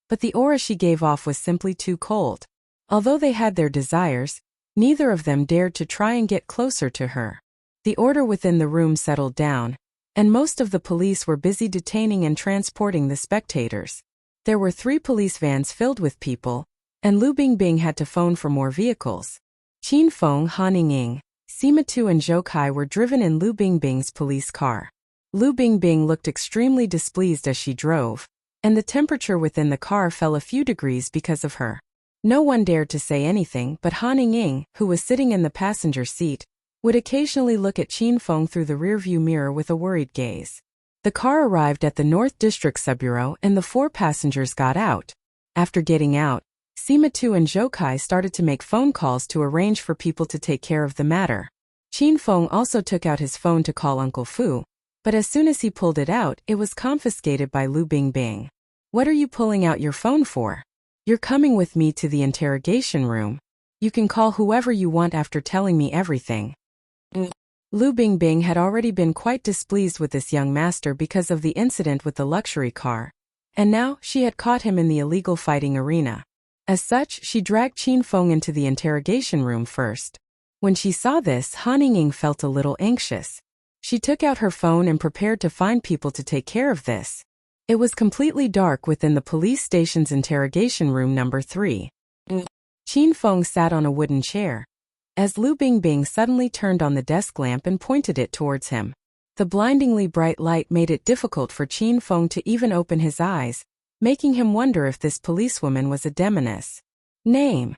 but the aura she gave off was simply too cold. Although they had their desires, neither of them dared to try and get closer to her. The order within the room settled down, and most of the police were busy detaining and transporting the spectators. There were 3 police vans filled with people, and Lu Bingbing had to phone for more vehicles. Qin Feng, Han Ying, Sima Tu and Zhou Kai were driven in Lu Bingbing's police car. Lu Bingbing looked extremely displeased as she drove, and the temperature within the car fell a few degrees because of her. No one dared to say anything, but Han Ying, who was sitting in the passenger seat, would occasionally look at Qin Feng through the rearview mirror with a worried gaze. The car arrived at the North District Subbureau and the 4 passengers got out. After getting out, Sima Tu and Zhou Kai started to make phone calls to arrange for people to take care of the matter. Qin Feng also took out his phone to call Uncle Fu, but as soon as he pulled it out, it was confiscated by Lu Bingbing. What are you pulling out your phone for? You're coming with me to the interrogation room. You can call whoever you want after telling me everything. Lu Bingbing had already been quite displeased with this young master because of the incident with the luxury car, and now she had caught him in the illegal fighting arena. As such, she dragged Qin Feng into the interrogation room first. When she saw this, Han Ying felt a little anxious. She took out her phone and prepared to find people to take care of this. It was completely dark within the police station's interrogation room number 3. Qin Feng sat on a wooden chair, as Lu Bingbing suddenly turned on the desk lamp and pointed it towards him. The blindingly bright light made it difficult for Qin Feng to even open his eyes, making him wonder if this policewoman was a demoness. Name.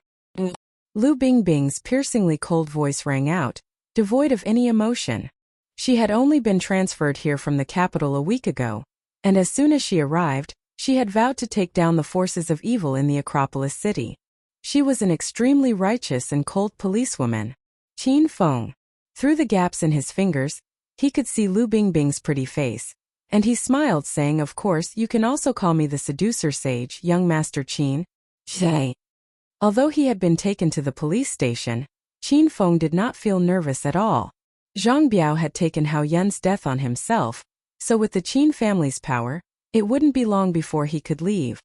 Lu Bingbing's piercingly cold voice rang out, devoid of any emotion. She had only been transferred here from the capital a week ago, and as soon as she arrived, she had vowed to take down the forces of evil in the Acropolis city. She was an extremely righteous and cold policewoman. Qin Feng. Through the gaps in his fingers, he could see Lu Bingbing's pretty face, and he smiled, saying, "Of course, you can also call me the seducer sage, young Master Qin." Zhe. Although he had been taken to the police station, Qin Feng did not feel nervous at all. Zhang Biao had taken Hao Yun's death on himself, so with the Qin family's power, it wouldn't be long before he could leave.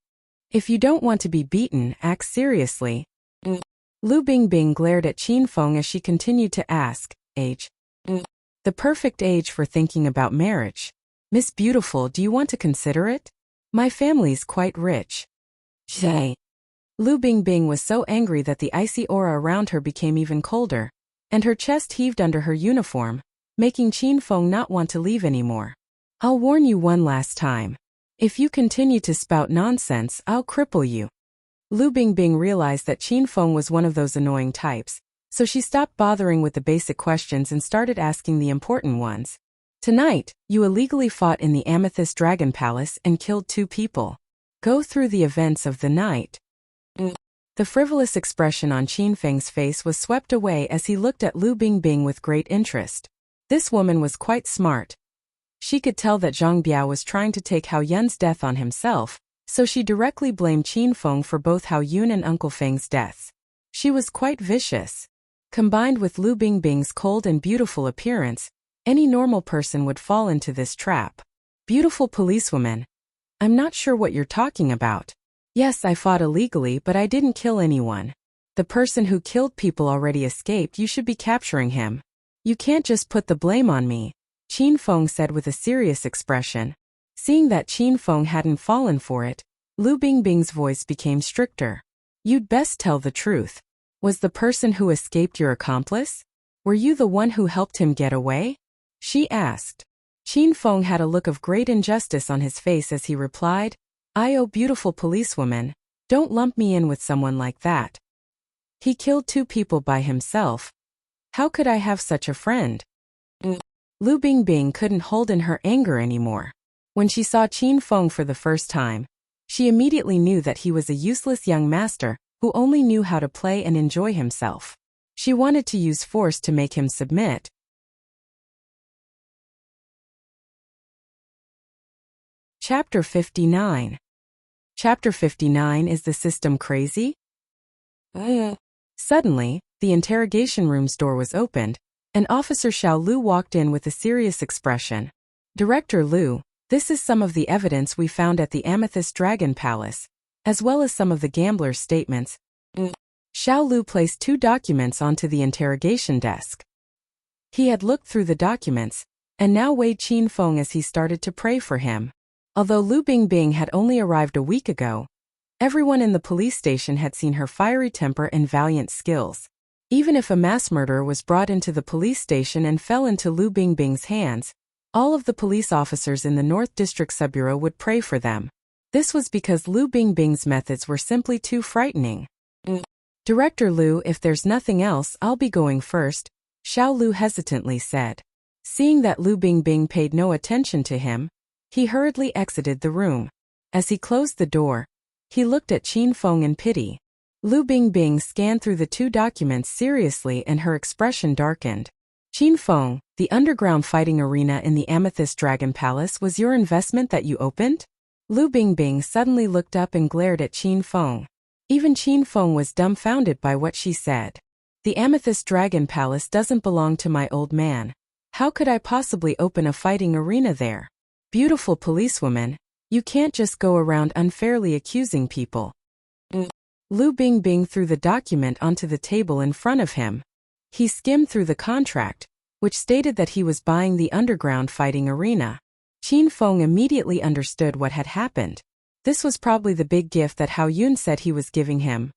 If you don't want to be beaten, act seriously. Lu Bingbing glared at Qin Feng as she continued to ask, "Age?" "The perfect age for thinking about marriage. Miss Beautiful, do you want to consider it? My family's quite rich." Zhe. Lu Bingbing was so angry that the icy aura around her became even colder, and her chest heaved under her uniform, making Qin Feng not want to leave anymore. "I'll warn you one last time. If you continue to spout nonsense, I'll cripple you." Lu Bingbing realized that Qin Feng was one of those annoying types, so she stopped bothering with the basic questions and started asking the important ones. "Tonight, you illegally fought in the Amethyst Dragon Palace and killed 2 people. Go through the events of the night." The frivolous expression on Qin Feng's face was swept away as he looked at Lu Bingbing with great interest. This woman was quite smart. She could tell that Zhang Biao was trying to take Hao Yun's death on himself, so she directly blamed Qin Feng for both Hao Yun and Uncle Feng's deaths. She was quite vicious. Combined with Lu Bingbing's cold and beautiful appearance, any normal person would fall into this trap. "Beautiful policewoman. I'm not sure what you're talking about. Yes, I fought illegally, but I didn't kill anyone. The person who killed people already escaped. You should be capturing him. You can't just put the blame on me," Qin Feng said with a serious expression. Seeing that Qin Feng hadn't fallen for it, Lu Bingbing's voice became stricter. "You'd best tell the truth. Was the person who escaped your accomplice? Were you the one who helped him get away?" she asked. Qin Feng had a look of great injustice on his face as he replied, "Oh, beautiful policewoman, don't lump me in with someone like that. He killed 2 people by himself. How could I have such a friend?" Lu Bingbing couldn't hold in her anger anymore. When she saw Qin Feng for the first time, she immediately knew that he was a useless young master who only knew how to play and enjoy himself. She wanted to use force to make him submit. Chapter 59. Chapter 59 Is the System Crazy? Suddenly, the interrogation room's door was opened, and Officer Xiao Lu walked in with a serious expression. "Director Lu, this is some of the evidence we found at the Amethyst Dragon Palace, as well as some of the gamblers' statements." Xiao Lu placed 2 documents onto the interrogation desk. He had looked through the documents, and now weighed Qin Feng as he started to pray for him. Although Lu Bingbing had only arrived a week ago, everyone in the police station had seen her fiery temper and valiant skills. Even if a mass murderer was brought into the police station and fell into Lu Bingbing's hands, all of the police officers in the North District Subbureau would pray for them. This was because Lu Bingbing's methods were simply too frightening. "Director Lu, if there's nothing else, I'll be going first," Xiao Lu hesitantly said. Seeing that Lu Bingbing paid no attention to him, he hurriedly exited the room. As he closed the door, he looked at Qin Feng in pity. Lu Bingbing scanned through the 2 documents seriously and her expression darkened. "Qin Feng, the underground fighting arena in the Amethyst Dragon Palace was your investment that you opened?" Lu Bingbing suddenly looked up and glared at Qin Feng. Even Qin Feng was dumbfounded by what she said. "The Amethyst Dragon Palace doesn't belong to my old man. How could I possibly open a fighting arena there? Beautiful policewoman, you can't just go around unfairly accusing people." Lu Bingbing threw the document onto the table in front of him. He skimmed through the contract, which stated that he was buying the underground fighting arena. Qin Feng immediately understood what had happened. This was probably the big gift that Hao Yun said he was giving him.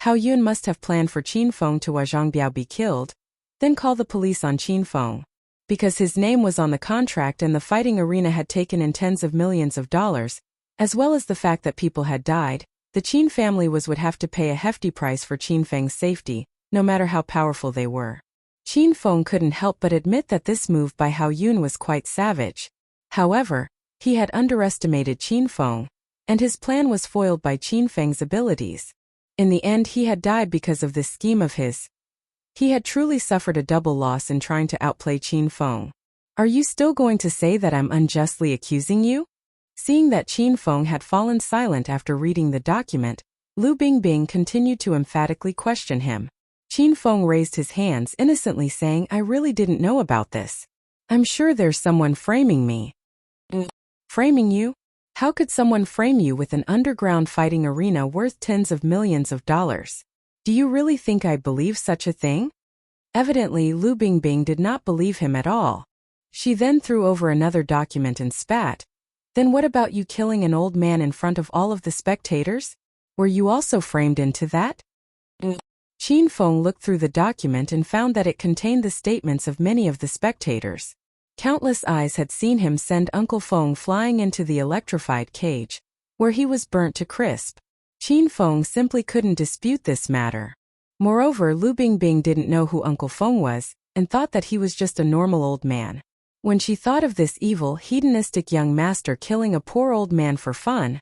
Hao Yun must have planned for Qin Feng to Zhangbiao be killed, then call the police on Qin Feng. Because his name was on the contract and the fighting arena had taken in tens of millions of dollars, as well as the fact that people had died, the Qin family would have to pay a hefty price for Qin Feng's safety, no matter how powerful they were. Qin Feng couldn't help but admit that this move by Hao Yun was quite savage. However, he had underestimated Qin Feng, and his plan was foiled by Qin Feng's abilities. In the end, he had died because of this scheme of his. He had truly suffered a double loss in trying to outplay Qin Feng. "Are you still going to say that I'm unjustly accusing you?" Seeing that Qin Feng had fallen silent after reading the document, Lu Bingbing continued to emphatically question him. Qin Feng raised his hands innocently saying, "I really didn't know about this. I'm sure there's someone framing me." "Framing you? How could someone frame you with an underground fighting arena worth tens of millions of dollars? Do you really think I believe such a thing?" Evidently, Lu Bingbing did not believe him at all. She then threw over another document and spat. "Then what about you killing an old man in front of all of the spectators? Were you also framed into that?" Qin Feng looked through the document and found that it contained the statements of many of the spectators. Countless eyes had seen him send Uncle Feng flying into the electrified cage, where he was burnt to crisp. Qin Feng simply couldn't dispute this matter. Moreover, Lu Bingbing didn't know who Uncle Feng was, and thought that he was just a normal old man. When she thought of this evil, hedonistic young master killing a poor old man for fun,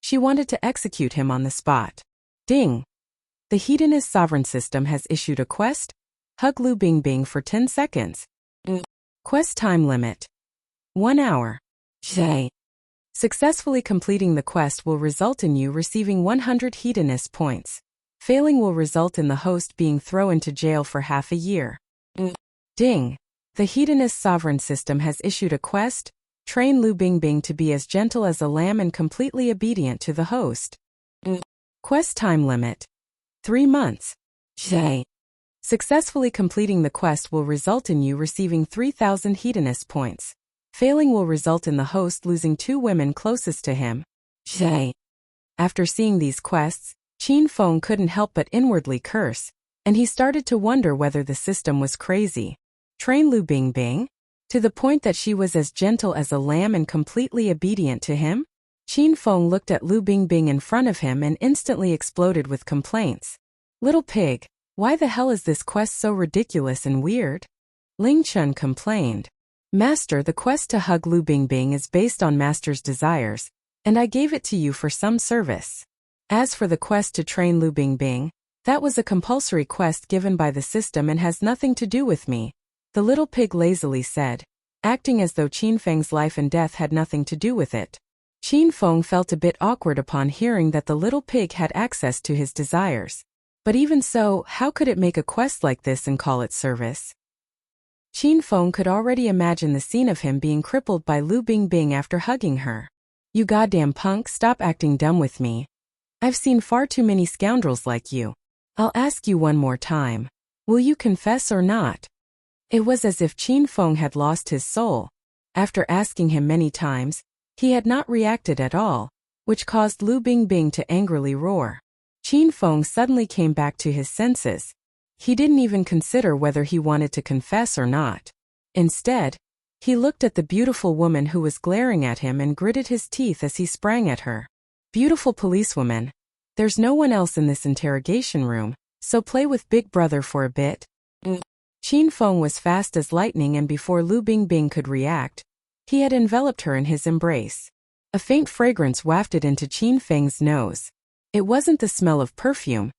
she wanted to execute him on the spot. Ding! The hedonist sovereign system has issued a quest. Hug Lu Bingbing for 10 seconds. Quest time limit: 1 hour. Successfully completing the quest will result in you receiving 100 hedonist points. Failing will result in the host being thrown into jail for half a year. Ding! The hedonist sovereign system has issued a quest. Train Lu Bingbing to be as gentle as a lamb and completely obedient to the host. Quest time limit: 3 months. Successfully completing the quest will result in you receiving 3,000 hedonist points. Failing will result in the host losing 2 women closest to him. After seeing these quests, Qin Feng couldn't help but inwardly curse, and he started to wonder whether the system was crazy. Train Lu Bingbing? To the point that she was as gentle as a lamb and completely obedient to him? Qin Feng looked at Lu Bingbing in front of him and instantly exploded with complaints. Little pig, why the hell is this quest so ridiculous and weird? Ling Chun complained. Master, the quest to hug Lu Bingbing is based on Master's desires, and I gave it to you for some service. As for the quest to train Lu Bingbing, that was a compulsory quest given by the system and has nothing to do with me, the little pig lazily said, acting as though Qin Feng's life and death had nothing to do with it. Qin Feng felt a bit awkward upon hearing that the little pig had access to his desires. But even so, how could it make a quest like this and call it service? Qin Feng could already imagine the scene of him being crippled by Lu Bingbing after hugging her. You goddamn punk, stop acting dumb with me. I've seen far too many scoundrels like you. I'll ask you one more time. Will you confess or not? It was as if Qin Feng had lost his soul. After asking him many times, he had not reacted at all, which caused Lu Bingbing to angrily roar. Qin Feng suddenly came back to his senses. He didn't even consider whether he wanted to confess or not. Instead, he looked at the beautiful woman who was glaring at him and gritted his teeth as he sprang at her. Beautiful policewoman. There's no one else in this interrogation room, so play with Big Brother for a bit. Qin Feng was fast as lightning, and before Lu Bingbing could react, he had enveloped her in his embrace. A faint fragrance wafted into Qin Feng's nose. It wasn't the smell of perfume,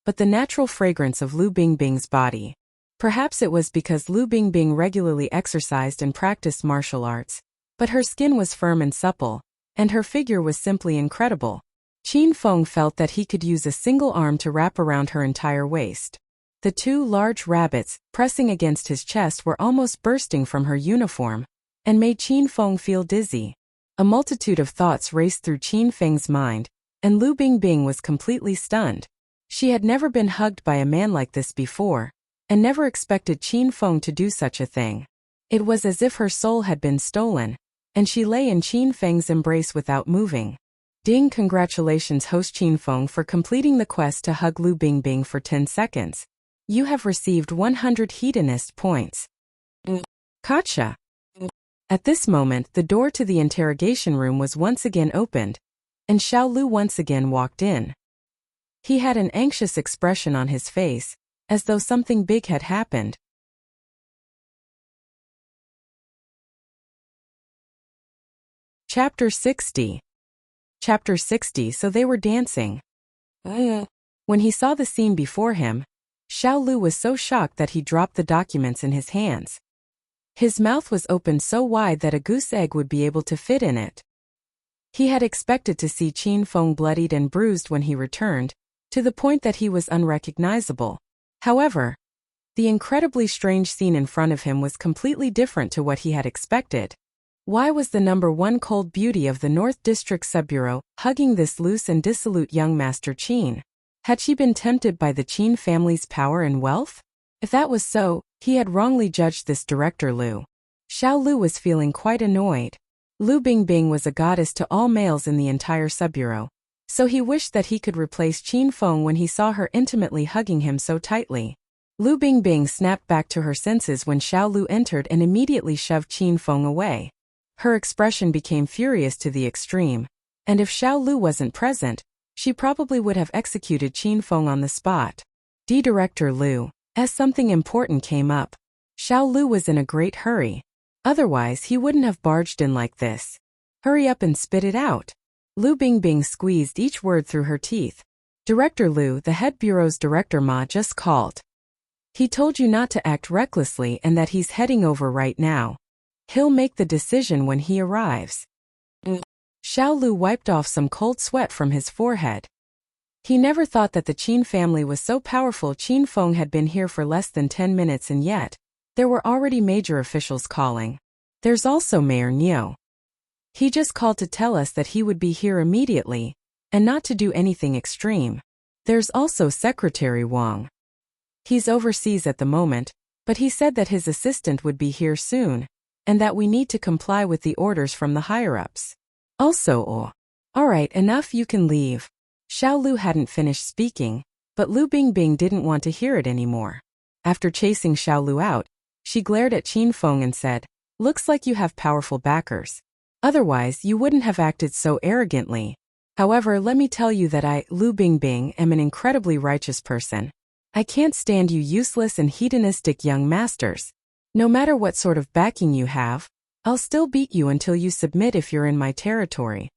but the natural fragrance of Lu Bingbing's body. Perhaps it was because Lu Bingbing regularly exercised and practiced martial arts, but her skin was firm and supple, and her figure was simply incredible. Qin Feng felt that he could use a single arm to wrap around her entire waist. The two large rabbits, pressing against his chest, were almost bursting from her uniform, and made Qin Feng feel dizzy. A multitude of thoughts raced through Qin Feng's mind, and Lu Bingbing was completely stunned. She had never been hugged by a man like this before, and never expected Qin Feng to do such a thing. It was as if her soul had been stolen, and she lay in Qin Feng's embrace without moving. Ding! Congratulations, host Qin Feng, for completing the quest to hug Lu Bingbing for 10 seconds. You have received 100 hedonist points. Gotcha. At this moment, the door to the interrogation room was once again opened, and Xiao Lu once again walked in. He had an anxious expression on his face, as though something big had happened. Chapter 60. Chapter 60. So they were dancing. When he saw the scene before him, Xiao Lu was so shocked that he dropped the documents in his hands. His mouth was opened so wide that a goose egg would be able to fit in it. He had expected to see Qin Feng bloodied and bruised when he returned, to the point that he was unrecognizable. However, the incredibly strange scene in front of him was completely different to what he had expected. Why was the #1 cold beauty of the North District Subbureau hugging this loose and dissolute young Master Qin? Had she been tempted by the Qin family's power and wealth? If that was so, he had wrongly judged this Director Lu. Xiao Lu was feeling quite annoyed. Lu Bingbing was a goddess to all males in the entire Subbureau, so he wished that he could replace Qin Feng when he saw her intimately hugging him so tightly. Lu Bingbing snapped back to her senses when Xiao Lu entered and immediately shoved Qin Feng away. Her expression became furious to the extreme, and if Xiao Lu wasn't present, she probably would have executed Qin Feng on the spot. Director Lu, as something important came up. Xiao Lu was in a great hurry. Otherwise he wouldn't have barged in like this. Hurry up and spit it out. Lu Bingbing squeezed each word through her teeth. Director Lu, the head bureau's director Ma just called. He told you not to act recklessly and that he's heading over right now. He'll make the decision when he arrives. Xiao Lu wiped off some cold sweat from his forehead. He never thought that the Qin family was so powerful. Qin Feng had been here for less than 10 minutes and yet, there were already major officials calling. There's also Mayor Niu. He just called to tell us that he would be here immediately, and not to do anything extreme. There's also Secretary Wang. He's overseas at the moment, but he said that his assistant would be here soon, and that we need to comply with the orders from the higher-ups. Also, alright, enough, you can leave. Xiao Lu hadn't finished speaking, but Lu Bingbing didn't want to hear it anymore. After chasing Xiao Lu out, she glared at Qin Feng and said, Looks like you have powerful backers. Otherwise, you wouldn't have acted so arrogantly. However, let me tell you that I, Lu Bingbing, am an incredibly righteous person. I can't stand you useless and hedonistic young masters. No matter what sort of backing you have, I'll still beat you until you submit if you're in my territory.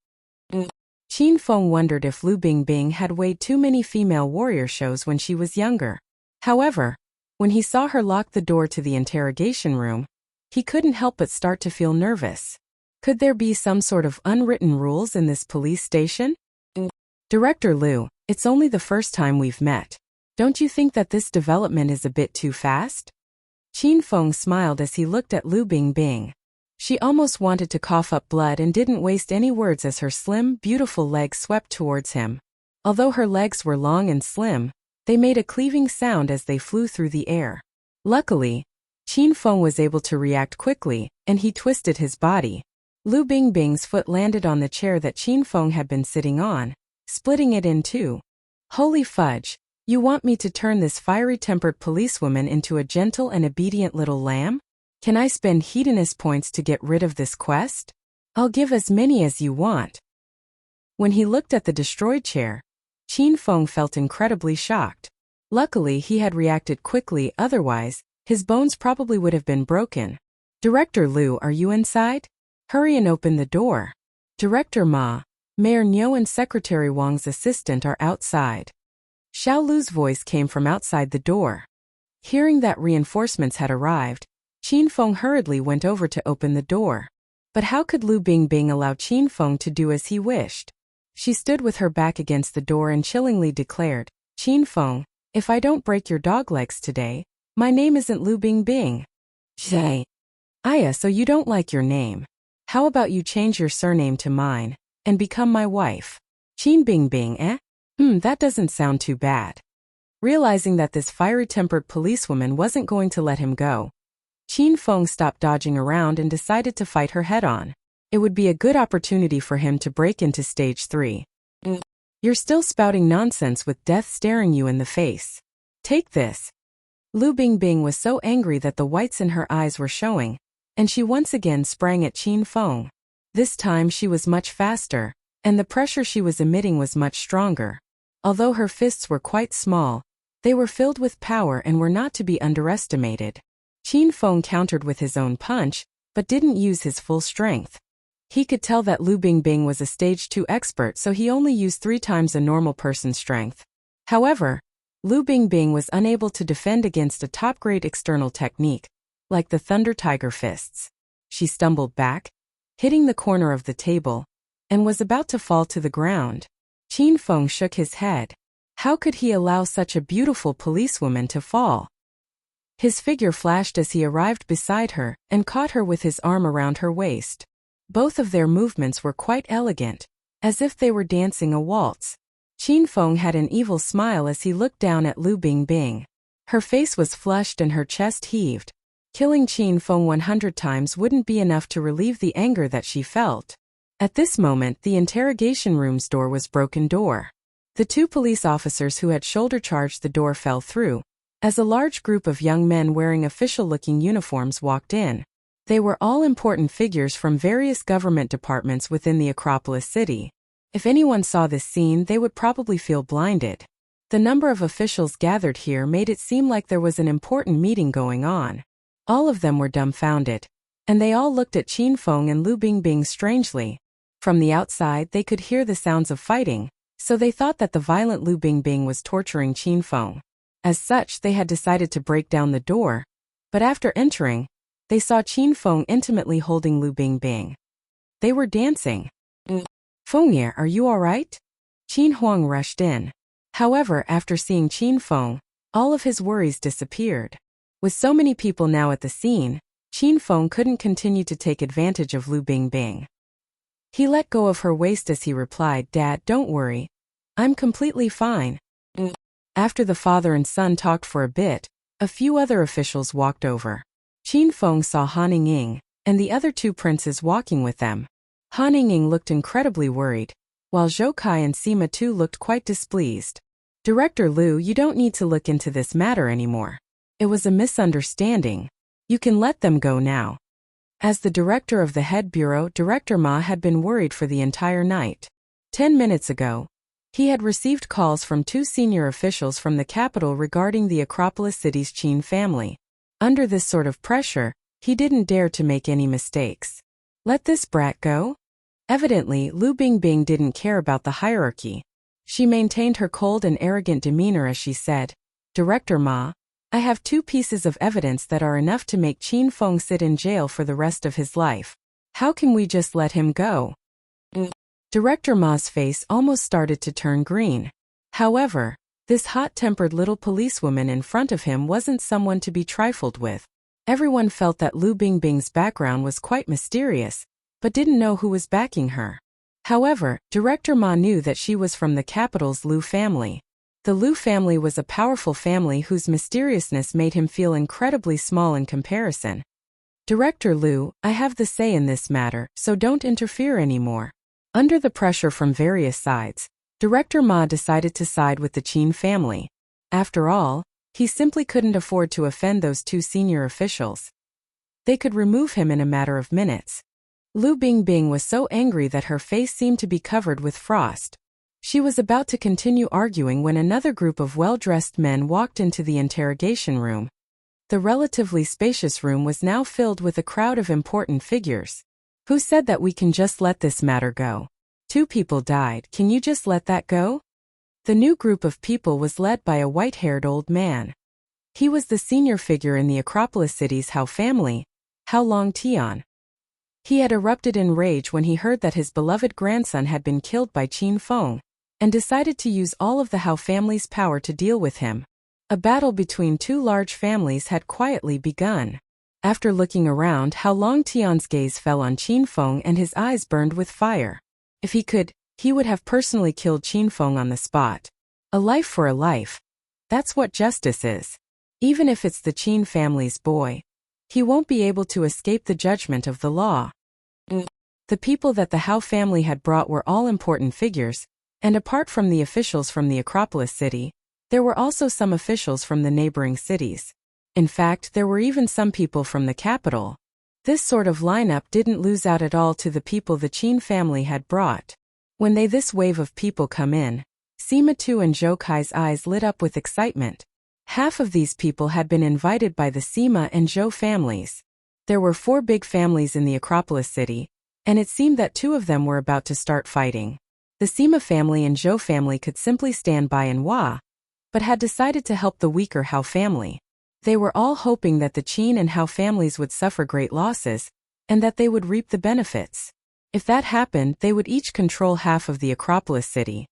Qin Feng wondered if Lu Bingbing had weighed too many female warrior shows when she was younger. However, when he saw her lock the door to the interrogation room, he couldn't help but start to feel nervous. Could there be some sort of unwritten rules in this police station? Director Lu, it's only the first time we've met. Don't you think that this development is a bit too fast? Qin Feng smiled as he looked at Lu Bingbing. She almost wanted to cough up blood and didn't waste any words as her slim, beautiful legs swept towards him. Although her legs were long and slim, they made a cleaving sound as they flew through the air. Luckily, Qin Feng was able to react quickly, and he twisted his body. Lu Bingbing's foot landed on the chair that Qin Feng had been sitting on, splitting it in two. Holy fudge! You want me to turn this fiery-tempered policewoman into a gentle and obedient little lamb? Can I spend hedonist points to get rid of this quest? I'll give as many as you want. When he looked at the destroyed chair, Qin Feng felt incredibly shocked. Luckily, he had reacted quickly, otherwise, his bones probably would have been broken. Director Lu, are you inside? Hurry and open the door. Director Ma, Mayor Niu and Secretary Wang's assistant are outside. Xiao Lu's voice came from outside the door. Hearing that reinforcements had arrived, Qin Feng hurriedly went over to open the door. But how could Lu Bingbing allow Qin Feng to do as he wished? She stood with her back against the door and chillingly declared, Qin Feng, if I don't break your dog legs today, my name isn't Lu Bingbing. Zhay. Aya, so you don't like your name. How about you change your surname to mine, and become my wife? Qin Bingbing, eh? That doesn't sound too bad. Realizing that this fiery-tempered policewoman wasn't going to let him go, Qin Feng stopped dodging around and decided to fight her head-on. It would be a good opportunity for him to break into stage 3. You're still spouting nonsense with death staring you in the face. Take this. Lu Bingbing was so angry that the whites in her eyes were showing, and she once again sprang at Qin Feng. This time she was much faster, and the pressure she was emitting was much stronger. Although her fists were quite small, they were filled with power and were not to be underestimated. Qin Feng countered with his own punch, but didn't use his full strength. He could tell that Lu Bingbing was a stage 2 expert, so he only used 3 times a normal person's strength. However, Lu Bingbing was unable to defend against a top-grade external technique, like the Thunder Tiger fists. She stumbled back, hitting the corner of the table, and was about to fall to the ground. Qin Feng shook his head. How could he allow such a beautiful policewoman to fall? His figure flashed as he arrived beside her and caught her with his arm around her waist. Both of their movements were quite elegant, as if they were dancing a waltz. Qin Feng had an evil smile as he looked down at Lu Bingbing. Her face was flushed and her chest heaved. Killing Qin Feng 100 times wouldn't be enough to relieve the anger that she felt. At this moment, the interrogation room's door was broken door. The 2 police officers who had shoulder-charged the door fell through, as a large group of young men wearing official-looking uniforms walked in. They were all important figures from various government departments within the Acropolis city. If anyone saw this scene, they would probably feel blinded. The number of officials gathered here made it seem like there was an important meeting going on. All of them were dumbfounded, and they all looked at Qin Feng and Lu Bingbing strangely. From the outside, they could hear the sounds of fighting, so they thought that the violent Lu Bingbing was torturing Qin Feng. As such, they had decided to break down the door, but after entering, they saw Qin Feng intimately holding Lu Bingbing. They were dancing. Fengye, are you alright? Qin Huang rushed in. However, after seeing Qin Feng, all of his worries disappeared. With so many people now at the scene, Qin Feng couldn't continue to take advantage of Lu Bingbing. He let go of her waist as he replied, Dad, don't worry. I'm completely fine. After the father and son talked for a bit, a few other officials walked over. Qin Feng saw Han Ying and the other 2 princes walking with them. Han Ying looked incredibly worried, while Zhou Kai and Sima Tu looked quite displeased. Director Lu, you don't need to look into this matter anymore. It was a misunderstanding. You can let them go now. As the director of the head bureau, Director Ma had been worried for the entire night. 10 minutes ago, he had received calls from 2 senior officials from the capital regarding the Acropolis City's Qin family. Under this sort of pressure, he didn't dare to make any mistakes. Let this brat go? Evidently, Lu Bingbing didn't care about the hierarchy. She maintained her cold and arrogant demeanor as she said, Director Ma, I have 2 pieces of evidence that are enough to make Qin Feng sit in jail for the rest of his life. How can we just let him go? Director Ma's face almost started to turn green. However, this hot-tempered little policewoman in front of him wasn't someone to be trifled with. Everyone felt that Lu Bingbing's background was quite mysterious, but didn't know who was backing her. However, Director Ma knew that she was from the capital's Lu family. The Lu family was a powerful family whose mysteriousness made him feel incredibly small in comparison. Director Lu, I have the say in this matter, so don't interfere anymore. Under the pressure from various sides, Director Ma decided to side with the Qin family. After all, he simply couldn't afford to offend those 2 senior officials. They could remove him in a matter of minutes. Lu Bingbing was so angry that her face seemed to be covered with frost. She was about to continue arguing when another group of well-dressed men walked into the interrogation room. The relatively spacious room was now filled with a crowd of important figures. Who said that we can just let this matter go? 2 people died, can you just let that go? The new group of people was led by a white-haired old man. He was the senior figure in the Acropolis City's Hao family, Hao Longtian. He had erupted in rage when he heard that his beloved grandson had been killed by Qin Feng, and decided to use all of the Hao family's power to deal with him. A battle between 2 large families had quietly begun. After looking around, Hao Longtian's gaze fell on Qin Feng and his eyes burned with fire. If he could, he would have personally killed Qin Feng on the spot. A life for a life. That's what justice is. Even if it's the Qin family's boy, he won't be able to escape the judgment of the law. The people that the Hao family had brought were all important figures, and apart from the officials from the Acropolis city, there were also some officials from the neighboring cities. In fact, there were even some people from the capital. This sort of lineup didn't lose out at all to the people the Qin family had brought. When this wave of people come in, Sima Tu and Zhou Kai's eyes lit up with excitement. Half of these people had been invited by the Sima and Zhou families. There were 4 big families in the Acropolis city, and it seemed that 2 of them were about to start fighting. The Sima family and Zhou family could simply stand by and watch, but had decided to help the weaker Hao family. They were all hoping that the Qin and Hao families would suffer great losses, and that they would reap the benefits. If that happened, they would each control half of the Acropolis city.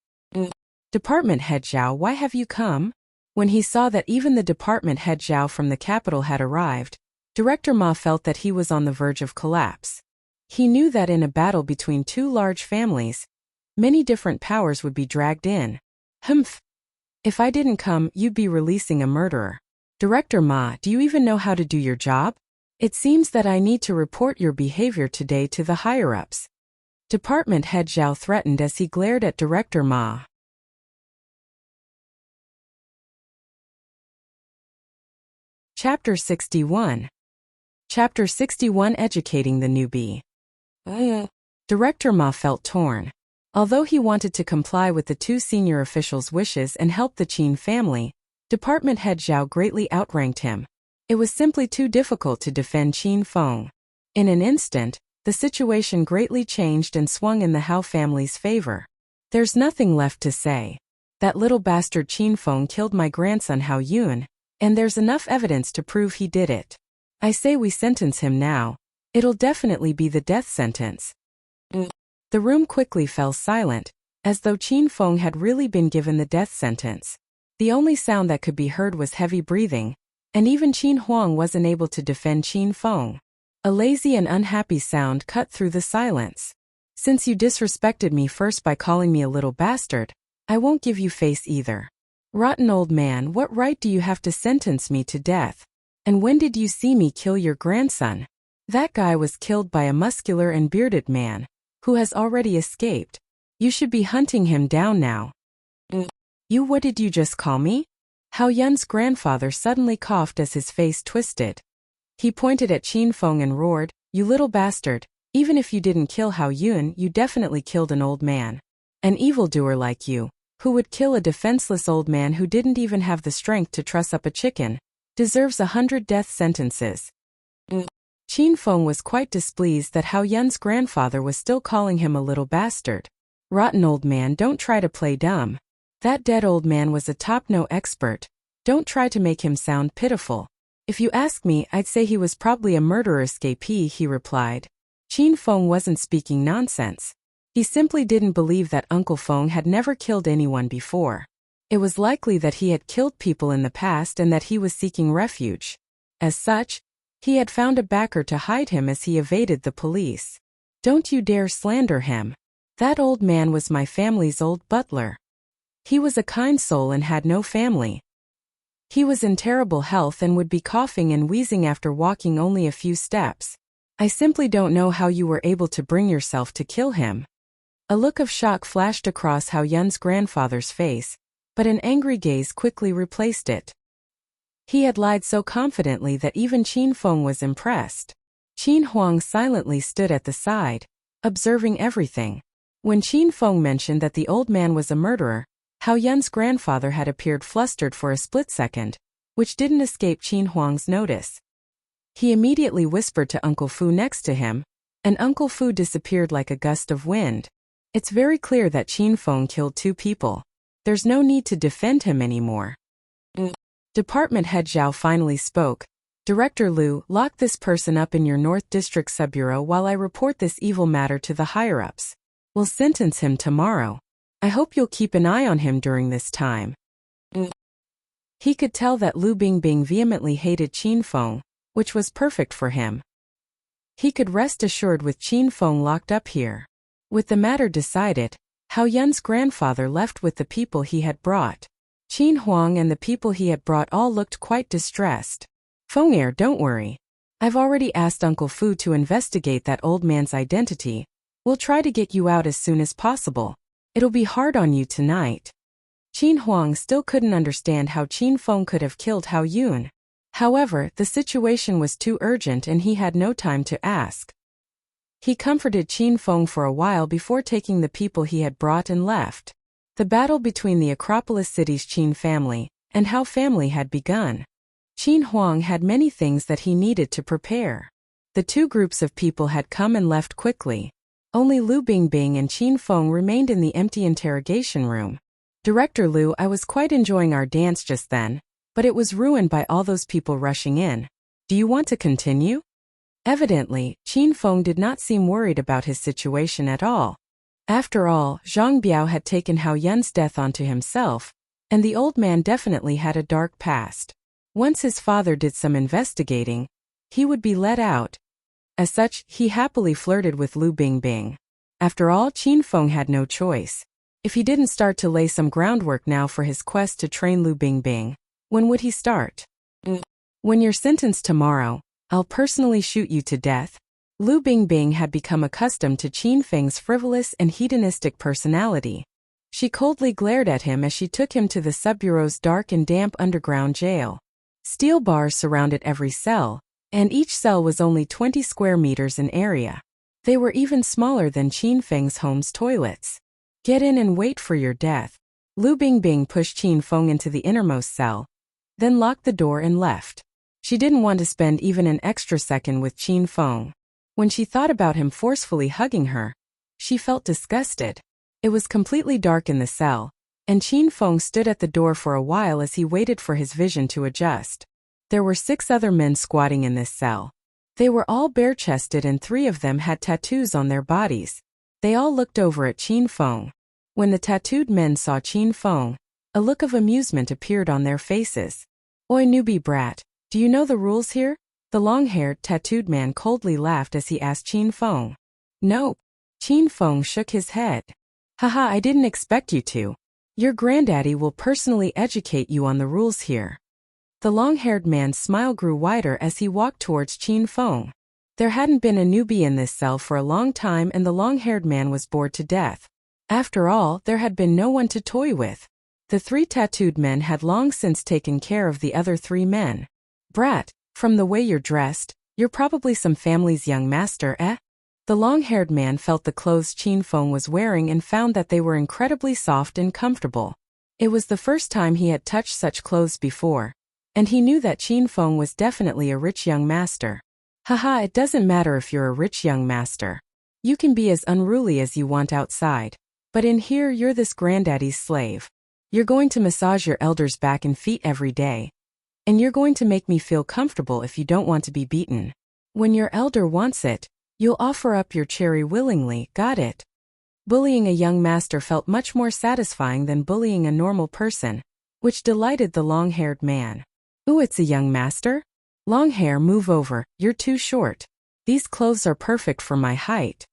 Department Head Zhao, why have you come? When he saw that even the Department Head Zhao from the capital had arrived, Director Ma felt that he was on the verge of collapse. He knew that in a battle between 2 large families, many different powers would be dragged in. Humph. If I didn't come, you'd be releasing a murderer. Director Ma, do you even know how to do your job? It seems that I need to report your behavior today to the higher-ups. Department Head Zhao threatened as he glared at Director Ma. Chapter 61. Chapter 61, Educating the Newbie. Director Ma felt torn. Although he wanted to comply with the 2 senior officials' wishes and help the Qin family, Department Head Zhao greatly outranked him. It was simply too difficult to defend Qin Feng. In an instant, the situation greatly changed and swung in the Hao family's favor. There's nothing left to say. That little bastard Qin Feng killed my grandson Hao Yun, and there's enough evidence to prove he did it. I say we sentence him now. It'll definitely be the death sentence. The room quickly fell silent, as though Qin Feng had really been given the death sentence. The only sound that could be heard was heavy breathing, and even Qin Huang wasn't able to defend Qin Feng. A lazy and unhappy sound cut through the silence. Since you disrespected me first by calling me a little bastard, I won't give you face either. Rotten old man, what right do you have to sentence me to death? And when did you see me kill your grandson? That guy was killed by a muscular and bearded man, who has already escaped. You should be hunting him down now. You, what did you just call me? Hao Yun's grandfather suddenly coughed as his face twisted. He pointed at Qin Feng and roared, You little bastard, even if you didn't kill Hao Yun, you definitely killed an old man. An evildoer like you, who would kill a defenseless old man who didn't even have the strength to truss up a chicken, deserves 100 death sentences. Qin Feng was quite displeased that Hao Yun's grandfather was still calling him a little bastard. Rotten old man, don't try to play dumb. That dead old man was a top-no expert. Don't try to make him sound pitiful. If you ask me, I'd say he was probably a murderer escapee, he replied. Qin Feng wasn't speaking nonsense. He simply didn't believe that Uncle Feng had never killed anyone before. It was likely that he had killed people in the past and that he was seeking refuge. As such, he had found a backer to hide him as he evaded the police. Don't you dare slander him. That old man was my family's old butler. He was a kind soul and had no family. He was in terrible health and would be coughing and wheezing after walking only a few steps. I simply don't know how you were able to bring yourself to kill him. A look of shock flashed across Hao Yun's grandfather's face, but an angry gaze quickly replaced it. He had lied so confidently that even Qin Feng was impressed. Qin Huang silently stood at the side, observing everything. When Qin Feng mentioned that the old man was a murderer, Hao Yun's grandfather had appeared flustered for a split second, which didn't escape Qin Huang's notice. He immediately whispered to Uncle Fu next to him, and Uncle Fu disappeared like a gust of wind. It's very clear that Qin Feng killed 2 people. There's no need to defend him anymore. Department Head Zhao finally spoke. Director Liu, lock this person up in your North District Subbureau while I report this evil matter to the higher-ups. We'll sentence him tomorrow. I hope you'll keep an eye on him during this time. He could tell that Lu Bingbing vehemently hated Qin Feng, which was perfect for him. He could rest assured with Qin Feng locked up here. With the matter decided, Hao Yun's grandfather left with the people he had brought. Qin Huang and the people he had brought all looked quite distressed. Feng'er, don't worry. I've already asked Uncle Fu to investigate that old man's identity. We'll try to get you out as soon as possible. It'll be hard on you tonight. Qin Huang still couldn't understand how Qin Feng could have killed Hao Yun. However, the situation was too urgent and he had no time to ask. He comforted Qin Feng for a while before taking the people he had brought and left. The battle between the Acropolis City's Qin family and Hao family had begun. Qin Huang had many things that he needed to prepare. The 2 groups of people had come and left quickly. Only Lu Bingbing and Qin Feng remained in the empty interrogation room. Director Liu, I was quite enjoying our dance just then, but it was ruined by all those people rushing in. Do you want to continue? Evidently, Qin Feng did not seem worried about his situation at all. After all, Zhang Biao had taken Hao Yun's death onto himself, and the old man definitely had a dark past. Once his father did some investigating, he would be let out. As such, he happily flirted with Lu Bingbing. After all, Qin Feng had no choice. If he didn't start to lay some groundwork now for his quest to train Lu Bingbing, when would he start? When you're sentenced tomorrow, I'll personally shoot you to death. Lu Bingbing had become accustomed to Qin Feng's frivolous and hedonistic personality. She coldly glared at him as she took him to the Subbureau's dark and damp underground jail. Steel bars surrounded every cell, and each cell was only 20 square meters in area. They were even smaller than Qin Feng's home's toilets. Get in and wait for your death. Lu Bingbing pushed Qin Feng into the innermost cell, then locked the door and left. She didn't want to spend even an extra second with Qin Feng. When she thought about him forcefully hugging her, she felt disgusted. It was completely dark in the cell, and Qin Feng stood at the door for a while as he waited for his vision to adjust. There were 6 other men squatting in this cell. They were all bare-chested and 3 of them had tattoos on their bodies. They all looked over at Qin Feng. When the tattooed men saw Qin Feng, a look of amusement appeared on their faces. Oi, newbie brat, do you know the rules here? The long-haired, tattooed man coldly laughed as he asked Qin Feng. Nope. Qin Feng shook his head. Haha, I didn't expect you to. Your granddaddy will personally educate you on the rules here. The long-haired man's smile grew wider as he walked towards Qin Feng. There hadn't been a newbie in this cell for a long time and the long-haired man was bored to death. After all, there had been no one to toy with. The 3 tattooed men had long since taken care of the other 3 men. Brat, from the way you're dressed, You're probably some family's young master, eh? The long-haired man felt the clothes Qin Feng was wearing and found that they were incredibly soft and comfortable. It was the first time he had touched such clothes before, and he knew that Qin Feng was definitely a rich young master. Haha, it doesn't matter if you're a rich young master. You can be as unruly as you want outside. But in here you're this granddaddy's slave. You're going to massage your elder's back and feet every day. And you're going to make me feel comfortable if you don't want to be beaten. When your elder wants it, you'll offer up your cherry willingly, got it? Bullying a young master felt much more satisfying than bullying a normal person, which delighted the long-haired man. Ooh, it's a young master? Long hair, move over, you're too short. These clothes are perfect for my height.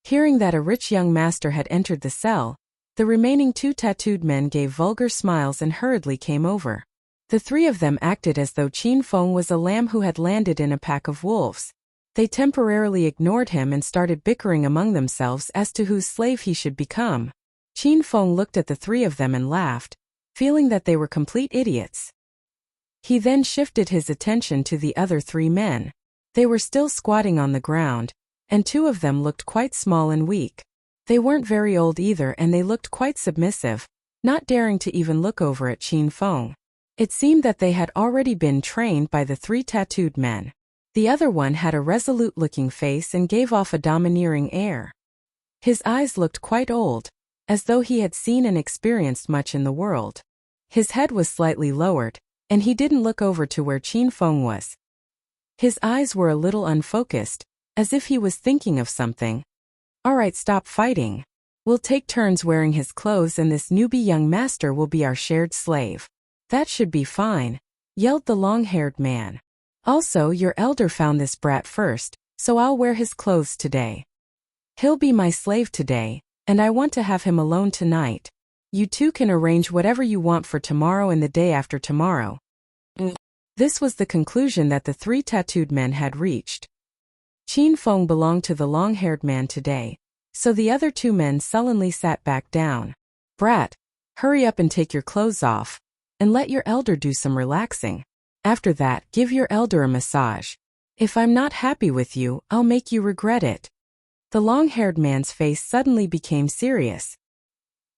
Hearing that a rich young master had entered the cell, the remaining two tattooed men gave vulgar smiles and hurriedly came over. The three of them acted as though Qin Feng was a lamb who had landed in a pack of wolves. They temporarily ignored him and started bickering among themselves as to whose slave he should become. Qin Feng looked at the three of them and laughed, feeling that they were complete idiots. He then shifted his attention to the other three men. They were still squatting on the ground, and two of them looked quite small and weak. They weren't very old either and they looked quite submissive, not daring to even look over at Qin Feng. It seemed that they had already been trained by the three tattooed men. The other one had a resolute-looking face and gave off a domineering air. His eyes looked quite old, as though he had seen and experienced much in the world. His head was slightly lowered, and he didn't look over to where Qin Feng was. His eyes were a little unfocused, as if he was thinking of something. Alright, stop fighting. We'll take turns wearing his clothes and this newbie young master will be our shared slave. That should be fine, yelled the long-haired man. Also, your elder found this brat first, so I'll wear his clothes today. He'll be my slave today, and I want to have him alone tonight. You two can arrange whatever you want for tomorrow and the day after tomorrow. This was the conclusion that the three tattooed men had reached. Qin Feng belonged to the long-haired man today, so the other two men sullenly sat back down. Brat, hurry up and take your clothes off, and let your elder do some relaxing. After that, give your elder a massage. If I'm not happy with you, I'll make you regret it. The long-haired man's face suddenly became serious.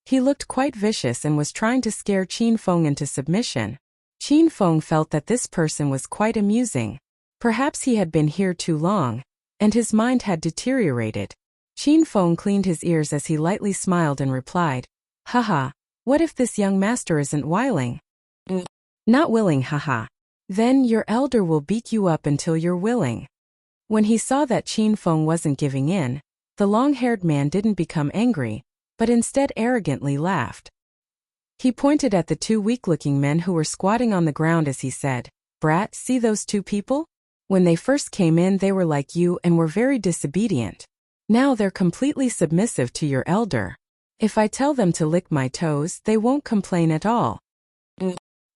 He looked quite vicious and was trying to scare Qin Feng into submission. Qin Feng felt that this person was quite amusing. Perhaps he had been here too long, and his mind had deteriorated. Qin Feng cleaned his ears as he lightly smiled and replied, Haha, what if this young master isn't willing? Not willing, haha. Then your elder will beat you up until you're willing. When he saw that Qin Feng wasn't giving in, the long-haired man didn't become angry, but instead arrogantly laughed. He pointed at the two weak-looking men who were squatting on the ground as he said, Brat, see those two people? When they first came in they were like you and were very disobedient. Now they're completely submissive to your elder. If I tell them to lick my toes, they won't complain at all.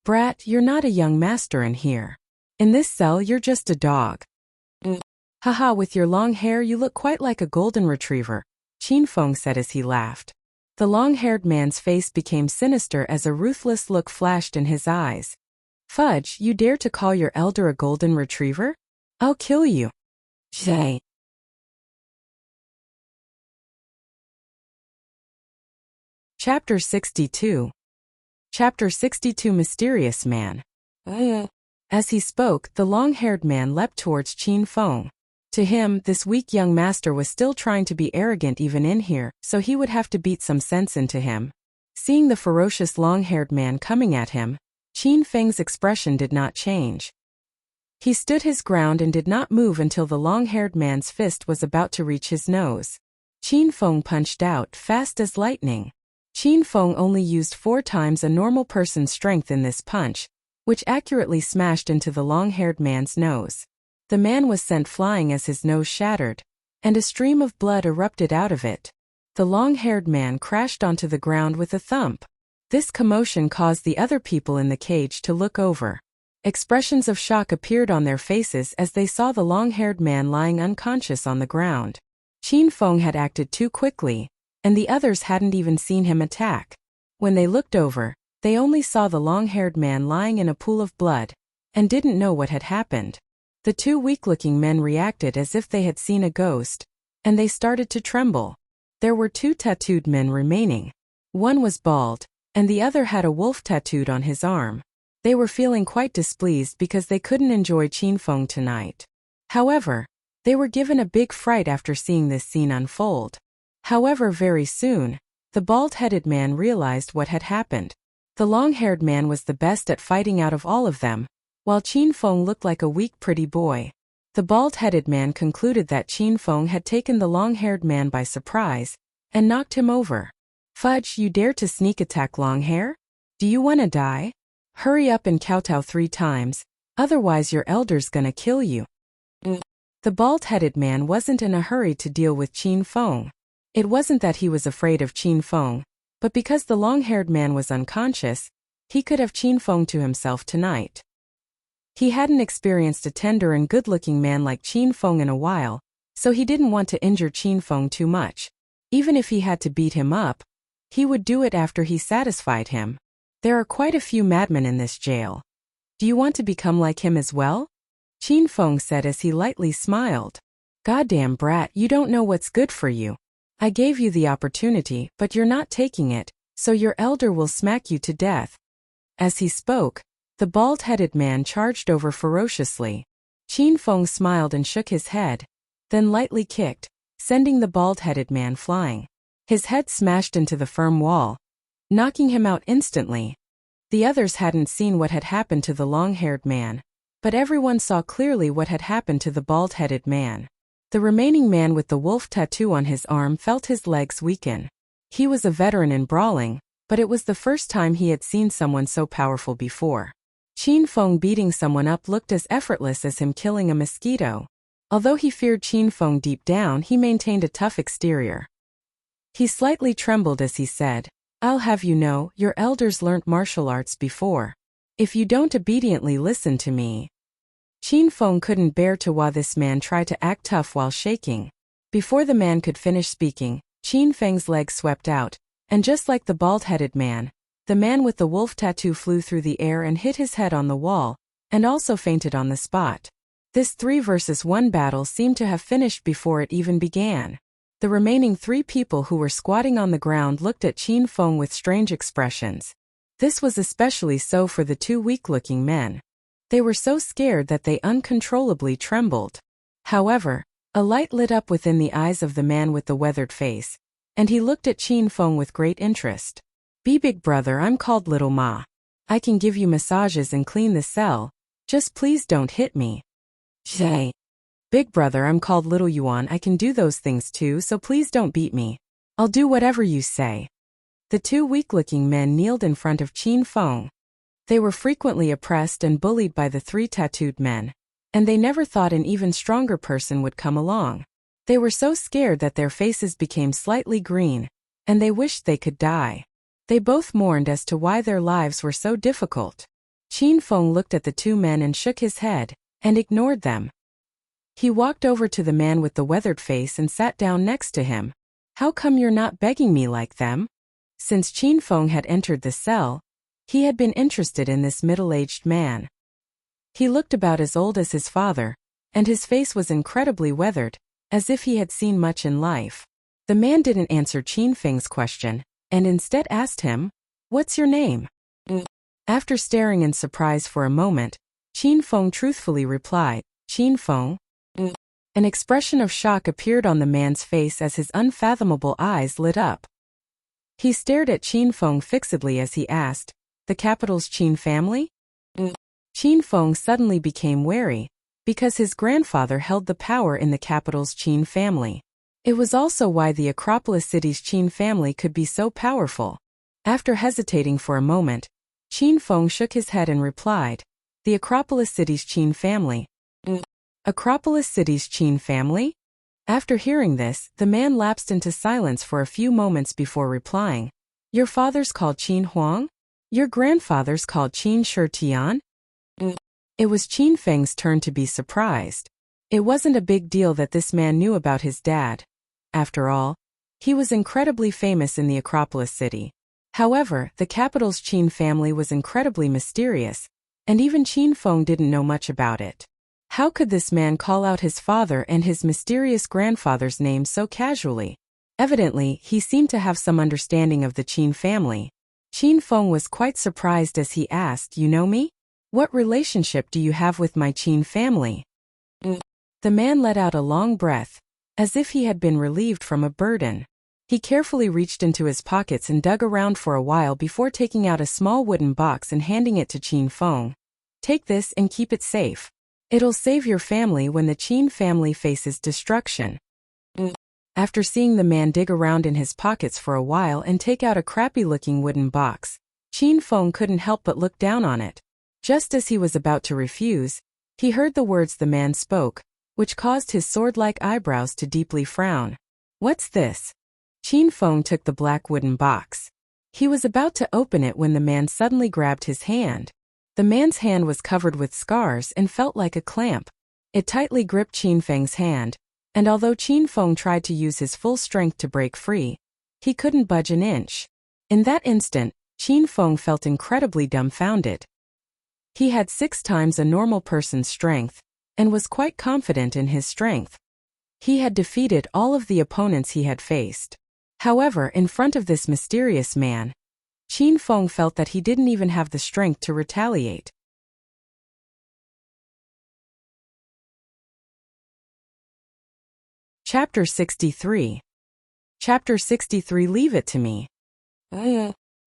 Brat, you're not a young master in here. In this cell you're just a dog. Haha, with your long hair you look quite like a golden retriever, Qin Feng said as he laughed. The long-haired man's face became sinister as a ruthless look flashed in his eyes. Fudge, you dare to call your elder a golden retriever? I'll kill you. Shay. Chapter 62. Chapter 62 Mysterious Man. As he spoke, the long-haired man leapt towards Qin Feng. To him, this weak young master was still trying to be arrogant even in here, so he would have to beat some sense into him. Seeing the ferocious long-haired man coming at him, Qin Feng's expression did not change. He stood his ground and did not move until the long-haired man's fist was about to reach his nose. Qin Feng punched out, fast as lightning. Qin Feng only used 4 times a normal person's strength in this punch, which accurately smashed into the long-haired man's nose. The man was sent flying as his nose shattered, and a stream of blood erupted out of it. The long-haired man crashed onto the ground with a thump. This commotion caused the other people in the cage to look over. Expressions of shock appeared on their faces as they saw the long-haired man lying unconscious on the ground. Qin Feng had acted too quickly, and the others hadn't even seen him attack. When they looked over, they only saw the long-haired man lying in a pool of blood, and didn't know what had happened. The two weak-looking men reacted as if they had seen a ghost, and they started to tremble. There were two tattooed men remaining. One was bald, and the other had a wolf tattooed on his arm. They were feeling quite displeased because they couldn't enjoy Qinfeng tonight. However, they were given a big fright after seeing this scene unfold. However, very soon, the bald-headed man realized what had happened. The long-haired man was the best at fighting out of all of them, while Qinfeng looked like a weak pretty boy. The bald-headed man concluded that Qinfeng had taken the long-haired man by surprise and knocked him over. "Fudge, you dare to sneak attack Longhair? Do you wanna die? Hurry up and kowtow 3 times, otherwise your elder's gonna kill you." The bald-headed man wasn't in a hurry to deal with Qinfeng. It wasn't that he was afraid of Qinfeng, but because the long-haired man was unconscious, he could have Qinfeng to himself tonight. He hadn't experienced a tender and good-looking man like Qinfeng in a while, so he didn't want to injure Qinfeng too much. Even if he had to beat him up, he would do it after he satisfied him. There are quite a few madmen in this jail. Do you want to become like him as well? Qinfeng said as he lightly smiled. "Goddamn brat, you don't know what's good for you. I gave you the opportunity, but you're not taking it, so your elder will smack you to death." As he spoke, the bald-headed man charged over ferociously. Qinfeng smiled and shook his head, then lightly kicked, sending the bald-headed man flying. His head smashed into the firm wall, knocking him out instantly. The others hadn't seen what had happened to the long-haired man, but everyone saw clearly what had happened to the bald-headed man. The remaining man with the wolf tattoo on his arm felt his legs weaken. He was a veteran in brawling, but it was the first time he had seen someone so powerful before. Qinfeng beating someone up looked as effortless as him killing a mosquito. Although he feared Qinfeng deep down, he maintained a tough exterior. He slightly trembled as he said, "I'll have you know, your elders learnt martial arts before. If you don't obediently listen to me." Qinfeng couldn't bear to watch this man try to act tough while shaking. Before the man could finish speaking, Qinfeng's legs swept out, and just like the bald-headed man, the man with the wolf tattoo flew through the air and hit his head on the wall, and also fainted on the spot. This 3 versus 1 battle seemed to have finished before it even began. The remaining 3 people who were squatting on the ground looked at Qinfeng with strange expressions. This was especially so for the 2 weak-looking men. They were so scared that they uncontrollably trembled. However, a light lit up within the eyes of the man with the weathered face, and he looked at Qinfeng with great interest. "Be big brother, I'm called Little Ma. I can give you massages and clean the cell, just please don't hit me." "Say, big brother, I'm called Little Yuan. I can do those things too, so please don't beat me. I'll do whatever you say." The 2 weak-looking men kneeled in front of Qinfeng. They were frequently oppressed and bullied by the 3 tattooed men, and they never thought an even stronger person would come along. They were so scared that their faces became slightly green, and they wished they could die. They both mourned as to why their lives were so difficult. Qinfeng looked at the 2 men and shook his head, and ignored them. He walked over to the man with the weathered face and sat down next to him. "How come you're not begging me like them?" Since Qinfeng had entered the cell, he had been interested in this middle-aged man. He looked about as old as his father, and his face was incredibly weathered, as if he had seen much in life. The man didn't answer Qinfeng's question, and instead asked him, "What's your name?" After staring in surprise for a moment, Qinfeng truthfully replied, "Qinfeng." An expression of shock appeared on the man's face as his unfathomable eyes lit up. He stared at Qinfeng fixedly as he asked, "The capital's Qin family?" Qinfeng suddenly became wary, because his grandfather held the power in the capital's Qin family. It was also why the Acropolis city's Qin family could be so powerful. After hesitating for a moment, Qinfeng shook his head and replied, "The Acropolis city's Qin family." Acropolis city's Qin family? After hearing this, the man lapsed into silence for a few moments before replying, "Your father's called Qin Huang? Your grandfather's called Qin Shitian?" It was Qinfeng's turn to be surprised. It wasn't a big deal that this man knew about his dad. After all, he was incredibly famous in the Acropolis city. However, the capital's Qin family was incredibly mysterious, and even Qinfeng didn't know much about it. How could this man call out his father and his mysterious grandfather's name so casually? Evidently, he seemed to have some understanding of the Qin family. Qin Feng was quite surprised as he asked, "You know me? What relationship do you have with my Qin family?" The man let out a long breath, as if he had been relieved from a burden. He carefully reached into his pockets and dug around for a while before taking out a small wooden box and handing it to Qin Feng. "Take this and keep it safe. It'll save your family when the Qin family faces destruction." After seeing the man dig around in his pockets for a while and take out a crappy-looking wooden box, Qin Feng couldn't help but look down on it. Just as he was about to refuse, he heard the words the man spoke, which caused his sword-like eyebrows to deeply frown. "What's this?" Qin Feng took the black wooden box. He was about to open it when the man suddenly grabbed his hand. The man's hand was covered with scars and felt like a clamp. It tightly gripped Qin Feng's hand, and although Qin Feng tried to use his full strength to break free, he couldn't budge an inch. In that instant, Qin Feng felt incredibly dumbfounded. He had 6 times a normal person's strength, and was quite confident in his strength. He had defeated all of the opponents he had faced. However, in front of this mysterious man, Qin Feng felt that he didn't even have the strength to retaliate. Chapter 63. Chapter 63. Leave it to me.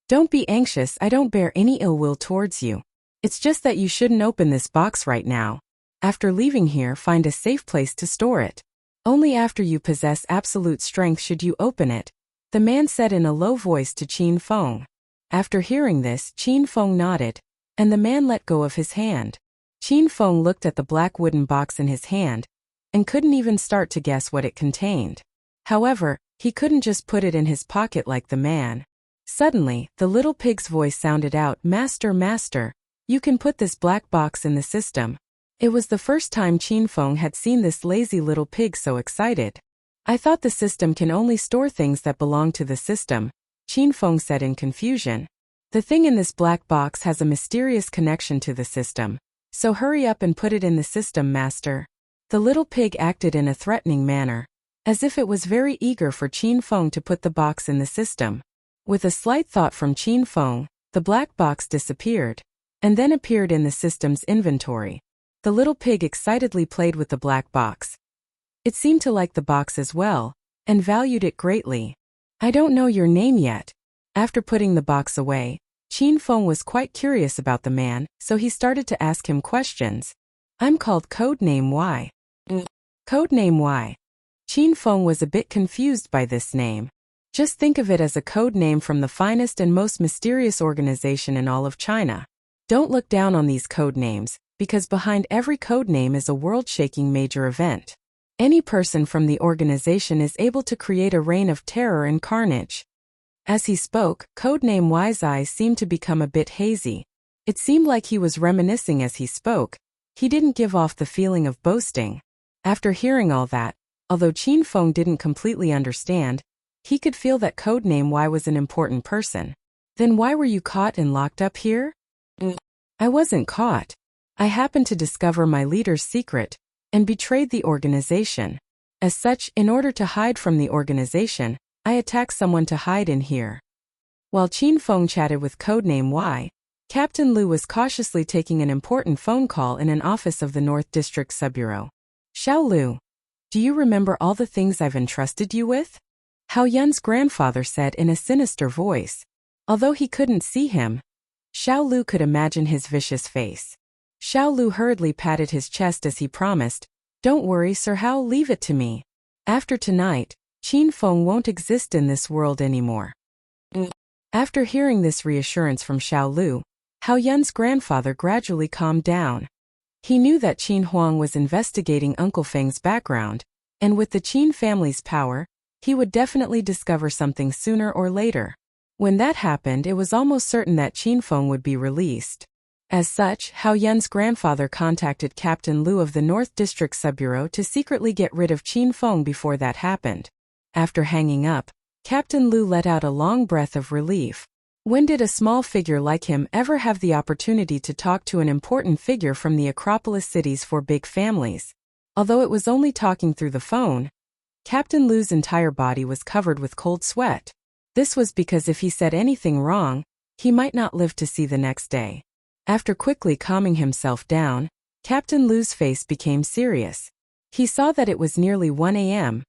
Don't be anxious, I don't bear any ill will towards you. It's just that you shouldn't open this box right now. After leaving here, find a safe place to store it. Only after you possess absolute strength should you open it, the man said in a low voice to Qin Feng. After hearing this, Qin Feng nodded, and the man let go of his hand. Qin Feng looked at the black wooden box in his hand, and couldn't even start to guess what it contained. However, he couldn't just put it in his pocket like the man. Suddenly, the little pig's voice sounded out, "Master, master, you can put this black box in the system." It was the first time Qin Feng had seen this lazy little pig so excited. "I thought the system can only store things that belong to the system," Qin Feng said in confusion. "The thing in this black box has a mysterious connection to the system, so hurry up and put it in the system, master." The little pig acted in a threatening manner, as if it was very eager for Qin Feng to put the box in the system. With a slight thought from Qin Feng, the black box disappeared, and then appeared in the system's inventory. The little pig excitedly played with the black box. It seemed to like the box as well, and valued it greatly. "I don't know your name yet." After putting the box away, Qin Feng was quite curious about the man, so he started to ask him questions. "I'm called Codename Y." Codename Y. Qin Feng was a bit confused by this name. Just think of it as a code name from the finest and most mysterious organization in all of China. Don't look down on these code names, because behind every code name is a world-shaking major event. Any person from the organization is able to create a reign of terror and carnage. As he spoke, codename Y's eyes seemed to become a bit hazy. It seemed like he was reminiscing as he spoke. He didn't give off the feeling of boasting. After hearing all that, although Qin Feng didn't completely understand, he could feel that codename Y was an important person. "Then why were you caught and locked up here?" "I wasn't caught. I happened to discover my leader's secret, and betrayed the organization. As such, in order to hide from the organization, I attacked someone to hide in here." While Qin Feng chatted with codename Y, Captain Lu was cautiously taking an important phone call in an office of the North District Subbureau. "Xiao Lu, do you remember all the things I've entrusted you with?" Hao Yun's grandfather said in a sinister voice. Although he couldn't see him, Xiao Lu could imagine his vicious face. Xiao Lu hurriedly patted his chest as he promised, "Don't worry, Sir Hao, leave it to me. After tonight, Qin Feng won't exist in this world anymore." After hearing this reassurance from Xiao Lu, Hao Yun's grandfather gradually calmed down. He knew that Qin Huang was investigating Uncle Feng's background, and with the Qin family's power, he would definitely discover something sooner or later. When that happened, it was almost certain that Qin Feng would be released. As such, Hao Yun's grandfather contacted Captain Lu of the North District Subbureau to secretly get rid of Qin Feng before that happened. After hanging up, Captain Lu let out a long breath of relief. When did a small figure like him ever have the opportunity to talk to an important figure from the Acropolis cities for big families? Although it was only talking through the phone, Captain Lu's entire body was covered with cold sweat. This was because if he said anything wrong, he might not live to see the next day. After quickly calming himself down, Captain Lu's face became serious. He saw that it was nearly 1 a.m.,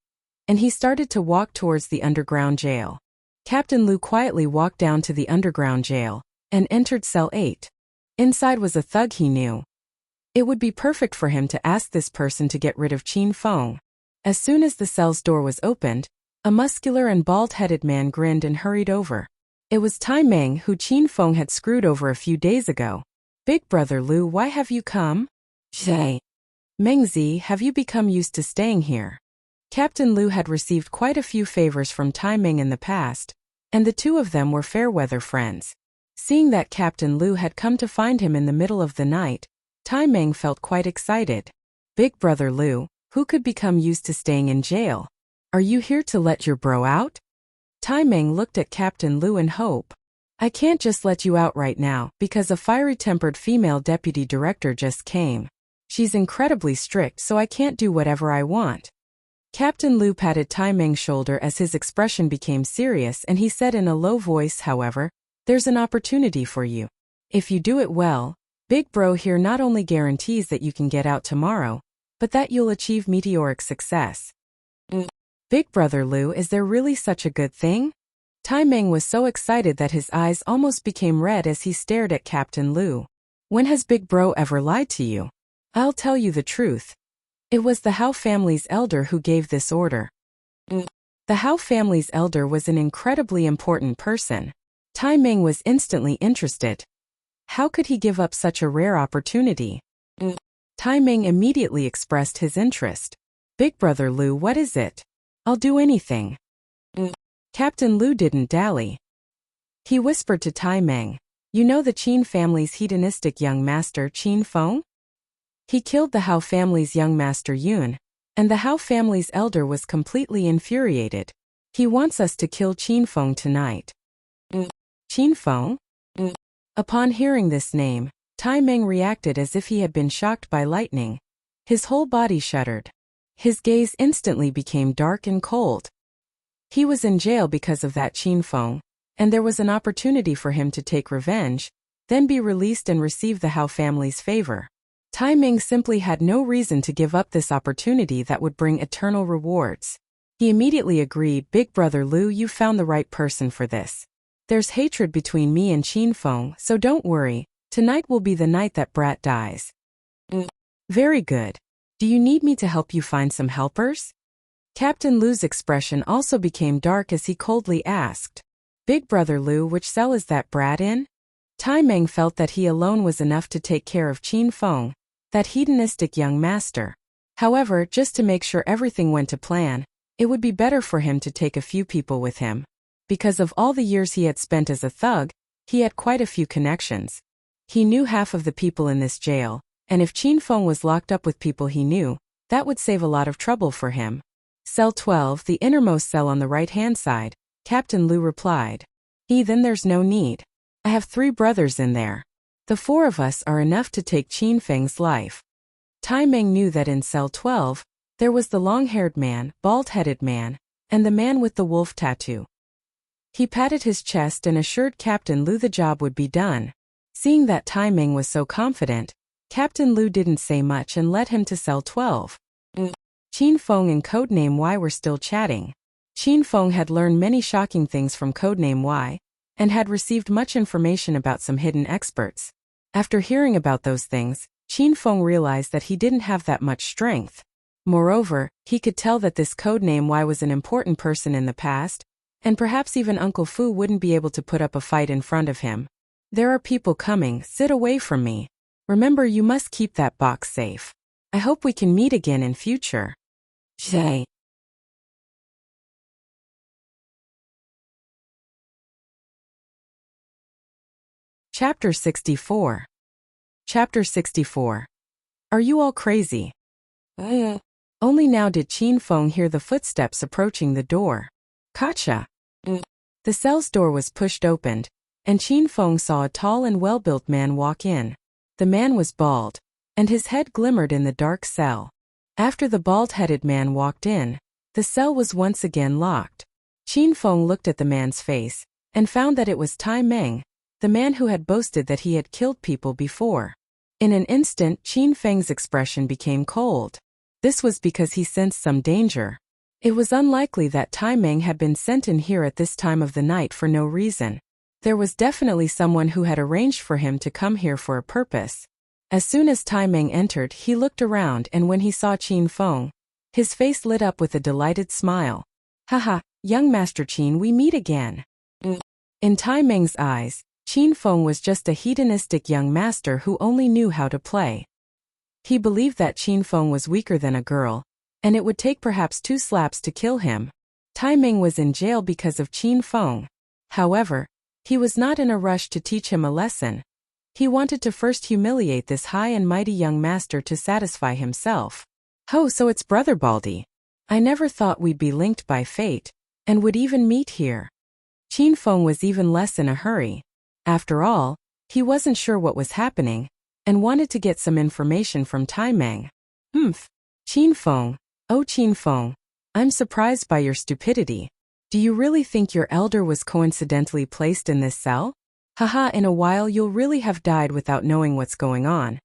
and he started to walk towards the underground jail. Captain Lu quietly walked down to the underground jail and entered cell 8. Inside was a thug he knew. It would be perfect for him to ask this person to get rid of Qin Feng. As soon as the cell's door was opened, a muscular and bald-headed man grinned and hurried over. It was Tai Meng, who Qin Feng had screwed over a few days ago. "Big brother Lu, why have you come?" "Zhe. Mengzi, have you become used to staying here?" Captain Lu had received quite a few favors from Tai Meng in the past, and the two of them were fair-weather friends. Seeing that Captain Lu had come to find him in the middle of the night, Tai Meng felt quite excited. "Big brother Lu, who could become used to staying in jail? Are you here to let your bro out?" Tai Meng looked at Captain Lu in hope. "I can't just let you out right now because a fiery-tempered female deputy director just came. She's incredibly strict, so I can't do whatever I want." Captain Lu patted Tai Meng's shoulder as his expression became serious, and he said in a low voice, "However, there's an opportunity for you. If you do it well, Big Bro here not only guarantees that you can get out tomorrow, but that you'll achieve meteoric success." "Big brother Lu, is there really such a good thing?" Tai Meng was so excited that his eyes almost became red as he stared at Captain Lu. "When has Big Bro ever lied to you? I'll tell you the truth. It was the Hao family's elder who gave this order." The Hao family's elder was an incredibly important person. Tai Meng was instantly interested. How could he give up such a rare opportunity? Tai Meng immediately expressed his interest. "Big brother Lu, what is it? I'll do anything." Captain Lu didn't dally. He whispered to Tai Meng, "You know the Qin family's hedonistic young master Qin Feng? He killed the Hao family's young master Yun, and the Hao family's elder was completely infuriated. He wants us to kill Qin Feng tonight." "Qin Feng?" Upon hearing this name, Tai Meng reacted as if he had been shocked by lightning. His whole body shuddered. His gaze instantly became dark and cold. He was in jail because of that Qin Feng, and there was an opportunity for him to take revenge, then be released and receive the Hao family's favor. Tai Meng simply had no reason to give up this opportunity that would bring eternal rewards. He immediately agreed, "Big brother Lu, you found the right person for this. There's hatred between me and Qin Feng, so don't worry, tonight will be the night that brat dies." "Very good. Do you need me to help you find some helpers?" Captain Lu's expression also became dark as he coldly asked, "Big brother Lu, which cell is that brat in?" Tai Meng felt that he alone was enough to take care of Qin Feng, that hedonistic young master. However, just to make sure everything went to plan, it would be better for him to take a few people with him. Because of all the years he had spent as a thug, he had quite a few connections. He knew half of the people in this jail, and if Qin Feng was locked up with people he knew, that would save a lot of trouble for him. "Cell 12, the innermost cell on the right-hand side," Captain Lu replied. "Then there's no need. I have 3 brothers in there. The 4 of us are enough to take Qin Feng's life." Tai Meng knew that in cell 12, there was the long-haired man, bald-headed man, and the man with the wolf tattoo. He patted his chest and assured Captain Lu the job would be done. Seeing that Tai Meng was so confident, Captain Lu didn't say much and led him to cell 12. Qin Feng and Codename Y were still chatting. Qin Feng had learned many shocking things from Codename Y, and had received much information about some hidden experts. After hearing about those things, Qin Feng realized that he didn't have that much strength. Moreover, he could tell that this Codename Y was an important person in the past, and perhaps even Uncle Fu wouldn't be able to put up a fight in front of him. "There are people coming, sit away from me. Remember, you must keep that box safe. I hope we can meet again in future." Zhe. Chapter 64. Chapter 64. Are you all crazy? Only now did Qin Feng hear the footsteps approaching the door. Gotcha. The cell's door was pushed open, and Qin Feng saw a tall and well-built man walk in. The man was bald, and his head glimmered in the dark cell. After the bald-headed man walked in, the cell was once again locked. Qin Feng looked at the man's face, and found that it was Tai Meng, the man who had boasted that he had killed people before. In an instant, Qin Feng's expression became cold. This was because he sensed some danger. It was unlikely that Tai Meng had been sent in here at this time of the night for no reason. There was definitely someone who had arranged for him to come here for a purpose. As soon as Tai Meng entered, he looked around, and when he saw Qin Feng, his face lit up with a delighted smile. Haha, young Master Qin, we meet again. In Tai Meng's eyes, Qin Feng was just a hedonistic young master who only knew how to play. He believed that Qin Feng was weaker than a girl, and it would take perhaps 2 slaps to kill him. Tai Meng was in jail because of Qin Feng. However, he was not in a rush to teach him a lesson. He wanted to first humiliate this high and mighty young master to satisfy himself. Oh, so it's Brother Baldy. I never thought we'd be linked by fate, and would even meet here. Qin Feng was even less in a hurry. After all, he wasn't sure what was happening, and wanted to get some information from Tai Meng. Qin Feng, oh Qin Feng, I'm surprised by your stupidity. Do you really think your elder was coincidentally placed in this cell? Haha, in a while you'll really have died without knowing what's going on.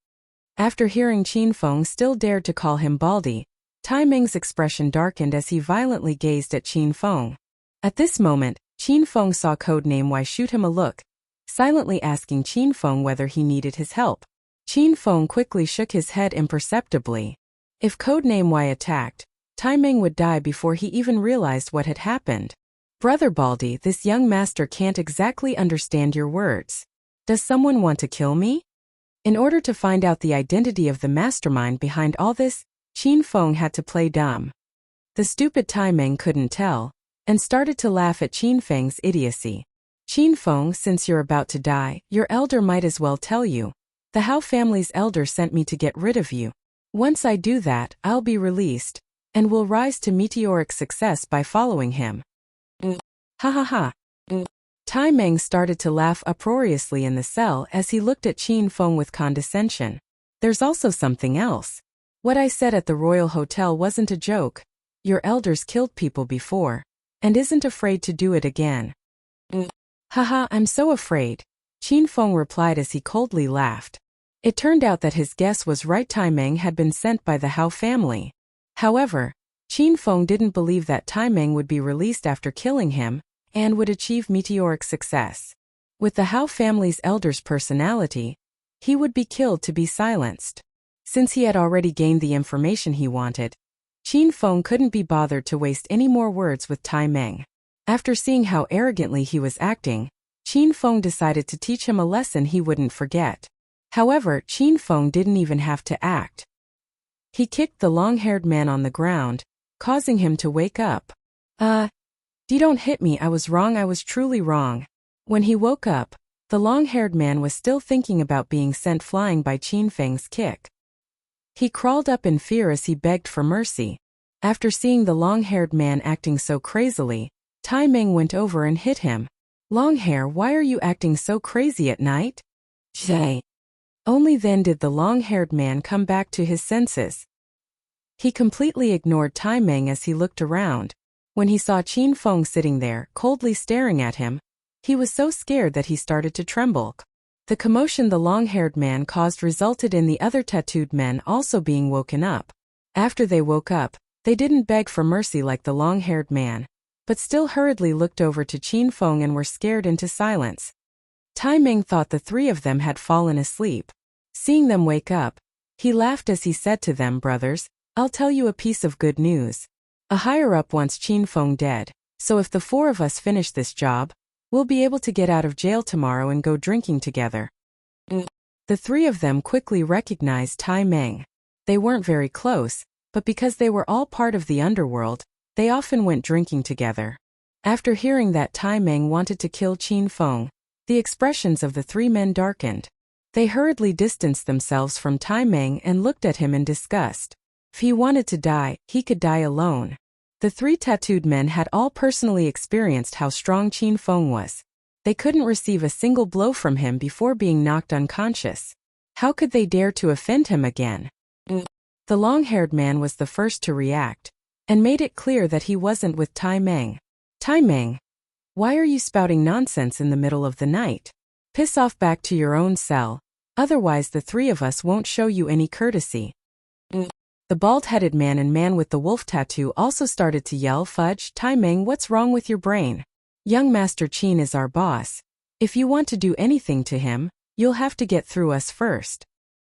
After hearing Qin Feng still dared to call him Baldy, Tai Meng's expression darkened as he violently gazed at Qin Feng. At this moment, Qin Feng saw Codename Y shoot him a look, silently asking Qin Feng whether he needed his help. Qin Feng quickly shook his head imperceptibly. If Codename Y attacked, Tai Meng would die before he even realized what had happened. Brother Baldy, this young master can't exactly understand your words. Does someone want to kill me? In order to find out the identity of the mastermind behind all this, Qin Feng had to play dumb. The stupid Tai Meng couldn't tell, and started to laugh at Qin Feng's idiocy. Qin Feng, since you're about to die, your elder might as well tell you. The Hao family's elder sent me to get rid of you. Once I do that, I'll be released, and will rise to meteoric success by following him. Ha ha ha. Tai Meng started to laugh uproariously in the cell as he looked at Qin Feng with condescension. There's also something else. What I said at the Royal Hotel wasn't a joke. Your elders killed people before, and isn't afraid to do it again. Haha, I'm so afraid, Qin Feng replied as he coldly laughed. It turned out that his guess was right. Tai Meng had been sent by the Hao family. However, Qin Feng didn't believe that Tai Meng would be released after killing him, and would achieve meteoric success. With the Hao family's elder's personality, he would be killed to be silenced. Since he had already gained the information he wanted, Qin Feng couldn't be bothered to waste any more words with Tai Meng. After seeing how arrogantly he was acting, Qin Feng decided to teach him a lesson he wouldn't forget. However, Qin Feng didn't even have to act. He kicked the long-haired man on the ground, causing him to wake up. Don't hit me, I was wrong, I was truly wrong. When he woke up, the long-haired man was still thinking about being sent flying by Qin Feng's kick. He crawled up in fear as he begged for mercy. After seeing the long-haired man acting so crazily, Tai Meng went over and hit him. Longhair, why are you acting so crazy at night? Zay. Only then did the long-haired man come back to his senses. He completely ignored Tai Meng as he looked around. When he saw Qin Feng sitting there, coldly staring at him, he was so scared that he started to tremble. The commotion the long-haired man caused resulted in the other tattooed men also being woken up. After they woke up, they didn't beg for mercy like the long-haired man, but still hurriedly looked over to Qin Feng and were scared into silence. Tai Meng thought the 3 of them had fallen asleep. Seeing them wake up, he laughed as he said to them, brothers, I'll tell you a piece of good news. A higher-up wants Qin Feng dead, so if the 4 of us finish this job, we'll be able to get out of jail tomorrow and go drinking together. The 3 of them quickly recognized Tai Meng. They weren't very close, but because they were all part of the underworld, they often went drinking together. After hearing that Tai Meng wanted to kill Qin Feng, the expressions of the 3 men darkened. They hurriedly distanced themselves from Tai Meng and looked at him in disgust. If he wanted to die, he could die alone. The 3 tattooed men had all personally experienced how strong Qin Feng was. They couldn't receive a single blow from him before being knocked unconscious. How could they dare to offend him again? The long-haired man was the first to react, and made it clear that he wasn't with Tai Meng. Tai Meng, why are you spouting nonsense in the middle of the night? Piss off back to your own cell, otherwise the three of us won't show you any courtesy. The bald-headed man and man with the wolf tattoo also started to yell, fudge, Tai Meng, what's wrong with your brain? Young Master Qin is our boss. If you want to do anything to him, you'll have to get through us first.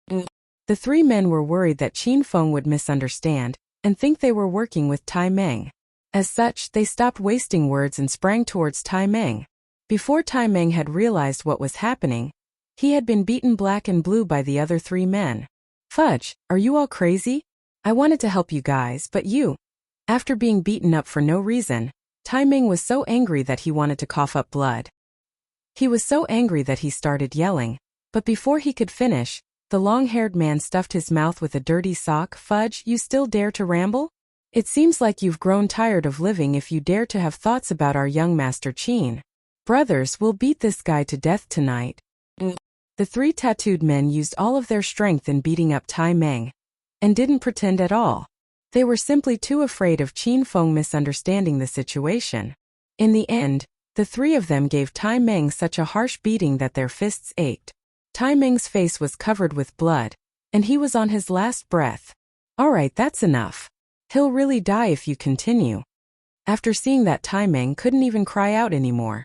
The three men were worried that Qin Feng would misunderstand and think they were working with Tai Meng. As such, they stopped wasting words and sprang towards Tai Meng. Before Tai Meng had realized what was happening, he had been beaten black and blue by the other three men. Fudge, are you all crazy? I wanted to help you guys, but you. After being beaten up for no reason, Tai Meng was so angry that he wanted to cough up blood. He was so angry that he started yelling, but before he could finish, the long-haired man stuffed his mouth with a dirty sock. Fudge, you still dare to ramble? It seems like you've grown tired of living if you dare to have thoughts about our young Master Qin. Brothers, we'll beat this guy to death tonight. The three tattooed men used all of their strength in beating up Tai Meng, and didn't pretend at all. They were simply too afraid of Qin Feng misunderstanding the situation. In the end, the three of them gave Tai Meng such a harsh beating that their fists ached. Tai Meng's face was covered with blood, and he was on his last breath. Alright, that's enough. He'll really die if you continue. After seeing that Tai Meng couldn't even cry out anymore,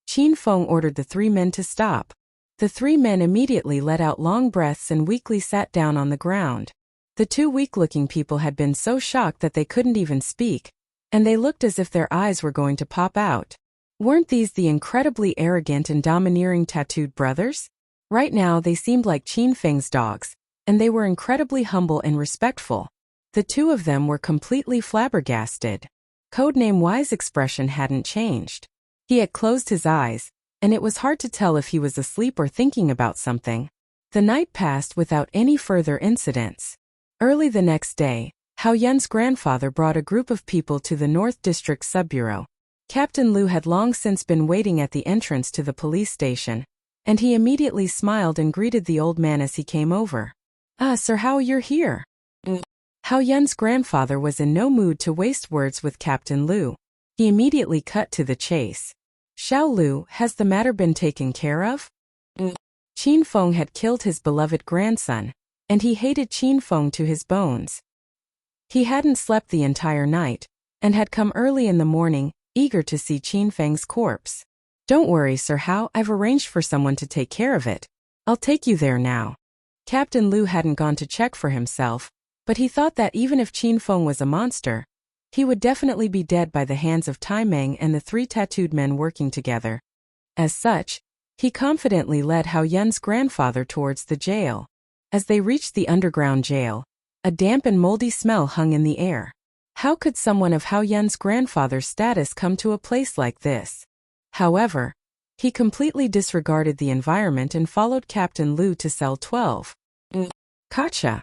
Qin Feng ordered the three men to stop. The three men immediately let out long breaths and weakly sat down on the ground. The two weak-looking people had been so shocked that they couldn't even speak, and they looked as if their eyes were going to pop out. Weren't these the incredibly arrogant and domineering tattooed brothers? Right now they seemed like Qin Feng's dogs, and they were incredibly humble and respectful. The two of them were completely flabbergasted. Codename Y's expression hadn't changed. He had closed his eyes, and it was hard to tell if he was asleep or thinking about something. The night passed without any further incidents. Early the next day, Hao Yun's grandfather brought a group of people to the North District Sub-Bureau. Captain Lu had long since been waiting at the entrance to the police station, and he immediately smiled and greeted the old man as he came over. Sir Hao, you're here. Hao Yun's grandfather was in no mood to waste words with Captain Lu. He immediately cut to the chase. Xiao Lu, has the matter been taken care of? Qin Feng had killed his beloved grandson, and he hated Qin Feng to his bones. He hadn't slept the entire night, and had come early in the morning, eager to see Qin Feng's corpse. Don't worry, Sir Hao, I've arranged for someone to take care of it. I'll take you there now. Captain Lu hadn't gone to check for himself, but he thought that even if Qin Feng was a monster, he would definitely be dead by the hands of Tai Meng and the three tattooed men working together. As such, he confidently led Hao Yun's grandfather towards the jail. As they reached the underground jail, a damp and moldy smell hung in the air. How could someone of Hao Yun's grandfather's status come to a place like this? However, he completely disregarded the environment and followed Captain Lu to cell 12. Gotcha.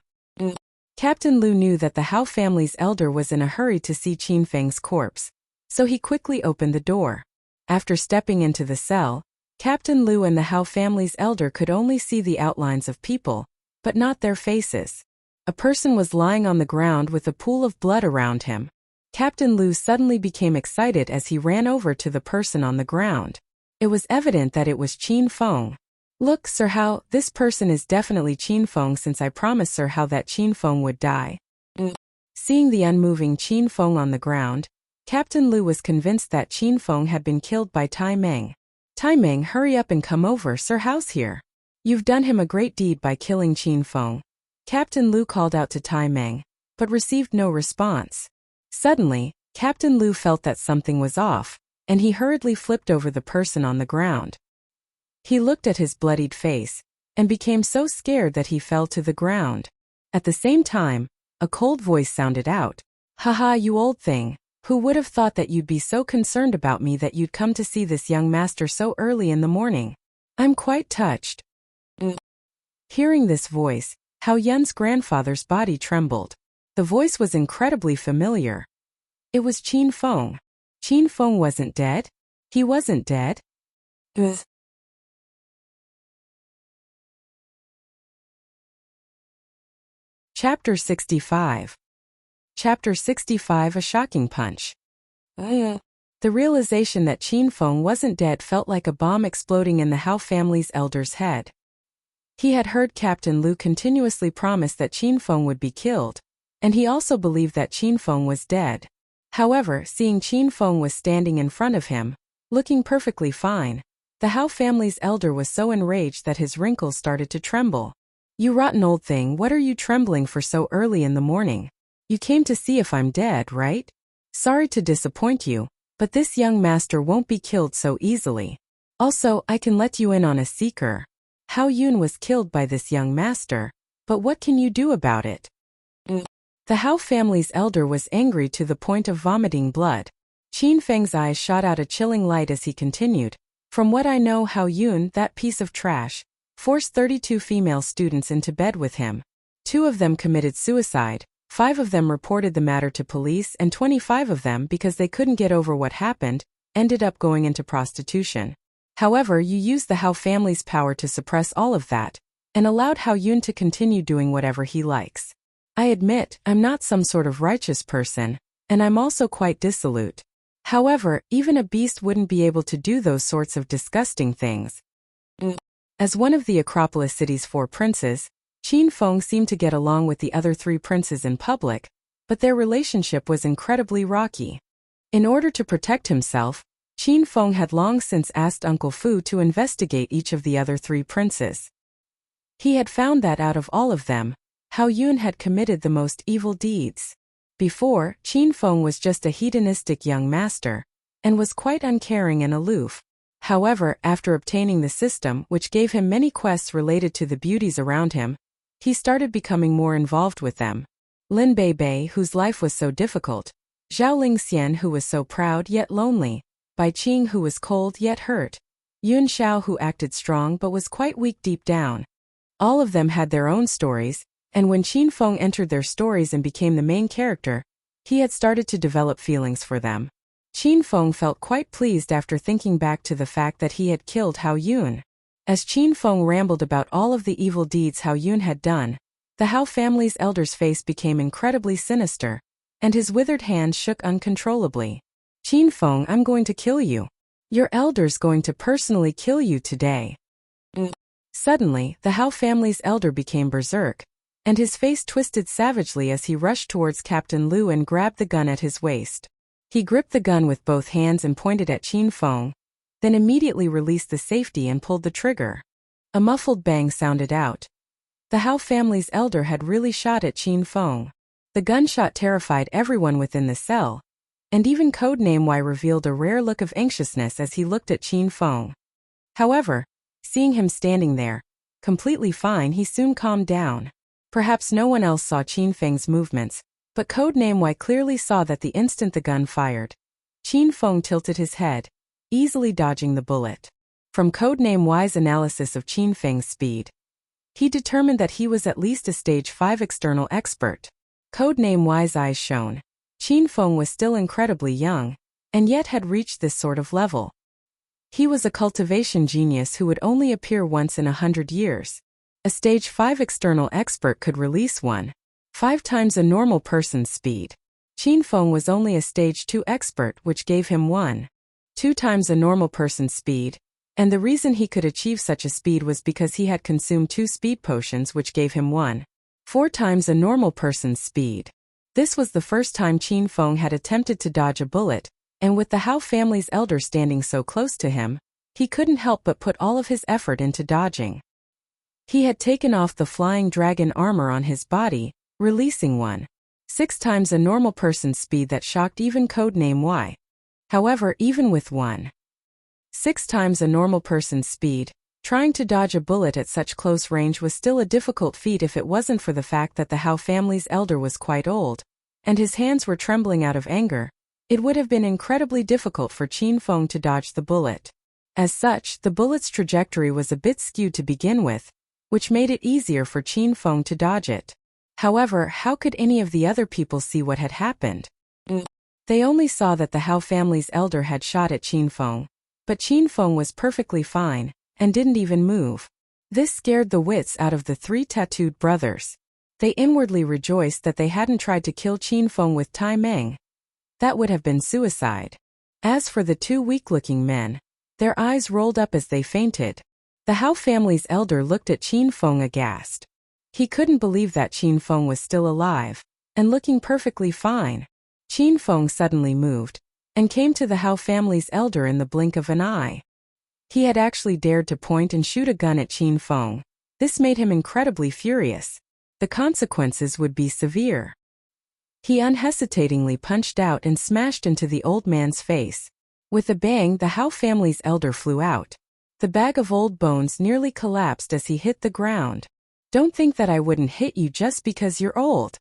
Captain Lu knew that the Hao family's elder was in a hurry to see Qin Feng's corpse, so he quickly opened the door. After stepping into the cell, Captain Lu and the Hao family's elder could only see the outlines of people, but not their faces. A person was lying on the ground with a pool of blood around him. Captain Lu suddenly became excited as he ran over to the person on the ground. It was evident that it was Qin Feng. Look, Sir Hao, this person is definitely Qin Feng since I promised Sir Hao that Qin Feng would die. Seeing the unmoving Qin Feng on the ground, Captain Lu was convinced that Qin Feng had been killed by Tai Meng. Tai Meng, hurry up and come over, Sir Hao's here. You've done him a great deed by killing Qin Feng. Captain Lu called out to Tai Meng, but received no response. Suddenly, Captain Lu felt that something was off, and he hurriedly flipped over the person on the ground. He looked at his bloodied face, and became so scared that he fell to the ground. At the same time, a cold voice sounded out. Haha, you old thing, who would have thought that you'd be so concerned about me that you'd come to see this young master so early in the morning? I'm quite touched. Hearing this voice, Hao Yun's grandfather's body trembled. The voice was incredibly familiar. It was Qin Feng. Qin Feng wasn't dead? He wasn't dead? Chapter 65. Chapter 65, A Shocking Punch. The realization that Qin Feng wasn't dead felt like a bomb exploding in the Hao family's elder's head. He had heard Captain Lu continuously promise that Qin Feng would be killed, and he also believed that Qin Feng was dead. However, seeing Qin Feng was standing in front of him, looking perfectly fine, the Hao family's elder was so enraged that his wrinkles started to tremble. "You rotten old thing, what are you trembling for so early in the morning? You came to see if I'm dead, right? Sorry to disappoint you, but this young master won't be killed so easily. Also, I can let you in on a secret. Hao Yun was killed by this young master, but what can you do about it?" The Hao family's elder was angry to the point of vomiting blood. Qin Feng's eyes shot out a chilling light as he continued, "From what I know, Hao Yun, that piece of trash, forced 32 female students into bed with him. 2 of them committed suicide, 5 of them reported the matter to police, and 25 of them, because they couldn't get over what happened, ended up going into prostitution. However, you used the Hao family's power to suppress all of that, and allowed Hao Yun to continue doing whatever he likes. I admit, I'm not some sort of righteous person, and I'm also quite dissolute. However, even a beast wouldn't be able to do those sorts of disgusting things." As one of the Acropolis city's 4 princes, Qin Feng seemed to get along with the other 3 princes in public, but their relationship was incredibly rocky. In order to protect himself, Qin Feng had long since asked Uncle Fu to investigate each of the other 3 princes. He had found that out of all of them, Hao Yun had committed the most evil deeds. Before, Qin Feng was just a hedonistic young master, and was quite uncaring and aloof. However, after obtaining the system, which gave him many quests related to the beauties around him, he started becoming more involved with them. Lin Bei, whose life was so difficult, Zhao Lingxian, who was so proud yet lonely, Bai Qing, who was cold yet hurt, Yun Xiao, who acted strong but was quite weak deep down. All of them had their own stories, and when Qin Feng entered their stories and became the main character, he had started to develop feelings for them. Qin Feng felt quite pleased after thinking back to the fact that he had killed Hao Yun. As Qin Feng rambled about all of the evil deeds Hao Yun had done, the Hao family's elder's face became incredibly sinister, and his withered hands shook uncontrollably. "Qin Feng, I'm going to kill you. Your elder's going to personally kill you today." Suddenly, the Hao family's elder became berserk, and his face twisted savagely as he rushed towards Captain Lu and grabbed the gun at his waist. He gripped the gun with both hands and pointed at Qin Feng, then immediately released the safety and pulled the trigger. A muffled bang sounded out. The Hao family's elder had really shot at Qin Feng. The gunshot terrified everyone within the cell, and even Codename Y revealed a rare look of anxiousness as he looked at Qin Feng. However, seeing him standing there, completely fine, he soon calmed down. Perhaps no one else saw Qin Feng's movements, but Codename Y clearly saw that the instant the gun fired, Qin Feng tilted his head, easily dodging the bullet. From Codename Y's analysis of Qin Feng's speed, he determined that he was at least a stage 5 external expert. Codename Y's eyes shone. Qin Feng was still incredibly young, and yet had reached this sort of level. He was a cultivation genius who would only appear once in 100 years. A stage 5 external expert could release 5 times a normal person's speed. Qin Feng was only a stage 2 expert, which gave him 2 times a normal person's speed, and the reason he could achieve such a speed was because he had consumed 2 speed potions, which gave him 4 times a normal person's speed. This was the first time Qin Feng had attempted to dodge a bullet, and with the Hao family's elder standing so close to him, he couldn't help but put all of his effort into dodging. He had taken off the flying dragon armor on his body, releasing 6 times a normal person's speed that shocked even Codename Y. However, even with 6 times a normal person's speed, trying to dodge a bullet at such close range was still a difficult feat if it wasn't for the fact that the Hao family's elder was quite old, and his hands were trembling out of anger. It would have been incredibly difficult for Qin Feng to dodge the bullet. As such, the bullet's trajectory was a bit skewed to begin with, which made it easier for Qin Feng to dodge it. However, how could any of the other people see what had happened? They only saw that the Hao family's elder had shot at Qin Feng, But Qin Feng was perfectly fine, and didn't even move. This scared the wits out of the three tattooed brothers. They inwardly rejoiced that they hadn't tried to kill Qin Feng with Tai Meng. That would have been suicide. As for the two weak-looking men, their eyes rolled up as they fainted. The Hao family's elder looked at Qin Feng aghast. He couldn't believe that Qin Feng was still alive, and looking perfectly fine. Qin Feng suddenly moved, and came to the Hao family's elder in the blink of an eye. He had actually dared to point and shoot a gun at Qin Feng. This made him incredibly furious. The consequences would be severe. He unhesitatingly punched out and smashed into the old man's face. With a bang, the Hao family's elder flew out. The bag of old bones nearly collapsed as he hit the ground. "Don't think that I wouldn't hit you just because you're old."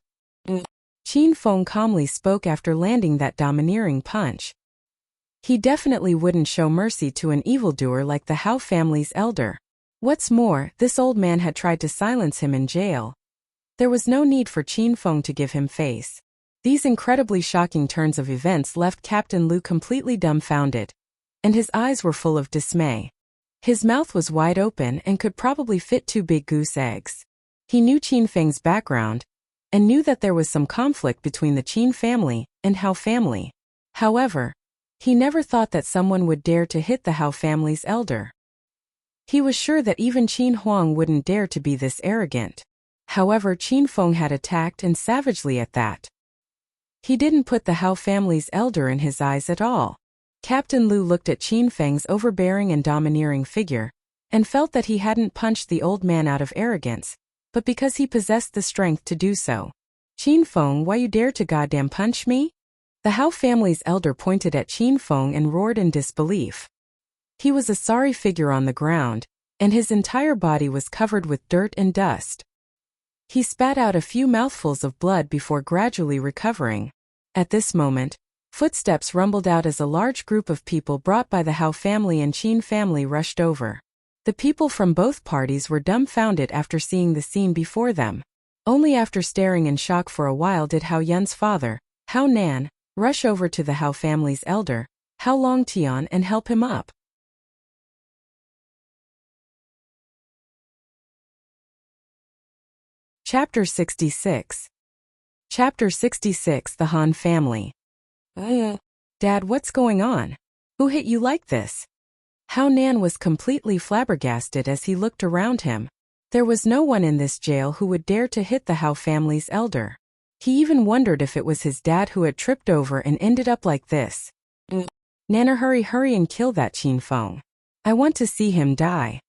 Qin Feng calmly spoke after landing that domineering punch. He definitely wouldn't show mercy to an evildoer like the Hao family's elder. What's more, this old man had tried to silence him in jail. There was no need for Qin Feng to give him face. These incredibly shocking turns of events left Captain Lu completely dumbfounded, and his eyes were full of dismay. His mouth was wide open and could probably fit 2 big goose eggs. He knew Qin Feng's background, and knew that there was some conflict between the Qin family and Hao family. However, he never thought that someone would dare to hit the Hao family's elder. He was sure that even Qin Huang wouldn't dare to be this arrogant. However, Qin Feng had attacked, and savagely at that. He didn't put the Hao family's elder in his eyes at all. Captain Lu looked at Qin Feng's overbearing and domineering figure, and felt that he hadn't punched the old man out of arrogance, but because he possessed the strength to do so. "Qin Feng, why you dare to goddamn punch me?" The Hao family's elder pointed at Qin Feng and roared in disbelief. He was a sorry figure on the ground, and his entire body was covered with dirt and dust. He spat out a few mouthfuls of blood before gradually recovering. At this moment, footsteps rumbled out as a large group of people brought by the Hao family and Qin family rushed over. The people from both parties were dumbfounded after seeing the scene before them. Only after staring in shock for a while did Hao Yun's father, Hao Nan, rush over to the Hao family's elder, Hao Longtian, and help him up. Chapter 66. Chapter 66. The Han family. Dad, what's going on? Who hit you like this? Hao Nan was completely flabbergasted as he looked around him. There was no one in this jail who would dare to hit the Hao family's elder. He even wondered if it was his dad who had tripped over and ended up like this. Nana, hurry and kill that Qin Feng. I want to see him die.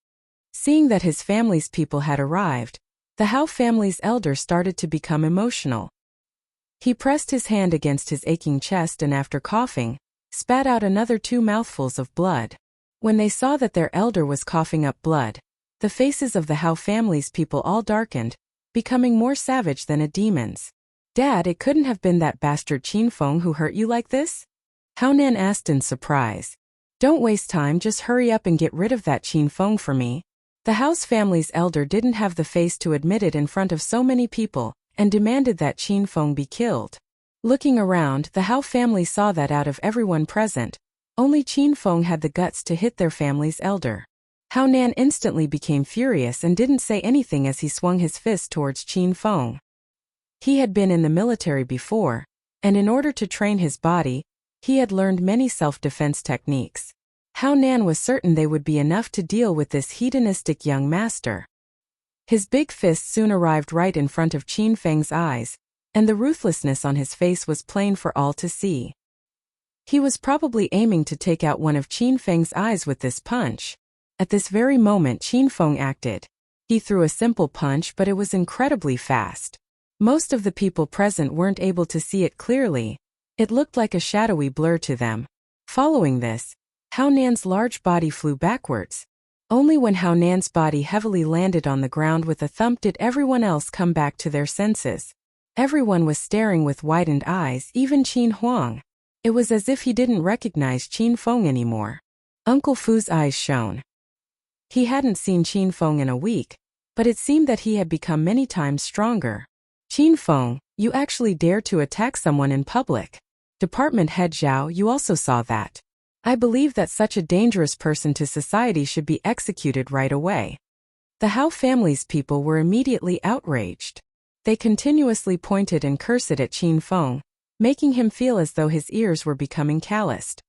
Seeing that his family's people had arrived, the Hao family's elder started to become emotional. He pressed his hand against his aching chest and after coughing, spat out another 2 mouthfuls of blood. When they saw that their elder was coughing up blood, the faces of the Hao family's people all darkened, becoming more savage than a demon's. "Dad, it couldn't have been that bastard Qin Feng who hurt you like this?" Hao Nan asked in surprise. "Don't waste time, just hurry up and get rid of that Qin Feng for me." The Hao's family's elder didn't have the face to admit it in front of so many people, and demanded that Qin Feng be killed. Looking around, the Hao family saw that out of everyone present, only Qin Feng had the guts to hit their family's elder. Hao Nan instantly became furious and didn't say anything as he swung his fist towards Qin Feng. He had been in the military before, and in order to train his body, he had learned many self-defense techniques. Hao Nan was certain they would be enough to deal with this hedonistic young master. His big fist soon arrived right in front of Qin Feng's eyes, and the ruthlessness on his face was plain for all to see. He was probably aiming to take out one of Qin Feng's eyes with this punch. At this very moment Qin Feng acted. He threw a simple punch, but it was incredibly fast. Most of the people present weren't able to see it clearly. It looked like a shadowy blur to them. Following this, Hao Nan's large body flew backwards. Only when Hao Nan's body heavily landed on the ground with a thump did everyone else come back to their senses. Everyone was staring with widened eyes, even Qin Huang. It was as if he didn't recognize Qin Feng anymore. Uncle Fu's eyes shone. He hadn't seen Qin Feng in a week, but it seemed that he had become many times stronger. "Qin Feng, you actually dared to attack someone in public. Department Head Zhao, you also saw that. I believe that such a dangerous person to society should be executed right away. The Hao family's people were immediately outraged. They continuously pointed and cursed at Qin Feng, making him feel as though his ears were becoming calloused.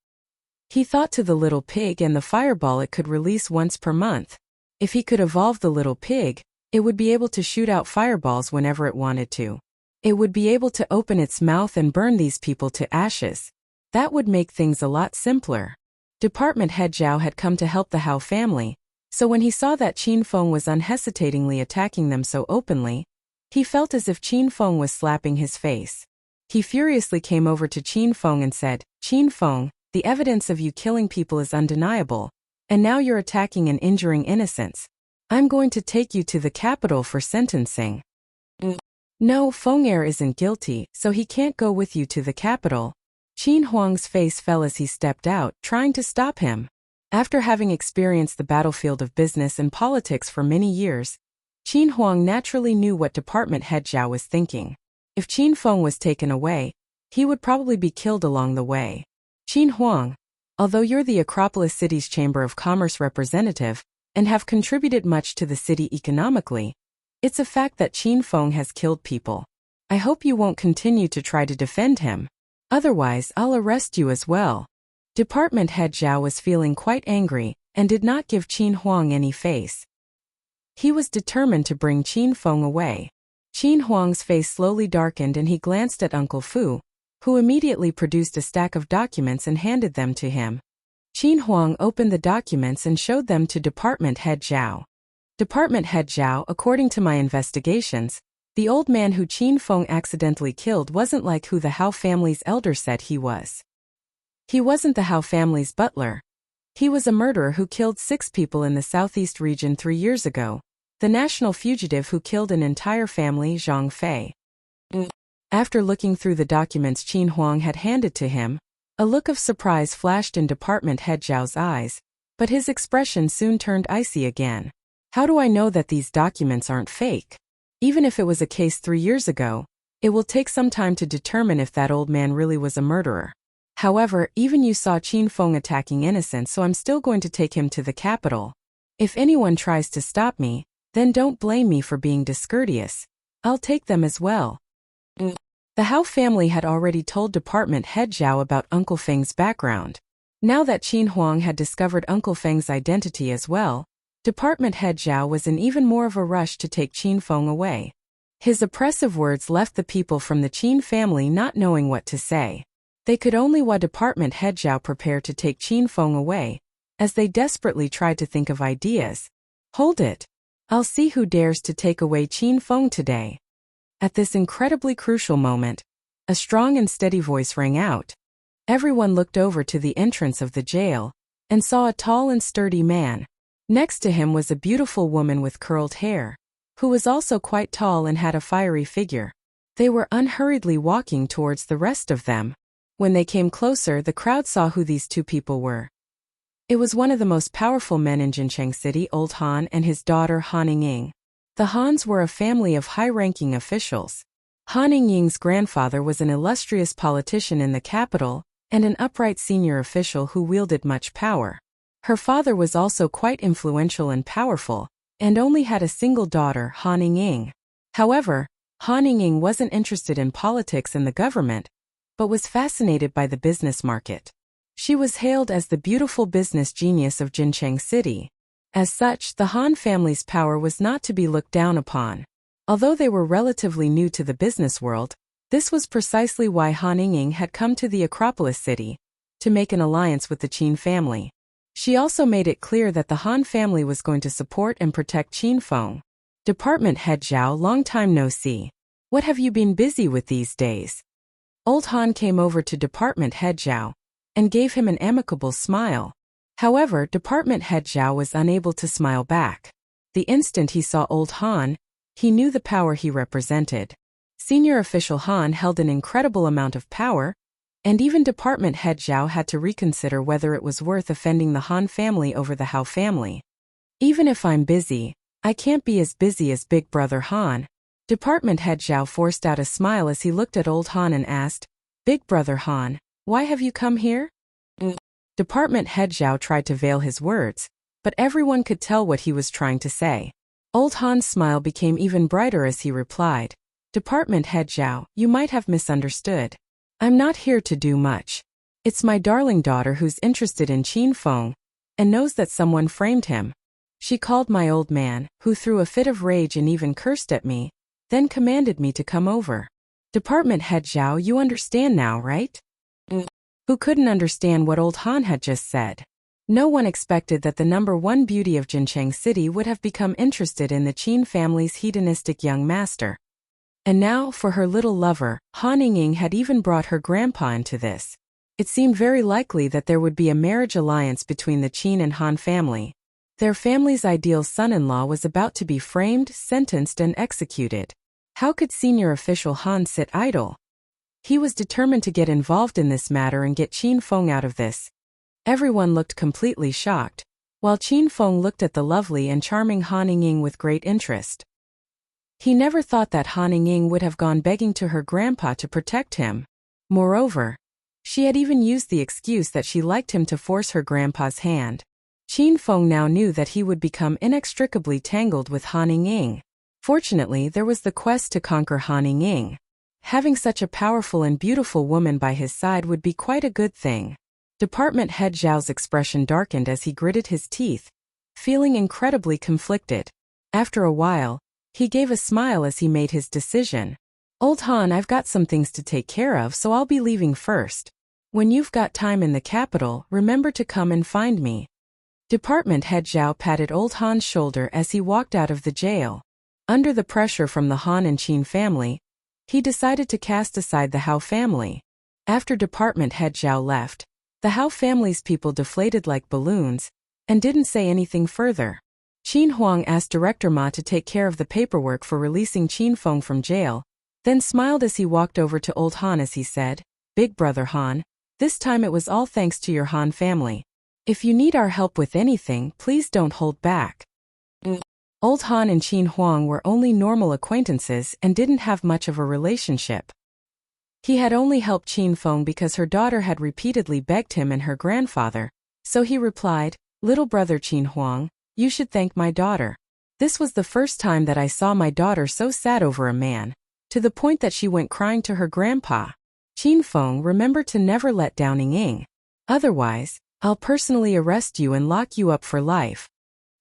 He thought to the little pig and the fireball it could release once per month. If he could evolve the little pig, it would be able to shoot out fireballs whenever it wanted to. It would be able to open its mouth and burn these people to ashes. That would make things a lot simpler. Department Head Zhao had come to help the Hao family, so when he saw that Qin Feng was unhesitatingly attacking them so openly, he felt as if Qin Feng was slapping his face. He furiously came over to Qin Feng and said, "Qin Feng, the evidence of you killing people is undeniable, and now you're attacking and injuring innocents. I'm going to take you to the capital for sentencing." "No, Feng'er isn't guilty, so he can't go with you to the capital." Qin Huang's face fell as he stepped out, trying to stop him. After having experienced the battlefield of business and politics for many years, Qin Huang naturally knew what Department Head Zhao was thinking. If Qin Feng was taken away, he would probably be killed along the way. "Qin Huang, although you're the Acropolis City's Chamber of Commerce representative and have contributed much to the city economically, it's a fact that Qin Feng has killed people. I hope you won't continue to try to defend him. Otherwise, I'll arrest you as well." Department Head Zhao was feeling quite angry and did not give Qin Huang any face. He was determined to bring Qin Feng away. Qin Huang's face slowly darkened and he glanced at Uncle Fu, who immediately produced a stack of documents and handed them to him. Qin Huang opened the documents and showed them to Department Head Zhao. "Department Head Zhao, according to my investigations, the old man who Qin Feng accidentally killed wasn't like who the Hao family's elder said he was. He wasn't the Hao family's butler. He was a murderer who killed 6 people in the southeast region 3 years ago, the national fugitive who killed an entire family, Zhang Fei." After looking through the documents Qin Huang had handed to him, a look of surprise flashed in Department Head Zhao's eyes, but his expression soon turned icy again. "How do I know that these documents aren't fake? Even if it was a case 3 years ago, it will take some time to determine if that old man really was a murderer. However, even you saw Qin Feng attacking innocents, so I'm still going to take him to the capital. If anyone tries to stop me, then don't blame me for being discourteous. I'll take them as well." The Hao family had already told Department Head Zhao about Uncle Feng's background. Now that Qin Huang had discovered Uncle Feng's identity as well, Department Head Zhao was in even more of a rush to take Qin Feng away. His oppressive words left the people from the Qin family not knowing what to say. They could only watch Department Head Zhao prepare to take Qin Feng away, as they desperately tried to think of ideas. "Hold it. I'll see who dares to take away Qin Feng today." At this incredibly crucial moment, a strong and steady voice rang out. Everyone looked over to the entrance of the jail and saw a tall and sturdy man. Next to him was a beautiful woman with curled hair, who was also quite tall and had a fiery figure. They were unhurriedly walking towards the rest of them. When they came closer, the crowd saw who these 2 people were. It was one of the most powerful men in Jincheng City, Old Han, and his daughter Han Ying. The Hans were a family of high-ranking officials. Han Ying's grandfather was an illustrious politician in the capital and an upright senior official who wielded much power. Her father was also quite influential and powerful, and only had a single daughter, Han Ying. However, Han Ying wasn't interested in politics and the government, but was fascinated by the business market. She was hailed as the beautiful business genius of Jincheng City. As such, the Han family's power was not to be looked down upon. Although they were relatively new to the business world, this was precisely why Han Ying had come to the Acropolis City, to make an alliance with the Qin family. She also made it clear that the Han family was going to support and protect Qin Feng. "Department Head Zhao, long time no see. What have you been busy with these days?" Old Han came over to Department Head Zhao and gave him an amicable smile. However, Department Head Zhao was unable to smile back. The instant he saw Old Han, he knew the power he represented. Senior official Han held an incredible amount of power, and even Department Head Zhao had to reconsider whether it was worth offending the Han family over the Hao family. "Even if I'm busy, I can't be as busy as Big Brother Han." Department Head Zhao forced out a smile as he looked at Old Han and asked, "Big Brother Han, why have you come here?" Department head Zhao tried to veil his words, but everyone could tell what he was trying to say. Old Han's smile became even brighter as he replied, Department head Zhao, you might have misunderstood. I'm not here to do much. It's my darling daughter who's interested in Qin Feng, and knows that someone framed him. She called my old man, who threw a fit of rage and even cursed at me, then commanded me to come over. Department head Zhao, you understand now, right? Who couldn't understand what old Han had just said? No one expected that the #1 beauty of Jincheng City would have become interested in the Qin family's hedonistic young master. And now, for her little lover, Han Ying had even brought her grandpa into this. It seemed very likely that there would be a marriage alliance between the Qin and Han family. Their family's ideal son-in-law was about to be framed, sentenced, and executed. How could senior official Han sit idle? He was determined to get involved in this matter and get Qin Feng out of this. Everyone looked completely shocked, while Qin Feng looked at the lovely and charming Han Ying with great interest. He never thought that Han Ying would have gone begging to her grandpa to protect him. Moreover, she had even used the excuse that she liked him to force her grandpa's hand. Qin Feng now knew that he would become inextricably tangled with Han Ying. Fortunately, there was the quest to conquer Han Ying. Having such a powerful and beautiful woman by his side would be quite a good thing. Department head Zhao's expression darkened as he gritted his teeth, feeling incredibly conflicted. After a while, he gave a smile as he made his decision. Old Han, I've got some things to take care of, so I'll be leaving first. When you've got time in the capital, remember to come and find me. Department head Zhao patted old Han's shoulder as he walked out of the jail. Under the pressure from the Han and Qin family, he decided to cast aside the Hao family. After Department head Zhao left, the Hao family's people deflated like balloons, and didn't say anything further. Qin Huang asked Director Ma to take care of the paperwork for releasing Qin Feng from jail, then smiled as he walked over to old Han as he said, Big brother Han, this time it was all thanks to your Han family. If you need our help with anything, please don't hold back. Old Han and Qin Huang were only normal acquaintances and didn't have much of a relationship. He had only helped Qin Feng because her daughter had repeatedly begged him and her grandfather, so he replied, Little brother Qin Huang, you should thank my daughter. This was the first time that I saw my daughter so sad over a man, to the point that she went crying to her grandpa. Qin Feng, remember to never let down Ying. Otherwise, I'll personally arrest you and lock you up for life.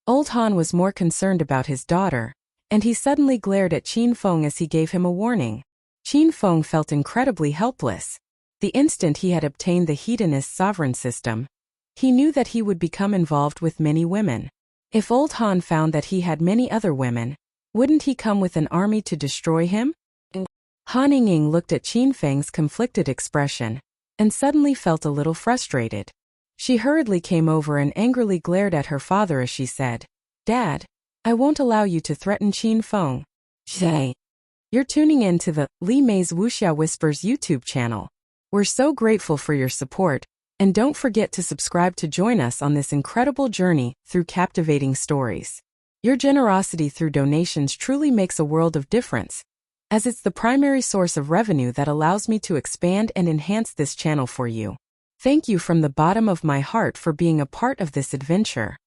Old Han was more concerned about his daughter, and he suddenly glared at Qin Feng as he gave him a warning. Qin Feng felt incredibly helpless. The instant he had obtained the hedonist sovereign system, he knew that he would become involved with many women. If old Han found that he had many other women, wouldn't he come with an army to destroy him? Han Ying looked at Qin Feng's conflicted expression, and suddenly felt a little frustrated. She hurriedly came over and angrily glared at her father as she said, Dad, I won't allow you to threaten Qin Feng. Say, you're tuning in to the Li Mei's Wuxia Whispers YouTube channel. We're so grateful for your support, and don't forget to subscribe to join us on this incredible journey through captivating stories. Your generosity through donations truly makes a world of difference, as it's the primary source of revenue that allows me to expand and enhance this channel for you. Thank you from the bottom of my heart for being a part of this adventure.